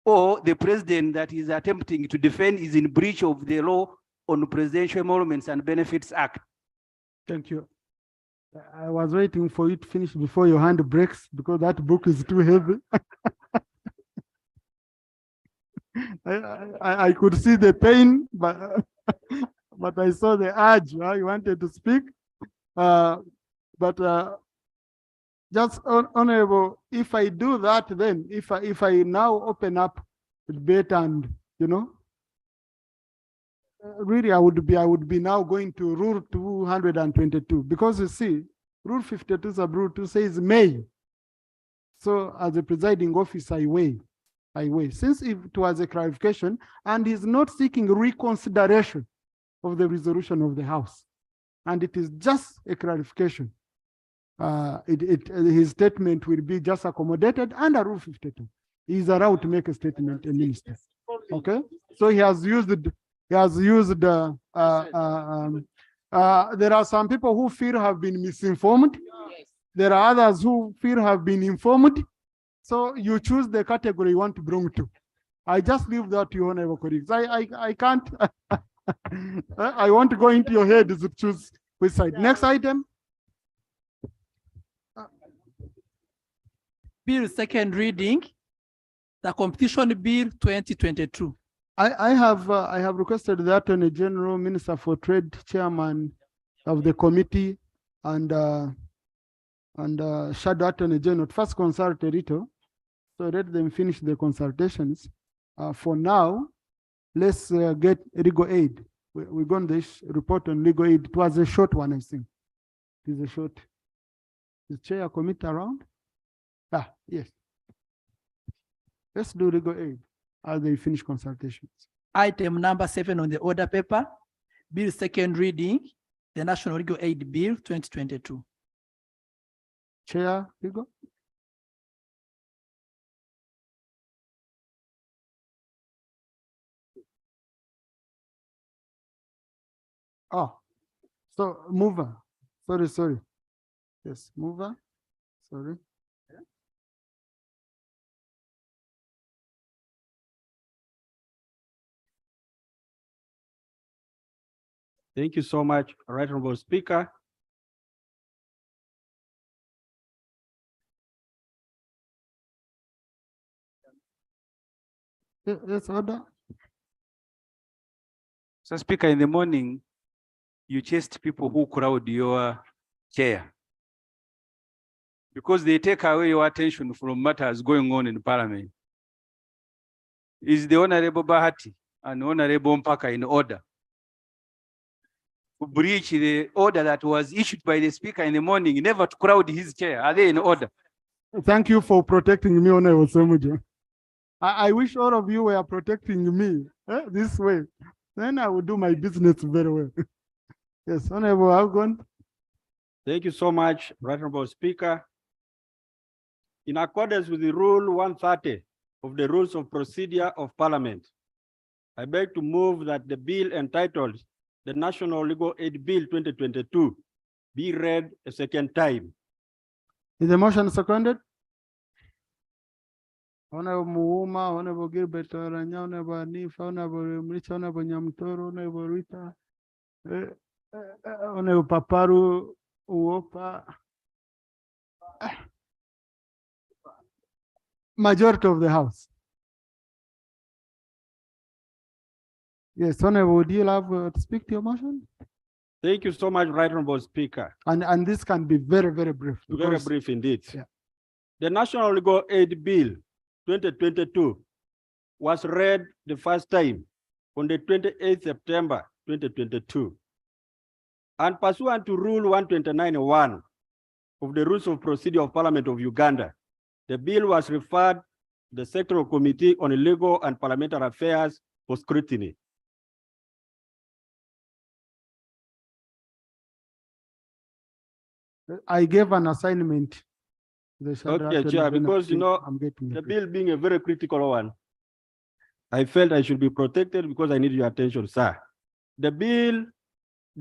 or the president that is attempting to defend is in breach of the law on Presidential Emoluments and Benefits Act. Thank you. I was waiting for you to finish before your hand breaks because that book is too heavy. I could see the pain, but I saw the urge. You wanted to speak. Just honorable, if I do that, then if I now open up the debate and really I would be now going to Rule 222, because you see, Rule 52 sub Rule 2 says may. So as a presiding officer, I weigh. Since it was a clarification and is not seeking reconsideration of the resolution of the House, and it is just a clarification, his statement will be just accommodated under Rule 52. He is allowed to make a statement, a minister. Okay, so he has used. There are some people who feel have been misinformed. There are others who feel have been informed. So you choose the category you want to belong to. I just leave that to you, honorable colleagues. I can't. I want to go into your head to choose which side. Next item. Bill second reading, the competition bill 2022. I have requested the Attorney General, Minister for Trade, Chairman of the committee, and Shadow Attorney General to first consult Rito. So let them finish the consultations. For now, let's get legal aid. We're going to report on legal aid. It was a short one, I think. It is a short. Is chair committee around? Ah, yes. Let's do legal aid as they finish consultations. Item number 7 on the order paper, bill second reading, the National Legal Aid Bill 2022. Chair, legal. Oh, so mover. Sorry. Yes, mover. Sorry. Thank you so much, Right Honorable Speaker. Yes, order. So Speaker, in the morning, you chased people who crowd your chair because they take away your attention from matters going on in Parliament. Is the Honorable Bahati and Honorable Mpaka in order to breach the order that was issued by the Speaker in the morning, never to crowd his chair? Are they in order? Thank you for protecting me, Honorable Semuja. I wish all of you were protecting me this way. Then I would do my business very well. Yes, Honorable Algon. Thank you so much, Right Honorable Speaker. In accordance with the Rule 130 of the Rules of Procedure of Parliament, I beg to move that the bill entitled the National Legal Aid Bill 2022 be read a second time. Is the motion seconded? Honorable Muuma, Honorable Gilbert Oranya, Honorable Anifa, Honorable Mricha, Honorable Nyamtoro, Honorable Rita, Honorable Paparu Uopa. Majority of the House. Yes, Honorable, would you love to speak to your motion? Thank you so much, Right Honorable Speaker. And this can be very, very brief. Very brief indeed. Yeah. The National Legal Aid Bill 2022 was read the first time on the 28th September 2022. And pursuant to Rule 129.1 of the Rules of Procedure of Parliament of Uganda, the bill was referred to the Sectoral Committee on Legal and Parliamentary Affairs for scrutiny. I gave an assignment. Okay, Chair, because you know, the bill being a very critical one, I felt I should be protected because I need your attention, sir. The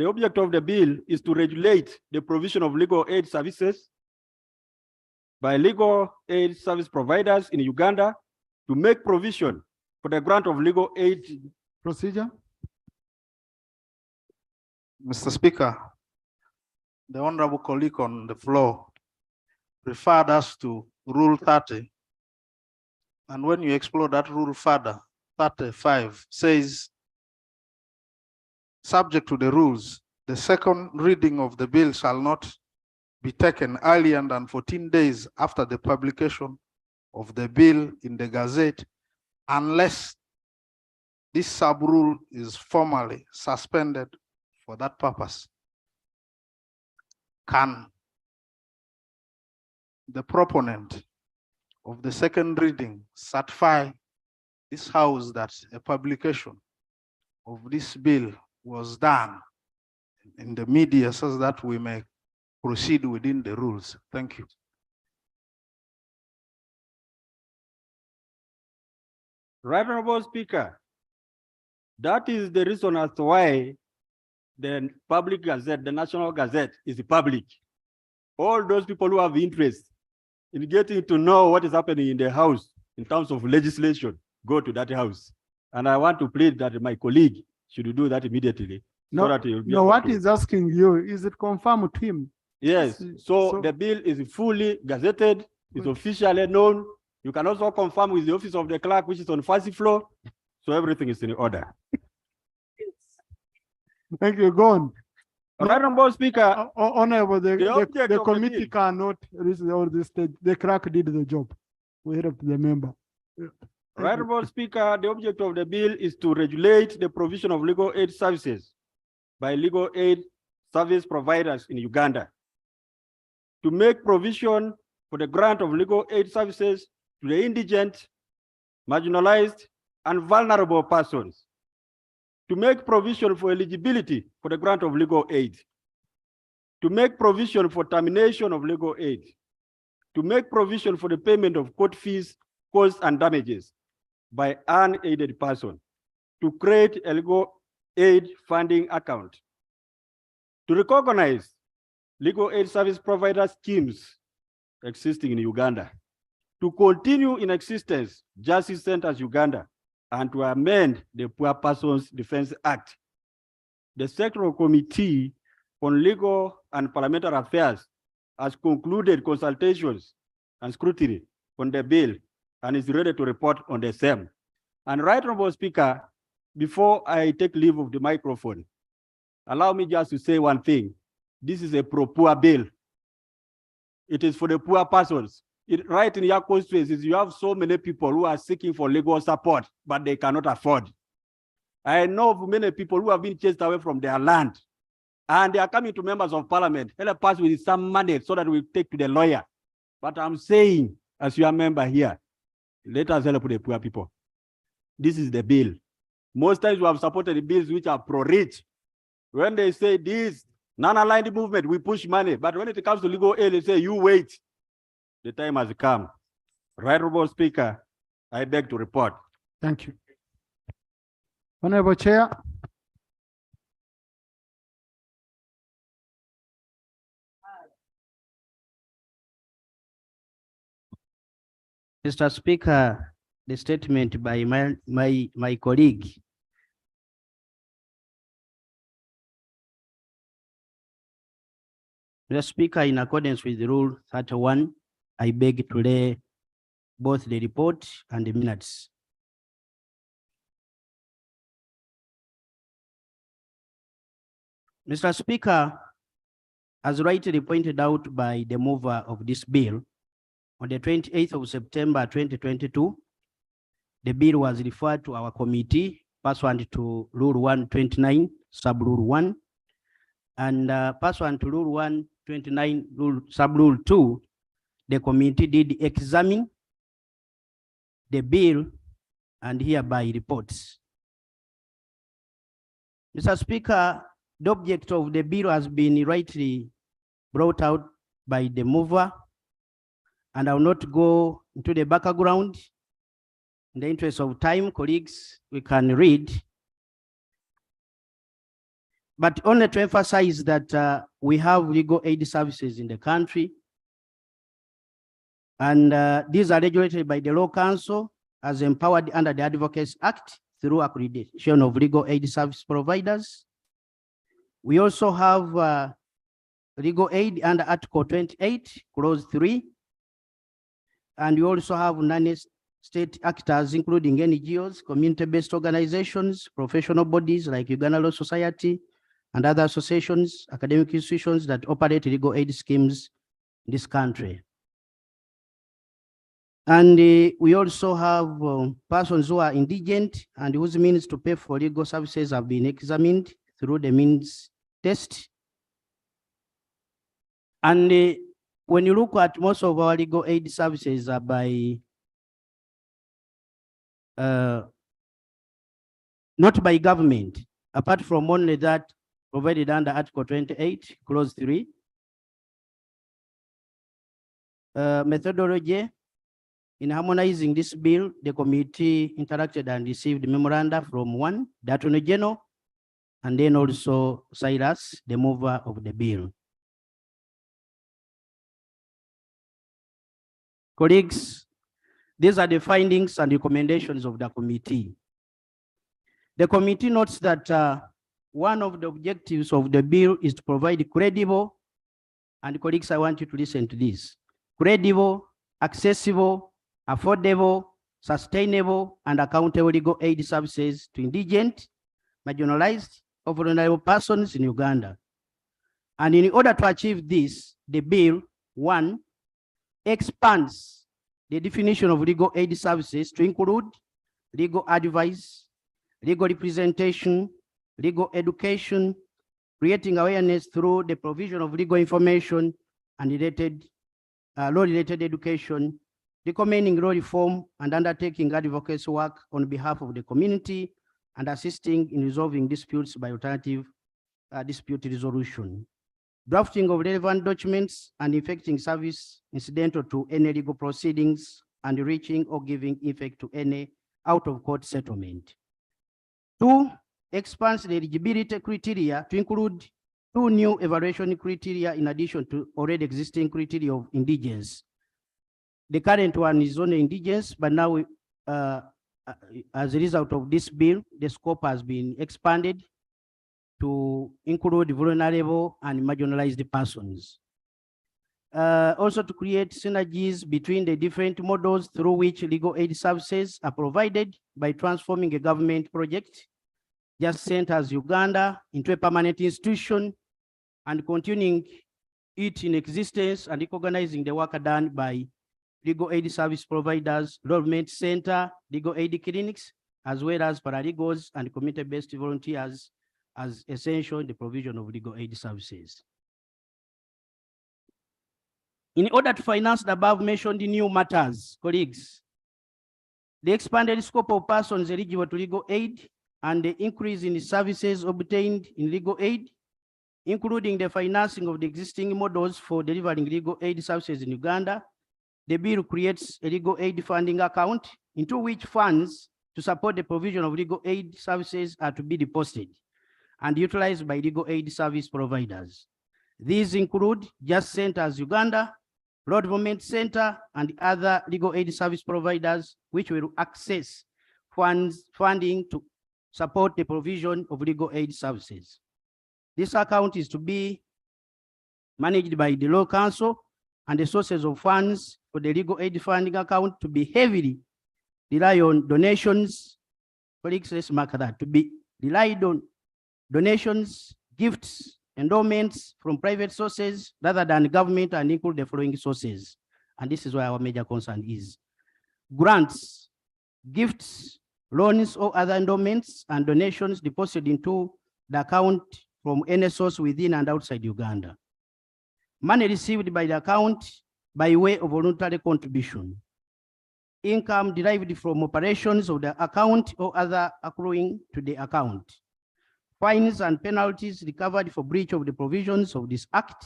object of the bill is to regulate the provision of legal aid services by legal aid service providers in Uganda to make provision for the grant of legal aid procedure. Mr. Speaker, the honorable colleague on the floor referred us to Rule 30. And when you explore that rule further, 35 says, subject to the rules, the second reading of the bill shall not be taken earlier than 14 days after the publication of the bill in the Gazette, unless this sub-rule is formally suspended for that purpose. Can the proponent of the second reading certify this House that a publication of this bill was done in the media so that we may proceed within the rules? Thank you. Right Honorable Speaker, that is the reason as to why the public gazette, the National Gazette, is public. All those people who have interest in getting to know what is happening in the House in terms of legislation, go to that House. And I want to plead that my colleague should do that immediately so that he will be No, able what to- he's asking you, is it confirmed to him? Yes, so so- the bill is fully gazetted, it's officially known. You can also confirm with the office of the clerk, which is on first floor. So everything is in order. Thank you, go on. Honorable Speaker, Honorable, the object the of the committee bill- cannot reach all this stage. The clerk did the job. We helped the member. Honorable Speaker, the object of the bill is to regulate the provision of legal aid services by legal aid service providers in Uganda, to make provision for the grant of legal aid services to the indigent, marginalized, and vulnerable persons, to make provision for eligibility for the grant of legal aid, to make provision for termination of legal aid, to make provision for the payment of court fees, costs, and damages by unaided person, to create a legal aid funding account, to recognize legal aid service provider schemes existing in Uganda, to continue in existence Justice Centers Uganda, and to amend the Poor Persons Defense Act. The Sectoral Committee on Legal and Parliamentary Affairs has concluded consultations and scrutiny on the bill and is ready to report on the same. And Right Honorable Speaker, before I take leave of the microphone, allow me just to say one thing. This is a pro-poor bill. It is for the poor persons. Right in your constituencies, you have so many people who are seeking for legal support, but they cannot afford. I know of many people who have been chased away from their land, and they are coming to members of parliament, help us with some money so that we take to the lawyer. But I'm saying, as your member here, let us help the poor people. This is the bill. Most times we have supported the bills which are pro-rich. When they say this non-aligned movement, we push money. But when it comes to legal aid, they say, you wait. The time has come. Right Honorable Speaker, I beg to report. Thank you. Honorable Chair. Mr. Speaker, the statement by my colleague. Mr. Speaker, in accordance with the Rule 31, I beg to lay both the report and the minutes. Mr. Speaker, as rightly pointed out by the mover of this bill, on the 28th of September 2022, the bill was referred to our committee pursuant to Rule 129, Sub-Rule 1, and pursuant to Rule 129, Sub-Rule 2, the committee did examine the bill and hereby reports. Mr. Speaker, the object of the bill has been rightly brought out by the mover, and I will not go into the background. In the interest of time, colleagues, we can read. But only to emphasize that we have legal aid services in the country, and these are regulated by the Law Council as empowered under the Advocates Act through accreditation of legal aid service providers. We also have legal aid under Article 28, Clause 3, and we also have non-state actors, including NGOs, community-based organizations, professional bodies like Uganda Law Society, and other associations, academic institutions that operate legal aid schemes in this country. And we also have persons who are indigent and whose means to pay for legal services have been examined through the means test. And when you look at most of our legal aid services are by, not by government, apart from only that provided under Article 28, Clause 3. Methodology. In harmonizing this bill, the committee interacted and received memoranda from one, the Attorney General, and then also Cyrus, the mover of the bill. Colleagues, these are the findings and recommendations of the committee. The committee notes that one of the objectives of the bill is to provide credible, and colleagues, I want you to listen to this, credible, accessible, affordable, sustainable, and accountable legal aid services to indigent, marginalized, or vulnerable persons in Uganda. And in order to achieve this, the bill, one, expands the definition of legal aid services to include legal advice, legal representation, legal education, creating awareness through the provision of legal information and related law-related education, recommending law reform and undertaking advocacy work on behalf of the community, and assisting in resolving disputes by alternative dispute resolution, drafting of relevant documents and effecting service incidental to any legal proceedings, and reaching or giving effect to any out-of-court settlement. Two, expands the eligibility criteria to include 2 new evaluation criteria in addition to already existing criteria of indigence. The current one is only indigence, but now as a result of this bill, the scope has been expanded to include vulnerable and marginalized persons. Also to create synergies between the different models through which legal aid services are provided by transforming a government project just sent as Uganda into a permanent institution and continuing it in existence and recognizing the work done by legal aid service providers, development center, legal aid clinics, as well as paralegals and community-based volunteers as essential in the provision of legal aid services. In order to finance the above-mentioned new matters, colleagues, the expanded scope of persons eligible to legal aid and the increase in the services obtained in legal aid, including the financing of the existing models for delivering legal aid services in Uganda, the bill creates a legal aid funding account into which funds to support the provision of legal aid services are to be deposited and utilized by legal aid service providers. These include Just Centers Uganda, Road Development Center, and other legal aid service providers which will access funding to support the provision of legal aid services. This account is to be managed by the Law Council, and the sources of funds for the legal aid funding account to be heavily rely on donations. Colleagues, let's mark that, to be relied on donations, gifts, endowments from private sources rather than government, and include the following sources. And this is where our major concern is: grants, gifts, loans, or other endowments and donations deposited into the account from any source within and outside Uganda. Money received by the account by way of voluntary contribution. Income derived from operations of the account or other accruing to the account. Fines and penalties recovered for breach of the provisions of this act.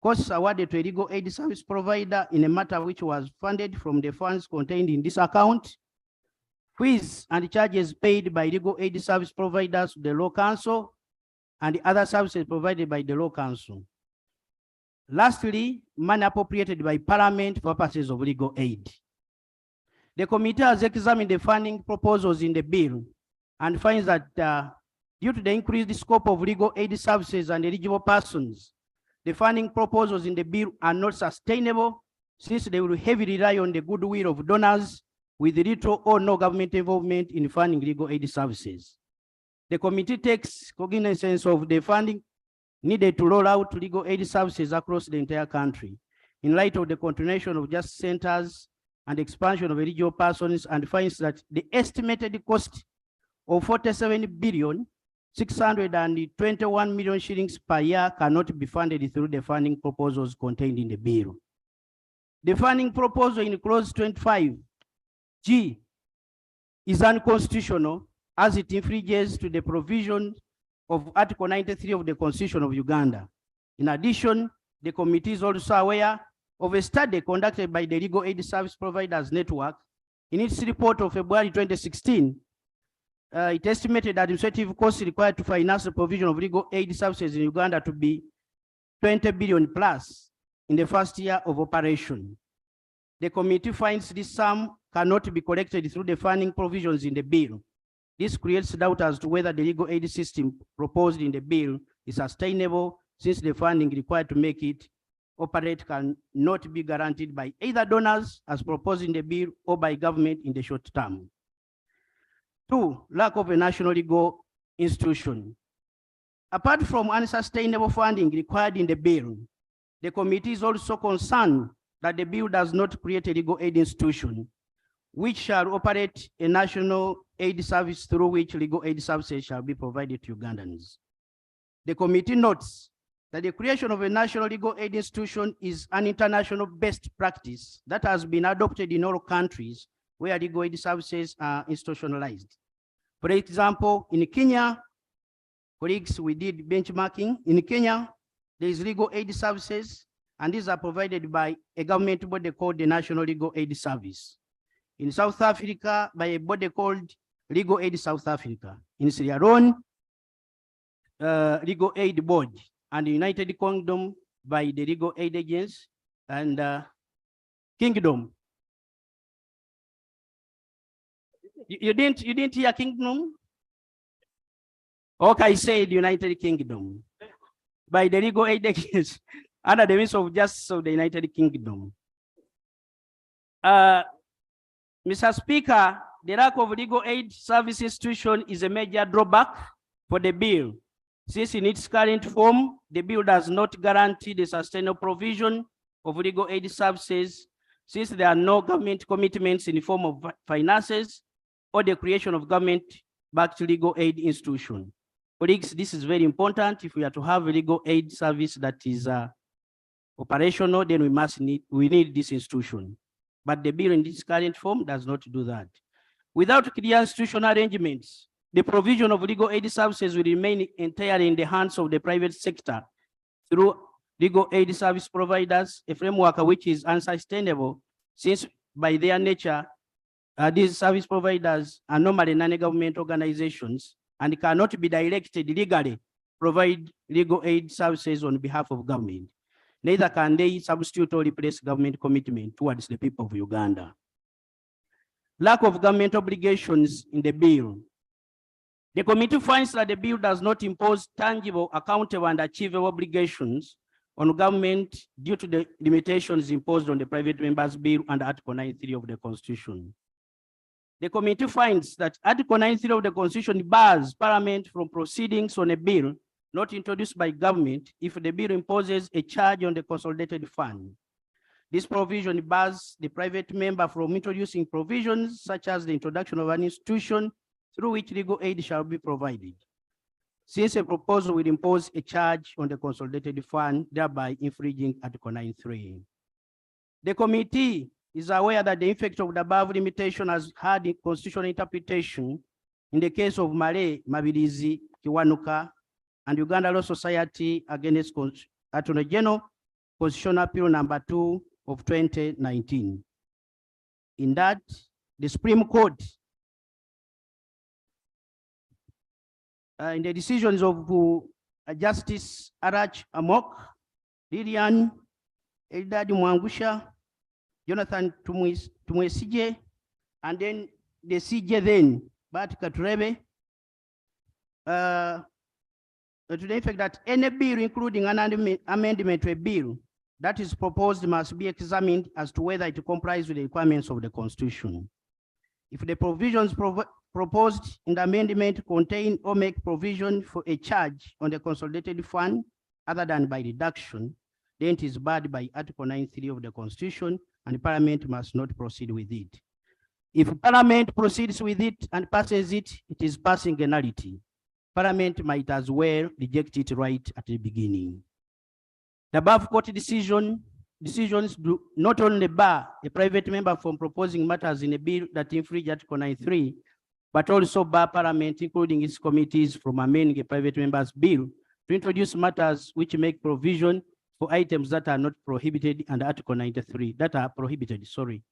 Costs awarded to a legal aid service provider in a matter which was funded from the funds contained in this account. Fees and charges paid by legal aid service providers to the Law Council and the other services provided by the Law Council. Lastly, money appropriated by Parliament for purposes of legal aid. The committee has examined the funding proposals in the bill and finds that due to the increased scope of legal aid services and eligible persons, the funding proposals in the bill are not sustainable, since they will heavily rely on the goodwill of donors with little or no government involvement in funding legal aid services. The committee takes cognizance of the funding needed to roll out legal aid services across the entire country in light of the continuation of Just Centers and expansion of eligible persons, and finds that the estimated cost of 47,621 million shillings per year cannot be funded through the funding proposals contained in the bill. The funding proposal in clause 25G is unconstitutional as it infringes to the provision of Article 93 of the Constitution of Uganda. In addition, the committee is also aware of a study conducted by the Legal Aid Service Providers Network. In its report of February 2016, it estimated that administrative costs required to finance the provision of legal aid services in Uganda to be 20 billion plus in the first year of operation. The committee finds this sum cannot be collected through the funding provisions in the bill, This creates doubt as to whether the legal aid system proposed in the bill is sustainable, since the funding required to make it operate can not be guaranteed by either donors as proposed in the bill or by government in the short term. 2, lack of a national legal institution. Apart from unsustainable funding required in the bill, the committee is also concerned that the bill does not create a legal aid institution which shall operate a national aid service through which legal aid services shall be provided to Ugandans. The committee notes that the creation of a national legal aid institution is an international best practice that has been adopted in all countries where legal aid services are institutionalized. For example, in Kenya, colleagues, we did benchmarking. In Kenya, there is legal aid services, and these are provided by a government body called the National Legal Aid Service. In South Africa, by a body called Legal Aid South Africa. In Sierra Leone, Legal Aid Board. And the United Kingdom by the Legal Aid Agency and Kingdom. You didn't hear Kingdom? Okay, I said United Kingdom by the Legal Aid Agency under the Ministry of Justice of the United Kingdom. Mr. Speaker, the lack of legal aid service institution is a major drawback for the bill. Since in its current form, the bill does not guarantee the sustainable provision of legal aid services, since there are no government commitments in the form of finances or the creation of government-backed legal aid institution. Colleagues, this is very important. If we are to have a legal aid service that is operational, then we need this institution. But the bill in this current form does not do that. Without clear institutional arrangements, the provision of legal aid services will remain entirely in the hands of the private sector through legal aid service providers, a framework which is unsustainable, since by their nature, these service providers are normally non-government organizations and cannot be directed legally provide legal aid services on behalf of government. Neither can they substitute or replace government commitment towards the people of Uganda. Lack of government obligations in the bill. The committee finds that the bill does not impose tangible, accountable, and achievable obligations on government due to the limitations imposed on the private members' bill under Article 93 of the Constitution. The committee finds that Article 93 of the Constitution bars Parliament from proceedings on a bill not introduced by government if the bill imposes a charge on the consolidated fund. This provision bars the private member from introducing provisions such as the introduction of an institution through which legal aid shall be provided, since a proposal will impose a charge on the consolidated fund, thereby infringing Article 93. The committee is aware that the effect of the above limitation has had a constitutional interpretation in the case of Male, Mabilizi, Kiwanuka, and Uganda Law Society against Attorney General, Constitutional Appeal number 2 of 2019. In that, the Supreme Court, in the decisions of Justice Arach Amok, Lilian Eldad Mwangusha, Jonathan Tumwesije, and then the CJ then, Bat Katurebe, to the effect that any bill, including an amendment to a bill that is proposed, must be examined as to whether it complies with the requirements of the Constitution. If the provisions proposed in the amendment contain or make provision for a charge on the consolidated fund other than by deduction, then it is barred by Article 93 of the Constitution, and Parliament must not proceed with it. If Parliament proceeds with it and passes it, it is passing a nullity. Parliament might as well reject it right at the beginning. The above court decisions do not only bar a private member from proposing matters in a bill that infringe Article 93, but also bar Parliament, including its committees, from amending a private member's bill to introduce matters which make provision for items that are not prohibited under Article 93, that are prohibited, sorry.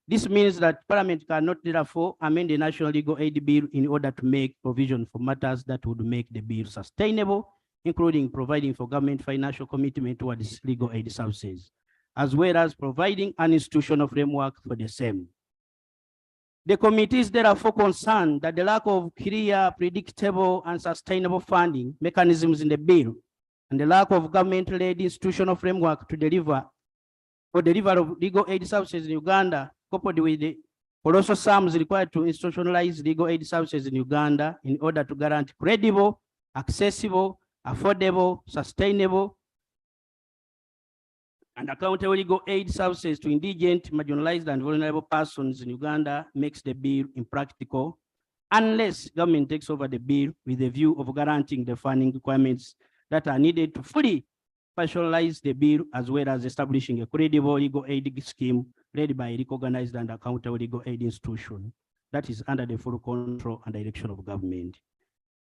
This means that Parliament cannot therefore amend the National Legal Aid Bill in order to make provision for matters that would make the bill sustainable, including providing for government financial commitment towards legal aid services, as well as providing an institutional framework for the same. The committee is therefore concerned that the lack of clear, predictable, and sustainable funding mechanisms in the bill and the lack of government-led institutional framework to deliver or delivery of legal aid services in Uganda, coupled with the colossal sums required to institutionalize legal aid services in Uganda in order to guarantee credible, accessible, affordable, sustainable, and accountable legal aid services to indigent, marginalized, and vulnerable persons in Uganda makes the bill impractical unless government takes over the bill with a view of guaranteeing the funding requirements that are needed to fully operationalize the bill, as well as establishing a credible legal aid scheme led by a recognized and accountable legal aid institution that is under the full control and direction of government.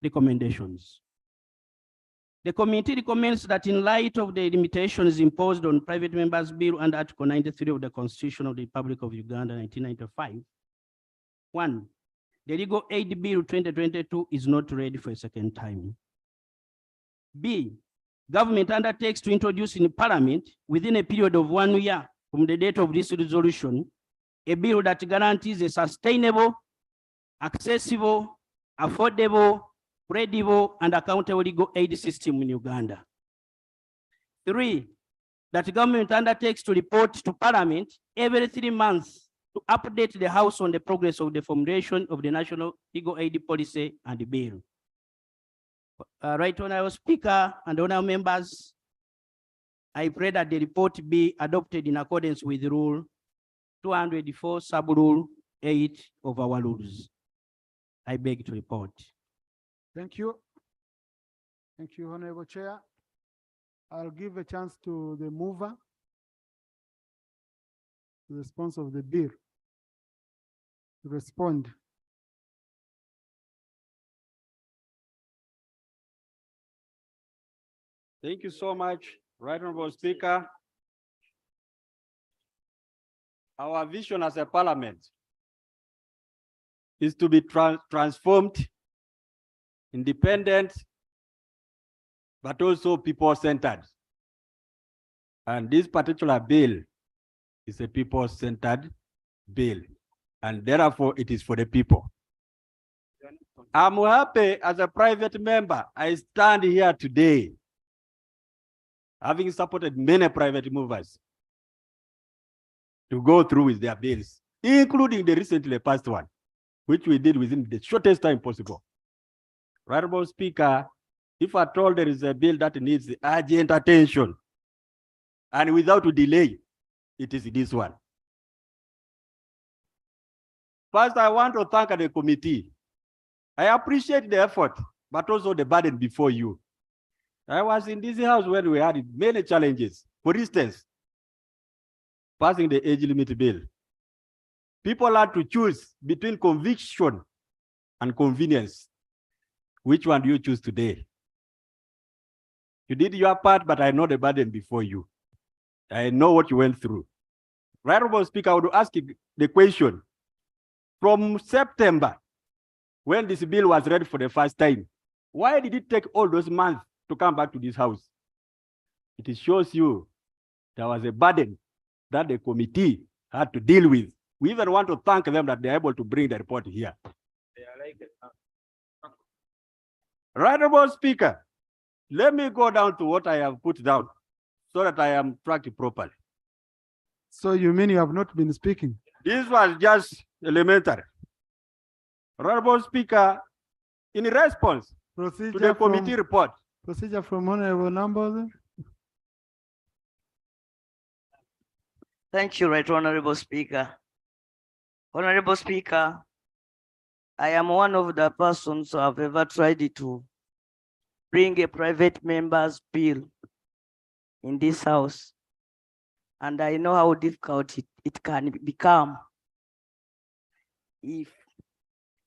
Recommendations. The committee recommends that in light of the limitations imposed on private members' bill under Article 93 of the Constitution of the Republic of Uganda, 1995, 1, the Legal Aid Bill 2022 is not ready for a second time. B, government undertakes to introduce in Parliament within a period of 1 year from the date of this resolution, a bill that guarantees a sustainable, accessible, affordable, credible, and accountable legal aid system in Uganda. 3, that government undertakes to report to Parliament every 3 months to update the House on the progress of the formulation of the National Legal Aid Policy and the bill. Right Honorable Speaker and honorable members, I pray that the report be adopted in accordance with Rule 204, Sub-Rule 8 of our rules. I beg to report. Thank you. Thank you, Honorable Chair. I'll give a chance to the mover, the sponsor of the bill, to respond. Thank you so much, Right Honorable Speaker. Our vision as a parliament is to be transformed, independent, but also people-centered. And this particular bill is a people-centered bill, and therefore it is for the people. I'm happy as a private member, I stand here today, having supported many private movers to go through with their bills, including the recently passed one, which we did within the shortest time possible. Right Honorable Speaker, if at all there is a bill that needs urgent attention and without delay, it is this one. First, I want to thank the committee. I appreciate the effort, but also the burden before you. I was in this house when we had many challenges. For instance, passing the age limit bill. People had to choose between conviction and convenience. Which one do you choose today? You did your part, but I know the burden before you. I know what you went through. Right Honorable Speaker, I would ask you the question. From September, when this bill was read for the first time, why did it take all those months to come back to this house? It shows you there was a burden that the committee had to deal with. We even want to thank them that they're able to bring the report here. Right Honorable Speaker, let me go down to what I have put down so that I am tracked properly. So you mean you have not been speaking? This was just elementary. Honorable Speaker, in response to the committee report. Procedure from Honorable Number. Thank you, Right Honorable Speaker. Honorable Speaker, I am one of the persons who have ever tried to bring a private member's bill in this house. And I know how difficult it can become if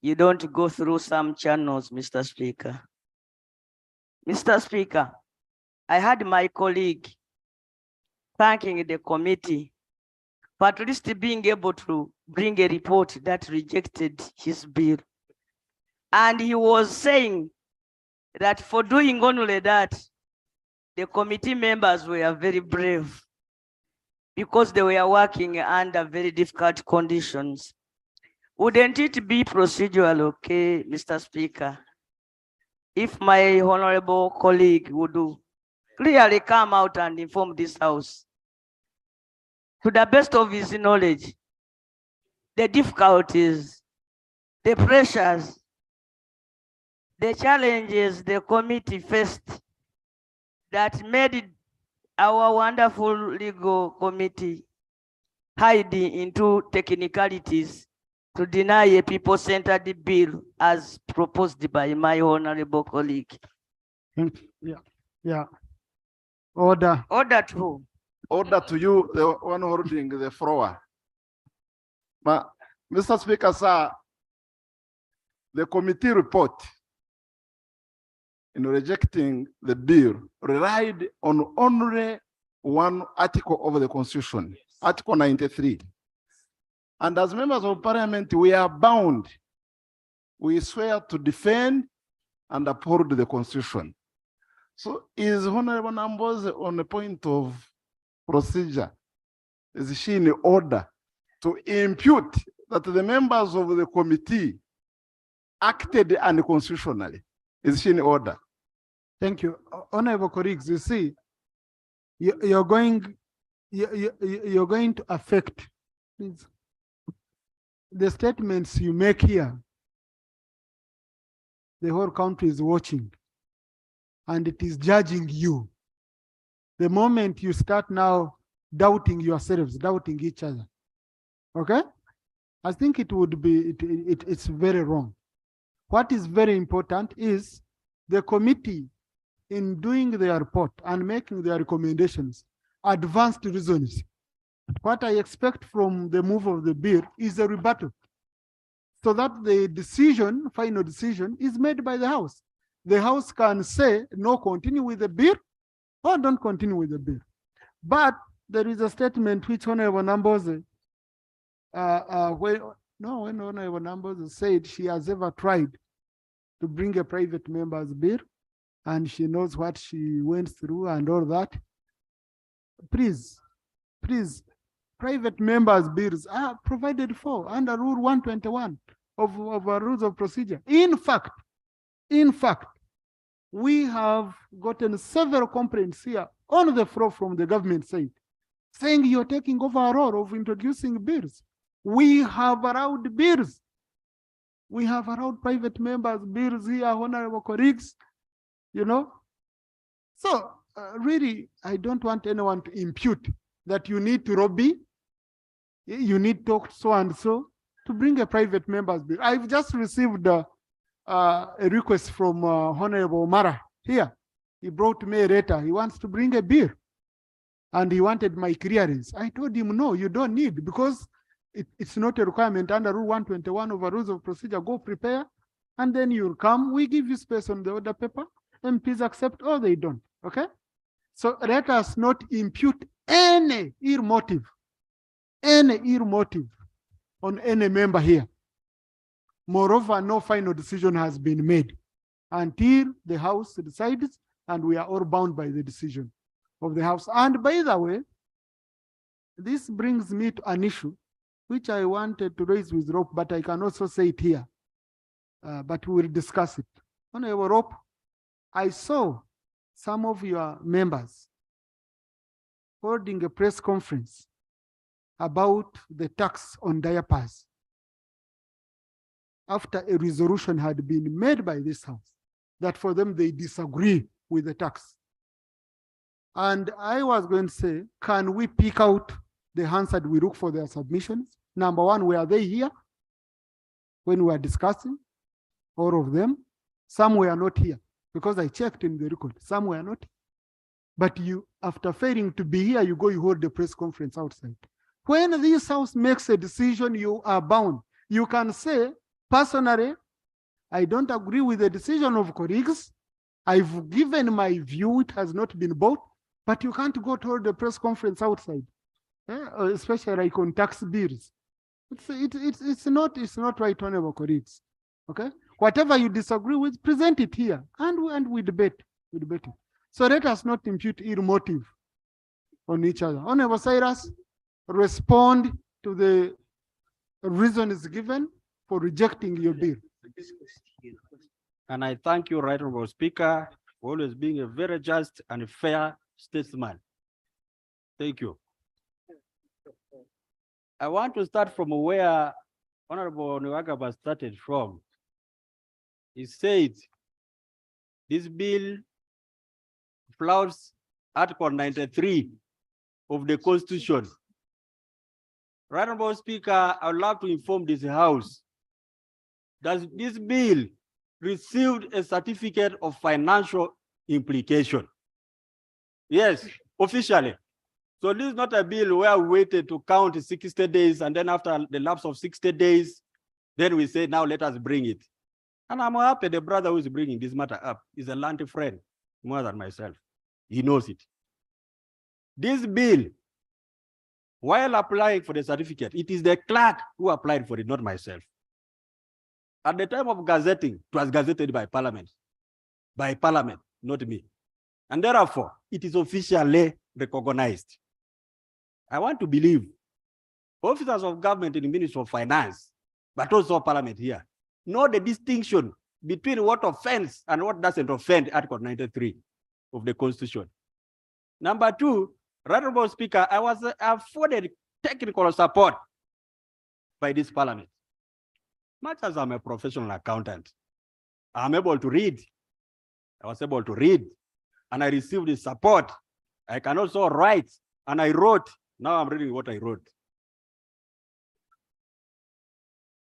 you don't go through some channels, Mr. Speaker. Mr. Speaker, I had my colleague thanking the committee for at least being able to bring a report that rejected his bill. And he was saying that for doing only that, the committee members were very brave because they were working under very difficult conditions. Wouldn't it be procedural, okay, Mr. Speaker? If my honorable colleague would clearly come out and inform this House, to the best of his knowledge, the difficulties, the pressures, the challenges the committee faced that made our wonderful legal committee hide into technicalities to deny a people-centered bill as proposed by my honorable colleague. Yeah. Order. Order to whom? Order to you, the one holding the floor. But, Mr. Speaker, sir, the committee report in rejecting the bill relied on only one article of the Constitution, Article 93. And as members of parliament, we are bound. We swear to defend and uphold the Constitution. So is Honorable Namboze on a point of procedure? Is she in order to impute that the members of the committee acted unconstitutionally? Is she in order? Thank you. Honorable colleagues, you see, you're going to affect the statements you make here. The whole country is watching and it is judging you. The moment you start now doubting yourselves, doubting each other, okay? I think it would be, it's very wrong. What is very important is the committee in doing their report and making their recommendations, advanced reasons. What I expect from the move of the bill is a rebuttal, so that the decision, final decision, is made by the House. The House can say, no, continue with the bill, or don't continue with the bill. But there is a statement which Honorable Namboze, when Honorable Namboze said she has ever tried to bring a private member's bill, and she knows what she went through and all that. Please, private members' bills are provided for under Rule 121 of our rules of procedure. In fact, we have gotten several complaints here on the floor from the government side, saying you're taking over our role of introducing bills. We have allowed bills. We have allowed private members' bills here, honorable colleagues, you know. So really, I don't want anyone to impute that you need to lobby, you need to talk so and so to bring a private member's bill. I've just received a request from Honorable Mara here. He brought me a letter. He wants to bring a bill and he wanted my clearance. I told him, no, you don't need, because it's not a requirement under Rule 121 of our rules of procedure. Go prepare and then you'll come. We give you space on the order paper. MPs accept or they don't, okay? So let us not impute any ill motive on any member here. Moreover, no final decision has been made until the House decides, and we are all bound by the decision of the House. And by the way, this brings me to an issue which I wanted to raise with Rope, but I can also say it here, but we will discuss it. Honorable Rope, I saw some of your members holding a press conference about the tax on diapers after a resolution had been made by this House that for them they disagree with the tax. And I was going to say, can we pick out the hands that we look for their submissions? Number one, were they here when we were discussing? All of them. Some were not here, because I checked in the record. Some were not. But you, after failing to be here, you go, you hold the press conference outside. When this House makes a decision, you are bound. You can say, personally, I don't agree with the decision of colleagues. I've given my view, it has not been bought, but you can't go to hold the press conference outside, especially like on tax bills. It's not right, honorable colleagues. Okay, whatever you disagree with, present it here, and we debate. it. So let us not impute ill motive on each other. Honorable Cyrus, respond to the reasons given for rejecting your bill. And I thank you, Right Honorable Speaker, for always being a very just and fair statesman. Thank you. I want to start from where Honorable Nwagaba started from. He said this bill flouts Article 93 of the Constitution. Right Honorable Speaker, I would love to inform this House that this bill received a certificate of financial implication. Yes, officially. So this is not a bill where we waited to count 60 days and then after the lapse of 60 days, then we say, now let us bring it. And I'm happy the brother who is bringing this matter up is a land friend more than myself. He knows it. This bill, while applying for the certificate, it is the clerk who applied for it, not myself. At the time of gazetting, it was gazetted by Parliament, not me. And therefore, it is officially recognized. I want to believe officers of government in the Ministry of Finance, but also Parliament here, know the distinction between what offends and what doesn't offend Article 93 of the Constitution. Number two, Right Honorable Speaker, I was afforded technical support by this Parliament. Much as I'm a professional accountant, I'm able to read. I was able to read and I received the support. I can also write and I wrote. Now I'm reading what I wrote.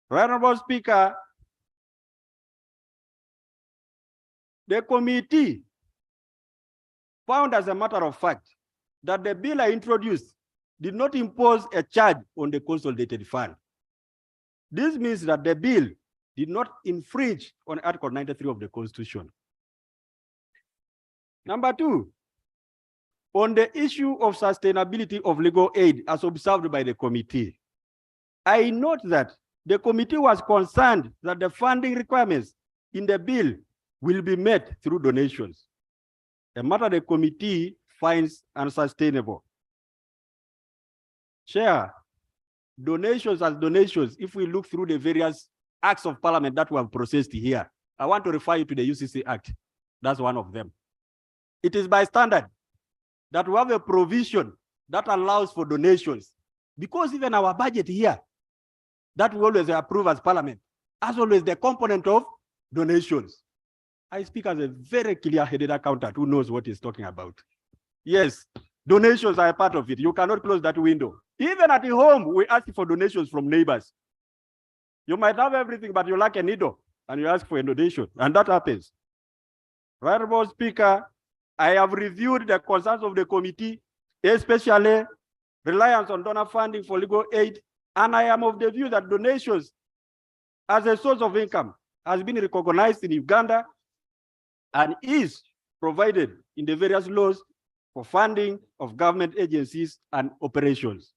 Right Honorable Speaker, the committee found as a matter of fact that the bill I introduced did not impose a charge on the consolidated fund. This means that the bill did not infringe on Article 93 of the Constitution. Number two, on the issue of sustainability of legal aid as observed by the committee, I note that the committee was concerned that the funding requirements in the bill will be met through donations, a matter the committee finds unsustainable. Chair, donations as donations, if we look through the various acts of Parliament that we have processed here, I want to refer you to the UCC Act. That's one of them. It is by standard that we have a provision that allows for donations, because even our budget here, that we always approve as Parliament, as always the component of donations. I speak as a very clear-headed accountant who knows what he's talking about. Yes, donations are a part of it. You cannot close that window. Even at home, we ask for donations from neighbors. You might have everything, but you lack a needle, and you ask for a donation, and that happens. Right Honorable Speaker, I have reviewed the concerns of the committee, especially reliance on donor funding for legal aid, and I am of the view that donations as a source of income has been recognized in Uganda and is provided in the various laws for funding of government agencies and operations.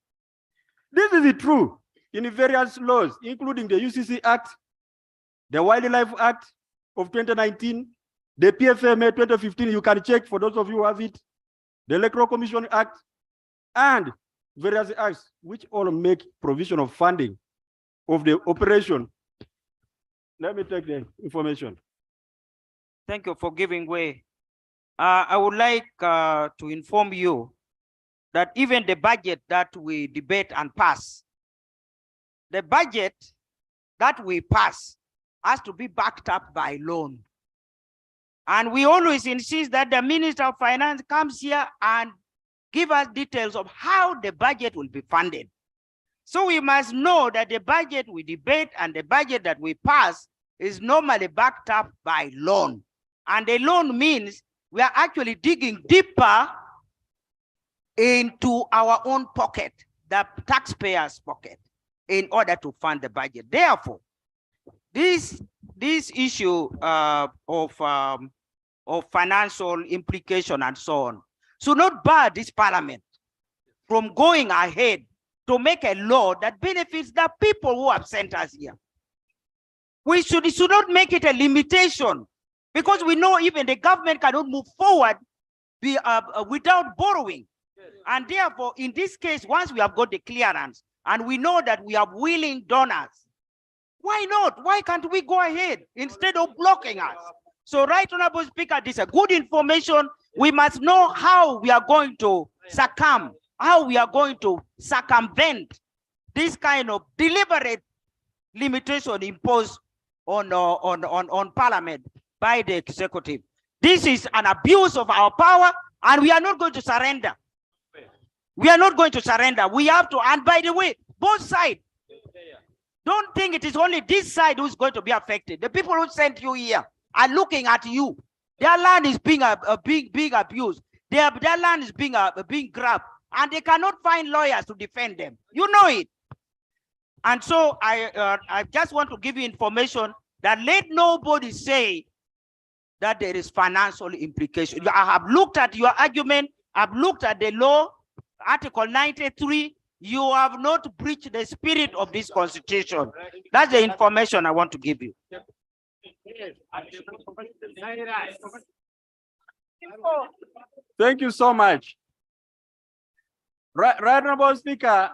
This is true in various laws, including the UCC Act, the Wildlife Act of 2019, the PFMA 2015, you can check for those of you who have it, the Electoral Commission Act, and various acts which all make provision of funding of the operation. Let me take the information. Thank you for giving way. I would like to inform you that even the budget that we debate and pass, the budget that we pass has to be backed up by loan. And we always insist that the Minister of Finance comes here and give us details of how the budget will be funded. So we must know that the budget we debate and the budget that we pass is normally backed up by loan. And the loan means we are actually digging deeper into our own pocket, the taxpayers' pocket, in order to fund the budget. Therefore, this issue of financial implication and so on should not bar this Parliament from going ahead to make a law that benefits the people who have sent us here. It should not make it a limitation, because we know even the government cannot move forward without borrowing. And therefore, in this case, once we have got the clearance and we know that we have willing donors, Why not? Why can't we go ahead instead of blocking us? So, Right Honorable Speaker, this is a good information. We must know how we are going to how we are going to circumvent this kind of deliberate limitation imposed on Parliament by the executive. This is an abuse of our power, and we are not going to surrender. We are not going to surrender. We have to, and by the way, both sides, don't think it is only this side who's going to be affected. The people who sent you here are looking at you. Their land is being being abused. Their land is being grabbed, and they cannot find lawyers to defend them. You know it. And so I just want to give you information that let nobody say that there is financial implication. I have looked at your argument. I've looked at the law, Article 93. You have not breached the spirit of this constitution. That's the information I want to give you. Thank you so much. Right, Honorable Speaker.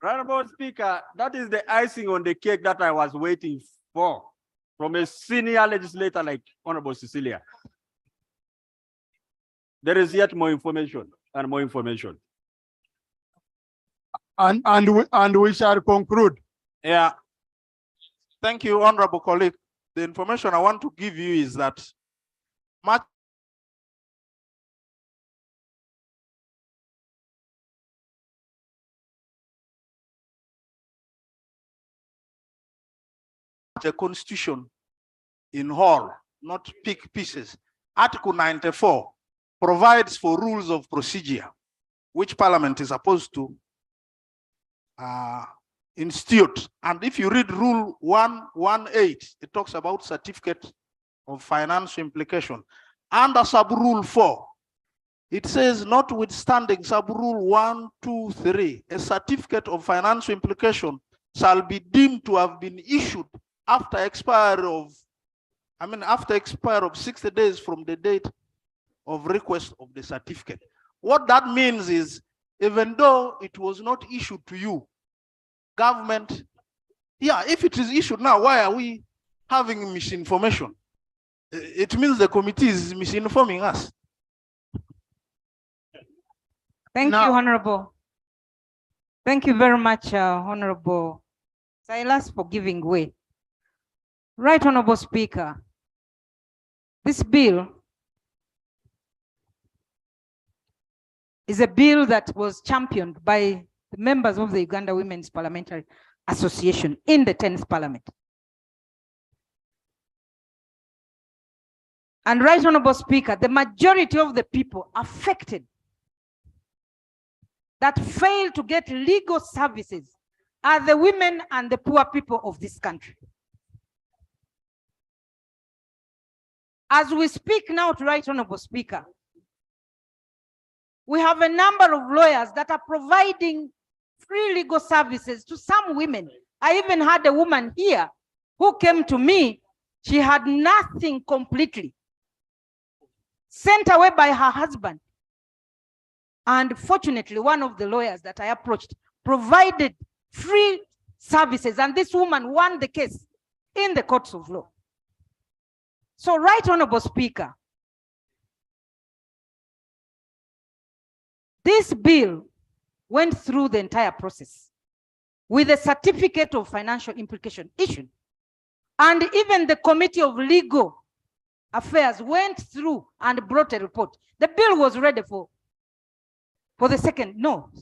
Right, Honorable Speaker, that is the icing on the cake that I was waiting for from a senior legislator like Honorable Cecilia. There is yet more information and more information. And we shall conclude. Yeah. Thank you, honorable colleague. The information I want to give you is that much the constitution in whole, not pick pieces. Article 94 provides for rules of procedure, which Parliament is supposed to institute. And if you read Rule 118, it talks about certificate of financial implication. Under sub-rule 4, it says, notwithstanding sub-rule 1, 2, 3, a certificate of financial implication shall be deemed to have been issued after expiry of 60 days from the date of request of the certificate. What that means is, even though it was not issued to you, government, yeah, if it is issued now, why are we having misinformation? It means the committee is misinforming us. Thank you, Honorable. Thank you very much, Honorable Silas, for giving way. Right, Honorable Speaker, this bill is a bill that was championed by the members of the Uganda Women's Parliamentary Association in the 10th Parliament. And Right Honorable Speaker, the majority of the people affected that fail to get legal services are the women and the poor people of this country. As we speak now, to Right Honorable Speaker, we have a number of lawyers that are providing free legal services to some women. I even had a woman here who came to me. She had nothing completely, sent away by her husband. And fortunately, one of the lawyers that I approached provided free services, and this woman won the case in the courts of law. So, Right Honorable Speaker, this bill went through the entire process with a certificate of financial implication issued. And even the Committee of Legal Affairs went through and brought a report. The bill was ready for the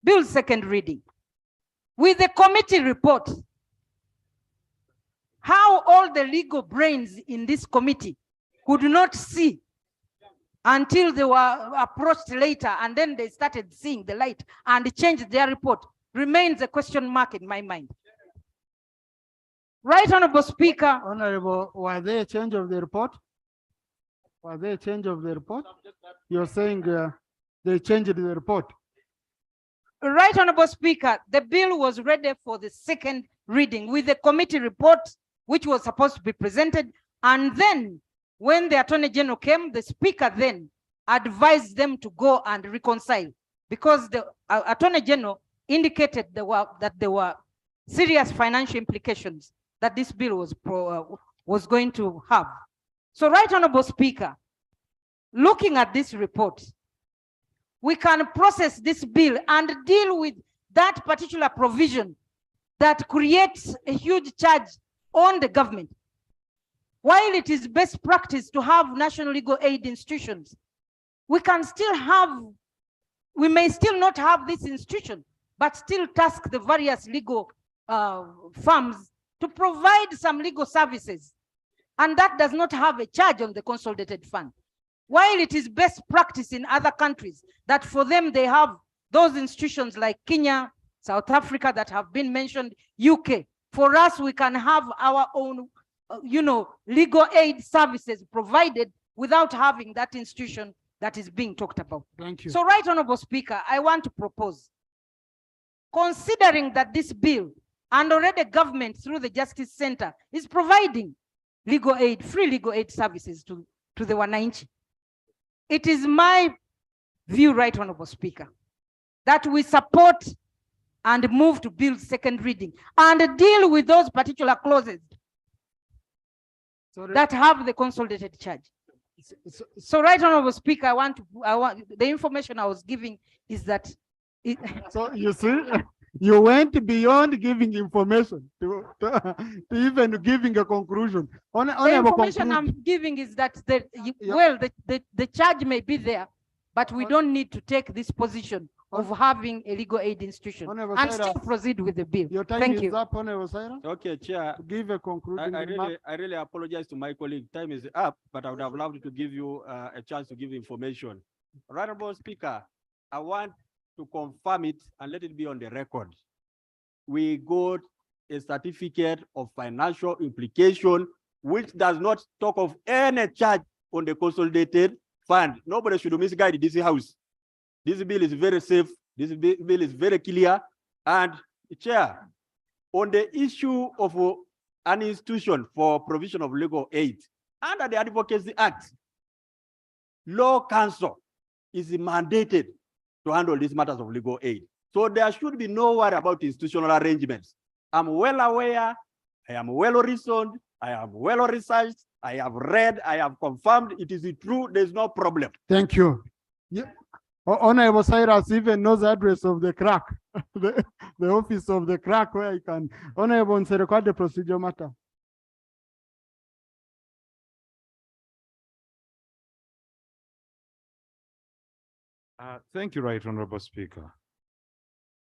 bill's second reading. With the committee report, how all the legal brains in this committee could not see until they were approached later, and then they started seeing the light and changed their report, remains a question mark in my mind. Right Honorable Speaker. Honorable, was there a change of the report? Was there a change of the report? You're saying they changed the report. Right Honorable Speaker, the bill was ready for the second reading with the committee report, which was supposed to be presented. And then when the Attorney General came, the Speaker then advised them to go and reconcile, because the Attorney General indicated that there were serious financial implications that this bill was going to have. So, Right Honorable Speaker, looking at this report, we can process this bill and deal with that particular provision that creates a huge charge on the government. While it is best practice to have national legal aid institutions, we may still not have this institution, but still task the various legal firms to provide some legal services. And that does not have a charge on the consolidated fund. While it is best practice in other countries that for them they have those institutions like Kenya, South Africa that have been mentioned, UK. For us, we can have our own, legal aid services provided without having that institution that is being talked about. Thank you. So, Right Honorable Speaker, I want to propose, considering that this bill and already government through the Justice Center is providing legal aid, free legal aid services to the Wananchi. It is my view, Right Honorable Speaker, that we support and move to bill second reading and deal with those particular clauses that have the consolidated charge. So, Right Honorable Speaker, I want the information I was giving is that. So you see, you went beyond giving information to even giving a conclusion. The information I'm giving is that the charge may be there, but we don't need to take this position of having a legal aid institution and still proceed with the bill. Your time Thank is you. up, Honorable Cyrus. Okay, Chair. Give a concluding remark. I really apologize to my colleague. Time is up, but I would have loved to give you a chance to give information. Honorable Speaker, I want to confirm it and let it be on the record. We got a certificate of financial implication, which does not talk of any charge on the consolidated fund. Nobody should misguide this house. This bill is very safe. This bill is very clear. And Chair, on the issue of an institution for provision of legal aid, under the Advocacy Act, Law Council is mandated to handle these matters of legal aid. So there should be no worry about institutional arrangements. I'm well aware, I am well reasoned, I am well researched, I have read, I have confirmed it is true, there's no problem. Thank you. Yeah. Honorable Cyrus even knows the address of the crack, the office of the crack where you can. Honorable Nserekwa, the procedural matter. Thank you, Right Honorable Speaker.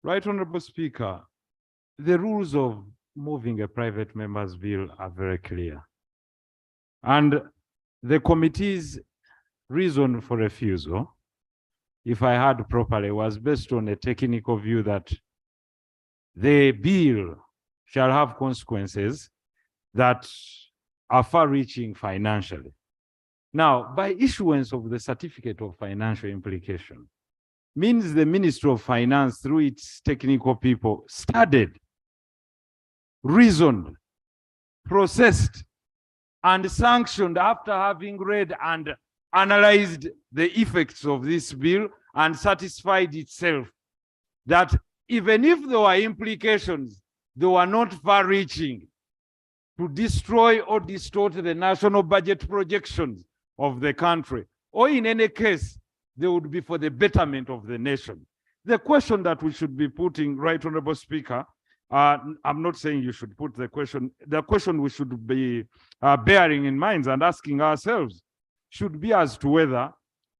Right Honorable Speaker, the rules of moving a private member's bill are very clear. And the committee's reason for refusal, if I heard properly, was based on a technical view that the bill shall have consequences that are far-reaching financially. Now, by issuance of the certificate of financial implication, means the Ministry of Finance, through its technical people, studied, reasoned, processed, and sanctioned after having read and analyzed the effects of this bill and satisfied itself that even if there were implications, they were not far-reaching to destroy or distort the national budget projections of the country, or in any case, they would be for the betterment of the nation. The question that we should be putting, Right Honorable Speaker, I'm not saying you should put the question we should be bearing in mind and asking ourselves should be as to whether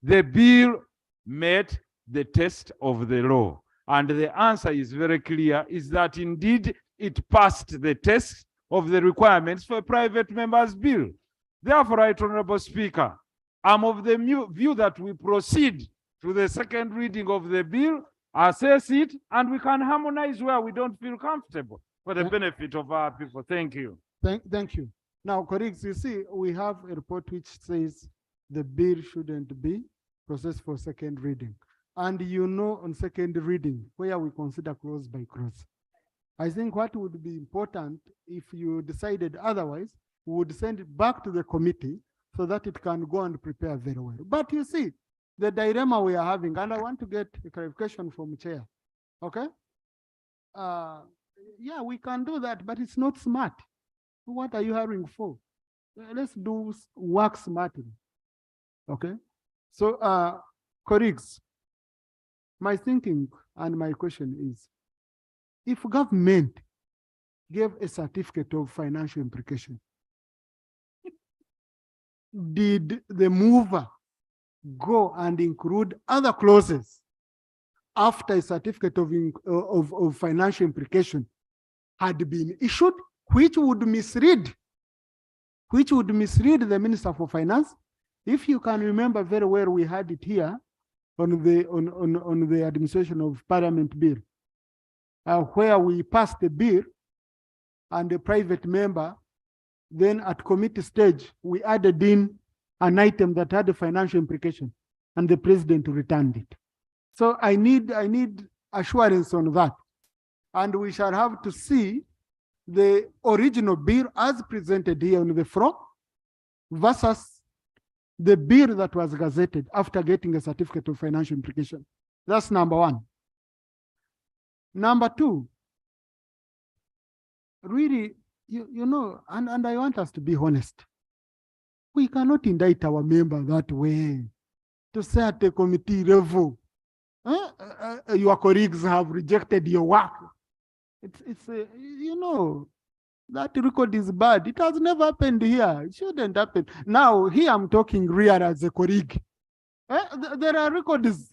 the bill met the test of the law. And the answer is very clear, is that indeed it passed the test of the requirements for a private member's bill. Therefore, Right Honorable Speaker, I'm of the view that we proceed to the second reading of the bill, assess it, and we can harmonize where we don't feel comfortable for the benefit of our people. Thank you. Thank you. Now, colleagues, you see, we have a report which says the bill shouldn't be processed for second reading. And you know, on second reading, where we consider clause by clause. I think what would be important, if you decided otherwise, we would send it back to the committee so that it can go and prepare very well. But you see, the dilemma we are having, and I want to get a clarification from Chair, okay? Yeah, we can do that, but it's not smart. What are you hiring for? Let's do work smartly. Okay. So, colleagues, my thinking and my question is, if government gave a certificate of financial implication, did the mover go and include other clauses after a certificate of financial implication had been issued, which would mislead the Minister for Finance? If you can remember very well, we had it here on the administration of Parliament bill, where we passed the bill and the private member, then at committee stage, we added in an item that had a financial implication and the president returned it. So I need assurance on that. And we shall have to see the original bill as presented here on the floor versus the bill that was gazetted after getting a certificate of financial implication. That's number one. Number two, really, you know, and I want us to be honest. We cannot indict our member that way. To say at the committee level, your colleagues have rejected your work. It's you know, that record is bad. It has never happened here. It shouldn't happen. Now, here I'm talking real as a colleague. There are records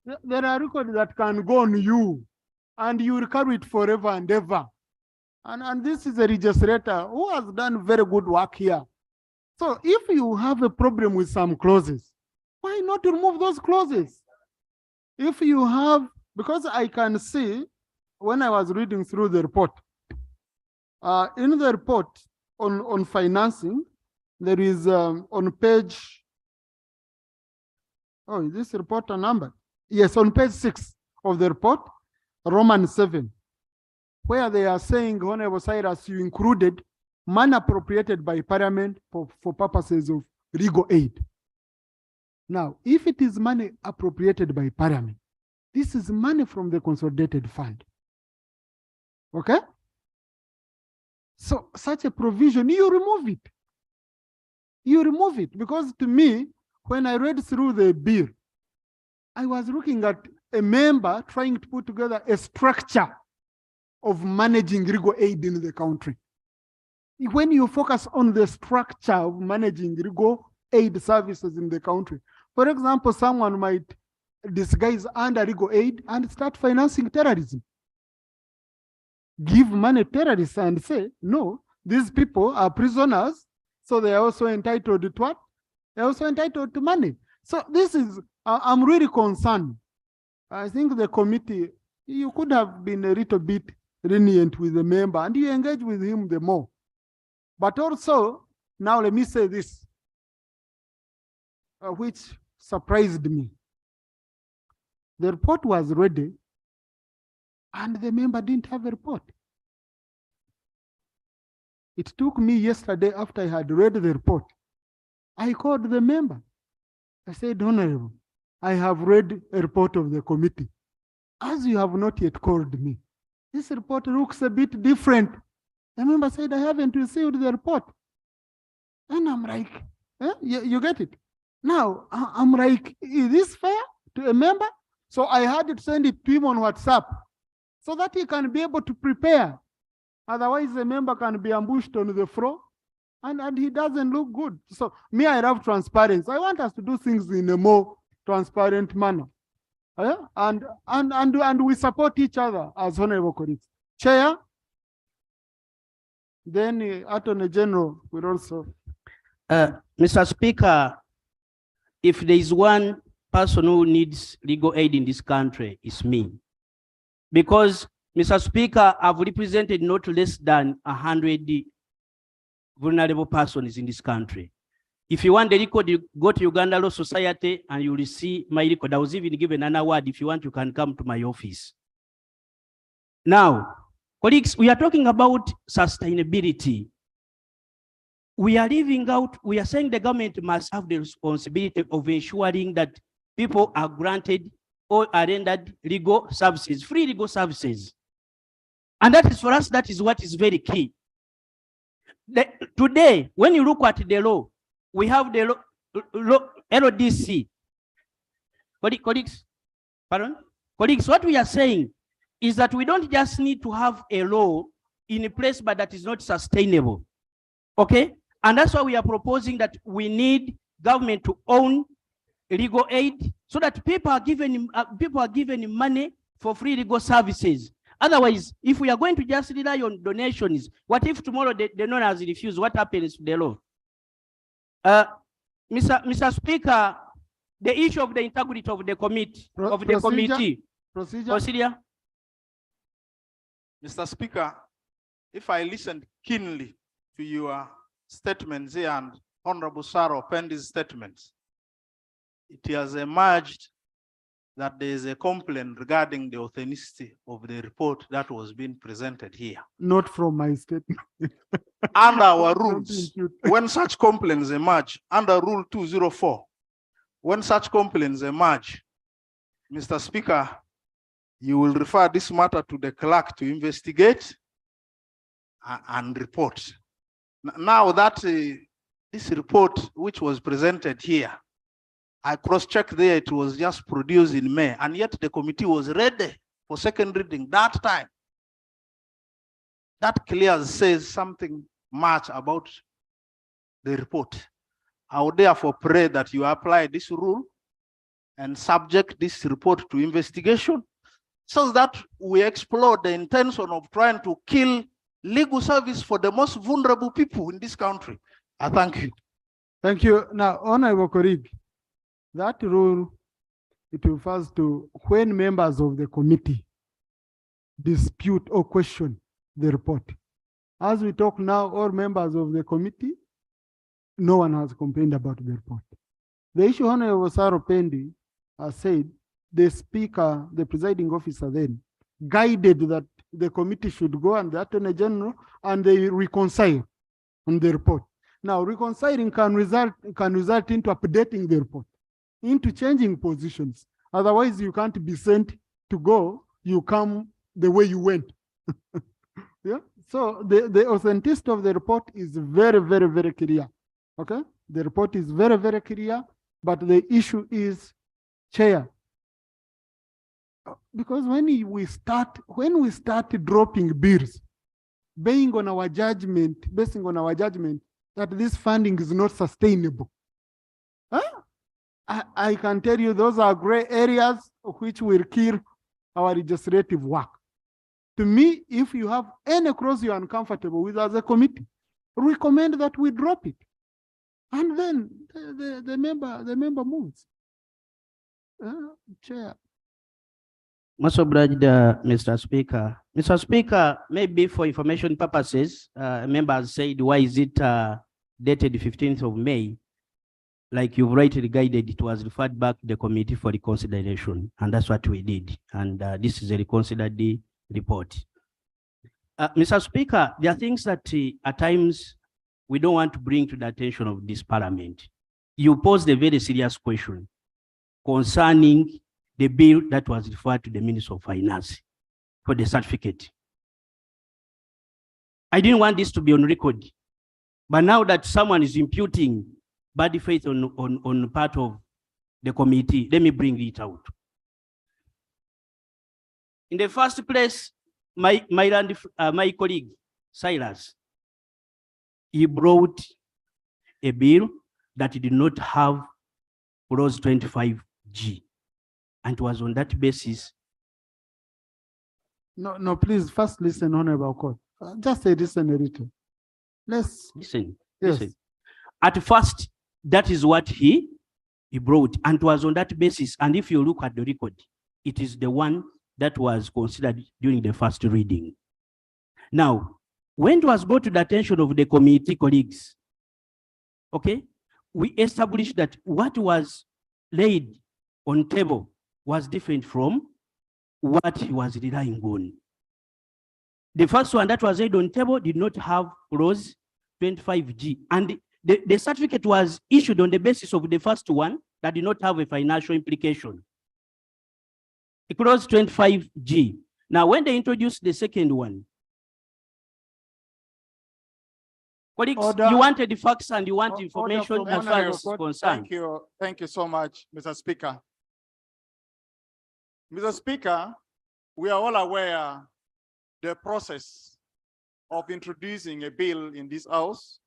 that can go on you, and you will carry it forever and ever. And this is a legislator who has done very good work here. So if you have a problem with some clauses, why not remove those clauses? If you have, because I can see when I was reading through the report, in the report on financing, there is on page, is this report a number? Yes, on page 6 of the report, Roman 7, where they are saying, Honorable Cyrus, you included money appropriated by Parliament for purposes of legal aid. Now, if it is money appropriated by Parliament, this is money from the consolidated fund. Okay? So such a provision, you remove it. You remove it, because to me, when I read through the bill, I was looking at a member trying to put together a structure of managing legal aid in the country. When you focus on the structure of managing legal aid services in the country, for example, someone might disguise under legal aid and start financing terrorism. Give money to terrorists and say, no, these people are prisoners, so they are also entitled to what? They're also entitled to money. So this is, I'm really concerned. I think the committee, you could have been a little bit lenient with the member and you engage with him the more. But also, now let me say this, which surprised me. The report was ready and the member didn't have a report. It took me yesterday after I had read the report. I called the member. I said, Honorable, I have read a report of the committee. As you have not yet called me, this report looks a bit different. The member said, I haven't received the report. And I'm like, you get it? Now, I'm like, is this fair to a member? So I had to send it to him on WhatsApp so that he can be able to prepare. Otherwise, the member can be ambushed on the floor and he doesn't look good. So me, I love transparency. I want us to do things in a more transparent manner. And we support each other as honorable colleagues. Chair, then Attorney General will also. Mr. Speaker, if there is one person who needs legal aid in this country, it's me. Because, Mr. Speaker, I've represented not less than 100 vulnerable persons in this country. If you want the record, you go to Uganda Law Society and you will see my record. I was even given an award. If you want, you can come to my office. Now, colleagues, we are talking about sustainability. We are leaving out, we are saying the government must have the responsibility of ensuring that people are granted or are rendered legal services, free legal services. And that is for us, that is what is very key. Today, when you look at the law, we have the LODC. Colleagues, pardon? Colleagues, what we are saying is that we don't just need to have a law in a place, but that is not sustainable. Okay? And that's why we are proposing that we need government to own legal aid so that people are given money for free legal services. Otherwise, if we are going to just rely on donations, what if tomorrow the donors refuse? What happens to the law? Mr. Speaker, the issue of the integrity of the committee, Procedure. Mr. Speaker, if I listened keenly to your statements here and Honorable Saro Pendy's statements, it has emerged that there is a complaint regarding the authenticity of the report that was being presented here. Not from my statement. Under our rules, when such complaints emerge, under Rule 204, when such complaints emerge, Mr. Speaker, you will refer this matter to the clerk to investigate and report. Now that this report, which was presented here, I cross-checked there, it was just produced in May, and yet the committee was ready for second reading that time. That clearly says something much about the report. I would therefore pray that you apply this rule and subject this report to investigation so that we explore the intention of trying to kill legal service for the most vulnerable people in this country. I thank you. Thank you. Now, Honorable colleague, that rule, it refers to when members of the committee dispute or question the report. As we talk now, all members of the committee, no one has complained about the report. The issue Honorable Saro Pendy has said, the speaker, the presiding officer then, guided that the committee should go and the Attorney General and they reconcile on the report. Now, reconciling can result into updating the report, into changing positions. Otherwise, you can't be sent to go, you come the way you went. Yeah. So the authenticity of the report is very, very, very clear. Okay. The report is very, very clear, but the issue is, Chair, because when we start dropping bills, basing on our judgment that this funding is not sustainable, I can tell you those are gray areas which will kill our legislative work. To me, if you have any clause you're uncomfortable with as a committee, recommend that we drop it. And then the member moves. Chair. Most obliged, Mr. Speaker. Mr. Speaker, maybe for information purposes, members said, why is it dated the 15th of May? Like you've rightly guided, it was referred back to the committee for reconsideration, and that's what we did. And this is a reconsidered report. Mr. Speaker, there are things that at times we don't want to bring to the attention of this parliament. You posed a very serious question concerning the bill that was referred to the Minister of Finance for the certificate. I didn't want this to be on record, but now that someone is imputing bad faith on part of the committee, let me bring it out. In the first place, my colleague, Silas, he brought a bill that did not have clause 25G. And it was on that basis. No, please first listen, Honorable Court. Just say listen a little. Let's listen. Yes. Listen. At first, that is what he brought, and it was on that basis. And if you look at the record, it is the one that was considered during the first reading. Now, when it was brought to the attention of the committee colleagues, okay, we established that what was laid on table was different from what he was relying on. The first one that was laid on table did not have clause 25G, and the certificate was issued on the basis of the first one that did not have a financial implication. Clause 25G. Now, when they introduced the second one, colleagues, Order. you wanted the facts and you want information from as far as Honorable concerned. Thank you so much, Mr. Speaker. Mr. Speaker, we are all aware the process of introducing a bill in this house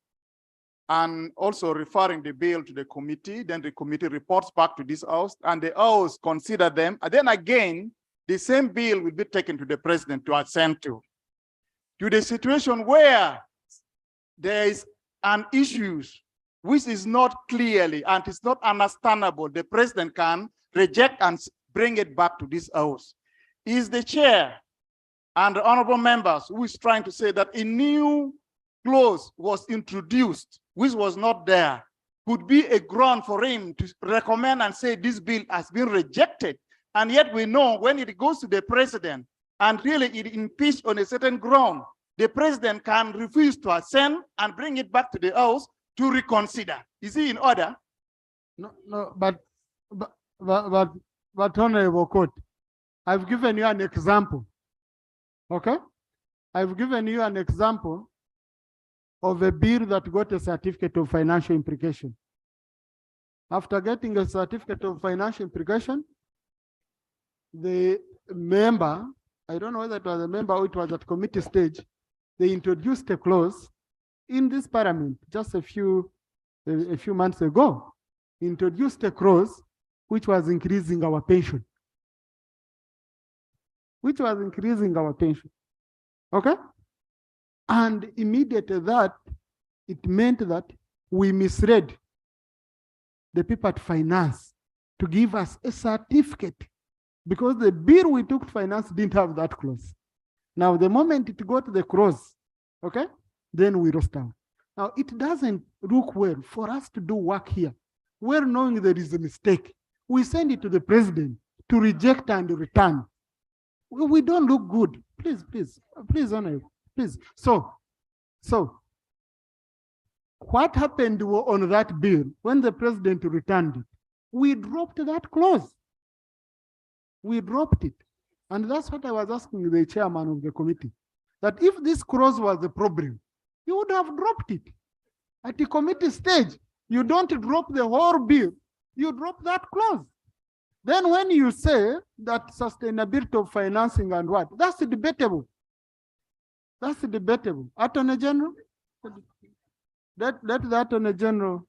and also referring the bill to the committee, then the committee reports back to this house and the house consider them. And then again, the same bill will be taken to the president to assent to the situation where there is an issue which is not clearly and it's not understandable. The president can reject and bring it back to this house. Is the chair and the honorable members who is trying to say that a new clause was introduced, which was not there, could be a ground for him to recommend and say this bill has been rejected. And yet we know when it goes to the president and really it impeached on a certain ground, the president can refuse to assent and bring it back to the house to reconsider. Is he in order? No, but Honorable Court, I've given you an example. Okay? I've given you an example of a bill that got a certificate of financial implication. After getting a certificate of financial implication, the member, I don't know whether it was a member or it was at committee stage, they introduced a clause in this parliament just a few months ago, introduced a clause which was increasing our pension. Okay? And immediately that, it meant that we misread the people at finance to give us a certificate because the bill we took to finance didn't have that clause. Now, the moment it got the clause, okay, then we lost out. Now, it doesn't look well for us to do work here. We're knowing there is a mistake. We send it to the president to reject and return. We don't look good. Please, Honorable, please. So, what happened on that bill when the president returned it? We dropped that clause. We dropped it. And that's what I was asking the chairman of the committee, that if this clause was the problem, you would have dropped it. At the committee stage, you don't drop the whole bill, you drop that clause. Then when you say that sustainability of financing and what, that's debatable. That's debatable. Attorney General, let the Attorney General.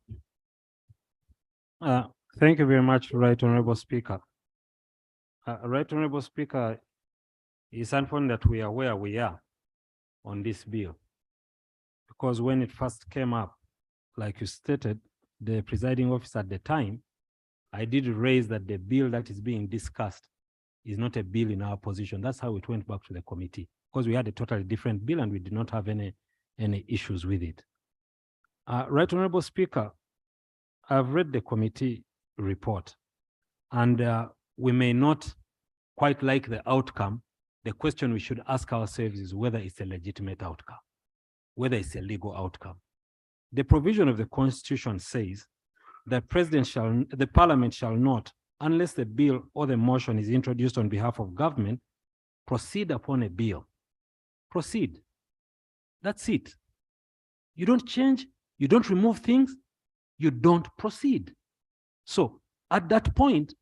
Thank you very much, Right Honorable Speaker. Right Honorable Speaker, it's unfortunate that we are where we are on this bill. Because when it first came up, like you stated, the presiding officer at the time, I did raise that the bill that is being discussed is not a bill in our position. That's how it went back to the committee, because we had a totally different bill and we did not have any issues with it. Right Honorable Speaker, I've read the committee report and we may not quite like the outcome. The question we should ask ourselves is whether it's a legitimate outcome, whether it's a legal outcome. The provision of the Constitution says the Parliament shall not, unless the bill or the motion is introduced on behalf of government, proceed upon a bill. Proceed. That's it. You don't change, you don't remove things, you don't proceed. So at that point,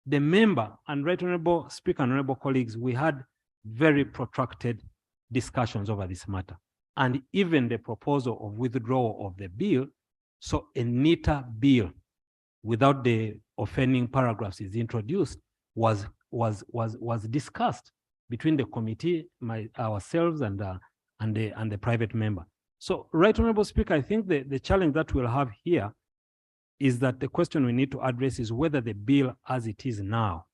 the member and Right Honorable Speaker and Honorable colleagues, we had very protracted discussions over this matter. And even the proposal of withdrawal of the bill, so a neater bill without the offending paragraphs is introduced, was discussed between the committee, ourselves and the private member. So, Right Honorable Speaker, I think the challenge that we'll have here is that the question we need to address is whether the bill as it is now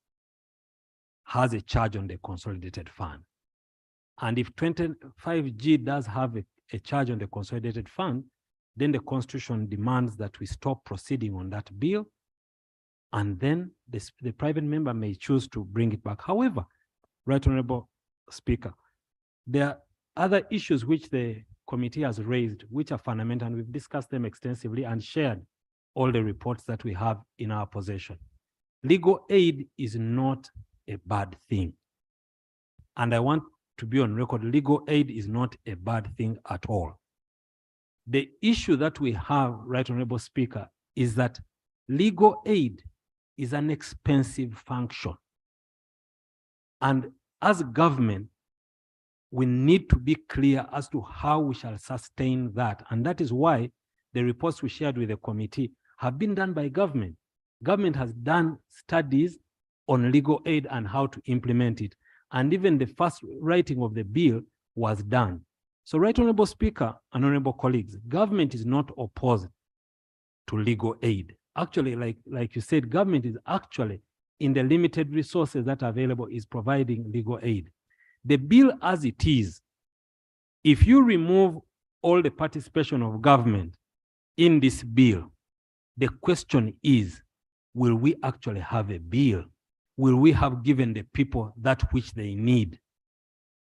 has a charge on the consolidated fund. And if 25G does have a charge on the consolidated fund, then the Constitution demands that we stop proceeding on that bill, and then the private member may choose to bring it back. However, Right Honorable Speaker, there are other issues which the committee has raised, which are fundamental, and we've discussed them extensively and shared all the reports that we have in our possession. Legal aid is not a bad thing. and I want to be on record, legal aid is not a bad thing at all. The issue that we have, Right Honorable Speaker, is that legal aid is an expensive function. And as government, we need to be clear as to how we shall sustain that. And that is why the reports we shared with the committee have been done by government. Government has done studies on legal aid and how to implement it. And even the first writing of the bill was done. So, Right Honorable Speaker and honorable colleagues, government is not opposed to legal aid. Actually, like you said, government is actually, in the limited resources that are available, is providing legal aid. The bill as it is, if you remove all the participation of government in this bill, the question is, will we actually have a bill? Will we have given the people that which they need?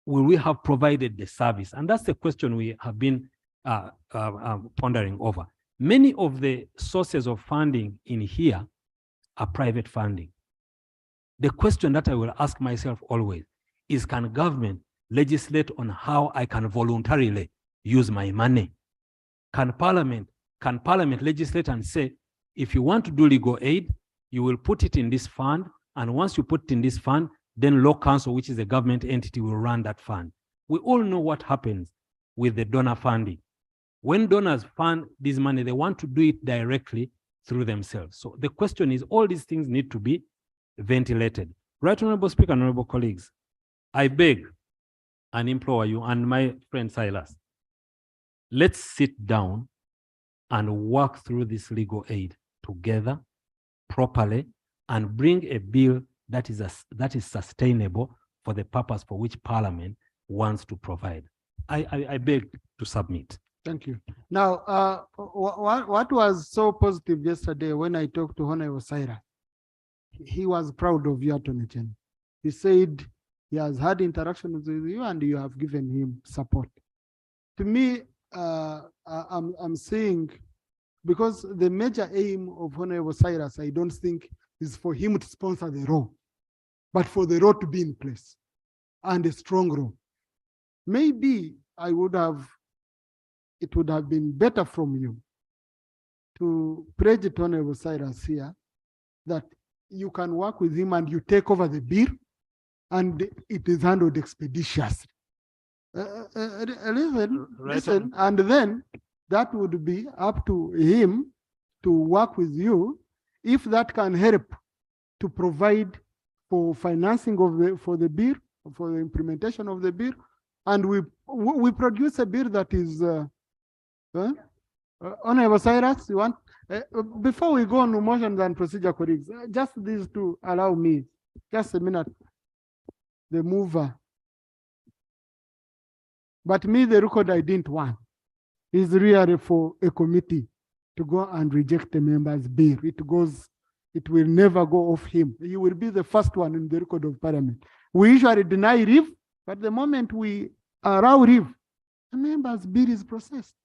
Will we have provided the service? And that's the question we have been pondering over. Many of the sources of funding in here are private funding. The question that I will ask myself always is, can government legislate on how I can voluntarily use my money? Can parliament legislate and say, if you want to do legal aid, you will put it in this fund, and once you put it in this fund, then law council, which is a government entity, will run that fund. We all know what happens with the donor funding. When donors fund this money, they want to do it directly through themselves. So the question is, all these things need to be ventilated. Right Honorable Speaker and honorable colleagues, I beg and implore you and my friend Silas, let's sit down and work through this legal aid together properly and bring a bill that is sustainable for the purpose for which Parliament wants to provide. I beg to submit. Thank you. Now, what was so positive yesterday when I talked to Honorable Cyrus, he was proud of you, Attorney General. He said he has had interactions with you and you have given him support. To me, I'm saying, because the major aim of Honorable Cyrus, I don't think, is for him to sponsor the law, but for the law to be in place and a strong law. Maybe it would have been better from you to pledge to Honorable Cyrus here that you can work with him and you take over the bill and it is handled expeditiously. Listen, and then that would be up to him to work with you if that can help to provide for financing of for the bill, for the implementation of the bill, and we produce a bill that is Honorable Cyrus, you want before we go on to motions and procedure, colleagues, just these to allow me just a minute. The mover, but me, the record I didn't want is really for a committee to go and reject the member's bill. It will never go off him. He will be the first one in the record of Parliament. We usually deny leave, but the moment we allow leave, the member's bill is processed.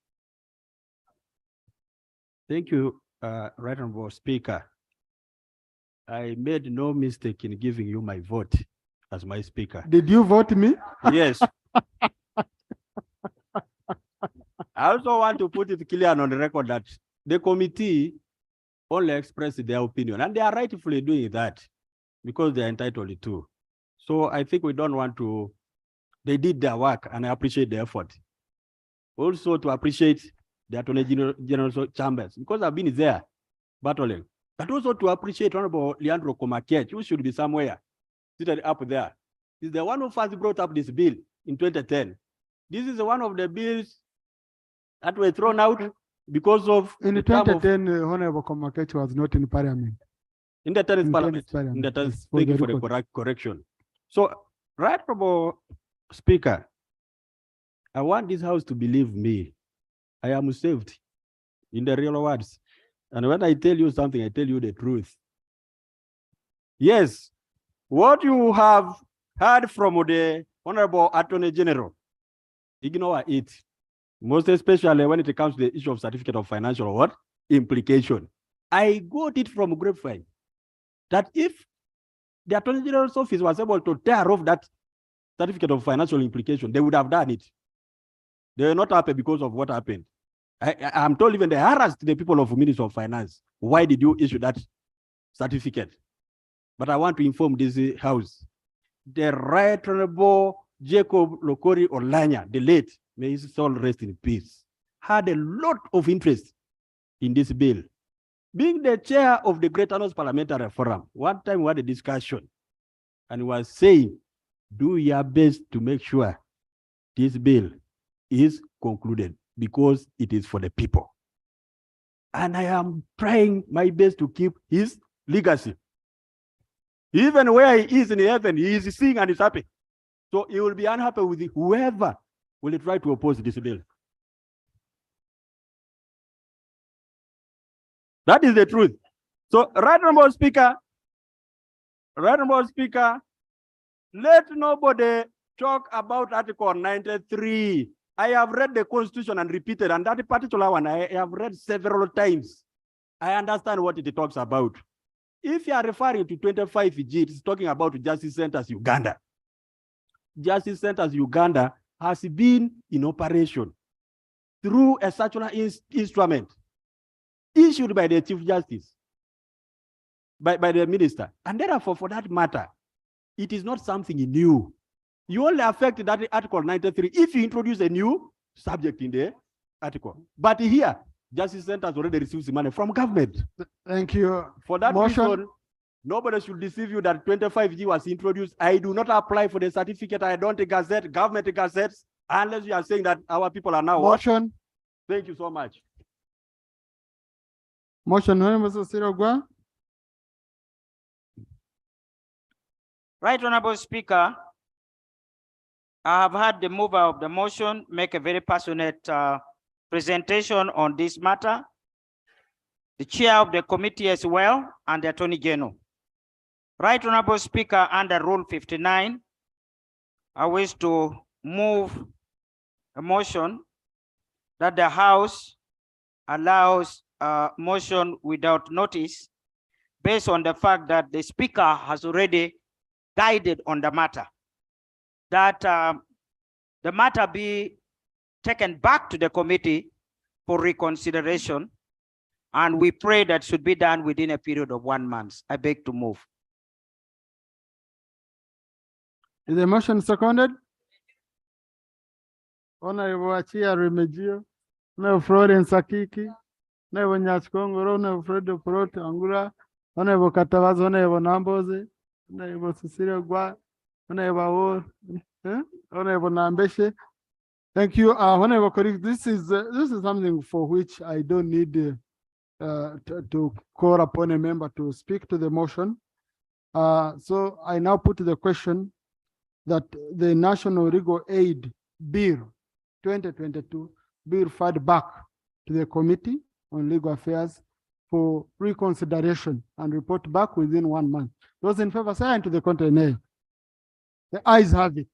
Thank you, Right Honorable Speaker. I made no mistake in giving you my vote as my speaker. Did you vote me? Yes. I also want to put it clear on the record that the committee only expressed their opinion, and they are rightfully doing that because they are entitled to. So I think we don't want to, they did their work and I appreciate the effort. Also to appreciate the Attorney General Chambers, because I've been there battling, but also to appreciate Honorable Leandro Komakech, who should be somewhere seated up there. He's the one who first brought up this bill in 2010. This is one of the bills that were thrown out because of in 2010, Honorable Komakech was not in Parliament. In the 10th Parliament. In the 10th, thank you for the correction. So, Right Honorable Speaker, I want this House to believe me. I am saved in the real words. And when I tell you something, I tell you the truth. Yes, what you have heard from the Honorable Attorney General, ignore it. Most especially when it comes to the issue of certificate of financial what? Implication. I got it from grapevine that if the Attorney General's office was able to tear off that certificate of financial implication, they would have done it. They were not happy because of what happened. I'm told even they harassed the people of Ministry of Finance. Why did you issue that certificate? But I want to inform this house. The Right Honorable Jacob Lokori Olanya, the late, may his soul rest in peace, had a lot of interest in this bill. Being the chair of the Greater North Parliamentary Forum, one time we had a discussion and he was saying, do your best to make sure this bill is concluded because it is for the people. And I am trying my best to keep his legacy. Even where he is in heaven, he is seeing and is happy. So he will be unhappy with whoever will try to oppose this bill. That is the truth. So, Right Honorable Speaker, let nobody talk about Article 93. I have read the Constitution and repeated, and that particular one I have read several times. I understand what it talks about. If you are referring to 25G, it's talking about Justice Centers Uganda. Justice Centers Uganda has been in operation through a circular instrument issued by the Chief Justice, by the Minister. And therefore, for that matter, it is not something new. You only affect that Article 93 if you introduce a new subject in the article. But here, Justice Centers already receives money from government. Thank you. For that reason, nobody should deceive you that 25G was introduced. I do not apply for the certificate. I don't gazette, government gazettes, unless you are saying that our people are now. Motion. Thank you so much. Motion, Honorable Sirogwa. Right Honorable Speaker, I have had the mover of the motion make a very passionate presentation on this matter, the chair of the committee as well, and the Attorney General. Right Honorable Speaker, under Rule 59, I wish to move a motion that the House allows a motion without notice based on the fact that the Speaker has already guided on the matter, that the matter be taken back to the committee for reconsideration, and we pray that should be done within a period of 1 month. I beg to move. Is the motion seconded? Honorable Achia Remegio, Honorable Florence Akiki, Honorable Nyachkongoro, Honorable Fredo Prote Angula, Honorable Katavaz, Honorable Namboze, Honorable Cecilia Gwa, Honorable Nambeshe. Thank you, Honorable colleagues. This is something for which I don't need to call upon a member to speak to the motion. So I now put the question that the National Legal Aid Bill 2022 be referred back to the Committee on Legal Affairs for reconsideration and report back within 1 month. Those in favor say aye, to the contrary nay. The ayes have it.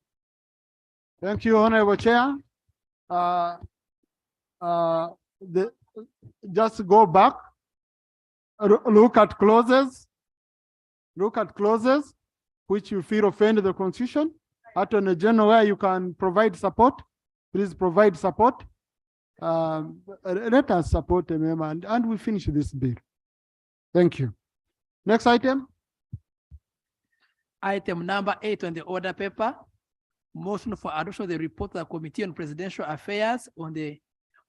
Thank you, Honorable Chair. Just go back, look at clauses which you feel offend the Constitution. Attorney General, where you can provide support, please provide support. Let us support the member and we finish this bill. Thank you. Next item. Item number 8 on the order paper. Motion for adoption of the report of the Committee on Presidential Affairs on the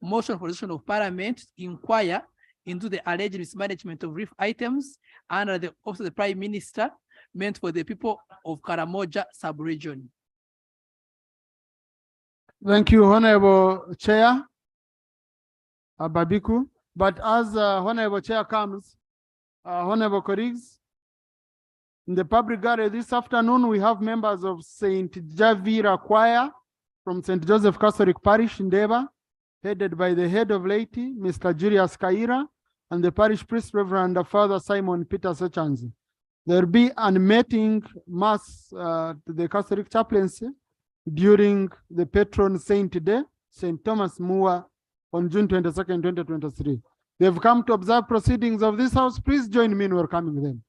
motion for decision of Parliament to inquire into the alleged mismanagement of relief items under the Office of the Prime Minister meant for the people of Karamoja sub-region. Thank you, Honorable Chair Ababiku. But as Honorable Chair comes, Honorable colleagues, in the public gallery this afternoon, we have members of St. Javira Choir from St. Joseph Catholic Parish in Deba, headed by the head of laity, Mr. Julius Kaira, and the parish priest, Reverend Father Simon Peter Sechanzi. There will be a meeting mass to the Catholic chaplaincy during the patron saint day, St. Thomas Mua, on June 22nd, 2023. They've come to observe proceedings of this house. Please join me in welcoming them.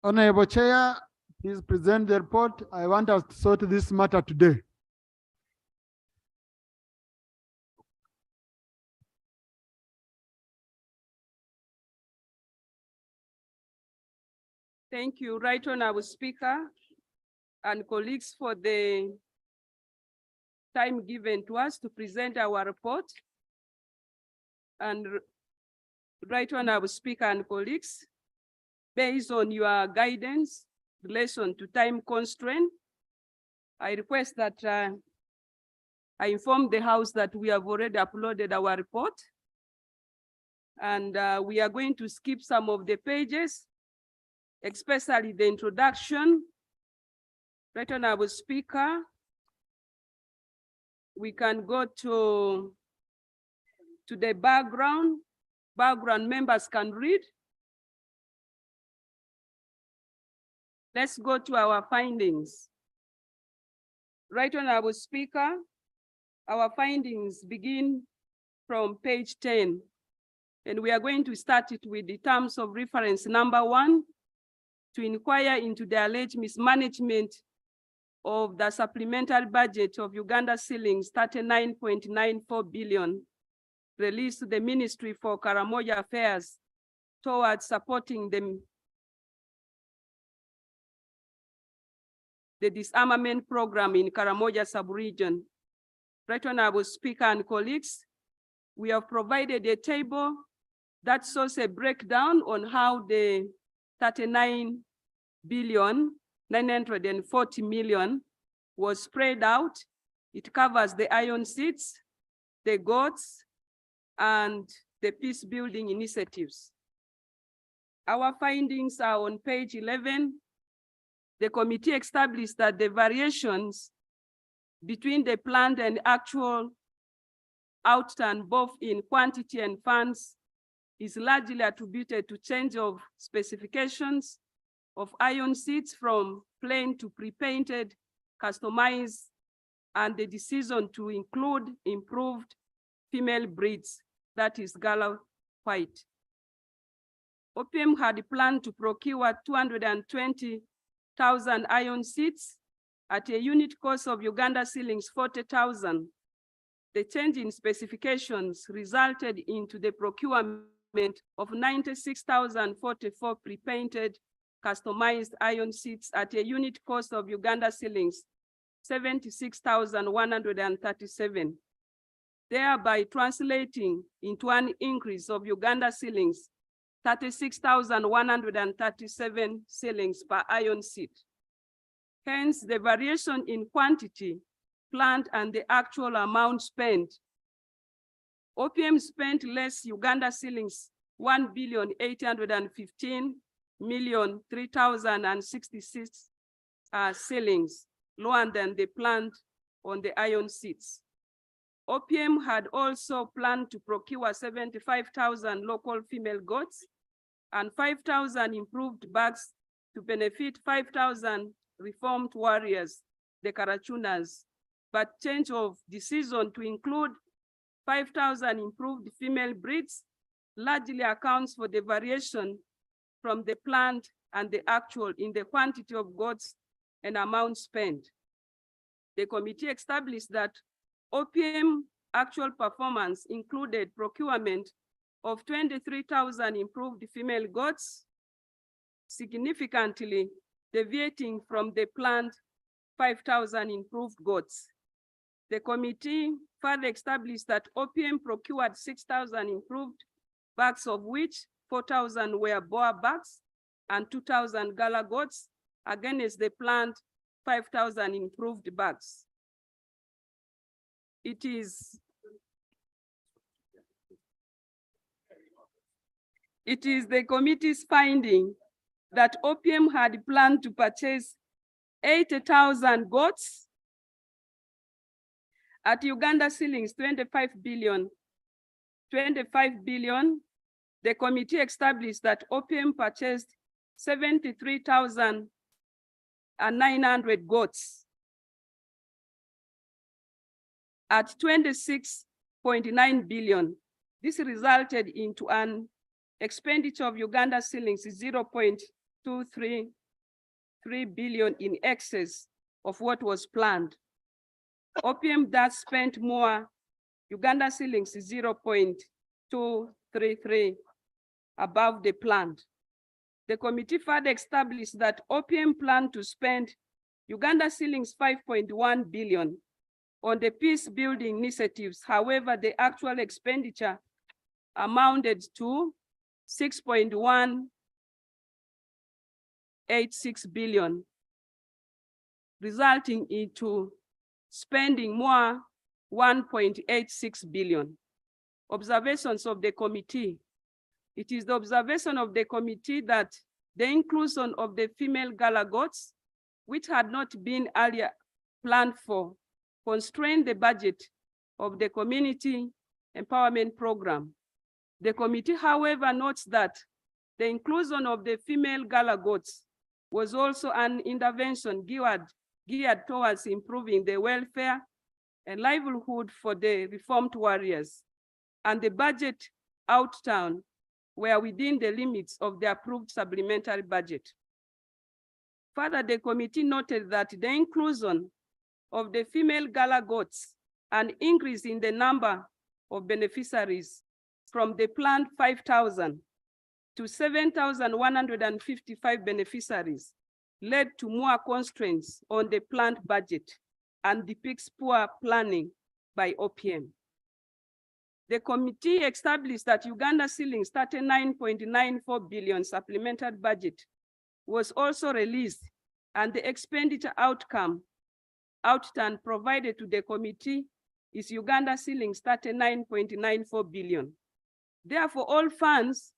Honorable Chair, please present the report. I want us to sort this matter today. Thank you, Right Honorable Speaker and colleagues, for the time given to us to present our report. And Right Honorable Speaker and colleagues, based on your guidance in relation to time constraint, I request that I inform the House that we have already uploaded our report, and we are going to skip some of the pages, especially the introduction. Right Honorable Speaker, we can go to the background. Background members can read. Let's go to our findings. Right Honorable Speaker, our findings begin from page 10, and we are going to start it with the terms of reference number 1, to inquire into the alleged mismanagement of the supplemental budget of Uganda shillings 39.94 billion released to the Ministry for Karamoja Affairs towards supporting the disarmament program in Karamoja sub-region. Right Honorable Speaker and colleagues, we have provided a table that shows a breakdown on how the 39.940 billion was spread out. It covers the iron seats, the goats, and the peace building initiatives. Our findings are on page 11. The committee established that the variations between the planned and actual outturn, both in quantity and funds, is largely attributed to change of specifications of iron seats from plain to pre-painted, customized, and the decision to include improved female breeds, that is Gala White. OPM had planned to procure 220,000 iron seats at a unit cost of Uganda shillings 40,000. The change in specifications resulted into the procurement of 96,044 pre-painted, customized iron seats at a unit cost of Uganda shillings 76,137, thereby translating into an increase of Uganda shillings 36,137 shillings per iron seat. Hence, the variation in quantity planned and the actual amount spent. OPM spent less Uganda shillings 1,815,003,066 shillings, lower than the planned on the iron seats. OPM had also planned to procure 75,000 local female goats and 5,000 improved bags to benefit 5,000 reformed warriors, the Karachunas, but change of decision to include 5,000 improved female breeds largely accounts for the variation from the planned and the actual in the quantity of goats and amount spent. The committee established that OPM actual performance included procurement of 23,000 improved female goats, significantly deviating from the planned 5,000 improved goats. The committee further established that OPM procured 6,000 improved bags, of which 4,000 were Boer bags and 2,000 Gala goats, against the planned 5,000 improved bags. It is the committee's finding that OPM had planned to purchase 80,000 goats at Uganda shillings 25 billion. The committee established that OPM purchased 73,900 goats at 26.9 billion. This resulted into an expenditure of Uganda shillings 0.2 2.233 billion in excess of what was planned. OPM thus spent more Uganda shillings 0.233 above the planned. The committee further established that OPM planned to spend Uganda shillings 5.1 billion on the peace building initiatives. However, the actual expenditure amounted to 6.186 billion, resulting into spending more 1.86 billion. Observations of the committee. It is the observation of the committee that the inclusion of the female gala goats, which had not been earlier planned for, constrained the budget of the community empowerment program. The committee, however, notes that the inclusion of the female gala goats was also an intervention geared towards improving the welfare and livelihood for the reformed warriors, and the budget outturn were within the limits of the approved supplementary budget. Further, the committee noted that the inclusion of the female gala goats, an increase in the number of beneficiaries from the planned 5,000 to 7,155 beneficiaries, led to more constraints on the planned budget and depicts poor planning by OPM. The committee established that Uganda shillings 39.94 billion supplementary budget was also released, and the expenditure outturn provided to the committee is Uganda shillings 39.94 billion. Therefore, all funds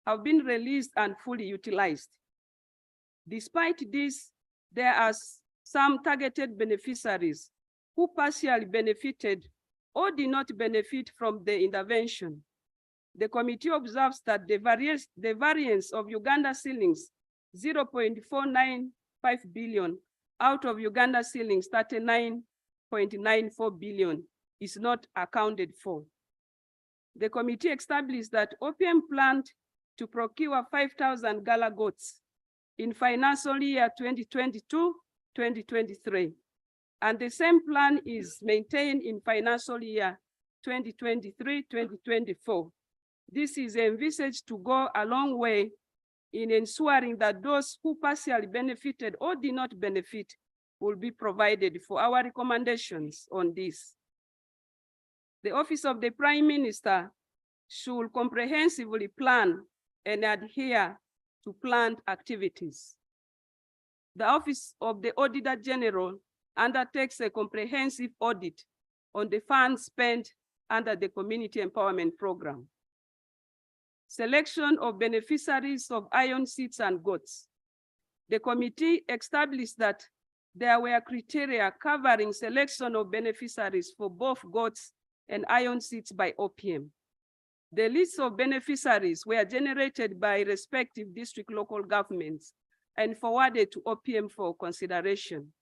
have been released and fully utilized. Despite this, there are some targeted beneficiaries who partially benefited or did not benefit from the intervention. The committee observes that the variance of Uganda shillings 0.495 billion out of Uganda shillings 39.94 billion is not accounted for. The committee established that OPM planned to procure 5,000 gala goats in financial year 2022-2023. And the same plan is maintained in financial year 2023-2024. This is envisaged to go a long way in ensuring that those who partially benefited or did not benefit will be provided for. Our recommendations on this. The Office of the Prime Minister should comprehensively plan and adhere to planned activities. The Office of the Auditor General undertakes a comprehensive audit on the funds spent under the Community Empowerment Program. Selection of beneficiaries of iron seeds and goats. The committee established that there were criteria covering selection of beneficiaries for both goats and iron seeds by OPM. The lists of beneficiaries were generated by respective district local governments and forwarded to OPM for consideration.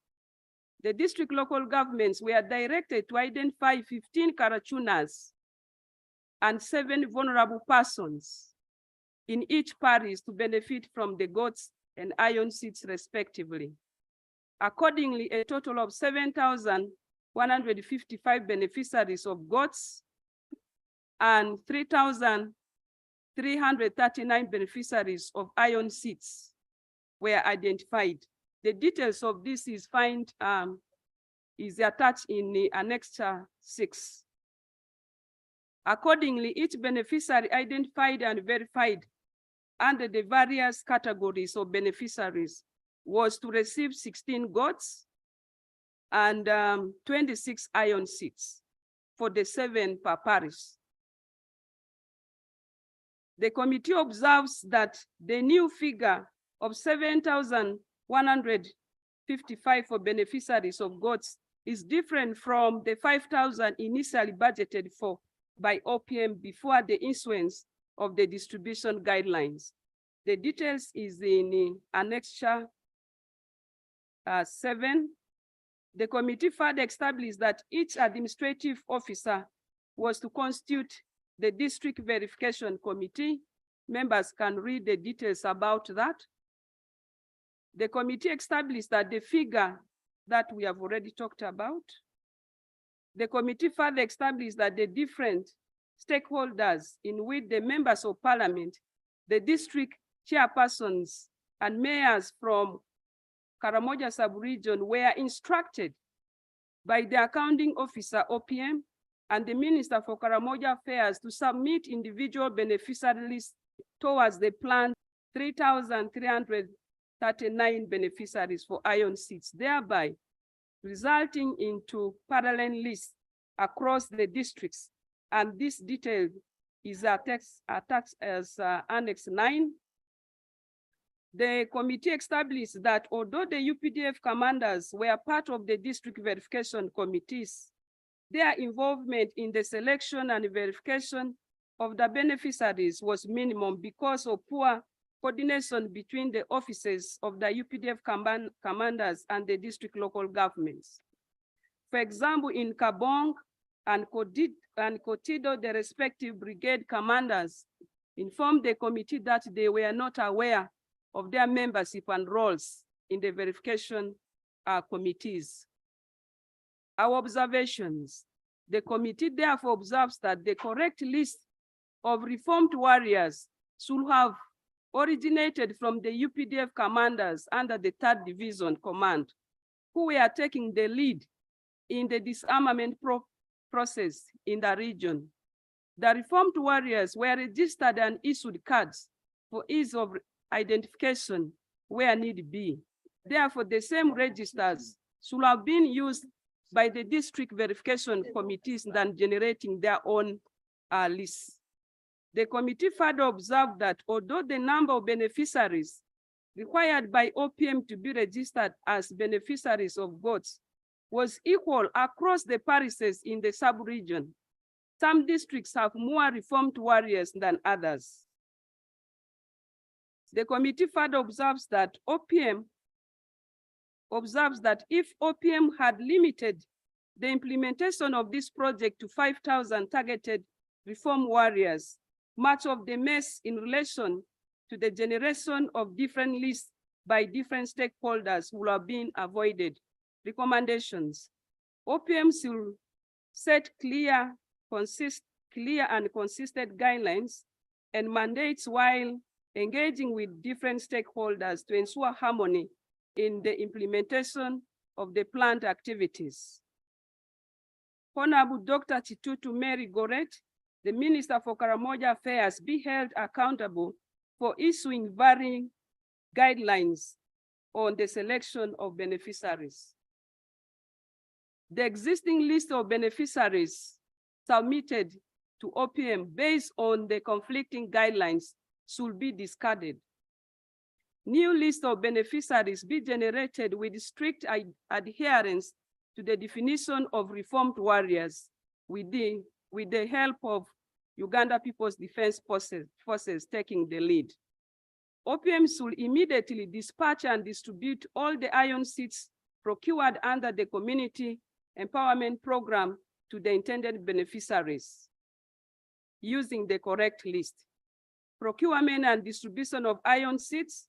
The district local governments were directed to identify 15 Karachunas and 7 vulnerable persons in each parish to benefit from the goats and iron seeds respectively. Accordingly, a total of 7,155 beneficiaries of goats and 3,339 beneficiaries of iron seeds were identified. The details of this is attached in the Annexure 6. Accordingly, each beneficiary identified and verified under the various categories of beneficiaries was to receive 16 goats and 26 iron seeds for the 7 per parish. The committee observes that the new figure of 7,155 for beneficiaries of goats is different from the 5,000 initially budgeted for by OPM before the issuance of the distribution guidelines. The details is in Annexure 7. The committee further established that each administrative officer was to constitute the district verification committee. Members can read the details about that. The committee established that the figure that we have already talked about. The committee further established that the different stakeholders in which the members of parliament, the district chairpersons, and mayors from Karamoja sub-region were instructed by the accounting officer, OPM, and the Minister for Karamoja Affairs to submit individual beneficiary lists towards the planned 3,339 beneficiaries for iron seats, thereby resulting into parallel lists across the districts. And this detail is attached as Annex 9. The committee established that although the UPDF commanders were part of the district verification committees, their involvement in the selection and verification of the beneficiaries was minimum because of poor coordination between the offices of the UPDF commanders and the district local governments. For example, in Kabong and Kotido, the respective brigade commanders informed the committee that they were not aware of their membership and roles in the verification committees. Our observations: the committee therefore observes that the correct list of reformed warriors should have originated from the UPDF commanders under the 3rd Division Command, who were taking the lead in the disarmament process in the region. The reformed warriors were registered and issued cards for ease of identification where need be. Therefore, the same registers should have been used by the district verification committees than generating their own lists. The committee further observed that although the number of beneficiaries required by OPM to be registered as beneficiaries of votes was equal across the parishes in the sub-region, some districts have more reformed warriors than others. The committee further observes that if OPM had limited the implementation of this project to 5,000 targeted reform warriors, much of the mess in relation to the generation of different lists by different stakeholders would have been avoided. Recommendations: OPM should set clear and consistent guidelines and mandates while engaging with different stakeholders to ensure harmony in the implementation of the planned activities. Honorable Dr. Chitutu Mary Goret, the Minister for Karamoja Affairs, be held accountable for issuing varying guidelines on the selection of beneficiaries. The existing list of beneficiaries submitted to OPM based on the conflicting guidelines should be discarded. New list of beneficiaries be generated with strict adherence to the definition of reformed warriors with the help of Uganda People's Defense Forces taking the lead. OPM should immediately dispatch and distribute all the iron seats procured under the Community Empowerment Program to the intended beneficiaries using the correct list. Procurement and distribution of iron seats,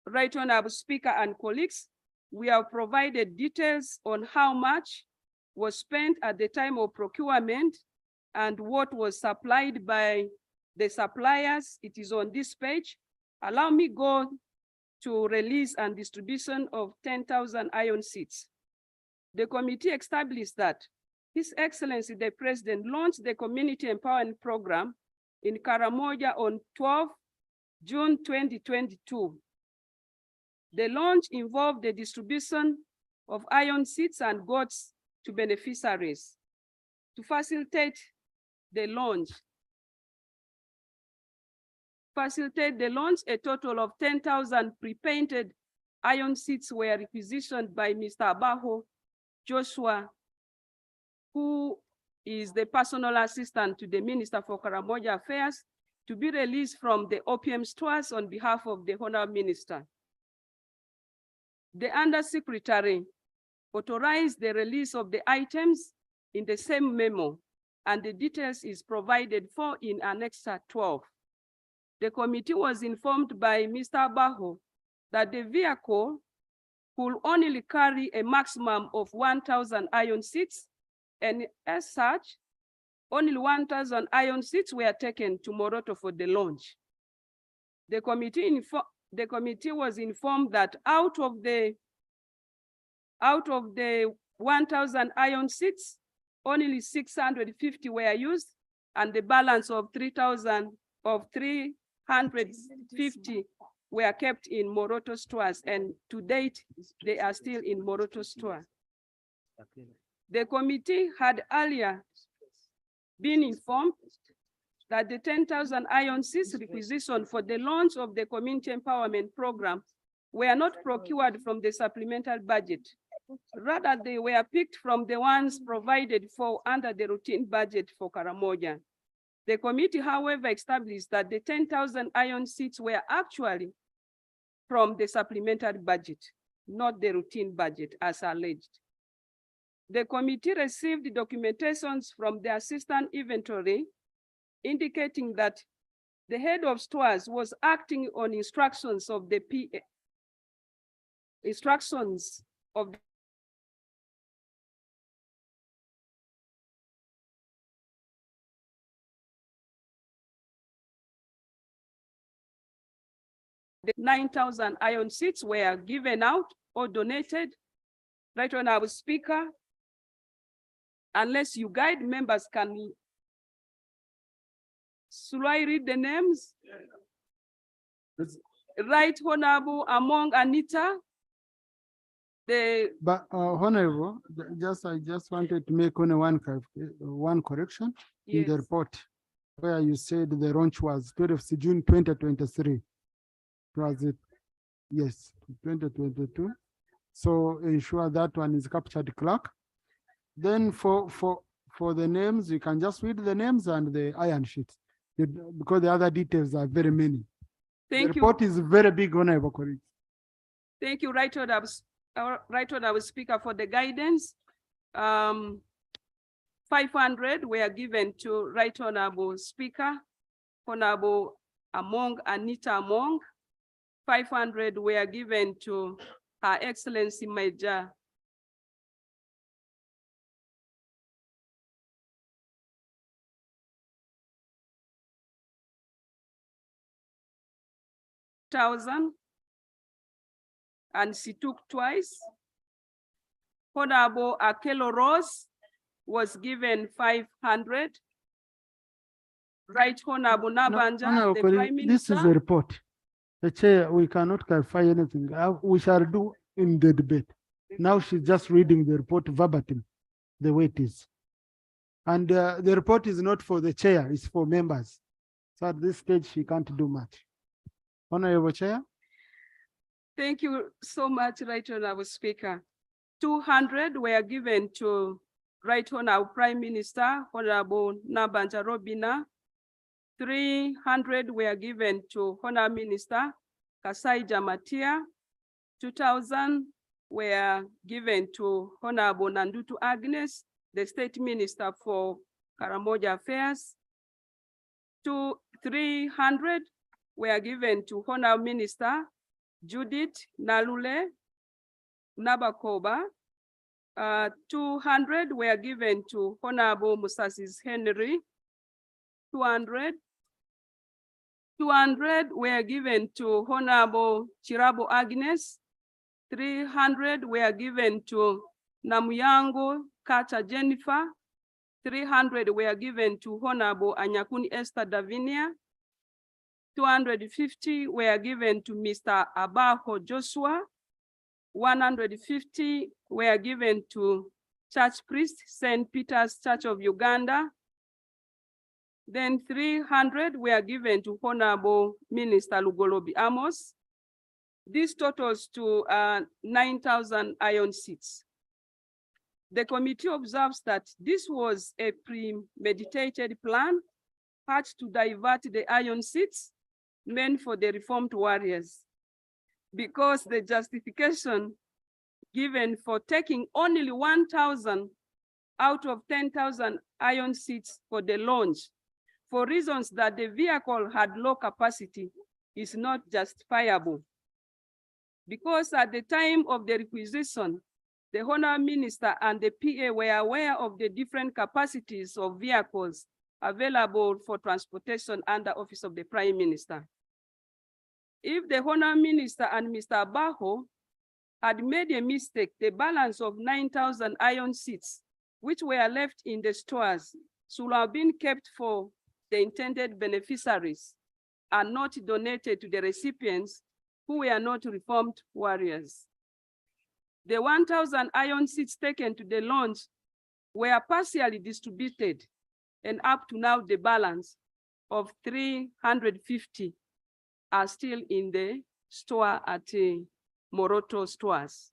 Right Honorable Speaker and colleagues, we have provided details on how much was spent at the time of procurement and what was supplied by the suppliers. It is on this page. Allow me go to release and distribution of 10,000 iron seats. The committee established that His Excellency the President launched the Community Empowerment Program in Karamoja on 12 June 2022. The launch involved the distribution of iron seats and goats to beneficiaries. To facilitate the launch, a total of 10,000 pre-painted iron seats were requisitioned by Mr. Abaho Joshua, who is the personal assistant to the Minister for Karamoja Affairs, to be released from the OPM stores on behalf of the Honorable Minister. The Undersecretary authorized the release of the items in the same memo, and the details is provided for in Annex 12. The committee was informed by Mr. Abaho that the vehicle could only carry a maximum of 1,000 iron seats, and as such, only 1,000 iron seats were taken to Moroto for the launch. The committee was informed that out of the 1,000 iron seats, only 650 were used, and the balance of 350 were kept in Moroto stores, and to date, they are still in Moroto store. The committee had earlier been informed that the 10,000 iron seats requisition for the launch of the community empowerment program were not procured from the supplemental budget. Rather, they were picked from the ones provided for under the routine budget for Karamoja. The committee, however, established that the 10,000 iron seats were actually from the supplemental budget, not the routine budget as alleged. The committee received documentations from the assistant inventory indicating that the head of stores was acting on instructions of the PA, instructions of the 9,000 iron seats were given out or donated. Right on our speaker, unless you guide members, should I read the names? Right Honorable Among Anita. But Honorable, I just wanted to make only one correction in the report where you said the launch was 12th June 2023. Was it? Yes, 2022. So ensure that one is captured, clerk. Then for the names, you can just read the names and the iron sheets because the other details are very many. Thank you. The report is very big, Honorable colleagues. Thank you, Right Honorable Speaker, for the guidance. 500 were given to Right Honorable Speaker, Honorable Among Anita Among. 500 were given to Her Excellency Major thousand, and she took twice. Honorable Akelo Rose was given 500. Right Honorable Nabanja, the Prime Minister. This is a report. The chair, we cannot clarify anything. We shall do in the debate. Now she's just reading the report verbatim, the way it is. And the report is not for the chair, it's for members. So at this stage, she can't do much. Honorable Chair. Thank you so much, Right Honorable Speaker. 200 were given to Right Honorable Prime Minister, Honorable Nabanja Robina. 300 were given to Honorable Minister Kasai Jamatia. 2,000 were given to Honorable Nandutu Agnes, the State Minister for Karamoja Affairs. 300 were given to Honorable Minister Judith Nalule Nabakoba. 200 were given to Honorable Musasis Henry. 200 were given to Honorable Chirabo Agnes. 300 were given to Namuyango Kacha Jennifer. 300 were given to Honorable Anyakuni Esther Davinia. 250 were given to Mr. Abaho Joshua. 150 were given to Church Priest, St. Peter's Church of Uganda. Then 300 were given to Honorable Minister Lugolobi Amos. This totals to 9,000 iron seats. The committee observes that this was a premeditated plan hatched to divert the iron seats meant for the reformed warriors, because the justification given for taking only 1,000 out of 10,000 iron seats for the launch, for reasons that the vehicle had low capacity, is not justifiable. because at the time of the requisition, the Honorable Minister and the PA were aware of the different capacities of vehicles available for transportation under Office of the Prime Minister. If the Honorable Minister and Mr. Abajo had made a mistake, the balance of 9,000 iron seats, which were left in the stores, should have been kept for the intended beneficiaries and not donated to the recipients who were not reformed warriors. The 1,000 iron seats taken to the launch were partially distributed, and up to now the balance of 350 are still in the store at Moroto stores.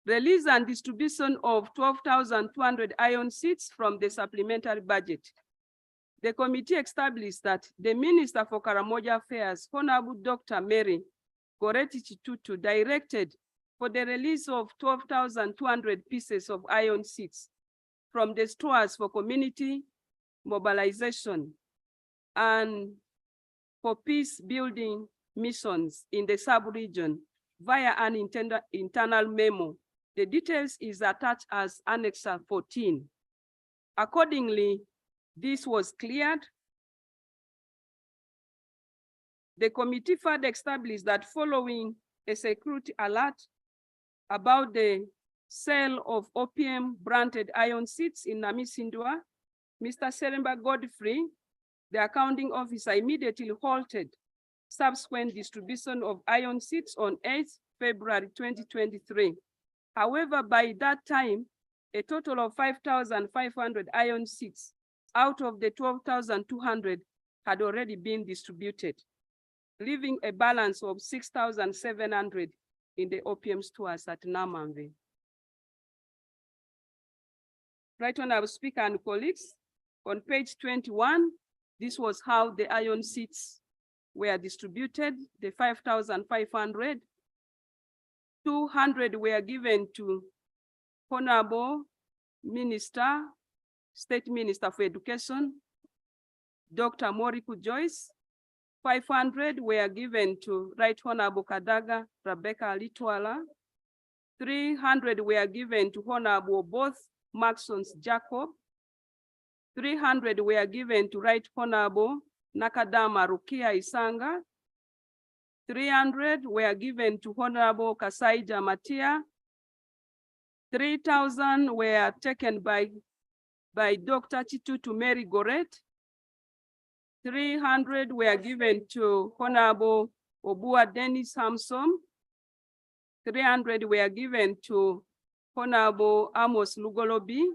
Release and distribution of 12,200 iron seats from the supplementary budget. The committee established that the Minister for Karamoja Affairs, Honorable Dr. Mary Goreti Chitutu, directed for the release of 12,200 pieces of iron seats from the stores for community mobilization and for peace building missions in the sub-region via an internal memo. The details is attached as Annex 14. Accordingly, this was cleared. The committee further established that following a security alert about the sale of opium-branded iron seats in Namisindua, Mr. Seremba Godfrey, the accounting officer, immediately halted subsequent distribution of iron seats on 8th February 2023. However, by that time, a total of 5,500 iron seats out of the 12,200 had already been distributed, leaving a balance of 6,700 in the opium stores at Namamve. Right, Honorable Speaker and colleagues, on page 21, this was how the iron seats were distributed, the 5,500. 200 were given to Honorable Minister, State Minister for Education, Dr. Moriku Joyce. 500 were given to Right Honorable Kadaga Rebecca Litwala. 300 were given to Honorable both Maxons Jacob. 300 were given to Right Honorable Nakadama Rukia Isanga. 300 were given to Honorable Kasaija Matia. 3,000 were taken by Dr. Chitutu Mary Goret. 300 were given to Honorable Obua Dennis Hamsom. 300 were given to Honorable Amos Lugolobi.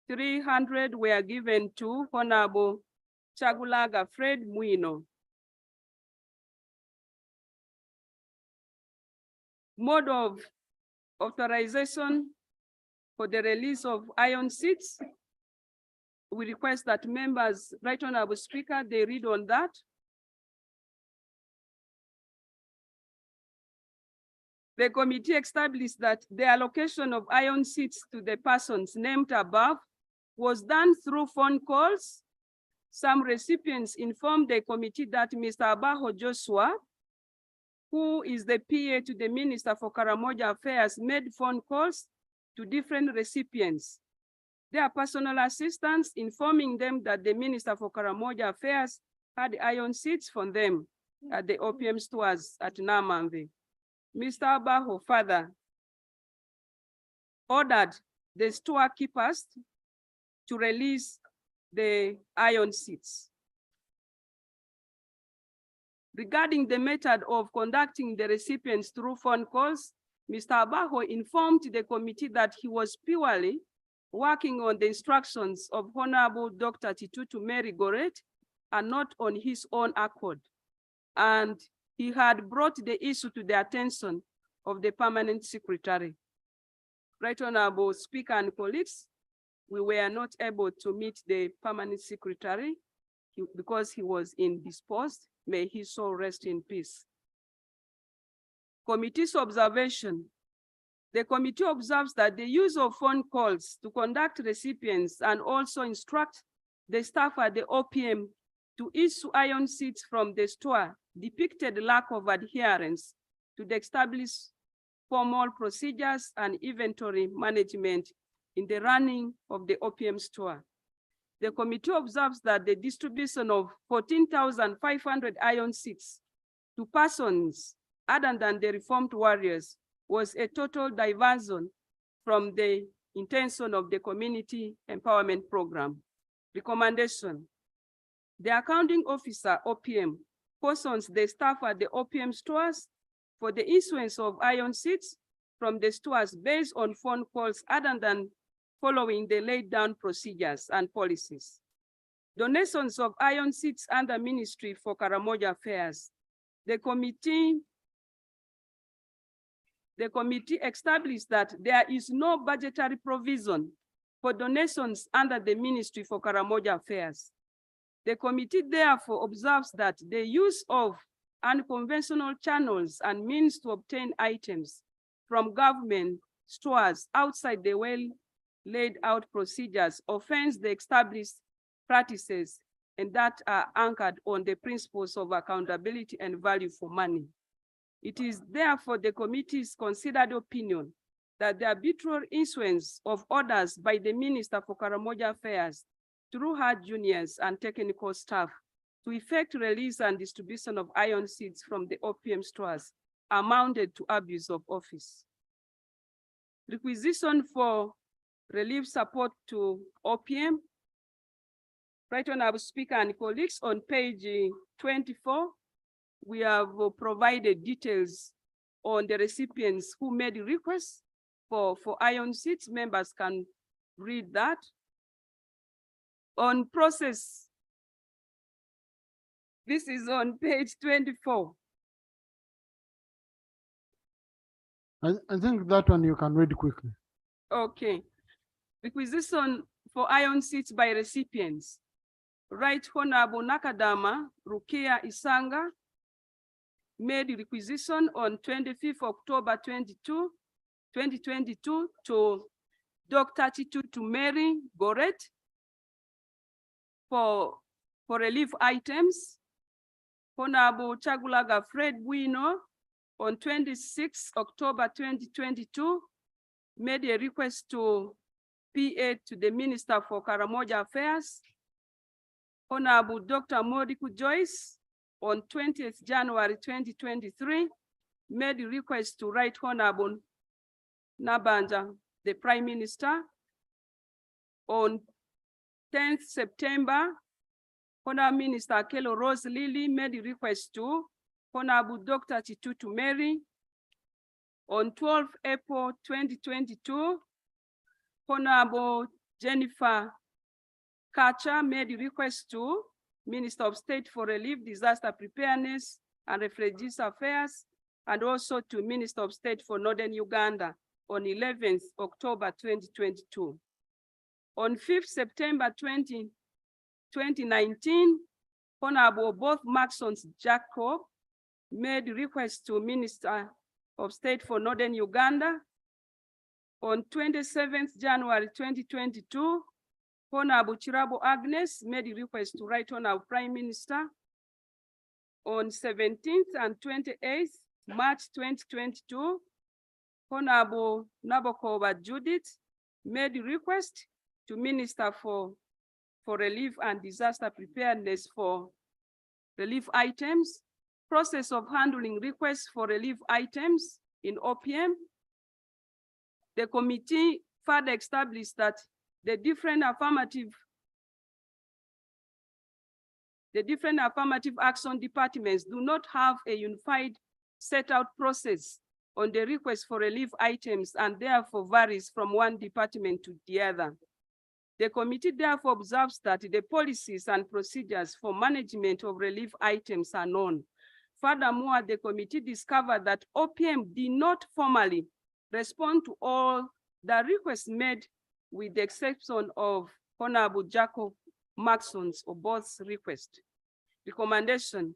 300 were given to Honorable Chagulaga Fred Muino. Mode of authorization for the release of iron seats. We request that members, Right Honorable Speaker, they read on that. The committee established that the allocation of iron seats to the persons named above was done through phone calls. Some recipients informed the committee that Mr. Abajo Joshua, who is the PA to the Minister for Karamoja Affairs, made phone calls to different recipients. Their personal assistants informing them that the Minister for Karamoja Affairs had iron seats for them at the opium stores at Namamve. Mr. Abajo further ordered the storekeepers to release the iron seats. Regarding the method of conducting the recipients through phone calls, Mr. Abajo informed the committee that he was purely working on the instructions of Honorable Dr. Chitutu Mary Goret and not on his own accord. And he had brought the issue to the attention of the permanent secretary. Right Honorable Speaker and colleagues, we were not able to meet the permanent secretary because he was indisposed. May his soul rest in peace. Committee's observation. The committee observes that the use of phone calls to conduct recipients and also instruct the staff at the OPM to issue iron seats from the store depicted lack of adherence to establish formal procedures and inventory management in the running of the opium store. The committee observes that the distribution of 14,500 iron seeds to persons other than the reformed warriors was a total diversion from the intention of the community empowerment program. Recommendation: the accounting officer, OPM, cautions the staff at the OPM stores for the issuance of iron seeds from the stores based on phone calls other than following the laid down procedures and policies. Donations of iron seeds under Ministry for Karamoja Affairs. The committee established that there is no budgetary provision for donations under the Ministry for Karamoja Affairs. The committee therefore observes that the use of unconventional channels and means to obtain items from government stores outside the well-laid out procedures offends the established practices and that are anchored on the principles of accountability and value for money. It is therefore the committee's considered opinion that the arbitrary issuance of orders by the Minister for Karamoja Affairs through her juniors and technical staff to effect release and distribution of iron seeds from the opium stores amounted to abuse of office. Requisition for relief support to opium. Right Honorable Speaker and colleagues, on page 24, we have provided details on the recipients who made requests for iron seeds. Members can read that. On process, this is on page 24. I think that one you can read quickly. Okay. Requisition for iron seeds by recipients. Right Honorable Nakadama Rukia Isanga made requisition on 25th October 2022 to Dr. Chitutu Mary Goret for relief items. Honorable Chagulaga Fred Bueno on 26 October 2022 made a request to PA to the Minister for Karamoja Affairs. Honorable Dr. Modiku Joyce on 20th January 2023 made a request to Right Honorable Nabanja, the Prime Minister. On 10th September, Honorable Minister Kelo Rose Lily made a request to Honorable Dr. Chitutu Mary. On 12th April 2022, Honorable Jennifer Kacha made a request to Minister of State for Relief, Disaster Preparedness and Refugees Affairs, and also to Minister of State for Northern Uganda on 11th October 2022. On 5th September 2019, Honorable both Maxons Jacob made requests to Minister of State for Northern Uganda. On 27th January 2022, Honorable Chirabo Agnes made a request to Right Honorable Prime Minister. On 17th and 28th March 2022, Honorable Nabokova Judith made a request to Minister for Relief and Disaster Preparedness for relief items. Process of handling requests for relief items in OPM. The committee further established that the different affirmative action departments do not have a unified set out process on the request for relief items and therefore varies from one department to the other. The committee therefore observes that the policies and procedures for management of relief items are known. Furthermore, the committee discovered that OPM did not formally respond to all the requests made with the exception of Honorable Jacob Maxon's or both requests. Recommendation: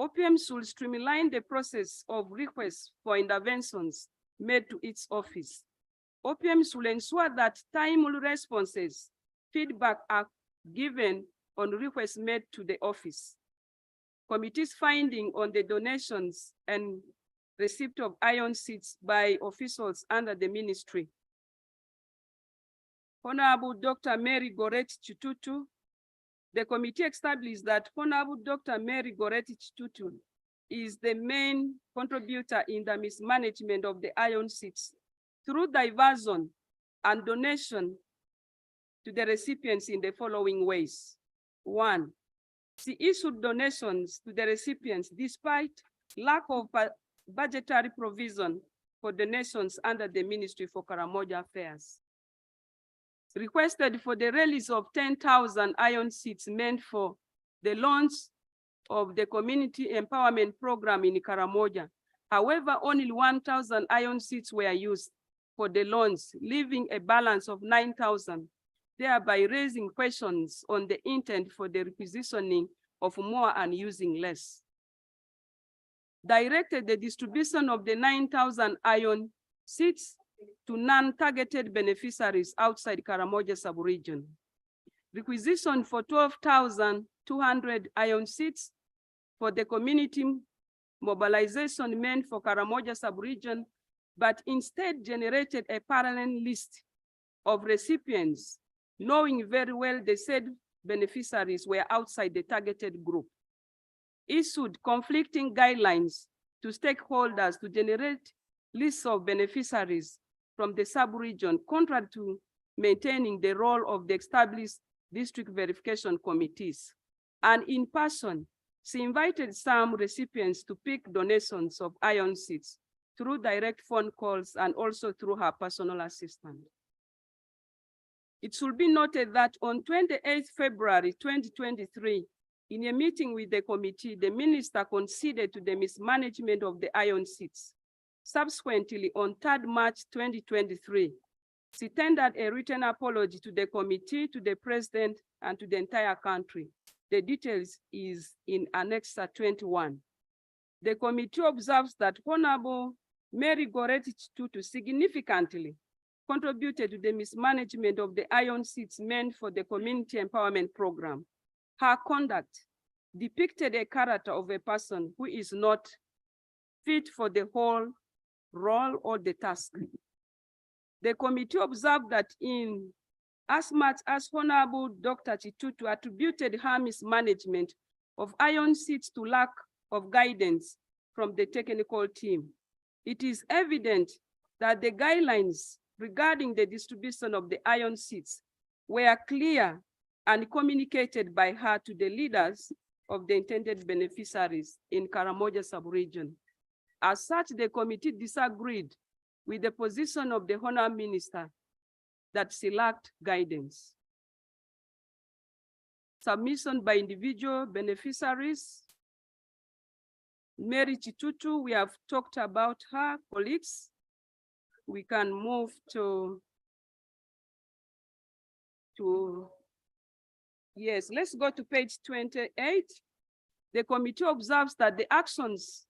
OPM should streamline the process of requests for interventions made to its office. OPM should ensure that timely responses, feedback are given on requests made to the office. Committee's finding on the donations and receipt of iron seats by officials under the ministry. Honorable Dr. Mary Goretti Chitutu, the committee established that Honorable Dr. Mary Goretti Chitutu is the main contributor in the mismanagement of the iron seats through diversion and donation to the recipients in the following ways. 1, she issued donations to the recipients despite lack of budgetary provision for donations under the Ministry for Karamoja Affairs. Requested for the release of 10,000 iron seats meant for the launch of the community empowerment program in Karamoja. However, only 1,000 iron seats were used for the launch, leaving a balance of 9,000, thereby raising questions on the intent for the requisitioning of more and using less. Directed the distribution of the 9,000 iron seats to non-targeted beneficiaries outside Karamoja sub-region. Requisition for 12,200 iron seats for the community mobilization meant for Karamoja sub-region, but instead generated a parallel list of recipients, knowing very well the said beneficiaries were outside the targeted group. Issued conflicting guidelines to stakeholders to generate lists of beneficiaries from the sub-region, contrary to maintaining the role of the established district verification committees. And in person, she invited some recipients to pick donations of iron seats through direct phone calls and also through her personal assistant. It should be noted that on 28 February 2023, in a meeting with the committee, the minister conceded to the mismanagement of the iron seats. Subsequently, on 3rd March 2023, she tendered a written apology to the committee, to the president, and to the entire country. The details is in Annex 21. The committee observes that Honorable Mary Goretti Chitutu significantly contributed to the mismanagement of the iron seats meant for the community empowerment program. Her conduct depicted a character of a person who is not fit for the whole role or the task. The committee observed that in as much as Honorable Dr. Chitutu attributed her mismanagement of iron seats to lack of guidance from the technical team, it is evident that the guidelines regarding the distribution of the iron seats were clear and communicated by her to the leaders of the intended beneficiaries in Karamoja sub-region. As such, the committee disagreed with the position of the Honorable Minister that she lacked guidance. Submission by individual beneficiaries. Mary Chitutu, we have talked about her colleagues. We can move to yes, let's go to page 28. The committee observes that the actions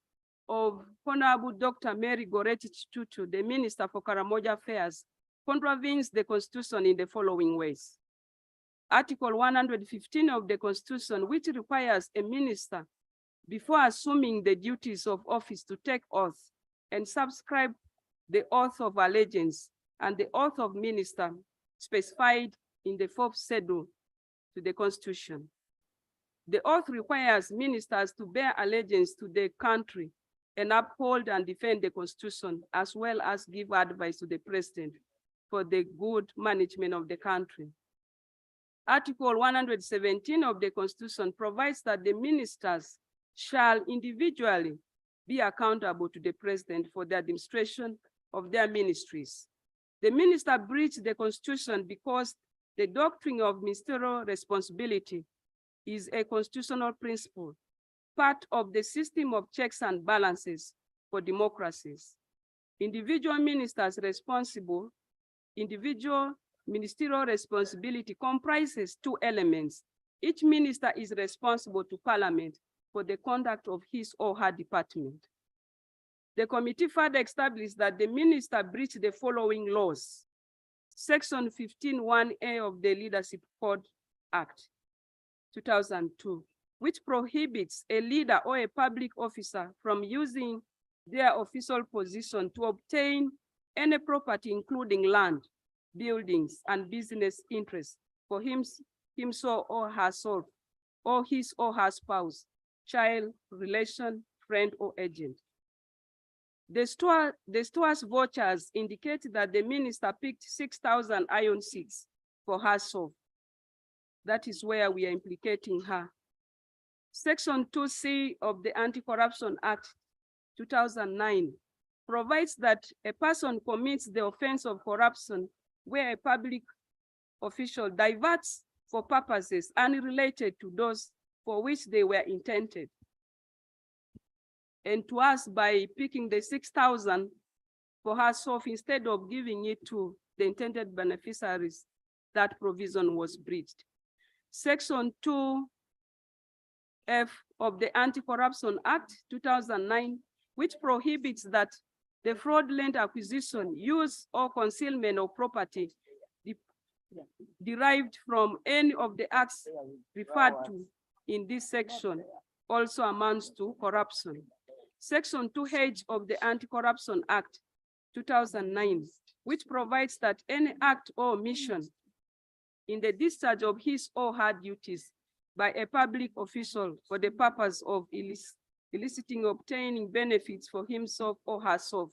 of Honorable Dr. Mary Goretti Chitutu, the Minister for Karamoja Affairs, contravenes the Constitution in the following ways. Article 115 of the Constitution, which requires a minister, before assuming the duties of office, to take oath and subscribe the oath of allegiance and the oath of minister specified in the 4th schedule to the Constitution. The oath requires ministers to bear allegiance to the country and uphold and defend the Constitution, as well as give advice to the president for the good management of the country. Article 117 of the Constitution provides that the ministers shall individually be accountable to the president for the administration of their ministries. The minister breached the Constitution because the doctrine of ministerial responsibility is a constitutional principle, part of the system of checks and balances for democracies. Individual ministers responsible, individual ministerial responsibility comprises 2 elements. Each minister is responsible to Parliament for the conduct of his or her department. The committee further established that the minister breached the following laws. Section 15(1)(a) of the Leadership Code Act 2002, which prohibits a leader or a public officer from using their official position to obtain any property, including land, buildings, and business interests for himself or herself, or his or her spouse, child, relation, friend, or agent. The store's vouchers indicate that the minister picked 6,000 iron seats for herself. That is where we are implicating her. Section 2C of the Anti-Corruption Act 2009 provides that a person commits the offense of corruption where a public official diverts for purposes unrelated to those for which they were intended. And to us, by picking the 6,000 for herself instead of giving it to the intended beneficiaries, that provision was breached. Section 2F of the Anti-Corruption Act 2009, which prohibits that the fraudulent acquisition, use, or concealment of property derived from any of the acts referred to in this section also amounts to corruption. Section 2H of the Anti-Corruption Act 2009, which provides that any act or omission in the discharge of his or her duties by a public official for the purpose of eliciting or obtaining benefits for himself or herself.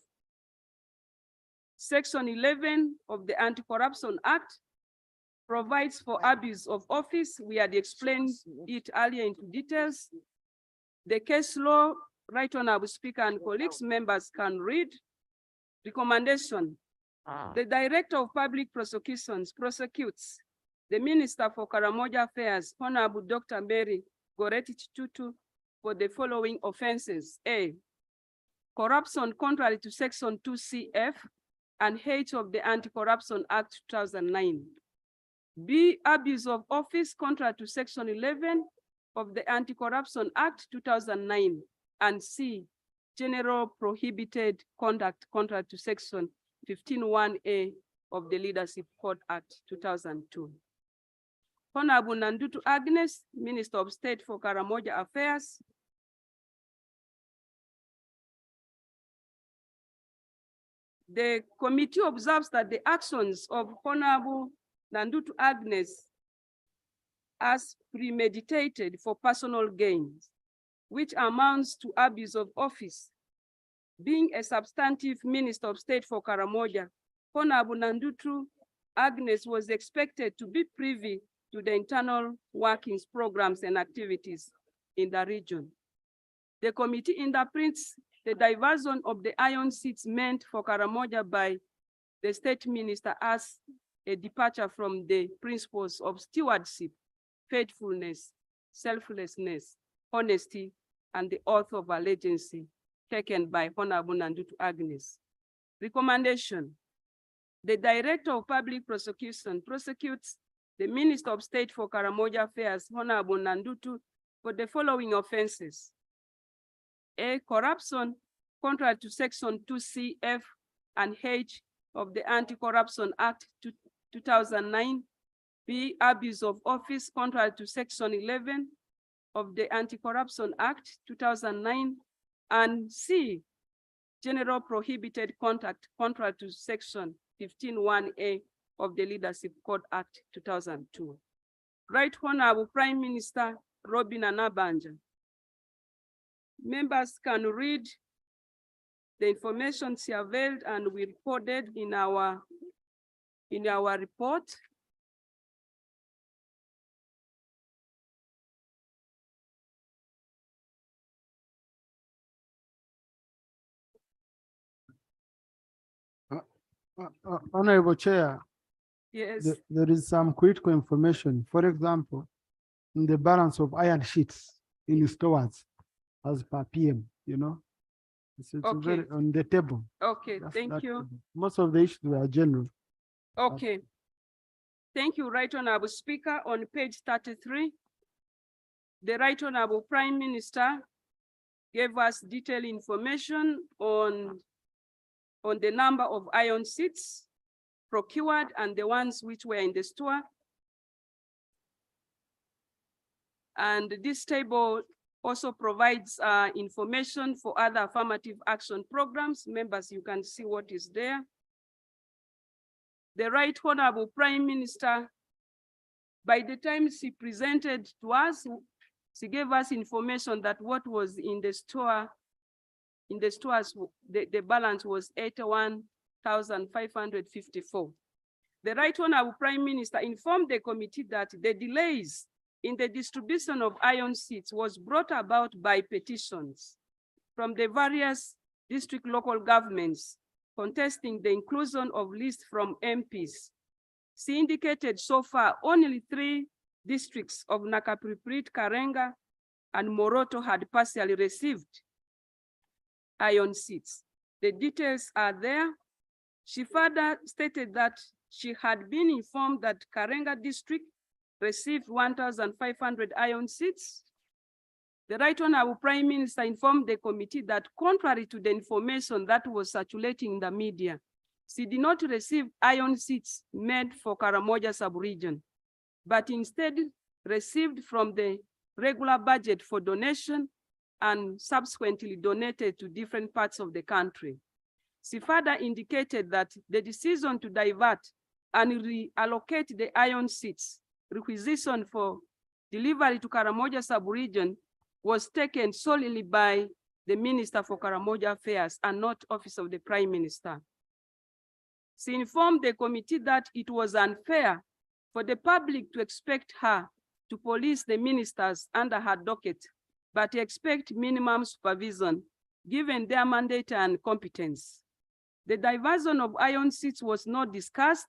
Section 11 of the Anti-Corruption Act provides for abuse of office. We had explained it earlier into details. The case law, Right Honorable Speaker and colleagues, members can read. Recommendation. The Director of Public Prosecutions prosecutes the Minister for Karamoja Affairs, Honorable Dr. Mary Goretich Tutu, for the following offenses. A, corruption contrary to Section 2CF and H of the Anti-Corruption Act 2009. B, abuse of office contrary to Section 11 of the Anti-Corruption Act 2009. And C, general prohibited conduct contrary to Section 15(1)A of the Leadership Code Act 2002. Honorable Nandutu Agnes, Minister of State for Karamoja Affairs. The committee observes that the actions of Honorable Nandutu Agnes as premeditated for personal gains, which amounts to abuse of office. Being a substantive Minister of State for Karamoja, Honorable Nandutu Agnes was expected to be privy to the internal workings, programs, and activities in the region. The committee interprets the diversion of the iron seats meant for Karamoja by the State Minister as a departure from the principles of stewardship, faithfulness, selflessness, honesty, and the oath of allegiance taken by Honorable Nandutu Agnes. Recommendation. The Director of Public Prosecution prosecutes the Minister of State for Karamoja Affairs, Honorable Nandutu, for the following offenses. A, corruption contrary to Section 2CF and H of the Anti-Corruption Act 2009. B, abuse of office contrary to Section 11 of the Anti-Corruption Act 2009. And C, general prohibited conduct contrary to Section 15(1)A of the Leadership Code Act 2002. Right Honorable Prime Minister Robin Anabanja. Members can read the information she availed and we reported in our report. Honorable Chair. Yes. There is some critical information. For example, in the balance of iron sheets in stores as per PM, you know, it's Okay. very on the table. Okay, thank you. Most of the issues were general. Okay. Thank you, Right Honorable Speaker. On page 33, the Right Honorable Prime Minister gave us detailed information on the number of iron seats procured and the ones which were in the store. And this table also provides information for other affirmative action programs. Members, you can see what is there. The Right Honorable Prime Minister, by the time she presented to us, she gave us information that what was in the stores, the balance was 81,554. The Right Honorable Prime Minister informed the committee that the delays in the distribution of iron seats was brought about by petitions from the various district local governments contesting the inclusion of lists from MPs. She indicated so far only 3 districts of Nakapriprit, Karenga, and Moroto had partially received iron seats. The details are there. She further stated that she had been informed that Karenga district received 1,500 iron seats. The Right Honorable Prime Minister informed the committee that contrary to the information that was circulating in the media, she did not receive iron seats made for Karamoja sub-region, but instead received from the regular budget for donation and subsequently donated to different parts of the country. She further indicated that the decision to divert and reallocate the iron seats requisition for delivery to Karamoja sub-region was taken solely by the Minister for Karamoja Affairs and not Office of the Prime Minister. She informed the committee that it was unfair for the public to expect her to police the ministers under her docket, but expect minimum supervision given their mandate and competence. The diversion of iron seats was not discussed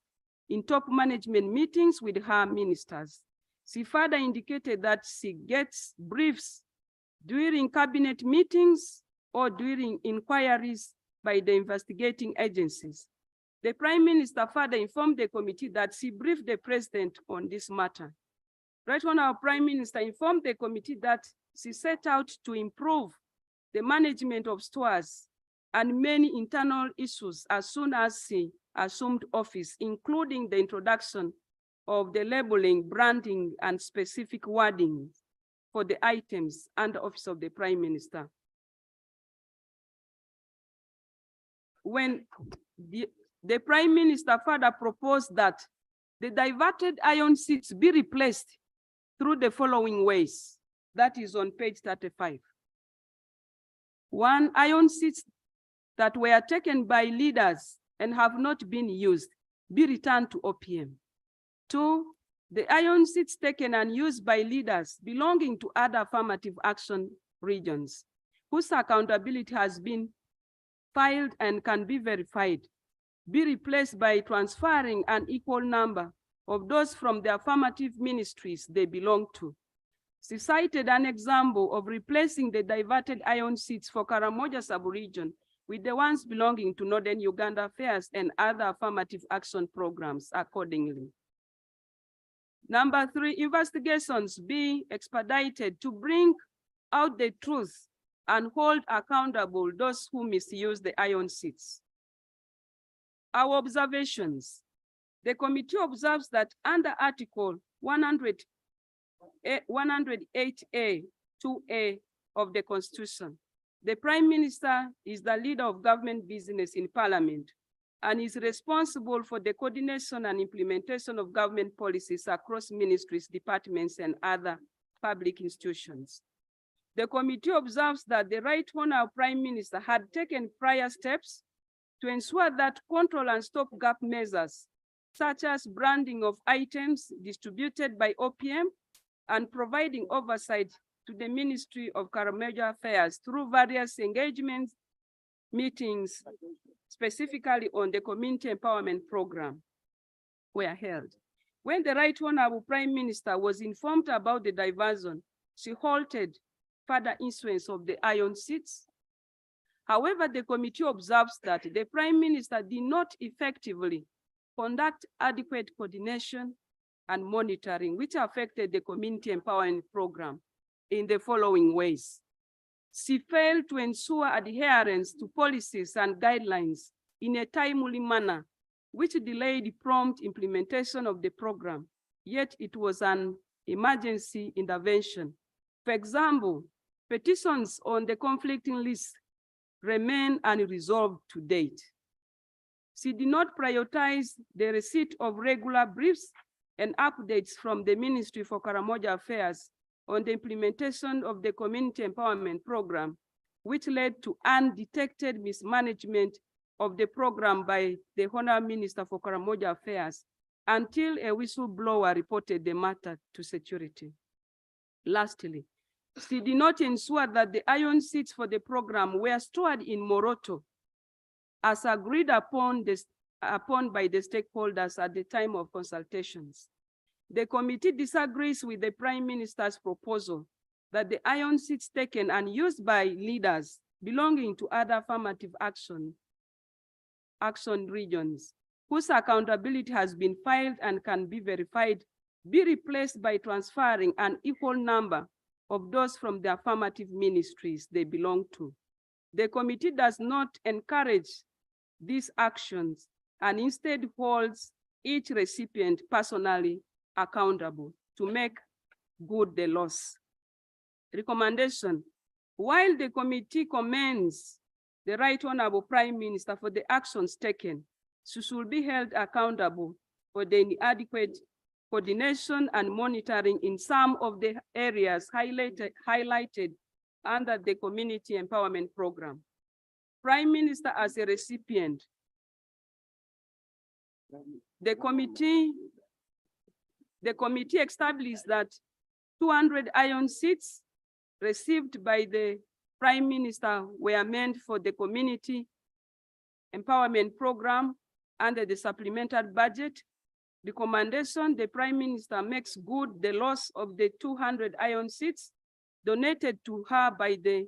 in top management meetings with her ministers. She further indicated that she gets briefs during cabinet meetings or during inquiries by the investigating agencies. The Prime Minister further informed the committee that she briefed the President on this matter. Right Honorable Prime Minister informed the committee that she set out to improve the management of stores and many internal issues as soon as she assumed office, including the introduction of the labeling, branding, and specific wording for the items under Office of the Prime Minister. When the Prime Minister further proposed that the diverted iron seats be replaced through the following ways. That is on page 35. 1, iron seats that were taken by leaders and have not been used be returned to OPM. 2, the iron seats taken and used by leaders belonging to other affirmative action regions whose accountability has been filed and can be verified be replaced by transferring an equal number of those from the affirmative ministries they belong to. She cited an example of replacing the diverted iron seats for Karamoja sub-region with the ones belonging to Northern Uganda Affairs and other affirmative action programs accordingly. Number 3, investigations be expedited to bring out the truth and hold accountable those who misuse the iron seats. Our observations. The committee observes that under Article 108A, 2A of the Constitution, the Prime Minister is the leader of government business in Parliament and is responsible for the coordination and implementation of government policies across ministries, departments, and other public institutions. The committee observes that the Right Honorable Prime Minister had taken prior steps to ensure that control and stopgap measures, such as branding of items distributed by OPM and providing oversight to the Ministry of Karamoja Affairs through various engagements, meetings, specifically on the Community Empowerment Program, were held. When the Right Honorable Prime Minister was informed about the diversion, she halted further issuance of the iron seats. However, the committee observes that the Prime Minister did not effectively conduct adequate coordination and monitoring, which affected the Community Empowerment Program in the following ways. She failed to ensure adherence to policies and guidelines in a timely manner, which delayed prompt implementation of the program, yet it was an emergency intervention. For example, Petitions on the conflicting list remain unresolved to date. She did not prioritize the receipt of regular briefs and updates from the Ministry for Karamoja Affairs on the implementation of the Community Empowerment Program, which led to undetected mismanagement of the program by the Honorable Minister for Karamoja Affairs until a whistleblower reported the matter to security. Lastly, she did not ensure that the iron seats for the program were stored in Moroto as agreed upon by the stakeholders at the time of consultations. The committee disagrees with the Prime Minister's proposal that the iron seats taken and used by leaders belonging to other affirmative action regions whose accountability has been filed and can be verified be replaced by transferring an equal number of those from the affirmative ministries they belong to. The committee does not encourage these actions and instead holds each recipient personally accountable to make good the loss. Recommendation: while the committee commends the Right Honorable Prime Minister for the actions taken, she should be held accountable for the inadequate coordination and monitoring in some of the areas highlighted under the Community Empowerment Program. Prime Minister as a recipient, the committee established that 200 iron seats received by the Prime Minister were meant for the Community Empowerment Program under the supplemental budget. Recommendation: the Prime Minister makes good the loss of the 200 iron seats donated to her by the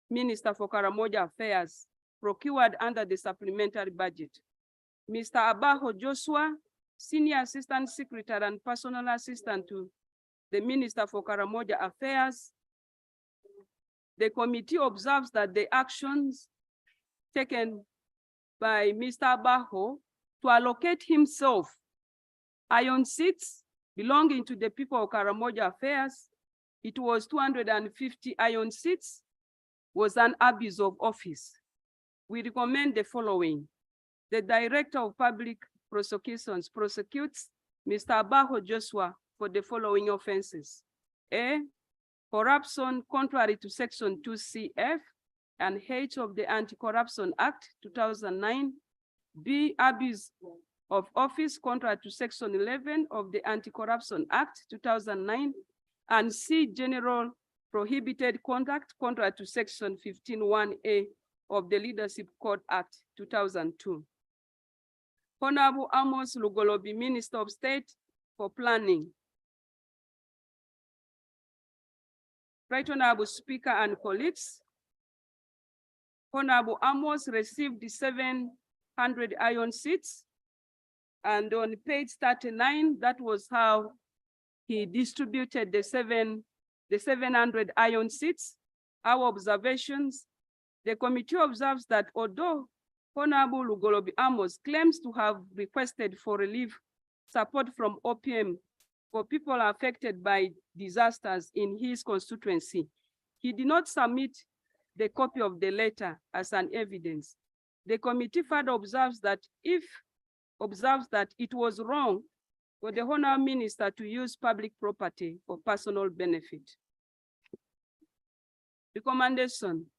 Minister for Karamoja Affairs, procured under the supplementary budget. Mr. Abaho Joshua, Senior Assistant Secretary and Personal Assistant to the Minister for Karamoja Affairs. The committee observes that the actions taken by Mr. Abaho to allocate himself iron seats belonging to the people of Karamoja Affairs, it was 250 iron seats, was an abuse of office. We recommend the following. The Director of Public Prosecutions prosecutes Mr. Abaho Joshua for the following offenses: A, corruption contrary to Section 2CF and H of the Anti-Corruption Act 2009. B, abuse of office contrary to Section 11 of the Anti-Corruption Act 2009. And C, general prohibited conduct contrary to Section 15(1)A of the Leadership Code Act 2002. Honorable Amos Lugolobi, Minister of State for Planning. Right Honorable Speaker and colleagues, Honorable Amos received the 700 iron seats, and on page 39, that was how he distributed the 700 iron seats. Our observations: the committee observes that although Honorable Lugolobi Amos claims to have requested for relief support from OPM for people affected by disasters in his constituency, he did not submit the copy of the letter as an evidence. The committee further observes that it was wrong for the Honorable Minister to use public property for personal benefit. Recommendation: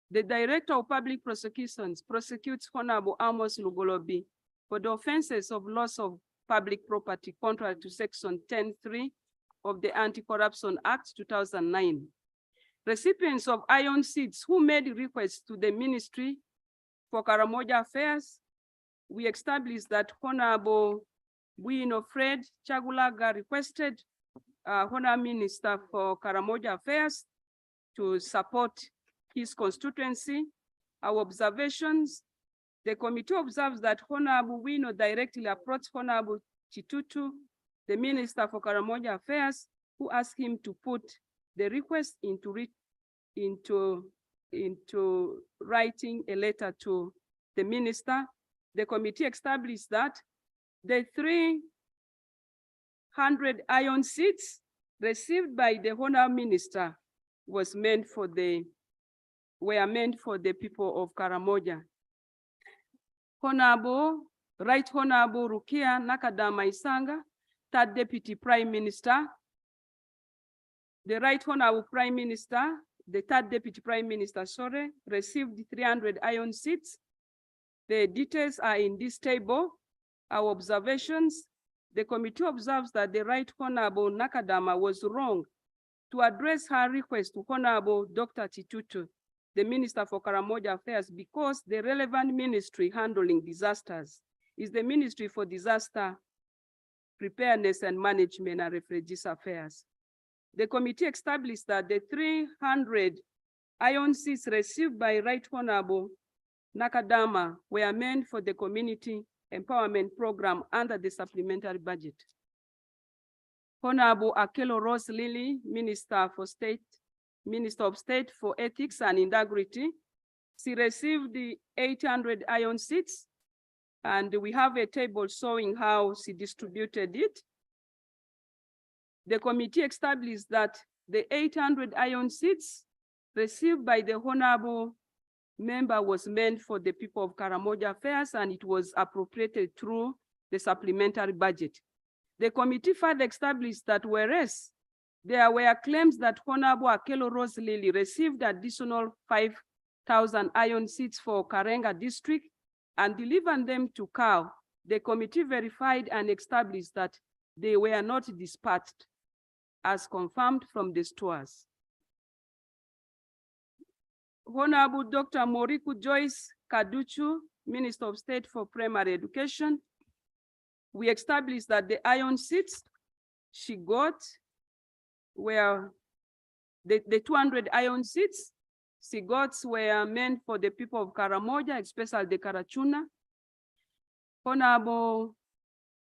the Director of Public Prosecutions prosecutes Honorable Amos Lugolobi for the offenses of loss of public property contrary to Section 10(3) of the Anti-Corruption Act 2009. Recipients of iron seats who made requests to the Ministry for Karamoja Affairs, we established that Honorable Bwino Fred Chagulaga requested Honorable Minister for Karamoja Affairs to support his constituency. Our observations: the committee observes that Honorable Bwino directly approached Honorable Chitutu, the Minister for Karamoja Affairs, who asked him to put the request into writing a letter to the minister. The committee established that the 300 iron seats received by the Honorable Minister were meant for the people of Karamoja. Right Honorable Rukia Nakadama Isanga, Third Deputy Prime Minister. The Right Honorable Prime Minister, the Third Deputy Prime Minister, received 300 iron seats. The details are in this table. Our observations: the committee observes that the Right Honorable Nakadama was wrong to address her request to Honorable Dr. Titutu, the Minister for Karamoja Affairs, because the relevant ministry handling disasters is the Ministry for Disaster Preparedness and Management and Refugees Affairs. The committee established that the 300 iron seats received by Right Honorable Nakadama were meant for the community empowerment program under the supplementary budget. Honorable Akelo Rose Lily, Minister of State for Ethics and Integrity, she received the 800 iron seats, and we have a table showing how she distributed it. The committee established that the 800 iron seats received by the honorable member was meant for the people of Karamoja Affairs, and it was appropriated through the supplementary budget. The committee further established that whereas there were claims that Honorable Akelo Rose Lily received additional 5,000 iron seats for Karenga district and delivered them to CAO, the committee verified and established that they were not dispatched, as confirmed from the stores. Honorable Dr. Moriku Joyce Kaduchu, Minister of State for Primary Education, we established that the iron seats she got were the 200 iron seats she got were meant for the people of Karamoja, especially the Karachuna. Honorable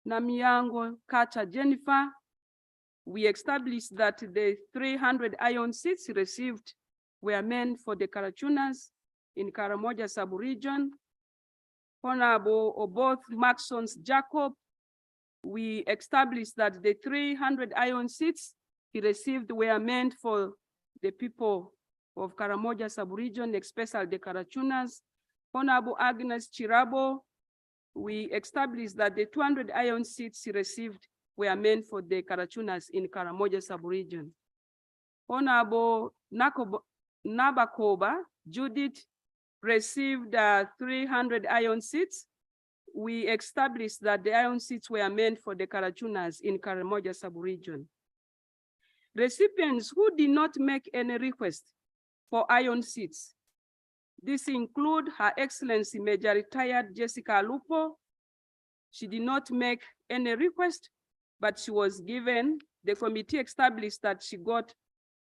Namiango Kacha Jennifer, we established that the 300 iron seats received were meant for the Karachunas in Karamoja sub-region. Honorable Oboth Maxons Jacob, we established that the 300 iron seats he received were meant for the people of Karamoja sub-region, especially the Karachunas. Honorable Agnes Chirabo, we established that the 200 iron seats he received were meant for the Karachunas in Karamoja sub-region. Honorable Nabakoba Judith received 300 iron seats. We established that the iron seats were meant for the Karachunas in Karamoja sub-region. Recipients who did not make any request for iron seats, this include Her Excellency Major Retired Jessica Lupo. She did not make any request, but she was given. The committee established that she got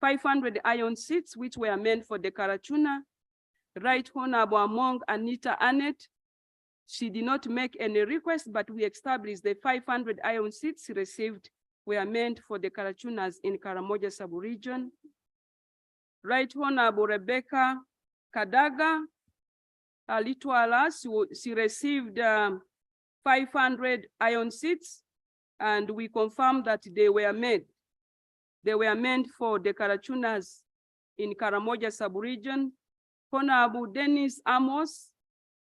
500 iron seats, which were meant for the Karachuna. Right Honorable Among Anita Annette, she did not make any request, but we established the 500 iron seats received were meant for the Karachunas in Karamoja sub-region. Right Honorable Rebecca Kadaga Litwala, she received 500 iron seats, and we confirmed that they were meant for the Karachunas in Karamoja sub-region. Honorable Dennis Amos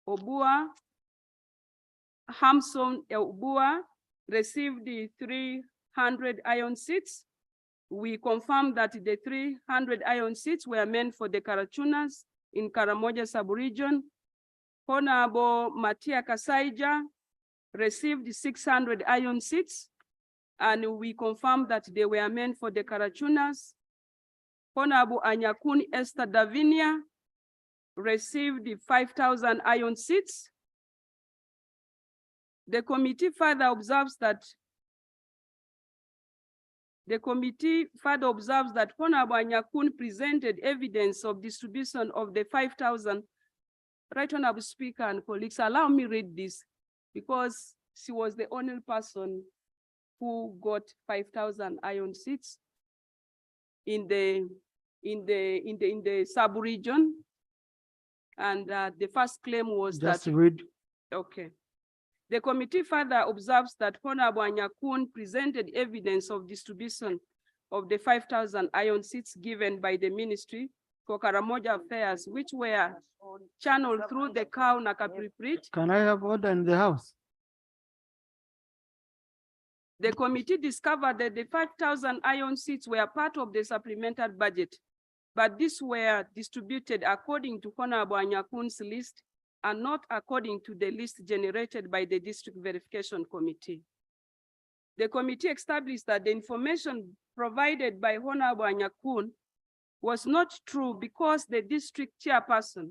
Obua Hamson Obua received the 300 iron seats. We confirmed that the 300 iron seats were meant for the Karachunas in Karamoja sub-region. Honorable Matia Kasaija received 600 iron seats, and we confirmed that they were meant for the Karachunas. Honorable Anyakuni Esther Davinia received 5,000 iron seats. The committee further observes that Honorable Anyakun presented evidence of distribution of the 5,000. Right Honorable Speaker and colleagues, allow me read this, because she was the only person who got 5,000 iron seats in the sub-region. And the first claim was just read. Okay. The committee further observes that Honorable Anyakun presented evidence of distribution of the 5,000 iron seats given by the Ministry for Karamoja Affairs, which were channeled through the cow Nakapriprit. Can I have order in the house? The committee discovered that the 5,000 iron seats were part of the supplemental budget, but these were distributed according to Honorable Anyakun's list and not according to the list generated by the District Verification Committee. The committee established that the information provided by Honorable Anyakun was not true because the district chairperson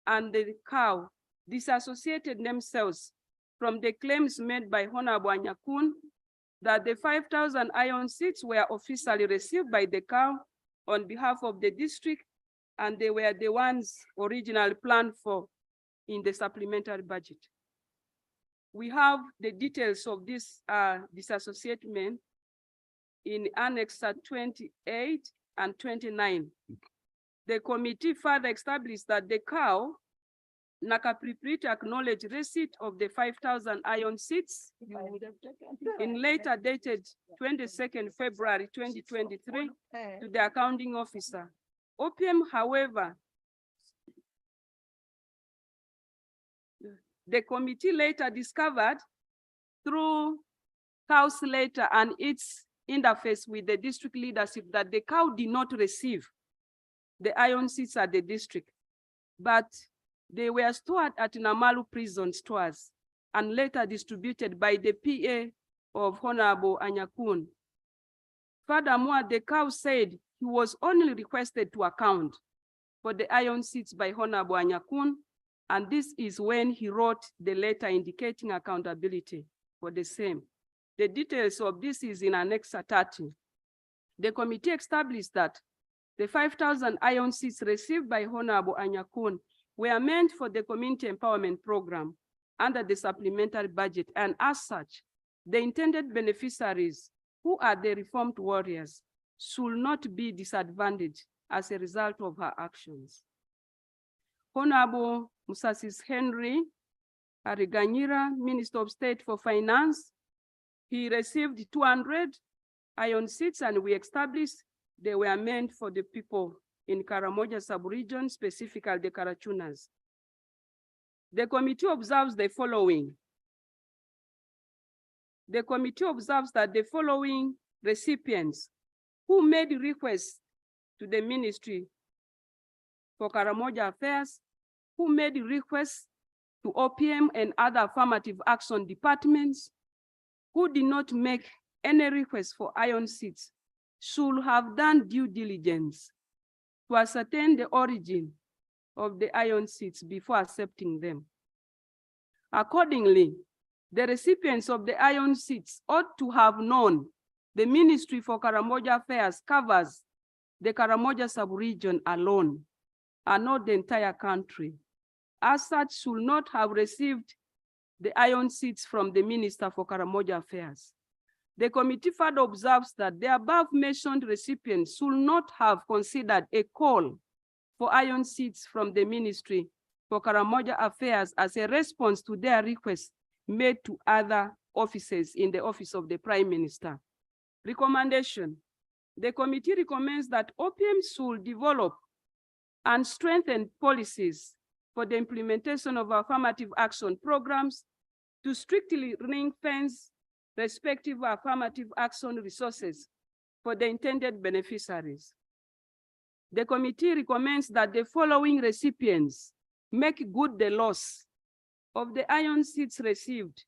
and the cow disassociated themselves from the claims made by Honorable Anyakun that the 5,000 iron seats were officially received by the cow on behalf of the district, and they were the ones originally planned for in the supplementary budget. We have the details of this disassociation in Annex 28 and 29. The committee further established that the cow Nakapriprit acknowledged receipt of the 5,000 iron seats in later dated 22nd February 2023 to the accounting officer. OPM, however, the committee later discovered through cow's letter and its interface with the district leadership that the cow did not receive the iron seats at the district, but they were stored at Namalu prison stores and later distributed by the PA of Honorable Anyakun. Furthermore, the cow said he was only requested to account for the iron seats by Honorable Anyakun, and this is when he wrote the letter indicating accountability for the same. The details of this is in Annex 30. The committee established that the 5,000 iron seats received by Honorable Anyakun were meant for the community empowerment program under the supplementary budget, and as such, the intended beneficiaries, who are the reformed warriors, should not be disadvantaged as a result of her actions. Honorable Musasis Henry Ariganyira, Minister of State for Finance, he received 200 iron seats, and we established they were meant for the people in Karamoja sub-region, specifically the Karachunas. The committee observes the following. The committee observes that the following recipients who made requests to the Ministry for Karamoja Affairs, who made requests to OPM and other affirmative action departments, who did not make any request for iron seats, should have done due diligence to ascertain the origin of the iron seats before accepting them. Accordingly, the recipients of the iron seats ought to have known the Ministry for Karamoja Affairs covers the Karamoja sub-region alone and not the entire country. As such, should not have received the iron seats from the Minister for Karamoja Affairs. The committee further observes that the above mentioned recipients should not have considered a call for iron seats from the Ministry for Karamoja Affairs as a response to their requests made to other offices in the office of the Prime Minister. Recommendation. The committee recommends that OPM should develop and strengthen policies for the implementation of affirmative action programs to strictly ring-fence respective affirmative action resources for the intended beneficiaries. The committee recommends that the following recipients make good the loss of the iron seats received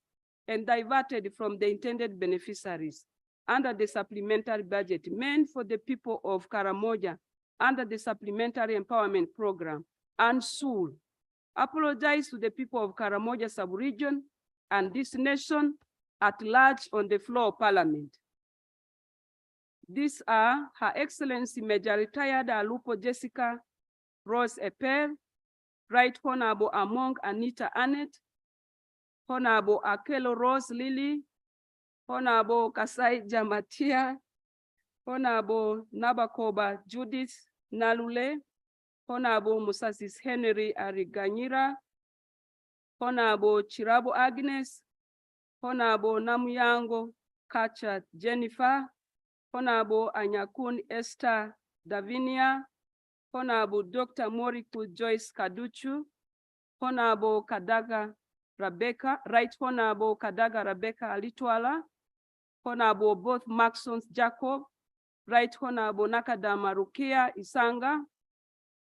and diverted from the intended beneficiaries under the supplementary budget meant for the people of Karamoja under the supplementary empowerment program, and should apologize to the people of Karamoja sub-region and this nation at large on the floor of Parliament. These are Her Excellency Major Retired Alupo Jessica Rose Eper, Right Honorable Among Anita Annette, Honorable Akelo Rose Lily, Honorable Kasai Jamatia, Honorable Nabakoba Judith Nalule, Honorable Musasis Henry Ariganyira, Honorable Chirabo Agnes, Honorable Namuyango Kacha Jennifer, Honorable Anyakun Esther Davinia, Honorable Dr. Moriku Joyce Kaduchu, Honorable Kadaga Rebecca, Right Honorable Kadaga Rebecca Alitwala, Honorable both Maxons Jacob, Right Honorable Nakadama Rukia Isanga.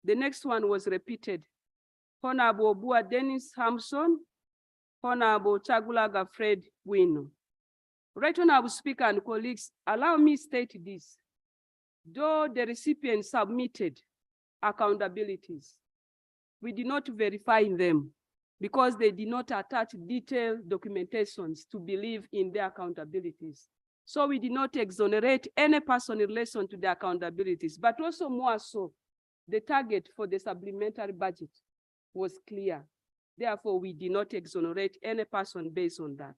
The next one was repeated. Honorable Bua Dennis Hampson, Honorable Chagulaga Fred Wino. Right Honorable Speaker and colleagues, allow me state this. Though the recipient submitted accountabilities, we did not verify them because they did not attach detailed documentations to believe in their accountabilities. So we did not exonerate any person in relation to the accountabilities, but also more so, the target for the supplementary budget was clear. Therefore, we did not exonerate any person based on that.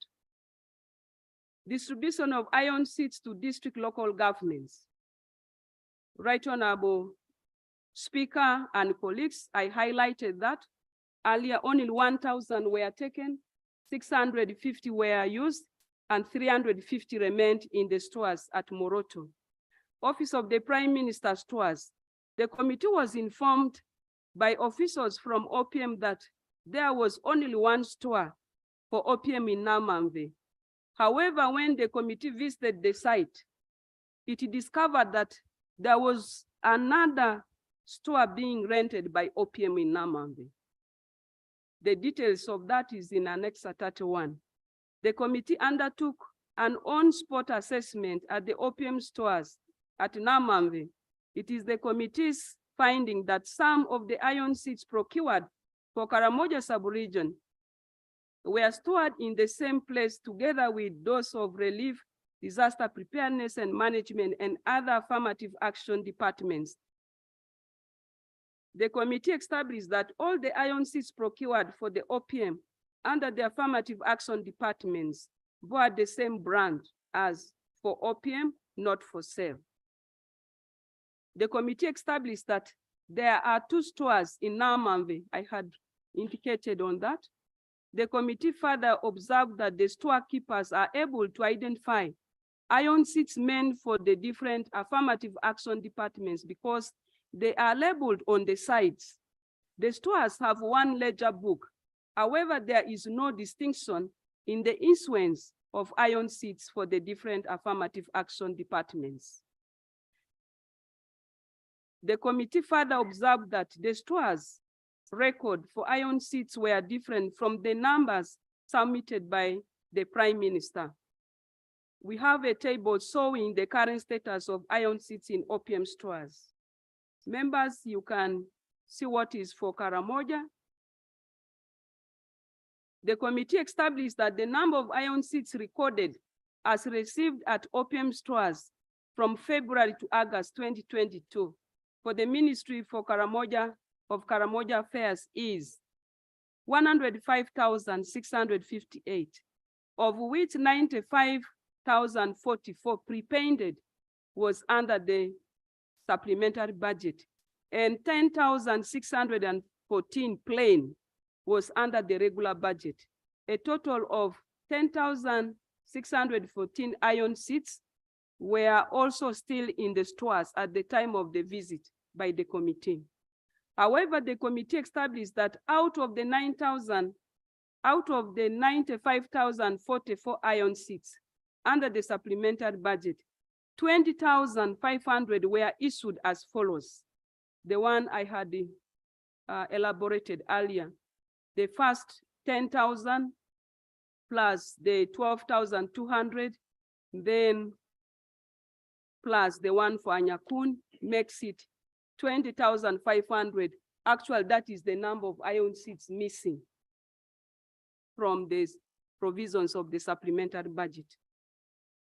Distribution of iron seats to district local governments. Right Honorable Speaker and colleagues, I highlighted that earlier only 1,000 were taken, 650 were used, and 350 remained in the stores at Moroto. Office of the Prime Minister stores. The committee was informed by officials from OPM that there was only one store for OPM in Namamve. However, when the committee visited the site, it discovered that there was another store being rented by OPM in Namamve. The details of that is in Annex 31. The committee undertook an on-spot assessment at the OPM stores at Namamve. It is the committee's finding that some of the iron seats procured for Karamoja sub-region were stored in the same place together with those of relief, disaster preparedness and management, and other affirmative action departments. The committee established that all the iron seats procured for the OPM under the affirmative action departments bore the same brand as for OPM, not for sale. The committee established that there are 2 stores in Namamve. I had indicated on that. The committee further observed that the storekeepers are able to identify iron seats meant for the different affirmative action departments because they are labeled on the sides. The stores have one ledger book. However, there is no distinction in the issuance of iron seats for the different affirmative action departments. The committee further observed that the stores record for iron seats were different from the numbers submitted by the Prime Minister. We have a table showing the current status of iron seats in OPM stores. Members, you can see what is for Karamoja. The committee established that the number of iron seats recorded as received at OPM stores from February to August 2022 for the Ministry for Karamoja of Karamoja Affairs is 105,658, of which 95,044 prepaid was under the supplementary budget, and 10,614 plain was under the regular budget. A total of 10,614 iron seats were also still in the stores at the time of the visit by the committee. However, the committee established that out of the 95,044 iron seats under the supplementary budget, 20,500 were issued as follows. The one I had elaborated earlier. The first 10,000 plus the 12,200, then plus the one for Anyakun makes it 20,500. Actually, that is the number of iron seats missing from the provisions of the supplementary budget.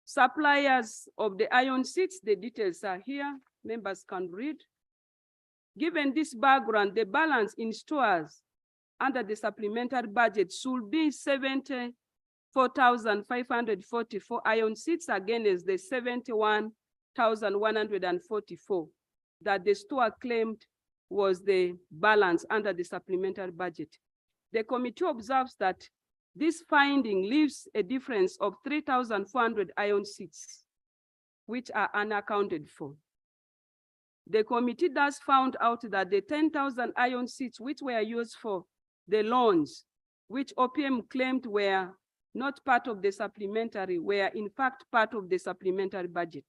Suppliers of the iron seats, the details are here. Members can read. Given this background, the balance in stores under the supplementary budget should be 74,544 iron seats against the 71,144 that the store claimed was the balance under the supplementary budget. The committee observes that this finding leaves a difference of 3,400 iron seats which are unaccounted for. The committee thus found out that the 10,000 iron seats which were used for the loans, which OPM claimed were not part of the supplementary, were in fact part of the supplementary budget.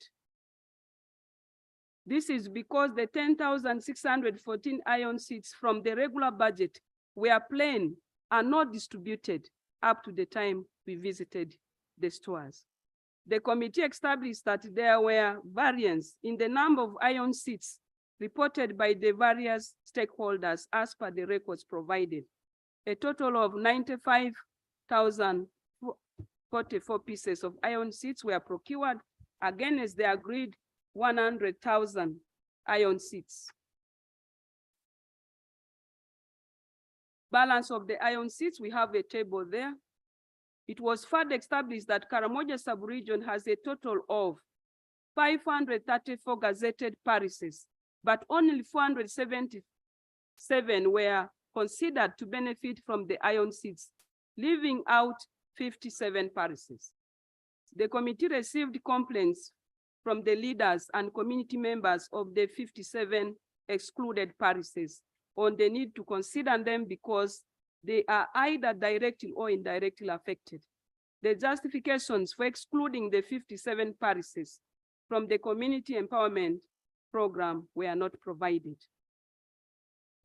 This is because the 10,614 iron seats from the regular budget were plain and not distributed up to the time we visited the stores. The committee established that there were variants in the number of iron seats reported by the various stakeholders as per the records provided. A total of 95,044 pieces of iron seats were procured against the agreed 100,000 iron seats. Balance of the iron seats, we have a table there. It was further established that Karamoja sub-region has a total of 534 gazetted parishes, but only 477 were considered to benefit from the iron seats, leaving out 57 parishes. The committee received complaints from the leaders and community members of the 57 excluded parishes on the need to consider them because they are either directly or indirectly affected. The justifications for excluding the 57 parishes from the community empowerment program were not provided.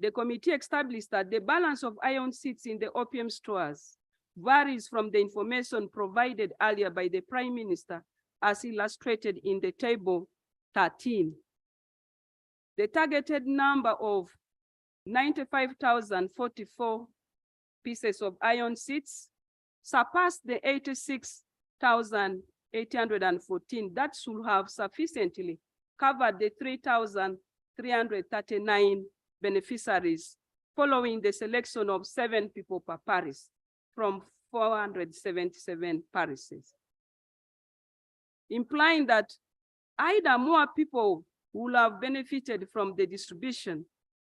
The committee established that the balance of iron seats in the opium stores varies from the information provided earlier by the Prime Minister as illustrated in the table 13. The targeted number of 95,044 pieces of iron seats surpassed the 86,814 that should have sufficiently covered the 3,339 beneficiaries following the selection of 7 people per parish from 477 parishes, implying that either more people will have benefited from the distribution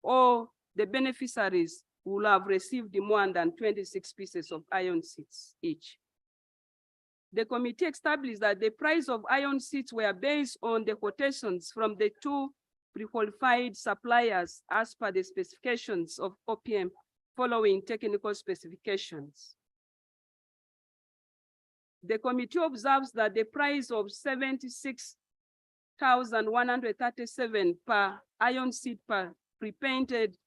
or the beneficiaries will have received more than 26 pieces of iron seats each. The committee established that the price of iron seats were based on the quotations from the 2 pre-qualified suppliers as per the specifications of OPM following technical specifications. The committee observes that the price of 76,137 per iron seat per pre-painted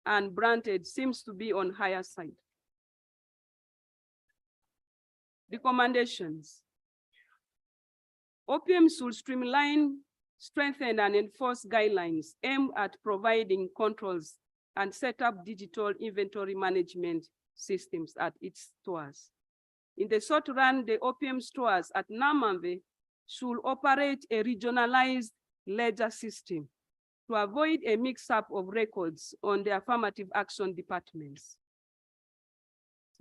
and branded seems to be on higher side. Recommendations. OPM should streamline, strengthen, and enforce guidelines aimed at providing controls and set up digital inventory management systems at its stores. In the short run, the OPM stores at Namamve should operate a regionalized ledger system to avoid a mix-up of records on the affirmative action departments.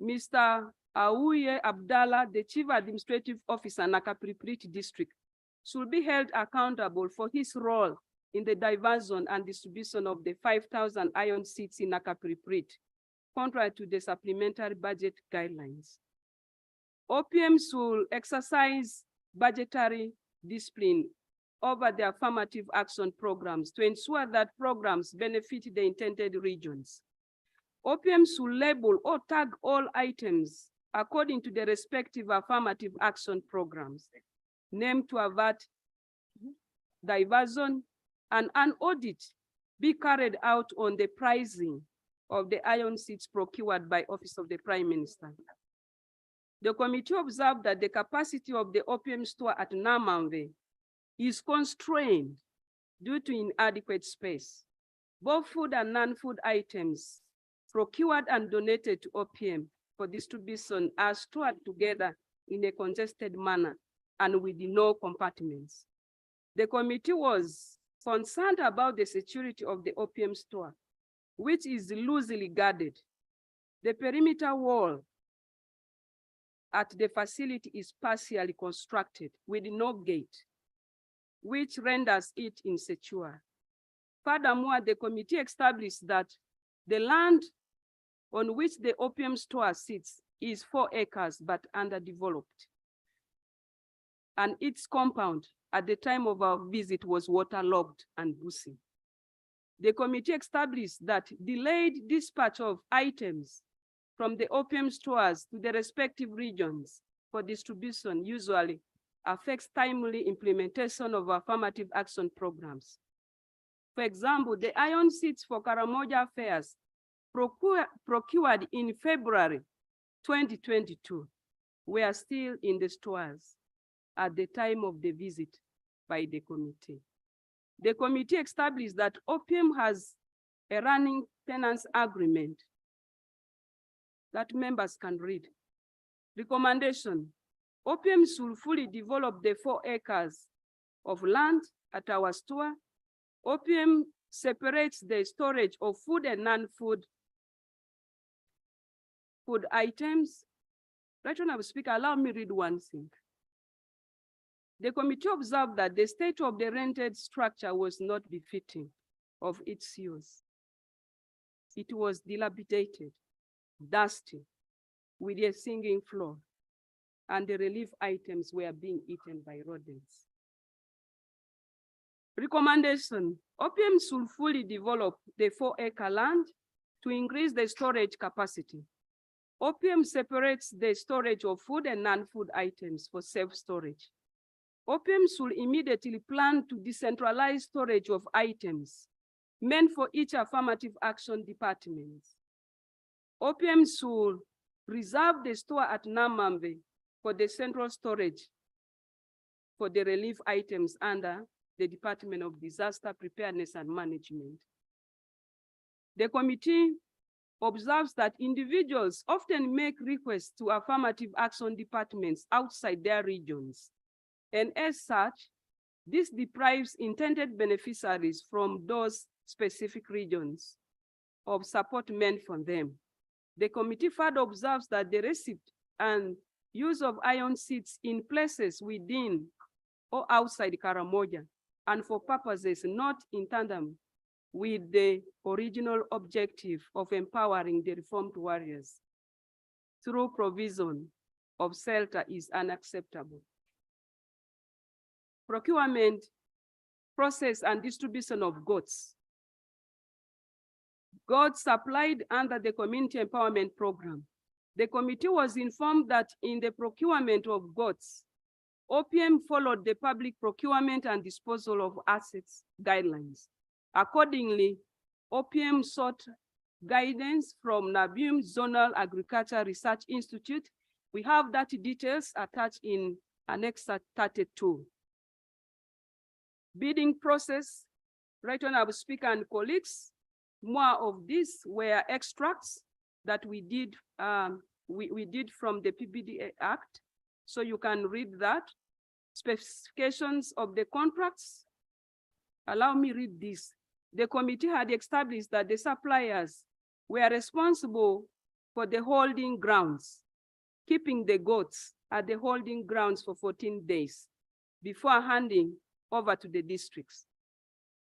Mr. Auye Abdallah, the Chief Administrative Officer, Nakapriprit District, should be held accountable for his role in the diversion and distribution of the 5,000 iron seats in Nakapriprit, contrary to the supplementary budget guidelines. OPM should exercise budgetary discipline over the affirmative action programs to ensure that programs benefit the intended regions. OPM should label or tag all items according to the respective affirmative action programs, named to avert diversion, and an audit be carried out on the pricing of the iron seats procured by Office of the Prime Minister. The committee observed that the capacity of the OPM store at Namamve is constrained due to inadequate space. Both food and non-food items procured and donated to OPM for distribution are stored together in a congested manner and with no compartments. The committee was concerned about the security of the OPM store, which is loosely guarded. The perimeter wall at the facility is partially constructed with no gate, which renders it insecure. Furthermore, the committee established that the land on which the OPM store sits is 4 acres but underdeveloped. and its compound at the time of our visit was waterlogged and busy. The committee established that delayed dispatch of items from the opium stores to the respective regions for distribution usually affects timely implementation of affirmative action programs. For example, the iron seeds for Karamoja fairs procured in February 2022 were still in the stores at the time of the visit by the committee. The committee established that opium has a running tenants agreement that members can read. Recommendation: opium should fully develop the 4 acres of land at our store. Opium separates the storage of food and non-food items. Right, Honorable Speaker, allow me read one thing. The committee observed that the state of the rented structure was not befitting of its use. It was dilapidated, dusty, with a sinking floor, and the relief items were being eaten by rodents. Recommendation: opium should fully develop the 4-acre land to increase the storage capacity. Opium separates the storage of food and non-food items for self-storage. Opium should immediately plan to decentralize storage of items meant for each affirmative action department. Opium should reserve the store at Namambe for the central storage for the relief items under the Department of Disaster Preparedness and Management. The committee observes that individuals often make requests to affirmative action departments outside their regions. And as such, this deprives intended beneficiaries from those specific regions of support meant for them. The committee further observes that the receipt and use of iron seeds in places within or outside Karamoja and for purposes not in tandem with the original objective of empowering the reformed warriors through provision of shelter is unacceptable. Procurement, process, and distribution of goats. Goats supplied under the Community Empowerment Program. The committee was informed that in the procurement of goats, OPM followed the Public Procurement and Disposal of Assets guidelines. Accordingly, OPM sought guidance from NABIM Zonal Agriculture Research Institute. We have that details attached in Annex 32. Bidding process, Right Honorable Speaker and colleagues, more of these were extracts that we did from the PBDA Act. So you can read that. Specifications of the contracts. Allow me read this. The committee had established that the suppliers were responsible for the holding grounds, keeping the goats at the holding grounds for 14 days before handing over to the districts,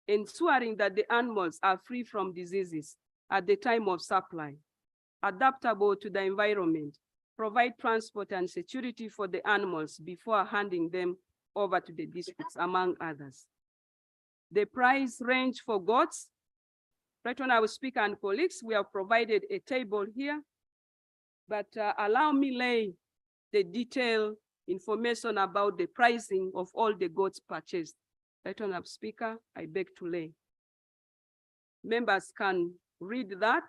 ensuring that the animals are free from diseases at the time of supply, adaptable to the environment, provide transport and security for the animals before handing them over to the districts, among others. The price range for goats, Right Honorable Speaker and colleagues, we have provided a table here, but allow me lay the detailed information about the pricing of all the goats purchased. Right Honorable Speaker, I beg to lay. Members can read that.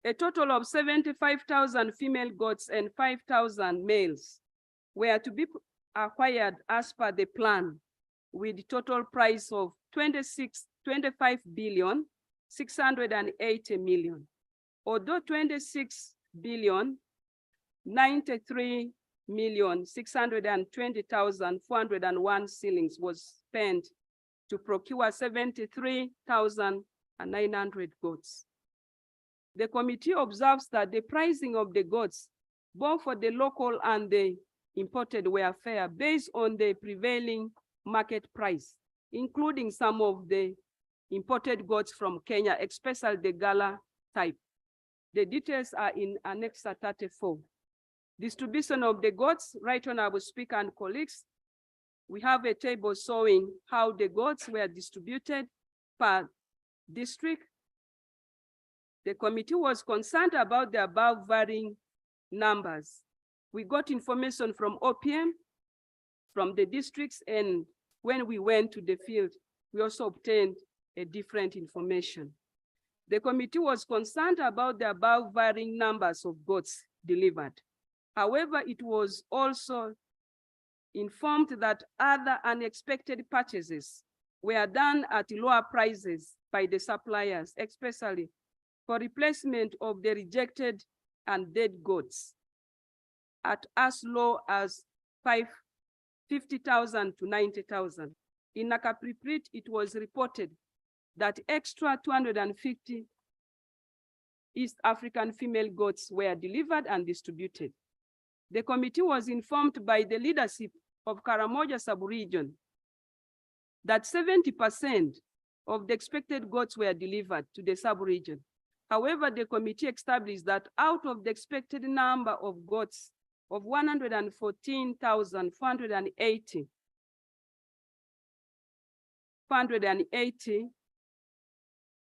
A total of 75,000 female goats and 5,000 males were to be acquired as per the plan, with total price of 25 billion 680 million. Although 26 billion 93 million 620,401 shillings was spent to procure 73,900 goats. The committee observes that the pricing of the goats, both for the local and the imported, were fair based on the prevailing market price, including some of the imported goats from Kenya, especially the Gala type. The details are in Annex 34. Distribution of the goats, Right Honorable Speaker and colleagues, we have a table showing how the goats were distributed per district. The committee was concerned about the above varying numbers. We got information from OPM, from the districts, and when we went to the field, we also obtained a different information. The committee was concerned about the above varying numbers of goats delivered. However, it was also informed that other unexpected purchases were done at lower prices by the suppliers, especially for replacement of the rejected and dead goats at as low as 50,000 to 90,000. In Nakapriprit, it was reported that extra 250 East African female goats were delivered and distributed. The committee was informed by the leadership of Karamoja sub-region that 70% of the expected goats were delivered to the sub-region. However, the committee established that out of the expected number of goats of 114,480,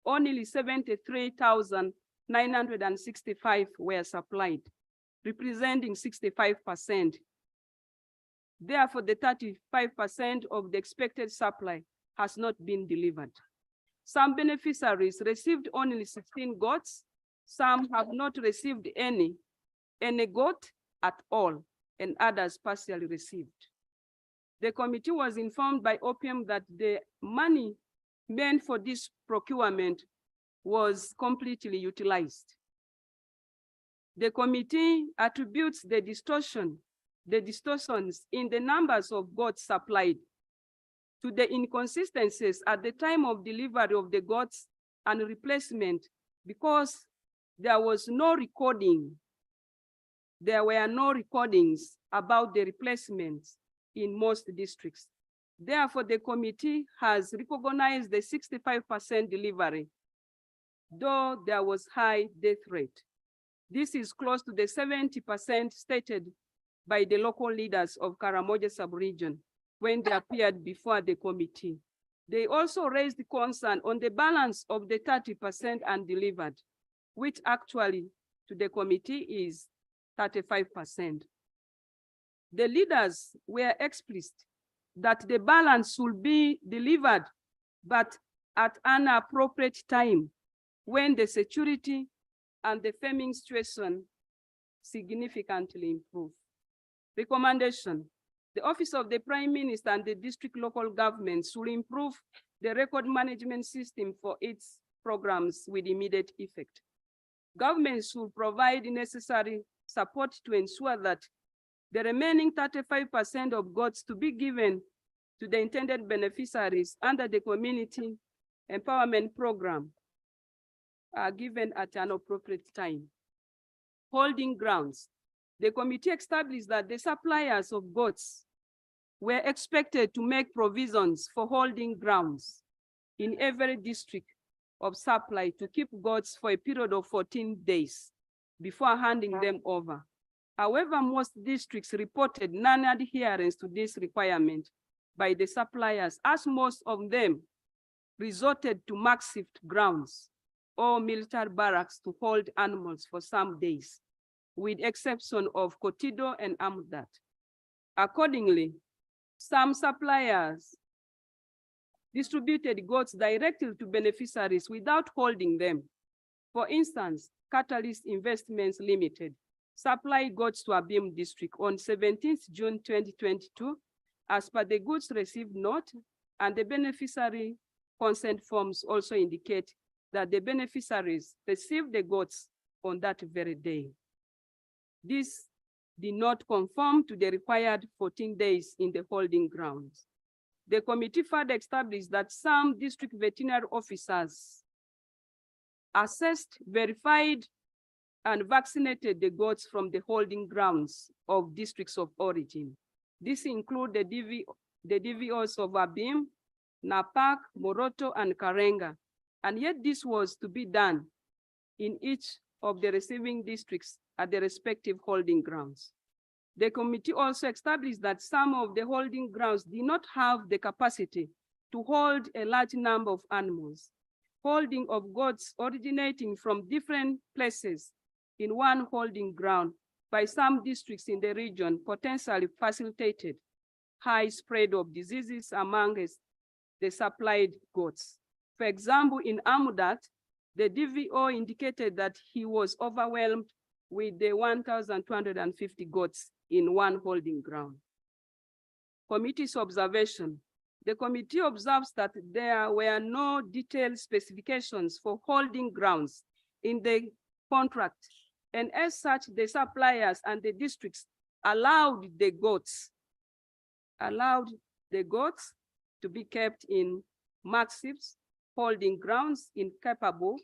only 73,965 were supplied, representing 65%. Therefore, the 35% of the expected supply has not been delivered. Some beneficiaries received only 16 goats. Some have not received any goat at all, and others partially received. The committee was informed by OPM that the money meant for this procurement was completely utilized. The committee attributes the distortions in the numbers of goats supplied to the inconsistencies at the time of delivery of the goats and replacement, because there was no recording. There were no recordings about the replacements in most districts. Therefore, the committee has recognized the 65% delivery, though there was high death rate. This is close to the 70% stated by the local leaders of Karamoja sub-region when they appeared before the committee. They also raised concern on the balance of the 30% undelivered, which actually to the committee is 35%. The leaders were explicit that the balance will be delivered, but at an appropriate time when the security and the farming situation significantly improve. Recommendation: the Office of the Prime Minister and the district local governments will improve the record management system for its programs with immediate effect. Governments will provide necessary support to ensure that the remaining 35% of goats to be given to the intended beneficiaries under the community empowerment program are given at an appropriate time. Holding grounds. The committee established that the suppliers of goats were expected to make provisions for holding grounds in every district of supply to keep goats for a period of 14 days before handing them over. However, most districts reported non-adherence to this requirement by the suppliers, as most of them resorted to makeshift grounds or military barracks to hold animals for some days, with exception of Kotido and Amudat. Accordingly, some suppliers distributed goats directly to beneficiaries without holding them. For instance, Catalyst Investments Limited supplied goats to Abim district on 17th June 2022, as per the goods received note, and the beneficiary consent forms also indicate that the beneficiaries received the goats on that very day. This did not conform to the required 14 days in the holding grounds. The committee further established that some district veterinary officers assessed, verified, and vaccinated the goats from the holding grounds of districts of origin. This include the DVOs of Abim, Napak, Moroto, and Karenga. And yet this was to be done in each of the receiving districts at the respective holding grounds. The committee also established that some of the holding grounds did not have the capacity to hold a large number of animals. Holding of goats originating from different places in one holding ground by some districts in the region potentially facilitated high spread of diseases among the supplied goats. For example, in Amudat, the DVO indicated that he was overwhelmed with the 1,250 goats in one holding ground. Committee's observation. The committee observes that there were no detailed specifications for holding grounds in the contract, and as such, the suppliers and the districts allowed the goats to be kept in massive holding grounds incapable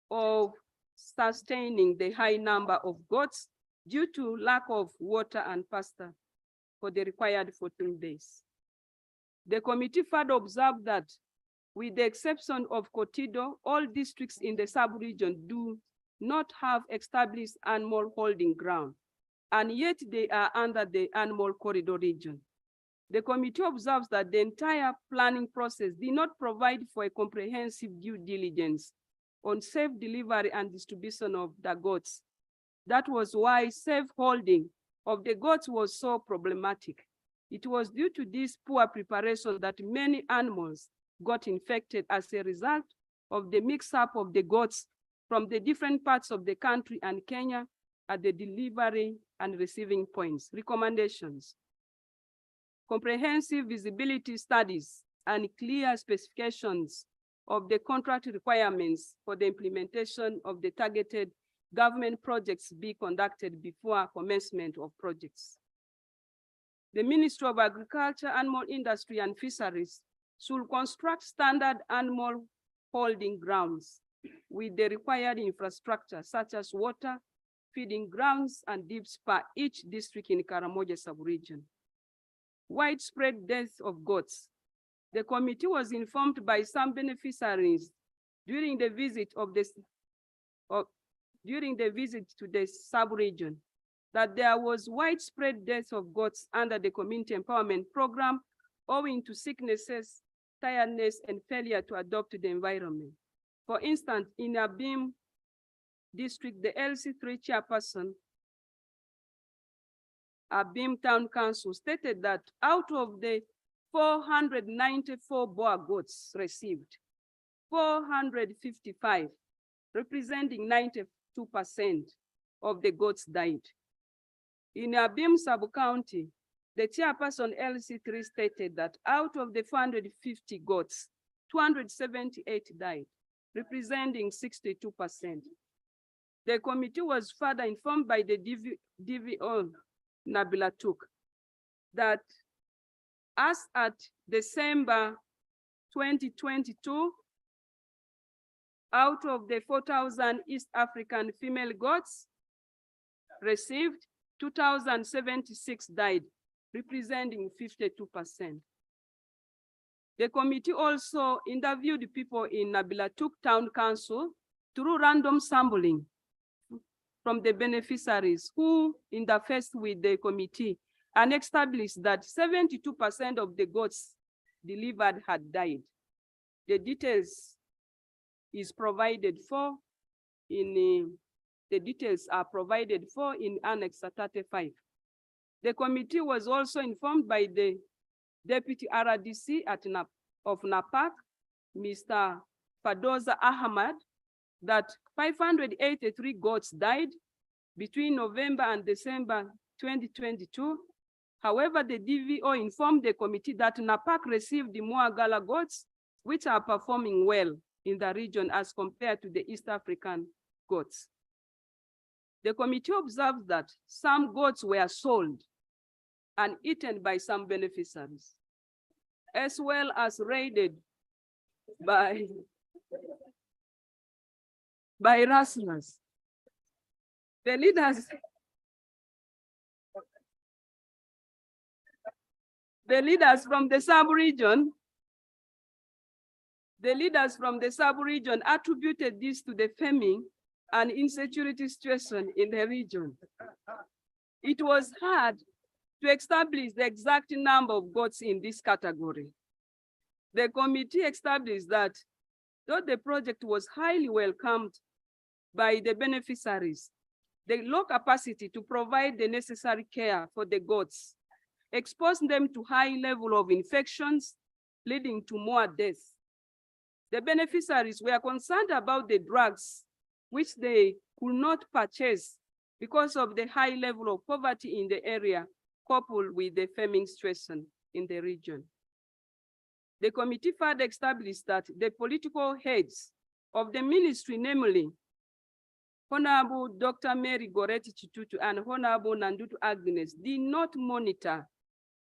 of sustaining the high number of goats due to lack of water and pasture for the required 14 days. The committee further observed that, with the exception of Kotido, all districts in the sub-region do not have established animal holding ground, and yet they are under the animal corridor region. The committee observes that the entire planning process did not provide for a comprehensive due diligence on safe delivery and distribution of the goats. That was why safe holding of the goats was so problematic. It was due to this poor preparation that many animals got infected as a result of the mix-up of the goats from the different parts of the country and Kenya at the delivery and receiving points. Recommendations. Comprehensive visibility studies and clear specifications of the contract requirements for the implementation of the targeted government projects be conducted before commencement of projects. The Ministry of Agriculture, Animal Industry and Fisheries should construct standard animal holding grounds with the required infrastructure such as water, feeding grounds, and dips per each district in Karamoja sub-region. Widespread death of goats. The committee was informed by some beneficiaries during the visit to the sub-region that there was widespread death of goats under the community empowerment program owing to sicknesses, tiredness, and failure to adopt the environment. For instance, in Abim district, the LC3 chairperson, Abim Town Council, stated that out of the 494 Boer goats received, 455, representing 92% of the goats died. In Abim sub-county, the chairperson LC3 stated that out of the 450 goats, 278 died, representing 62%. The committee was further informed by the DVO Nabila Tuk that as at December 2022, out of the 4,000 East African female goats received, 2,076 died, representing 52%. The committee also interviewed people in Nabila Tuk Town Council through random sampling from the beneficiaries who interfaced with the committee and established that 72% of the goats delivered had died. The details is provided for in the details are provided for in Annex 35. The committee was also informed by the Deputy RDC of NAPAC, Mr. Fadoza Ahmad, that 583 goats died between November and December 2022. However, the DVO informed the committee that NAPAC received the Moagala goats, which are performing well in the region as compared to the East African goats. The committee observed that some goats were sold and eaten by some beneficiaries, as well as raided by rustlers. The leaders from the sub-region attributed this to the famine and insecurity situation in the region. It was hard to establish the exact number of goats in this category. The committee established that though the project was highly welcomed by the beneficiaries, the low capacity to provide the necessary care for the goats exposed them to high level of infections, leading to more deaths. The beneficiaries were concerned about the drugs which they could not purchase because of the high level of poverty in the area, coupled with the famine situation in the region. The committee further established that the political heads of the ministry, namely Honorable Dr. Mary Goretti Chitutu and Honorable Nandutu Agnes, did not monitor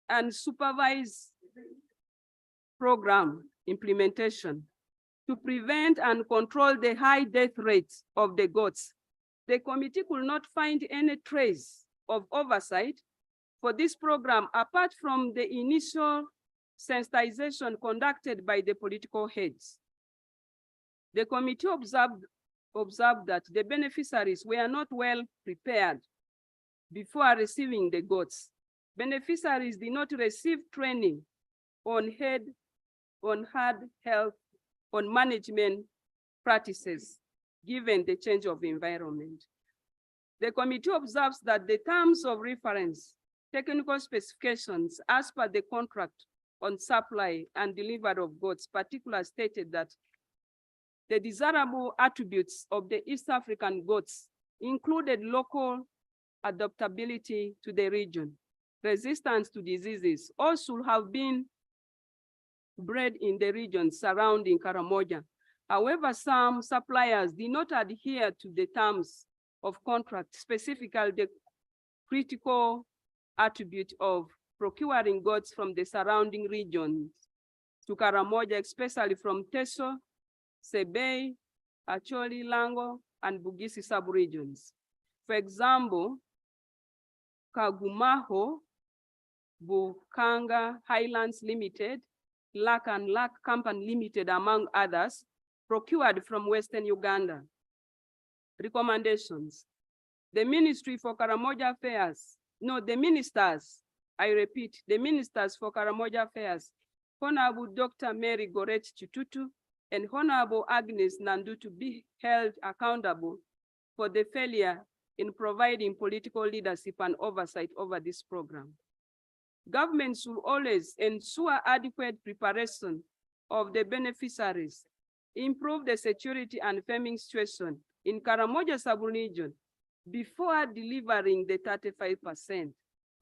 and supervise program implementation to prevent and control the high death rates of the goats. The committee could not find any trace of oversight for this program apart from the initial sensitization conducted by the political heads. The committee observed that the beneficiaries were not well prepared before receiving the goats. Beneficiaries did not receive training on hard health, on management practices, given the change of environment. The committee observes that the terms of reference, technical specifications as per the contract on supply and delivery of goods, particularly stated that the desirable attributes of the East African goats included local adaptability to the region, resistance to diseases, all should have been bred in the region surrounding Karamoja. However, some suppliers did not adhere to the terms of contract, specifically the critical attribute of procuring goods from the surrounding regions to Karamoja, especially from Teso, Sebei, Acholi, Lango, and Bugisi sub-regions. For example, Kagumaho, Bukanga Highlands Limited, Lac and Lac Company Limited, among others, procured from Western Uganda. Recommendations. The Ministry for Karamoja Affairs, the ministers, I repeat, the ministers for Karamoja Affairs, Honorable Dr. Mary Goretti Chitutu and Honorable Agnes Nandutu be held accountable for the failure in providing political leadership and oversight over this program. Government should always ensure adequate preparation of the beneficiaries, improve the security and famine situation in Karamoja sub-region before delivering the 35%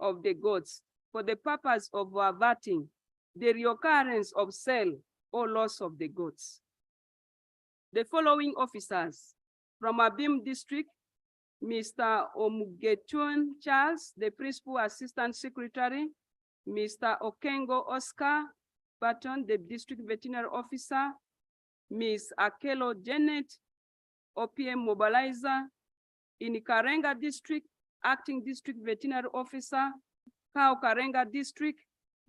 of the goods for the purpose of averting the reoccurrence of sale or loss of the goods. The following officers from Abim District, Mr. Omugetun Charles, the Principal Assistant Secretary, Mr. Okengo Oscar Patton, the District Veterinary Officer, Ms. Akelo Janet, OPM Mobilizer, in Karenga District, Acting District Veterinary Officer, Kao Karenga District,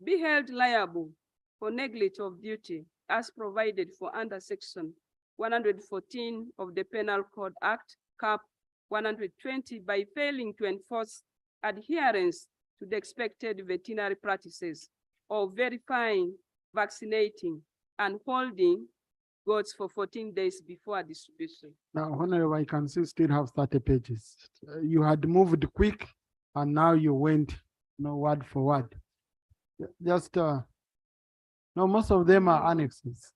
be held liable for neglect of duty as provided for under Section 114 of the Penal Code Act, Cap 120, by failing to enforce adherence to the expected veterinary practices of verifying, vaccinating, and holding goats for 14 days before distribution. Now, Honorable, I can see still have 30 pages. You had moved quick and now you went word for word. Just, no, most of them are annexes.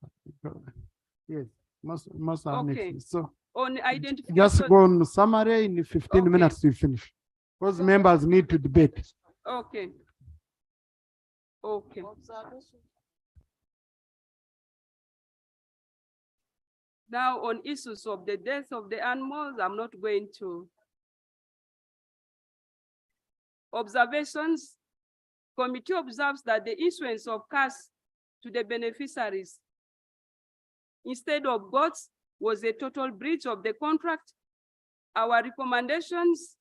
Yes, most are annexes. So on identification, just go on summary in 15 minutes to finish. Because members need to debate. Okay. Okay. Now on issues of the death of the animals, I'm not going to. Observations. Committee observes that the issuance of cash to the beneficiaries instead of goats was a total breach of the contract. Our recommendations.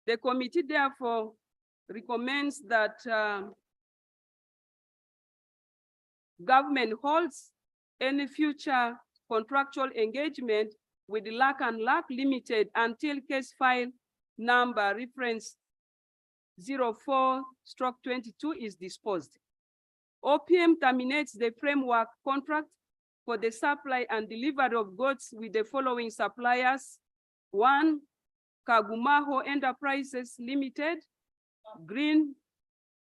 The committee therefore recommends that government holds any future contractual engagement with LAC and LAC Limited until case file number reference 04/22 is disposed. OPM terminates the framework contract for the supply and delivery of goods with the following suppliers. 1, Kagumaho Enterprises Limited, Green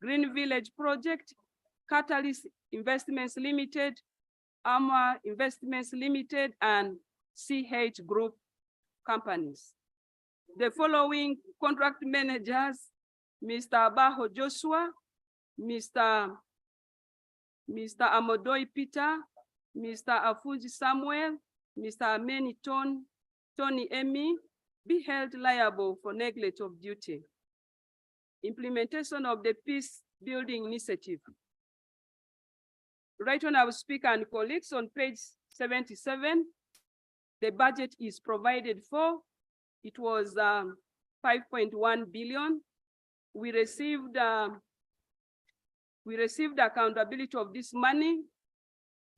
Village Project, Catalyst Investments Limited, Armor Investments Limited, and CH Group companies. The following contract managers: Mr. Abaho Joshua, Mr. Amodoi Peter, Mr. Afuji Samuel, Mr. Ameni Tony Emi, be held liable for neglect of duty. Implementation of the Peace Building Initiative. Right Honorable Speaker and colleagues, on page 77, the budget is provided for. It was 5.1 billion. We received accountability of this money,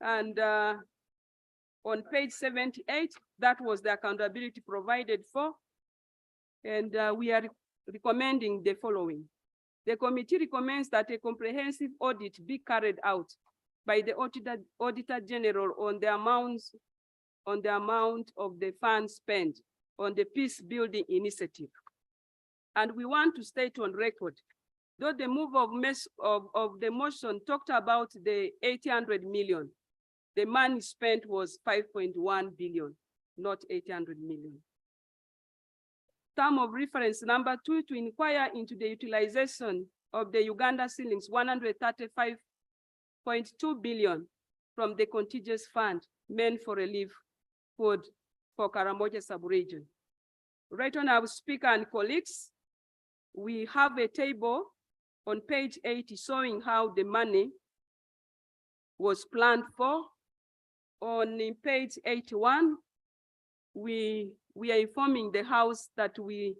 and on page 78, that was the accountability provided for, and we are recommending the following. The committee recommends that a comprehensive audit be carried out by the Auditor General on the amount of the funds spent on the Peace Building Initiative. And we want to state on record, though the move of the motion talked about the 800 million, the money spent was 5.1 billion, not 800 million. Term of reference number 2, to inquire into the utilization of the Uganda shillings 135.2 billion from the contiguous fund meant for relief food for Karamoja sub-region. Right Honorable Speaker and colleagues, we have a table on page 80 showing how the money was planned for. On page 81, we are informing the House that we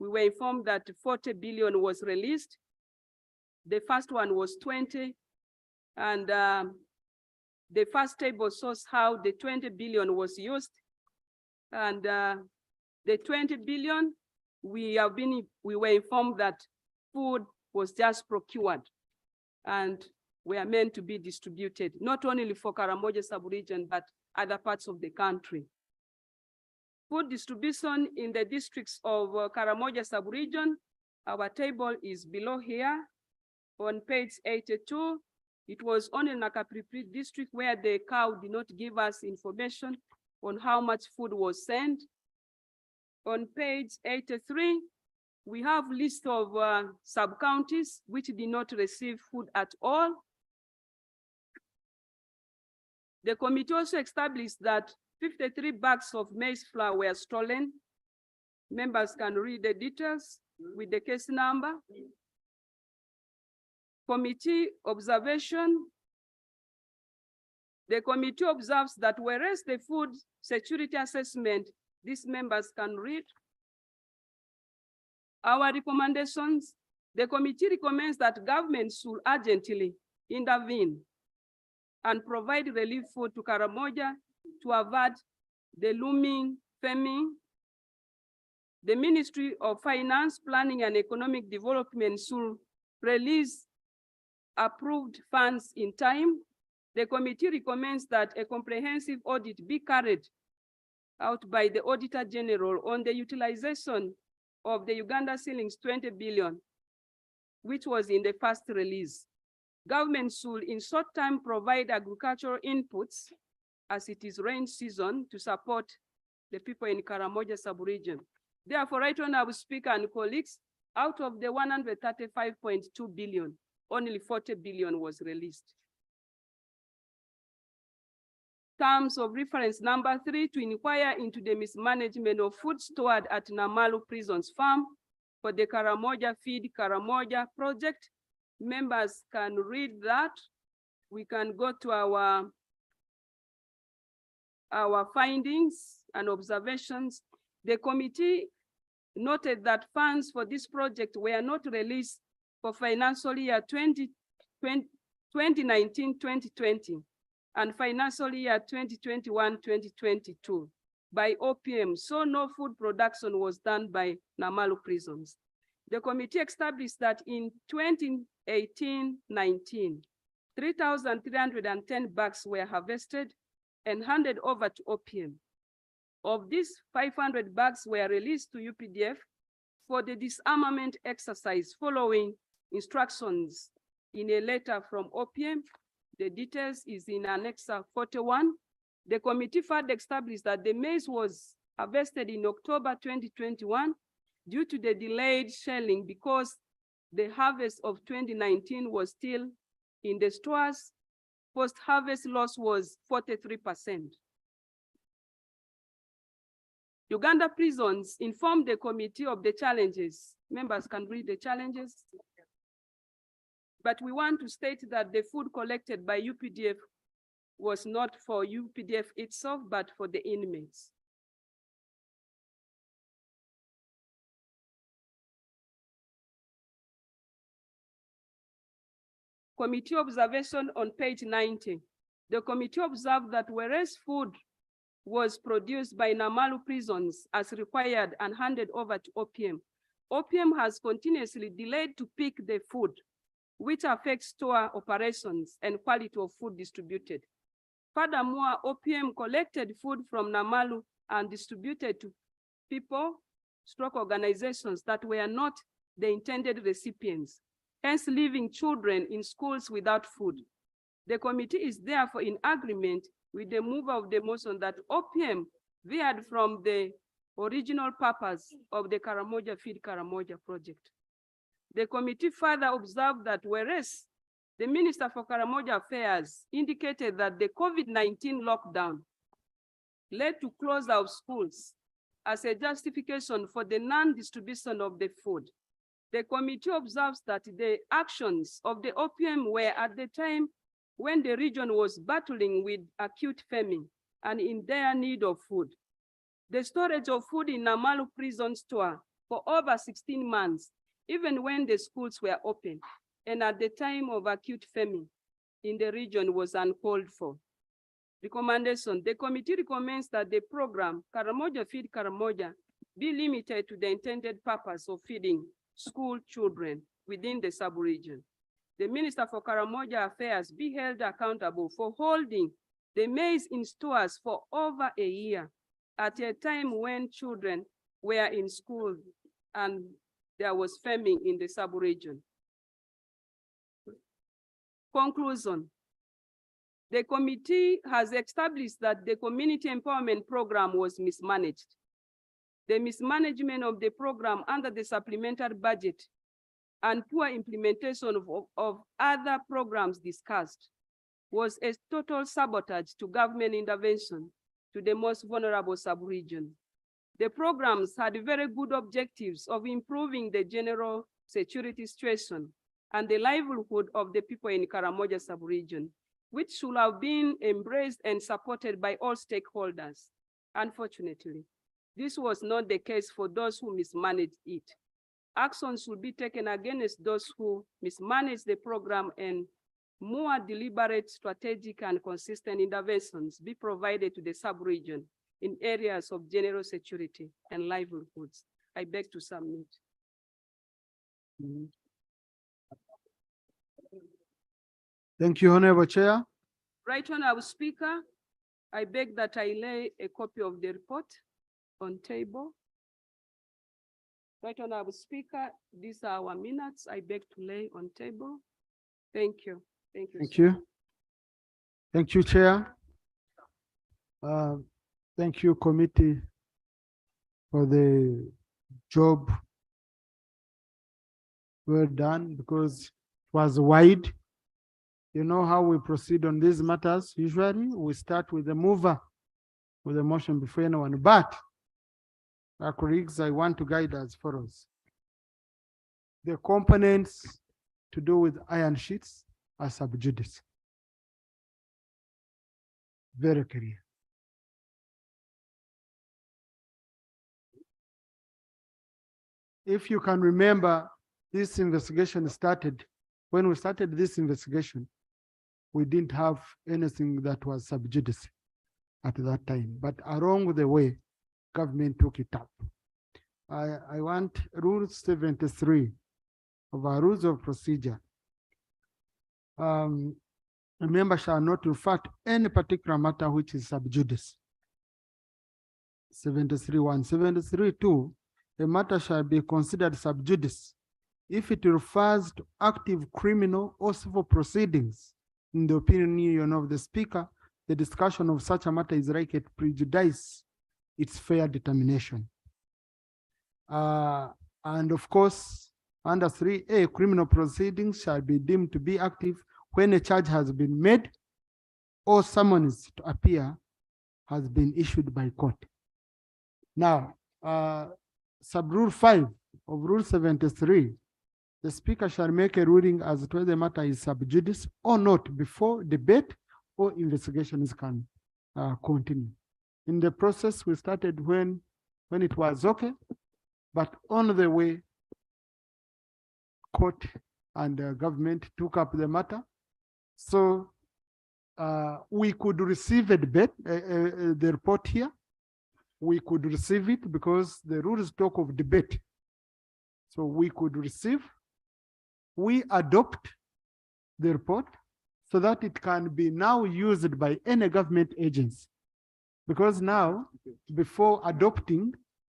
were informed that 40 billion was released. The first one was 20, and the first table shows how the 20 billion was used. And the 20 billion, we were informed that food was just procured and were meant to be distributed, not only for Karamoja sub-region, but other parts of the country. Food distribution in the districts of Karamoja sub-region, our table is below here. On page 82, it was only in Nakapripri district where the cow did not give us information on how much food was sent. On page 83, we have list of sub-counties which did not receive food at all. The committee also established that 53 bags of maize flour were stolen. Members can read the details with the case number. Committee observation. The committee observes that whereas the food security assessment, these members can read. Our recommendations, the committee recommends that government should urgently intervene and provide relief food to Karamoja to avert the looming famine. The Ministry of Finance, Planning and Economic Development should release approved funds in time. The committee recommends that a comprehensive audit be carried out by the Auditor General on the utilization of the Uganda shillings 20 billion, which was in the first release. Government should in short time provide agricultural inputs as it is rain season to support the people in Karamoja sub-region. Therefore, Right Honorable Speaker and colleagues, out of the 135.2 billion, only 40 billion was released. Terms of reference number 3, to inquire into the mismanagement of food stored at Namalu Prisons Farm for the Karamoja Feed Karamoja project. Members can read that. We can go to our findings and observations. The committee noted that funds for this project were not released for financial year 2019-2020 and financial year 2021-2022 by OPM, so no food production was done by Namalu Prisons. The committee established that in 2018-19, 3,310 bags were harvested and handed over to OPM. Of these, 500 bags were released to UPDF for the disarmament exercise following instructions in a letter from OPM. The details is in Annex 41. The committee further established that the maize was harvested in October 2021 due to the delayed shelling because the harvest of 2019 was still in the stores. Post-harvest loss was 43%. Uganda prisons informed the committee of the challenges. Members can read the challenges. But we want to state that the food collected by UPDF was not for UPDF itself, but for the inmates. Committee observation on page 90. The committee observed that whereas food was produced by Namalu prisons as required and handed over to OPM, OPM has continuously delayed to pick the food, which affects store operations and quality of food distributed. Furthermore, OPM collected food from Namalu and distributed to people, stroke organizations that were not the intended recipients, hence leaving children in schools without food. The committee is therefore in agreement with the mover of the motion that OPM veered from the original purpose of the Karamoja Feed Karamoja project. The committee further observed that whereas the Minister for Karamoja Affairs indicated that the COVID-19 lockdown led to closure of schools as a justification for the non-distribution of the food, the committee observes that the actions of the OPM were at the time when the region was battling with acute famine and in dire need of food. The storage of food in Namalu prison store for over 16 months, even when the schools were open, and at the time of acute famine in the region was uncalled for. Recommendation, the committee recommends that the program Karamoja Feed Karamoja be limited to the intended purpose of feeding school children within the sub-region. The Minister for Karamoja Affairs be held accountable for holding the maize in stores for over a year at a time when children were in school and there was famine in the sub-region. Conclusion. The committee has established that the community empowerment program was mismanaged. The mismanagement of the program under the supplementary budget and poor implementation of other programs discussed was a total sabotage to government intervention to the most vulnerable sub-region. The programs had very good objectives of improving the general security situation and the livelihood of the people in Karamoja sub-region, which should have been embraced and supported by all stakeholders. Unfortunately, this was not the case for those who mismanaged it. Actions should be taken against those who mismanage the program, and more deliberate, strategic, and consistent interventions be provided to the sub-region in areas of general security and livelihoods. I beg to submit. Thank you, Honorable Chair. Right Honorable Speaker, I beg that I lay a copy of the report on table. Right Honorable Speaker, these are our minutes. I beg to lay on table. Thank you. Thank you. Thank you. Thank you, Chair. Thank you, committee, for the job well done, because it was wide. You know how we proceed on these matters. Usually we start with the mover with the motion before anyone, but our colleagues, I want to guide as follows. The components to do with iron sheets are sub judice. Very clear. If you can remember, this investigation started, when we started this investigation, we didn't have anything that was sub judice at that time, but along the way, government took it up. I want Rule 73 of our rules of procedure. A member shall not refer to any particular matter which is sub judice. 73.1. 73.2, a matter shall be considered sub judice if it refers to active criminal or civil proceedings. In the opinion of the speaker, the discussion of such a matter is likely to prejudice its fair determination. And of course, under 3A, criminal proceedings shall be deemed to be active when a charge has been made or summons to appear has been issued by court. Now, sub-rule 5 of Rule 73, the speaker shall make a ruling as to whether the matter is sub judice or not before debate or investigations can continue. In the process, we started when it was okay, but on the way, court and government took up the matter. So we could receive a debate, the report here. We could receive it because the rules talk of debate. So we could receive, we adopt the report so that it can be now used by any government agency. Because now, before adopting,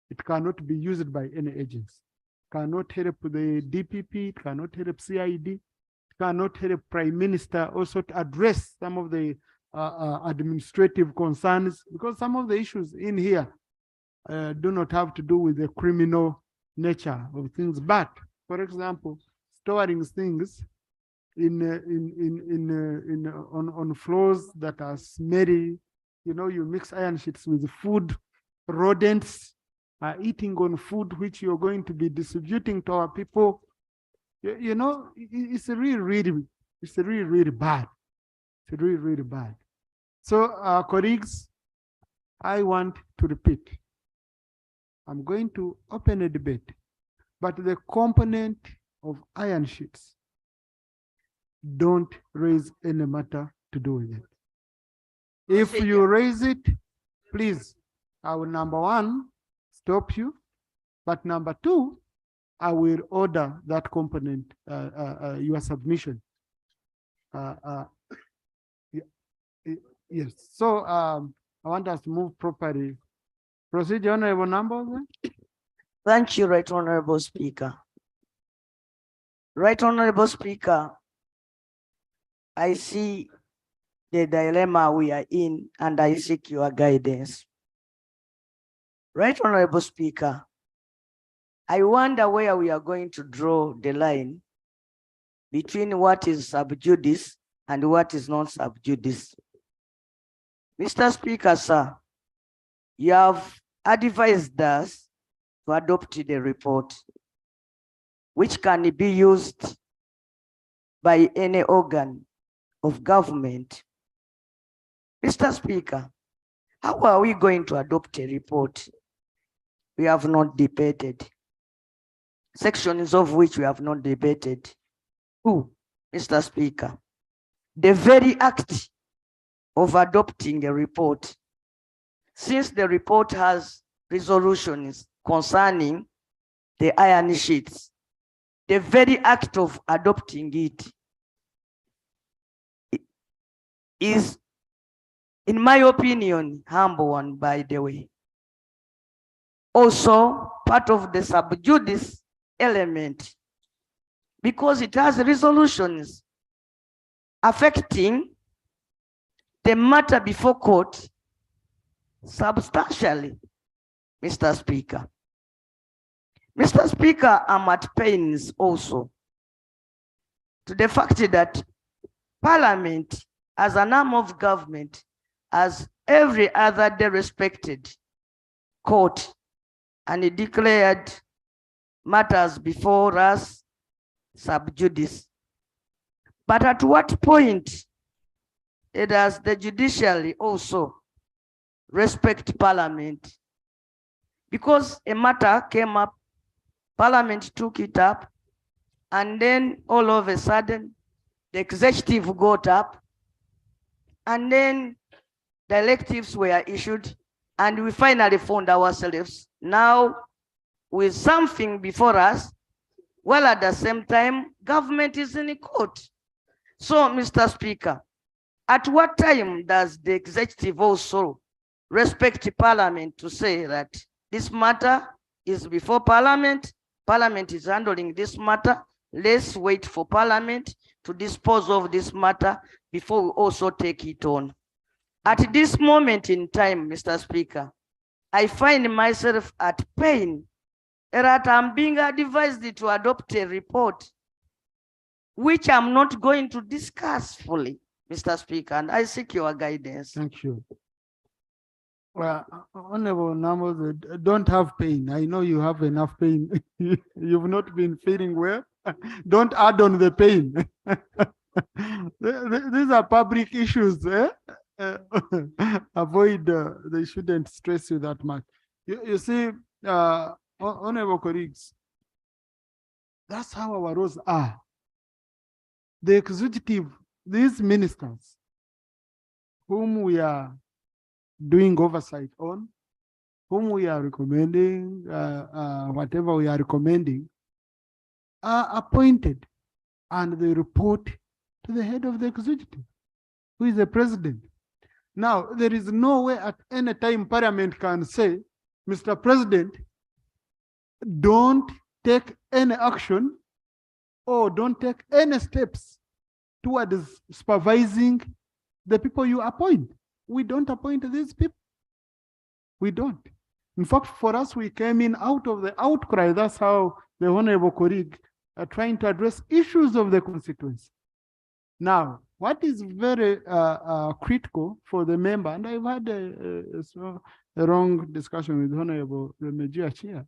it cannot be used by any agency. Cannot help the DPP, it cannot help CID, it cannot help Prime Minister also to address some of the administrative concerns, because some of the issues in here do not have to do with the criminal nature of things. But, for example, storing things on floors that are smelly, you know, you mix iron sheets with food, rodents are eating on food which you're going to be distributing to our people. You know, it's really bad. It's really bad. So, colleagues, I want to repeat. I'm going to open a debate, but the component of iron sheets, don't raise any matter to do with it. If you raise it, please, I will, number one, stop you, but number two, I will order that component, your submission. Yes, so I want us to move properly. Proceed, Honorable Number. Thank you, Right Honorable Speaker. Right Honorable Speaker, I see the dilemma we are in and I seek your guidance. Right Honorable Speaker, I wonder where we are going to draw the line between what is sub judice and what is not sub judice. Mr. Speaker, sir, you have advised us to adopt the report, which can be used by any organ of government. Mr. Speaker, how are we going to adopt a report we have not debated? Sections of which we have not debated. Two, Mr. Speaker, the very act of adopting a report, since the report has resolutions concerning the iron sheets, the very act of adopting it is, in my opinion, humble one, by the way. Also, part of the sub judice element, because it has resolutions affecting the matter before court substantially, Mr. Speaker. Mr. Speaker, I'm at pains also to the fact that Parliament, as an arm of government, as every other respected court, and it declared matters before us sub judice. But at what point does the judiciary also respect Parliament? Because a matter came up, Parliament took it up, and then all of a sudden, the executive got up, and then directives were issued, and we finally found ourselves now with something before us, while at the same time, government is in court. So, Mr. Speaker, at what time does the executive also respect Parliament to say that this matter is before Parliament, Parliament is handling this matter, let's wait for Parliament to dispose of this matter before we also take it on? At this moment in time, Mr. Speaker, I find myself at pain that I'm being advised to adopt a report, which I'm not going to discuss fully, Mr. Speaker, and I seek your guidance. Thank you. Well, Honorable Numbers, don't have pain. I know you have enough pain. You've not been feeling well. Don't add on the pain. These are public issues. Eh? Avoid, they shouldn't stress you that much. You see, honorable colleagues, that's how our roles are. The executive, these ministers, whom we are doing oversight on, whom we are recommending, whatever we are recommending, are appointed and they report to the head of the executive, who is the president. Now, there is no way at any time Parliament can say, Mr. President, don't take any action or don't take any steps towards supervising the people you appoint. We don't appoint these people. We don't. In fact, for us, we came in out of the outcry. That's how the honorable colleague are trying to address issues of the constituency. Now, what is very critical for the member, and I've had a wrong discussion with Honorable Rebuttal here,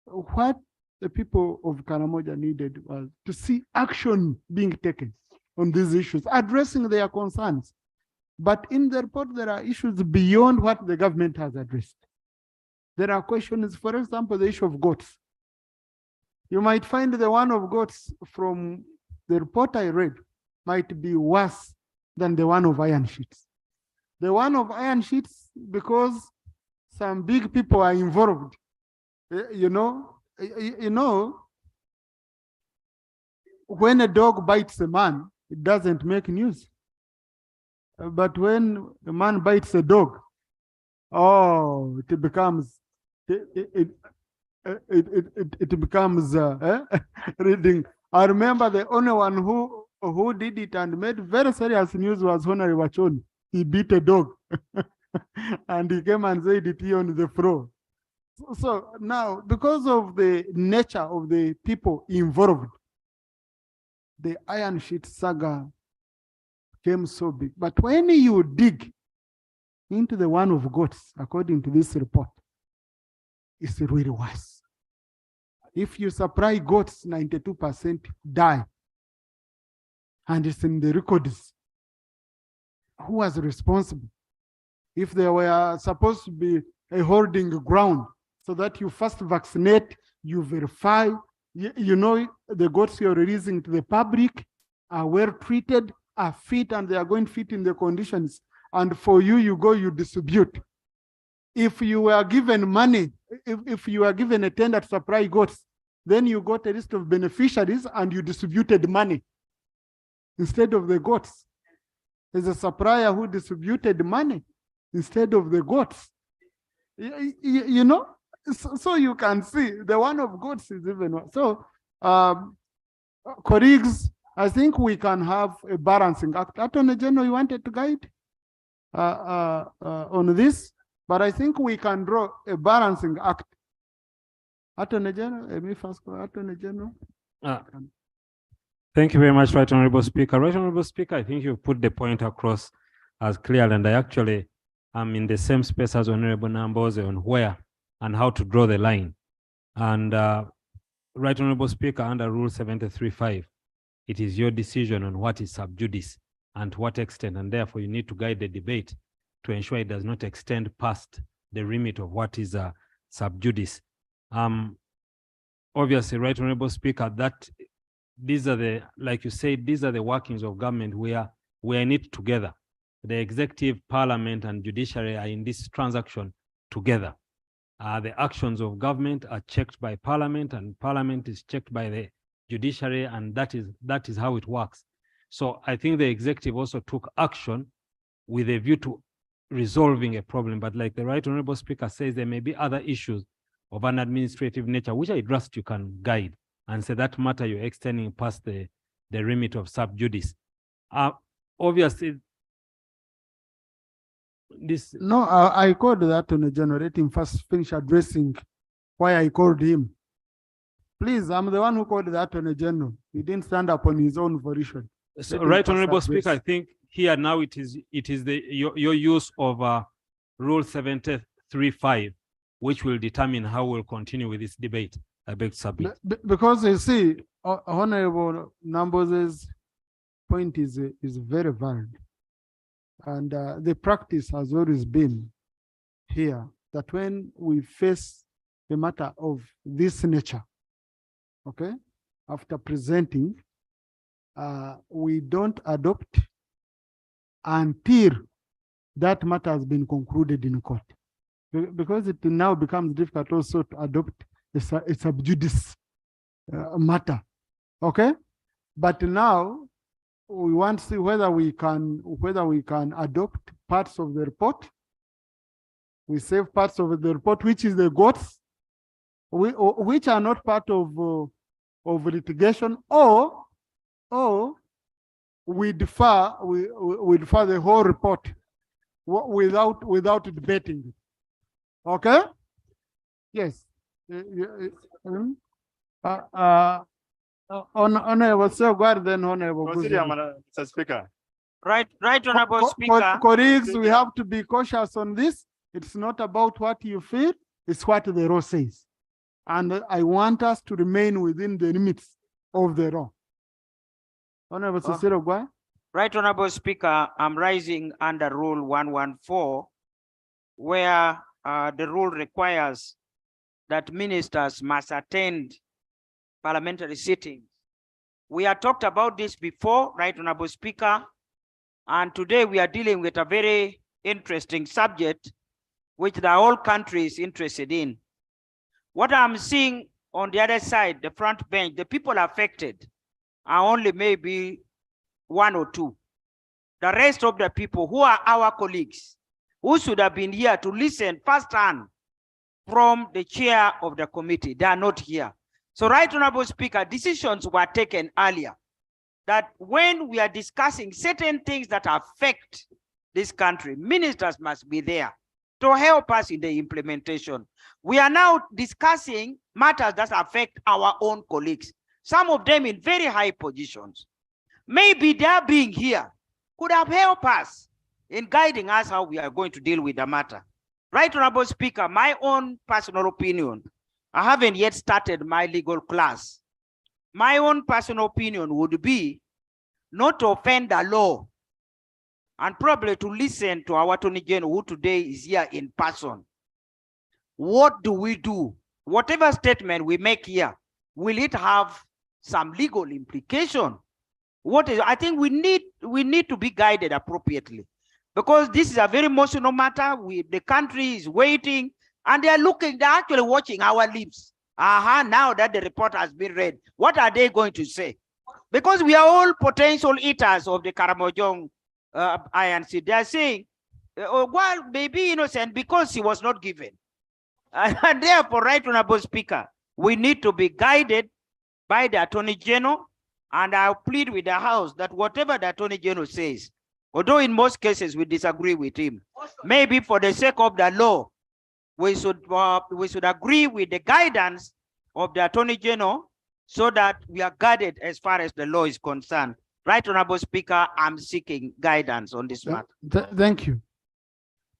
what the people of Karamoja needed was to see action being taken on these issues, addressing their concerns. But in the report, there are issues beyond what the government has addressed. There are questions, for example, the issue of goats. You might find the one of goats from the report I read might be worse than the one of iron sheets. The one of iron sheets, because some big people are involved. You know, when a dog bites a man, it doesn't make news. But when a man bites a dog, oh, it becomes it becomes reading. I remember the only one who did it and made very serious news was Honorable Wachon. He beat a dog and he came and said it here on the floor. So now, because of the nature of the people involved, the iron sheet saga came so big. But when you dig into the one of goats, according to this report, it's really worse. If you supply goats, 92% die. And it's in the records. Who was responsible? If there were supposed to be a holding ground so that you first vaccinate, you verify, you know, the goats you're releasing to the public are well treated, are fit, and they are going to fit in the conditions. And for you, you go, you distribute. If you were given money, if you were given a tender to supply goats, then you got a list of beneficiaries and you distributed money instead of the goats. There's a supplier who distributed money instead of the goats. You know, so you can see the one of goats is even worse. So, colleagues, I think we can have a balancing act. Attorney General, you wanted to guide on this, but I think we can draw a balancing act. Attorney General, let me first go, Attorney General. Thank you very much, Right Honorable Speaker. Right Honorable Speaker, I think you put the point across as clear, and I actually am in the same space as Honorable Namboze on where and how to draw the line. And Right Honorable Speaker, under Rule 73.5, it is your decision on what is sub judice and to what extent, and therefore you need to guide the debate to ensure it does not extend past the remit of what is sub judice. Obviously, Right Honorable Speaker, that these are the, like you said, these are the workings of government where we are in it together. The executive, parliament, and judiciary are in this transaction together. The actions of government are checked by parliament, and parliament is checked by the judiciary, and that is how it works. So I think the executive also took action with a view to resolving a problem. But like the Right Honorable Speaker says, there may be other issues of an administrative nature, which I trust you can guide and say that matter you're extending past the remit of sub judice. Obviously, this. No, I called that Attorney General. Let him first finish addressing why I called him. Please, I'm the one who called the Attorney General. He didn't stand up on his own volition. So, Right Honorable Speaker, I think here now it is your use of Rule 73.5, which will determine how we'll continue with this debate. I beg to submit. Because you see, Honorable Nambo's point is very valid. And the practice has always been here that when we face a matter of this nature, okay, after presenting, we don't adopt until that matter has been concluded in court. Because it now becomes difficult also to adopt a sub judice matter, okay? But now we want to see whether we can adopt parts of the report. We save parts of the report, which is the GOTS, which are not part of litigation, or we defer the whole report without debating it. Okay? Yes. Honorable Sir, go ahead then, Honorable. Mr. Speaker. Right, Honorable Speaker. Colleagues, we have to be cautious on this. It's not about what you feel, it's what the law says. And I want us to remain within the limits of the law. Honorable Cicero, go ahead. Right, Honorable Speaker, I'm rising under Rule 114, where the rule requires that ministers must attend parliamentary sittings. We have talked about this before, Right Honorable Speaker, and today we are dealing with a very interesting subject which the whole country is interested in. What I'm seeing on the other side, the front bench, the people affected are only maybe one or two. The rest of the people who are our colleagues, who should have been here to listen firsthand from the chair of the committee, they are not here. So, Right Honorable Speaker, decisions were taken earlier that when we are discussing certain things that affect this country, ministers must be there to help us in the implementation. We are now discussing matters that affect our own colleagues, some of them in very high positions. Maybe their being here could have helped us in guiding us how we are going to deal with the matter. Right Honorable Speaker, my own personal opinion, I haven't yet started my legal class. My own personal opinion would be not to offend the law and probably to listen to our Attorney General, who today is here in person. What do we do? Whatever statement we make here, will it have some legal implication? I think we need to be guided appropriately, because this is a very emotional matter. The country is waiting, and they're actually watching our lips. Now that the report has been read, what are they going to say? Because we are all potential eaters of the Karamoja INC. They are saying, well, maybe innocent because he was not given. And therefore, Right Honorable Speaker, we need to be guided by the Attorney General, and I'll plead with the House that whatever the Attorney General says, although in most cases we disagree with him, maybe for the sake of the law, we should agree with the guidance of the Attorney General so that we are guided as far as the law is concerned. Right Honorable Speaker, I'm seeking guidance on this matter. Thank you.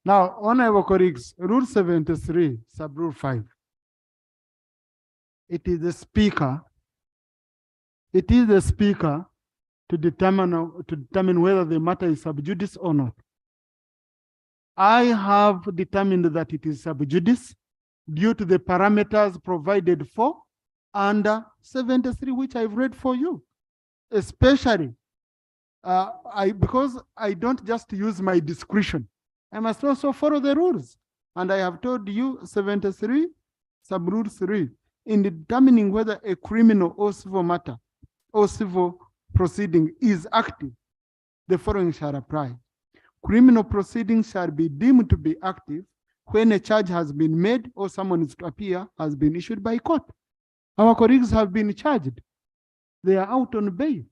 Now, honorable colleagues, Rule 73, Sub-Rule 5. It is the Speaker to determine whether the matter is sub judice or not. I have determined that it is sub judice due to the parameters provided for under 73, which I've read for you. Especially, because I don't just use my discretion, I must also follow the rules. And I have told you 73, sub-rule 3, in determining whether a criminal or civil matter or civil proceeding is active, the following shall apply. Criminal proceedings shall be deemed to be active when a charge has been made or someone is to appear has been issued by court. Our colleagues have been charged. They are out on bail.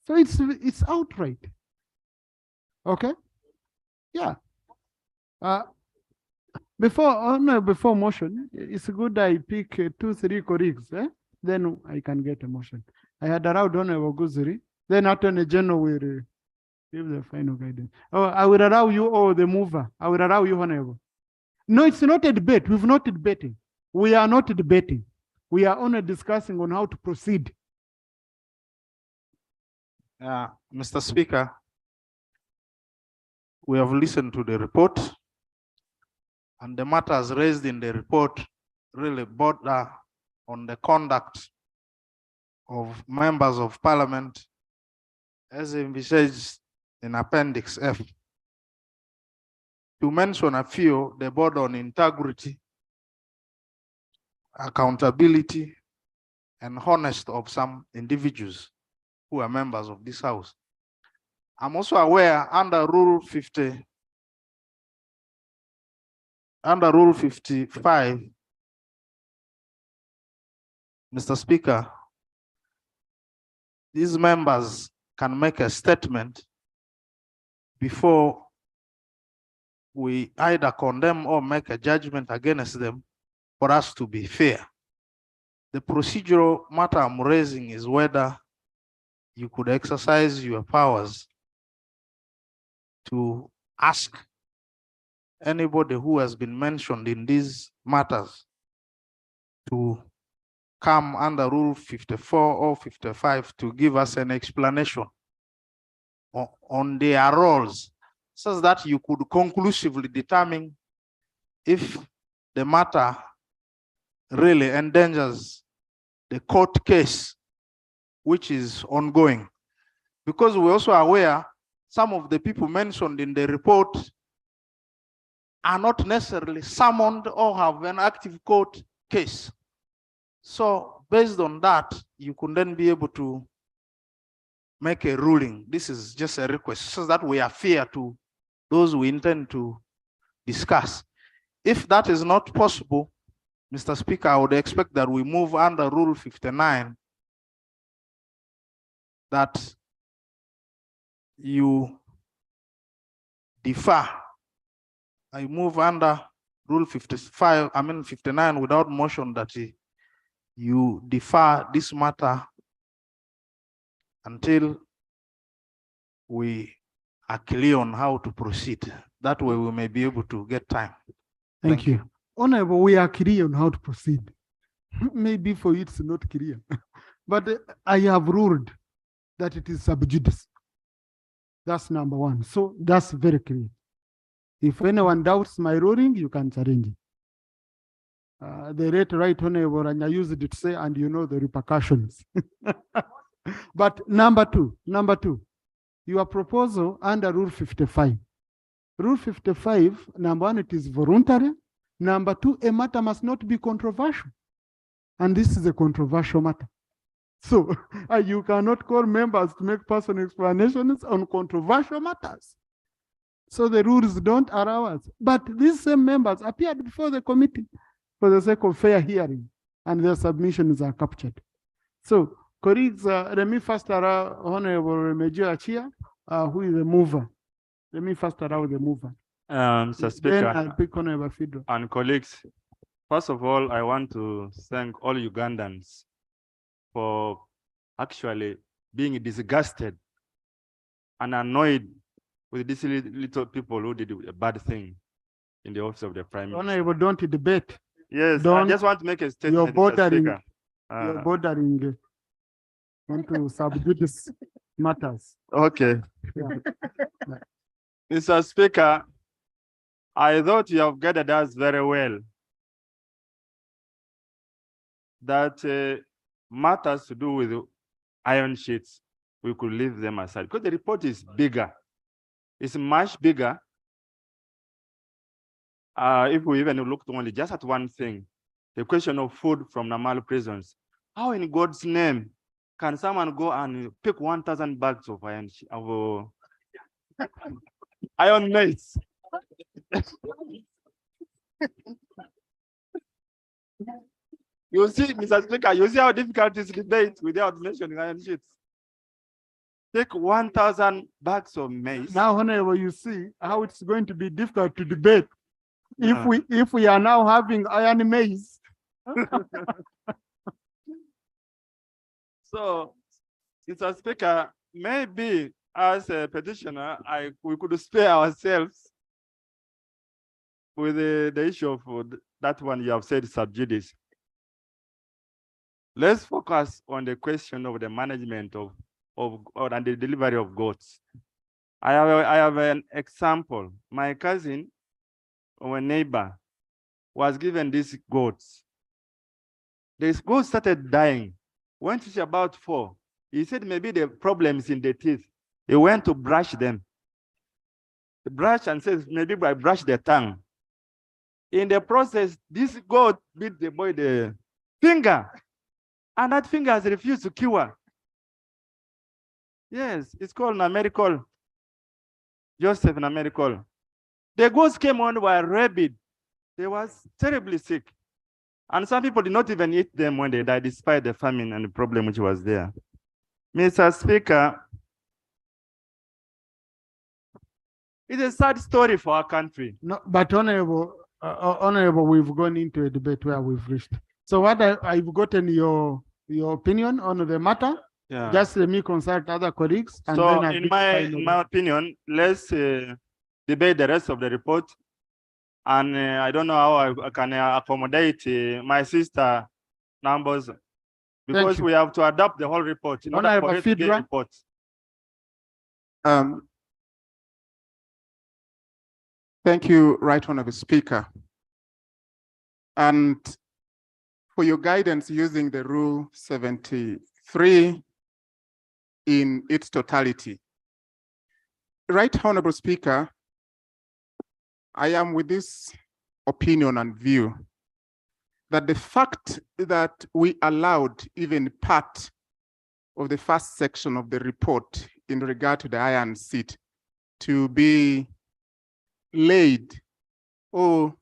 So it's outright. Okay? Yeah. Before motion, it's good I pick 2-3 colleagues, then I can get a motion. I had allowed Honorable Guzuri, then Attorney General will give the final guidance. Oh, I will allow you, or the mover. I will allow you, Honorable. No, it's not a debate. We've not debating. We are not debating. We are only discussing on how to proceed. Mr. Speaker, we have listened to the report, and the matters raised in the report really border on the conduct of members of parliament as envisaged in Appendix F. To mention a few, they border on integrity, accountability, and honesty of some individuals who are members of this House. I'm also aware under Rule 55, Mr. Speaker, these members can make a statement before we either condemn or make a judgment against them for us to be fair. The procedural matter I'm raising is whether you could exercise your powers to ask anybody who has been mentioned in these matters to come under Rule 54 or 55 to give us an explanation on their roles, so that you could conclusively determine if the matter really endangers the court case which is ongoing. Because we're also aware some of the people mentioned in the report are not necessarily summoned or have an active court case. So based on that, you can then be able to make a ruling. This is just a request so that we are fair to those we intend to discuss. If that is not possible, Mr. Speaker, I would expect that we move under Rule 59, that you defer. I move under Rule 59 without motion, that you defer this matter until we are clear on how to proceed. That way we may be able to get time. Thank you. Honorable, we are clear on how to proceed. Maybe for you it's not clear. But I have ruled that it is sub judice. That's number one. So that's very clear. If anyone doubts my ruling, you can challenge it. The late right honorable, and I used it to say, and you know the repercussions. But number two, your proposal under Rule 55. Rule 55, number one, it is voluntary. Number two, a matter must not be controversial. And this is a controversial matter. So you cannot call members to make personal explanations on controversial matters. So the rules don't allow us. But these same members appeared before the committee for the sake of fair hearing, and their submissions are captured. So, colleagues, let me first allow Honorable Major Achia, who is the mover. Let me first allow the mover. Mr. Speaker, then I'll pick Honorable Fidro. And colleagues, first of all, I want to thank all Ugandans for actually being disgusted and annoyed with these little people who did a bad thing in the office of the Prime Minister. Honorable, don't debate. Yes, don't, I just want to make a statement. You're bordering, Mr. Speaker. you're bordering onto sub-judice matters. Okay. Yeah. Mr. Speaker, I thought you have gathered us very well that matters to do with iron sheets, we could leave them aside because the report is bigger. It's much bigger. if we even looked only just at one thing, the question of food from normal prisons, how in God's name can someone go and pick 1,000 bags of iron maize? You see, Mr. Speaker, you see how difficult this debate without mentioning iron sheets. Take 1,000 bags of maize. Now, Honorable, you see how it's going to be difficult to debate Yeah. if we are now having iron maize. So, Mr. Speaker, maybe as a petitioner, we could spare ourselves with the issue of that one you have said sub judice. Let's focus on the question of the management and the delivery of goats. I have an example. My cousin, or a neighbor, was given these goats. These goats started dying. When she's about 4, he said maybe the problem is in the teeth. He went to brush them. He brushed and says, maybe I brush the tongue. In the process, this goat beat the boy the finger, and that finger has refused to cure. Yes, it's called Namerical. Joseph Namerical. The goats came on were rabid. They was terribly sick. And some people did not even eat them when they died, despite the famine and the problem which was there. Mr. Speaker, it's a sad story for our country. No, but Honorable, we've gone into a debate where we've reached. So what I've gotten your opinion on the matter. Yeah. Just let me consult other colleagues. And So then in my opinion, let's debate the rest of the report. And I don't know how I can accommodate my sister numbers, because we have to adopt the whole report in order for it to get report. Thank you, Right Honorable Speaker. And for your guidance using the Rule 73 in its totality. Right Honorable Speaker, I am with this opinion and view that the fact that we allowed even part of the first section of the report in regard to the iron seat to be laid or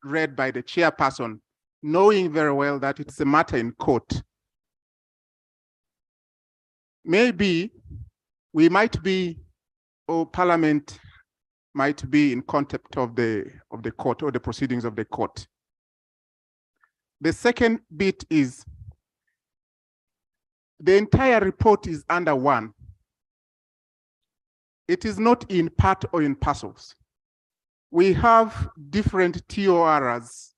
read by the chairperson, knowing very well that it's a matter in court. Maybe we might be, or Parliament might be in contempt of the court or the proceedings of the court. The second bit is the entire report is under one. It is not in part or in parcels. We have different TORs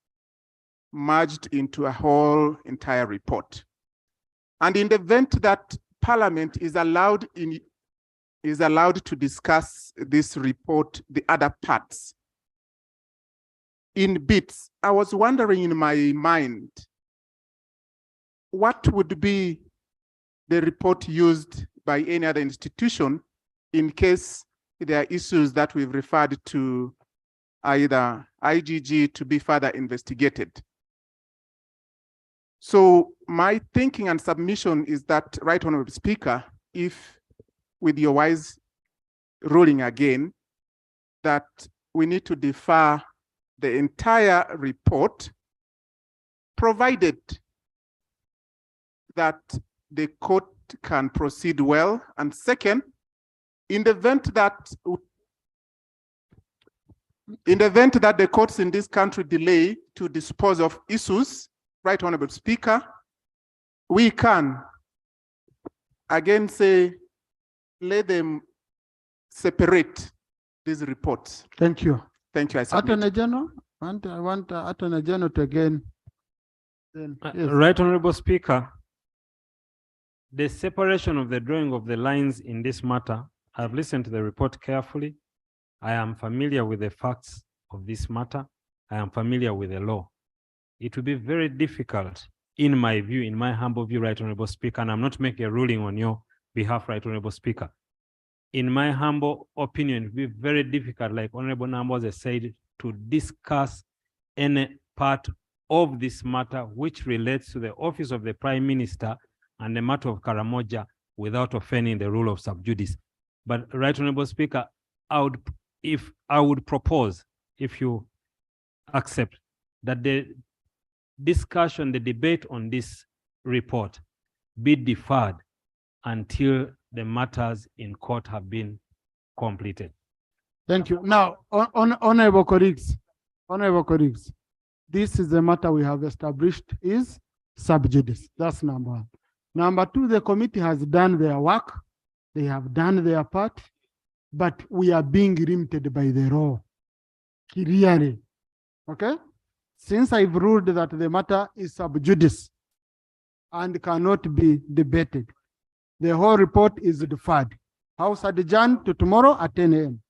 merged into a whole entire report. And in the event that Parliament is allowed to discuss this report, the other parts, in bits, I was wondering in my mind, what would be the report used by any other institution in case there are issues that we've referred to either IGG to be further investigated. So my thinking and submission is that, Right Honorable Speaker, if with your wise ruling again, that we need to defer the entire report, provided that the court can proceed well. And second, in the event that the courts in this country delay to dispose of issues, Right Honorable Speaker, we can again say, let them separate these reports. Thank you. Thank you. I submit. Attorney General, I want Attorney General to again. Then, yes. Right Honorable Speaker, the separation of the drawing of the lines in this matter, I've listened to the report carefully. I am familiar with the facts of this matter. I am familiar with the law. It will be very difficult, in my view, in my humble view, Right Honorable Speaker, and I'm not making a ruling on your behalf, Right Honorable Speaker. In my humble opinion, it will be very difficult, like Honorable Numbers has said, to discuss any part of this matter which relates to the office of the Prime Minister and the matter of Karamoja without offending the rule of sub judice. But Right Honorable Speaker, I would propose, if you accept, that the discussion, the debate on this report be deferred until the matters in court have been completed. Thank you. Now, honorable colleagues, this is the matter we have established is sub judice. That's number one. Number two, the committee has done their work. They have done their part, but we are being limited by the law. Clearly, okay? Since I've ruled that the matter is sub judice and cannot be debated, the whole report is deferred. House adjourned to tomorrow at 10 a.m.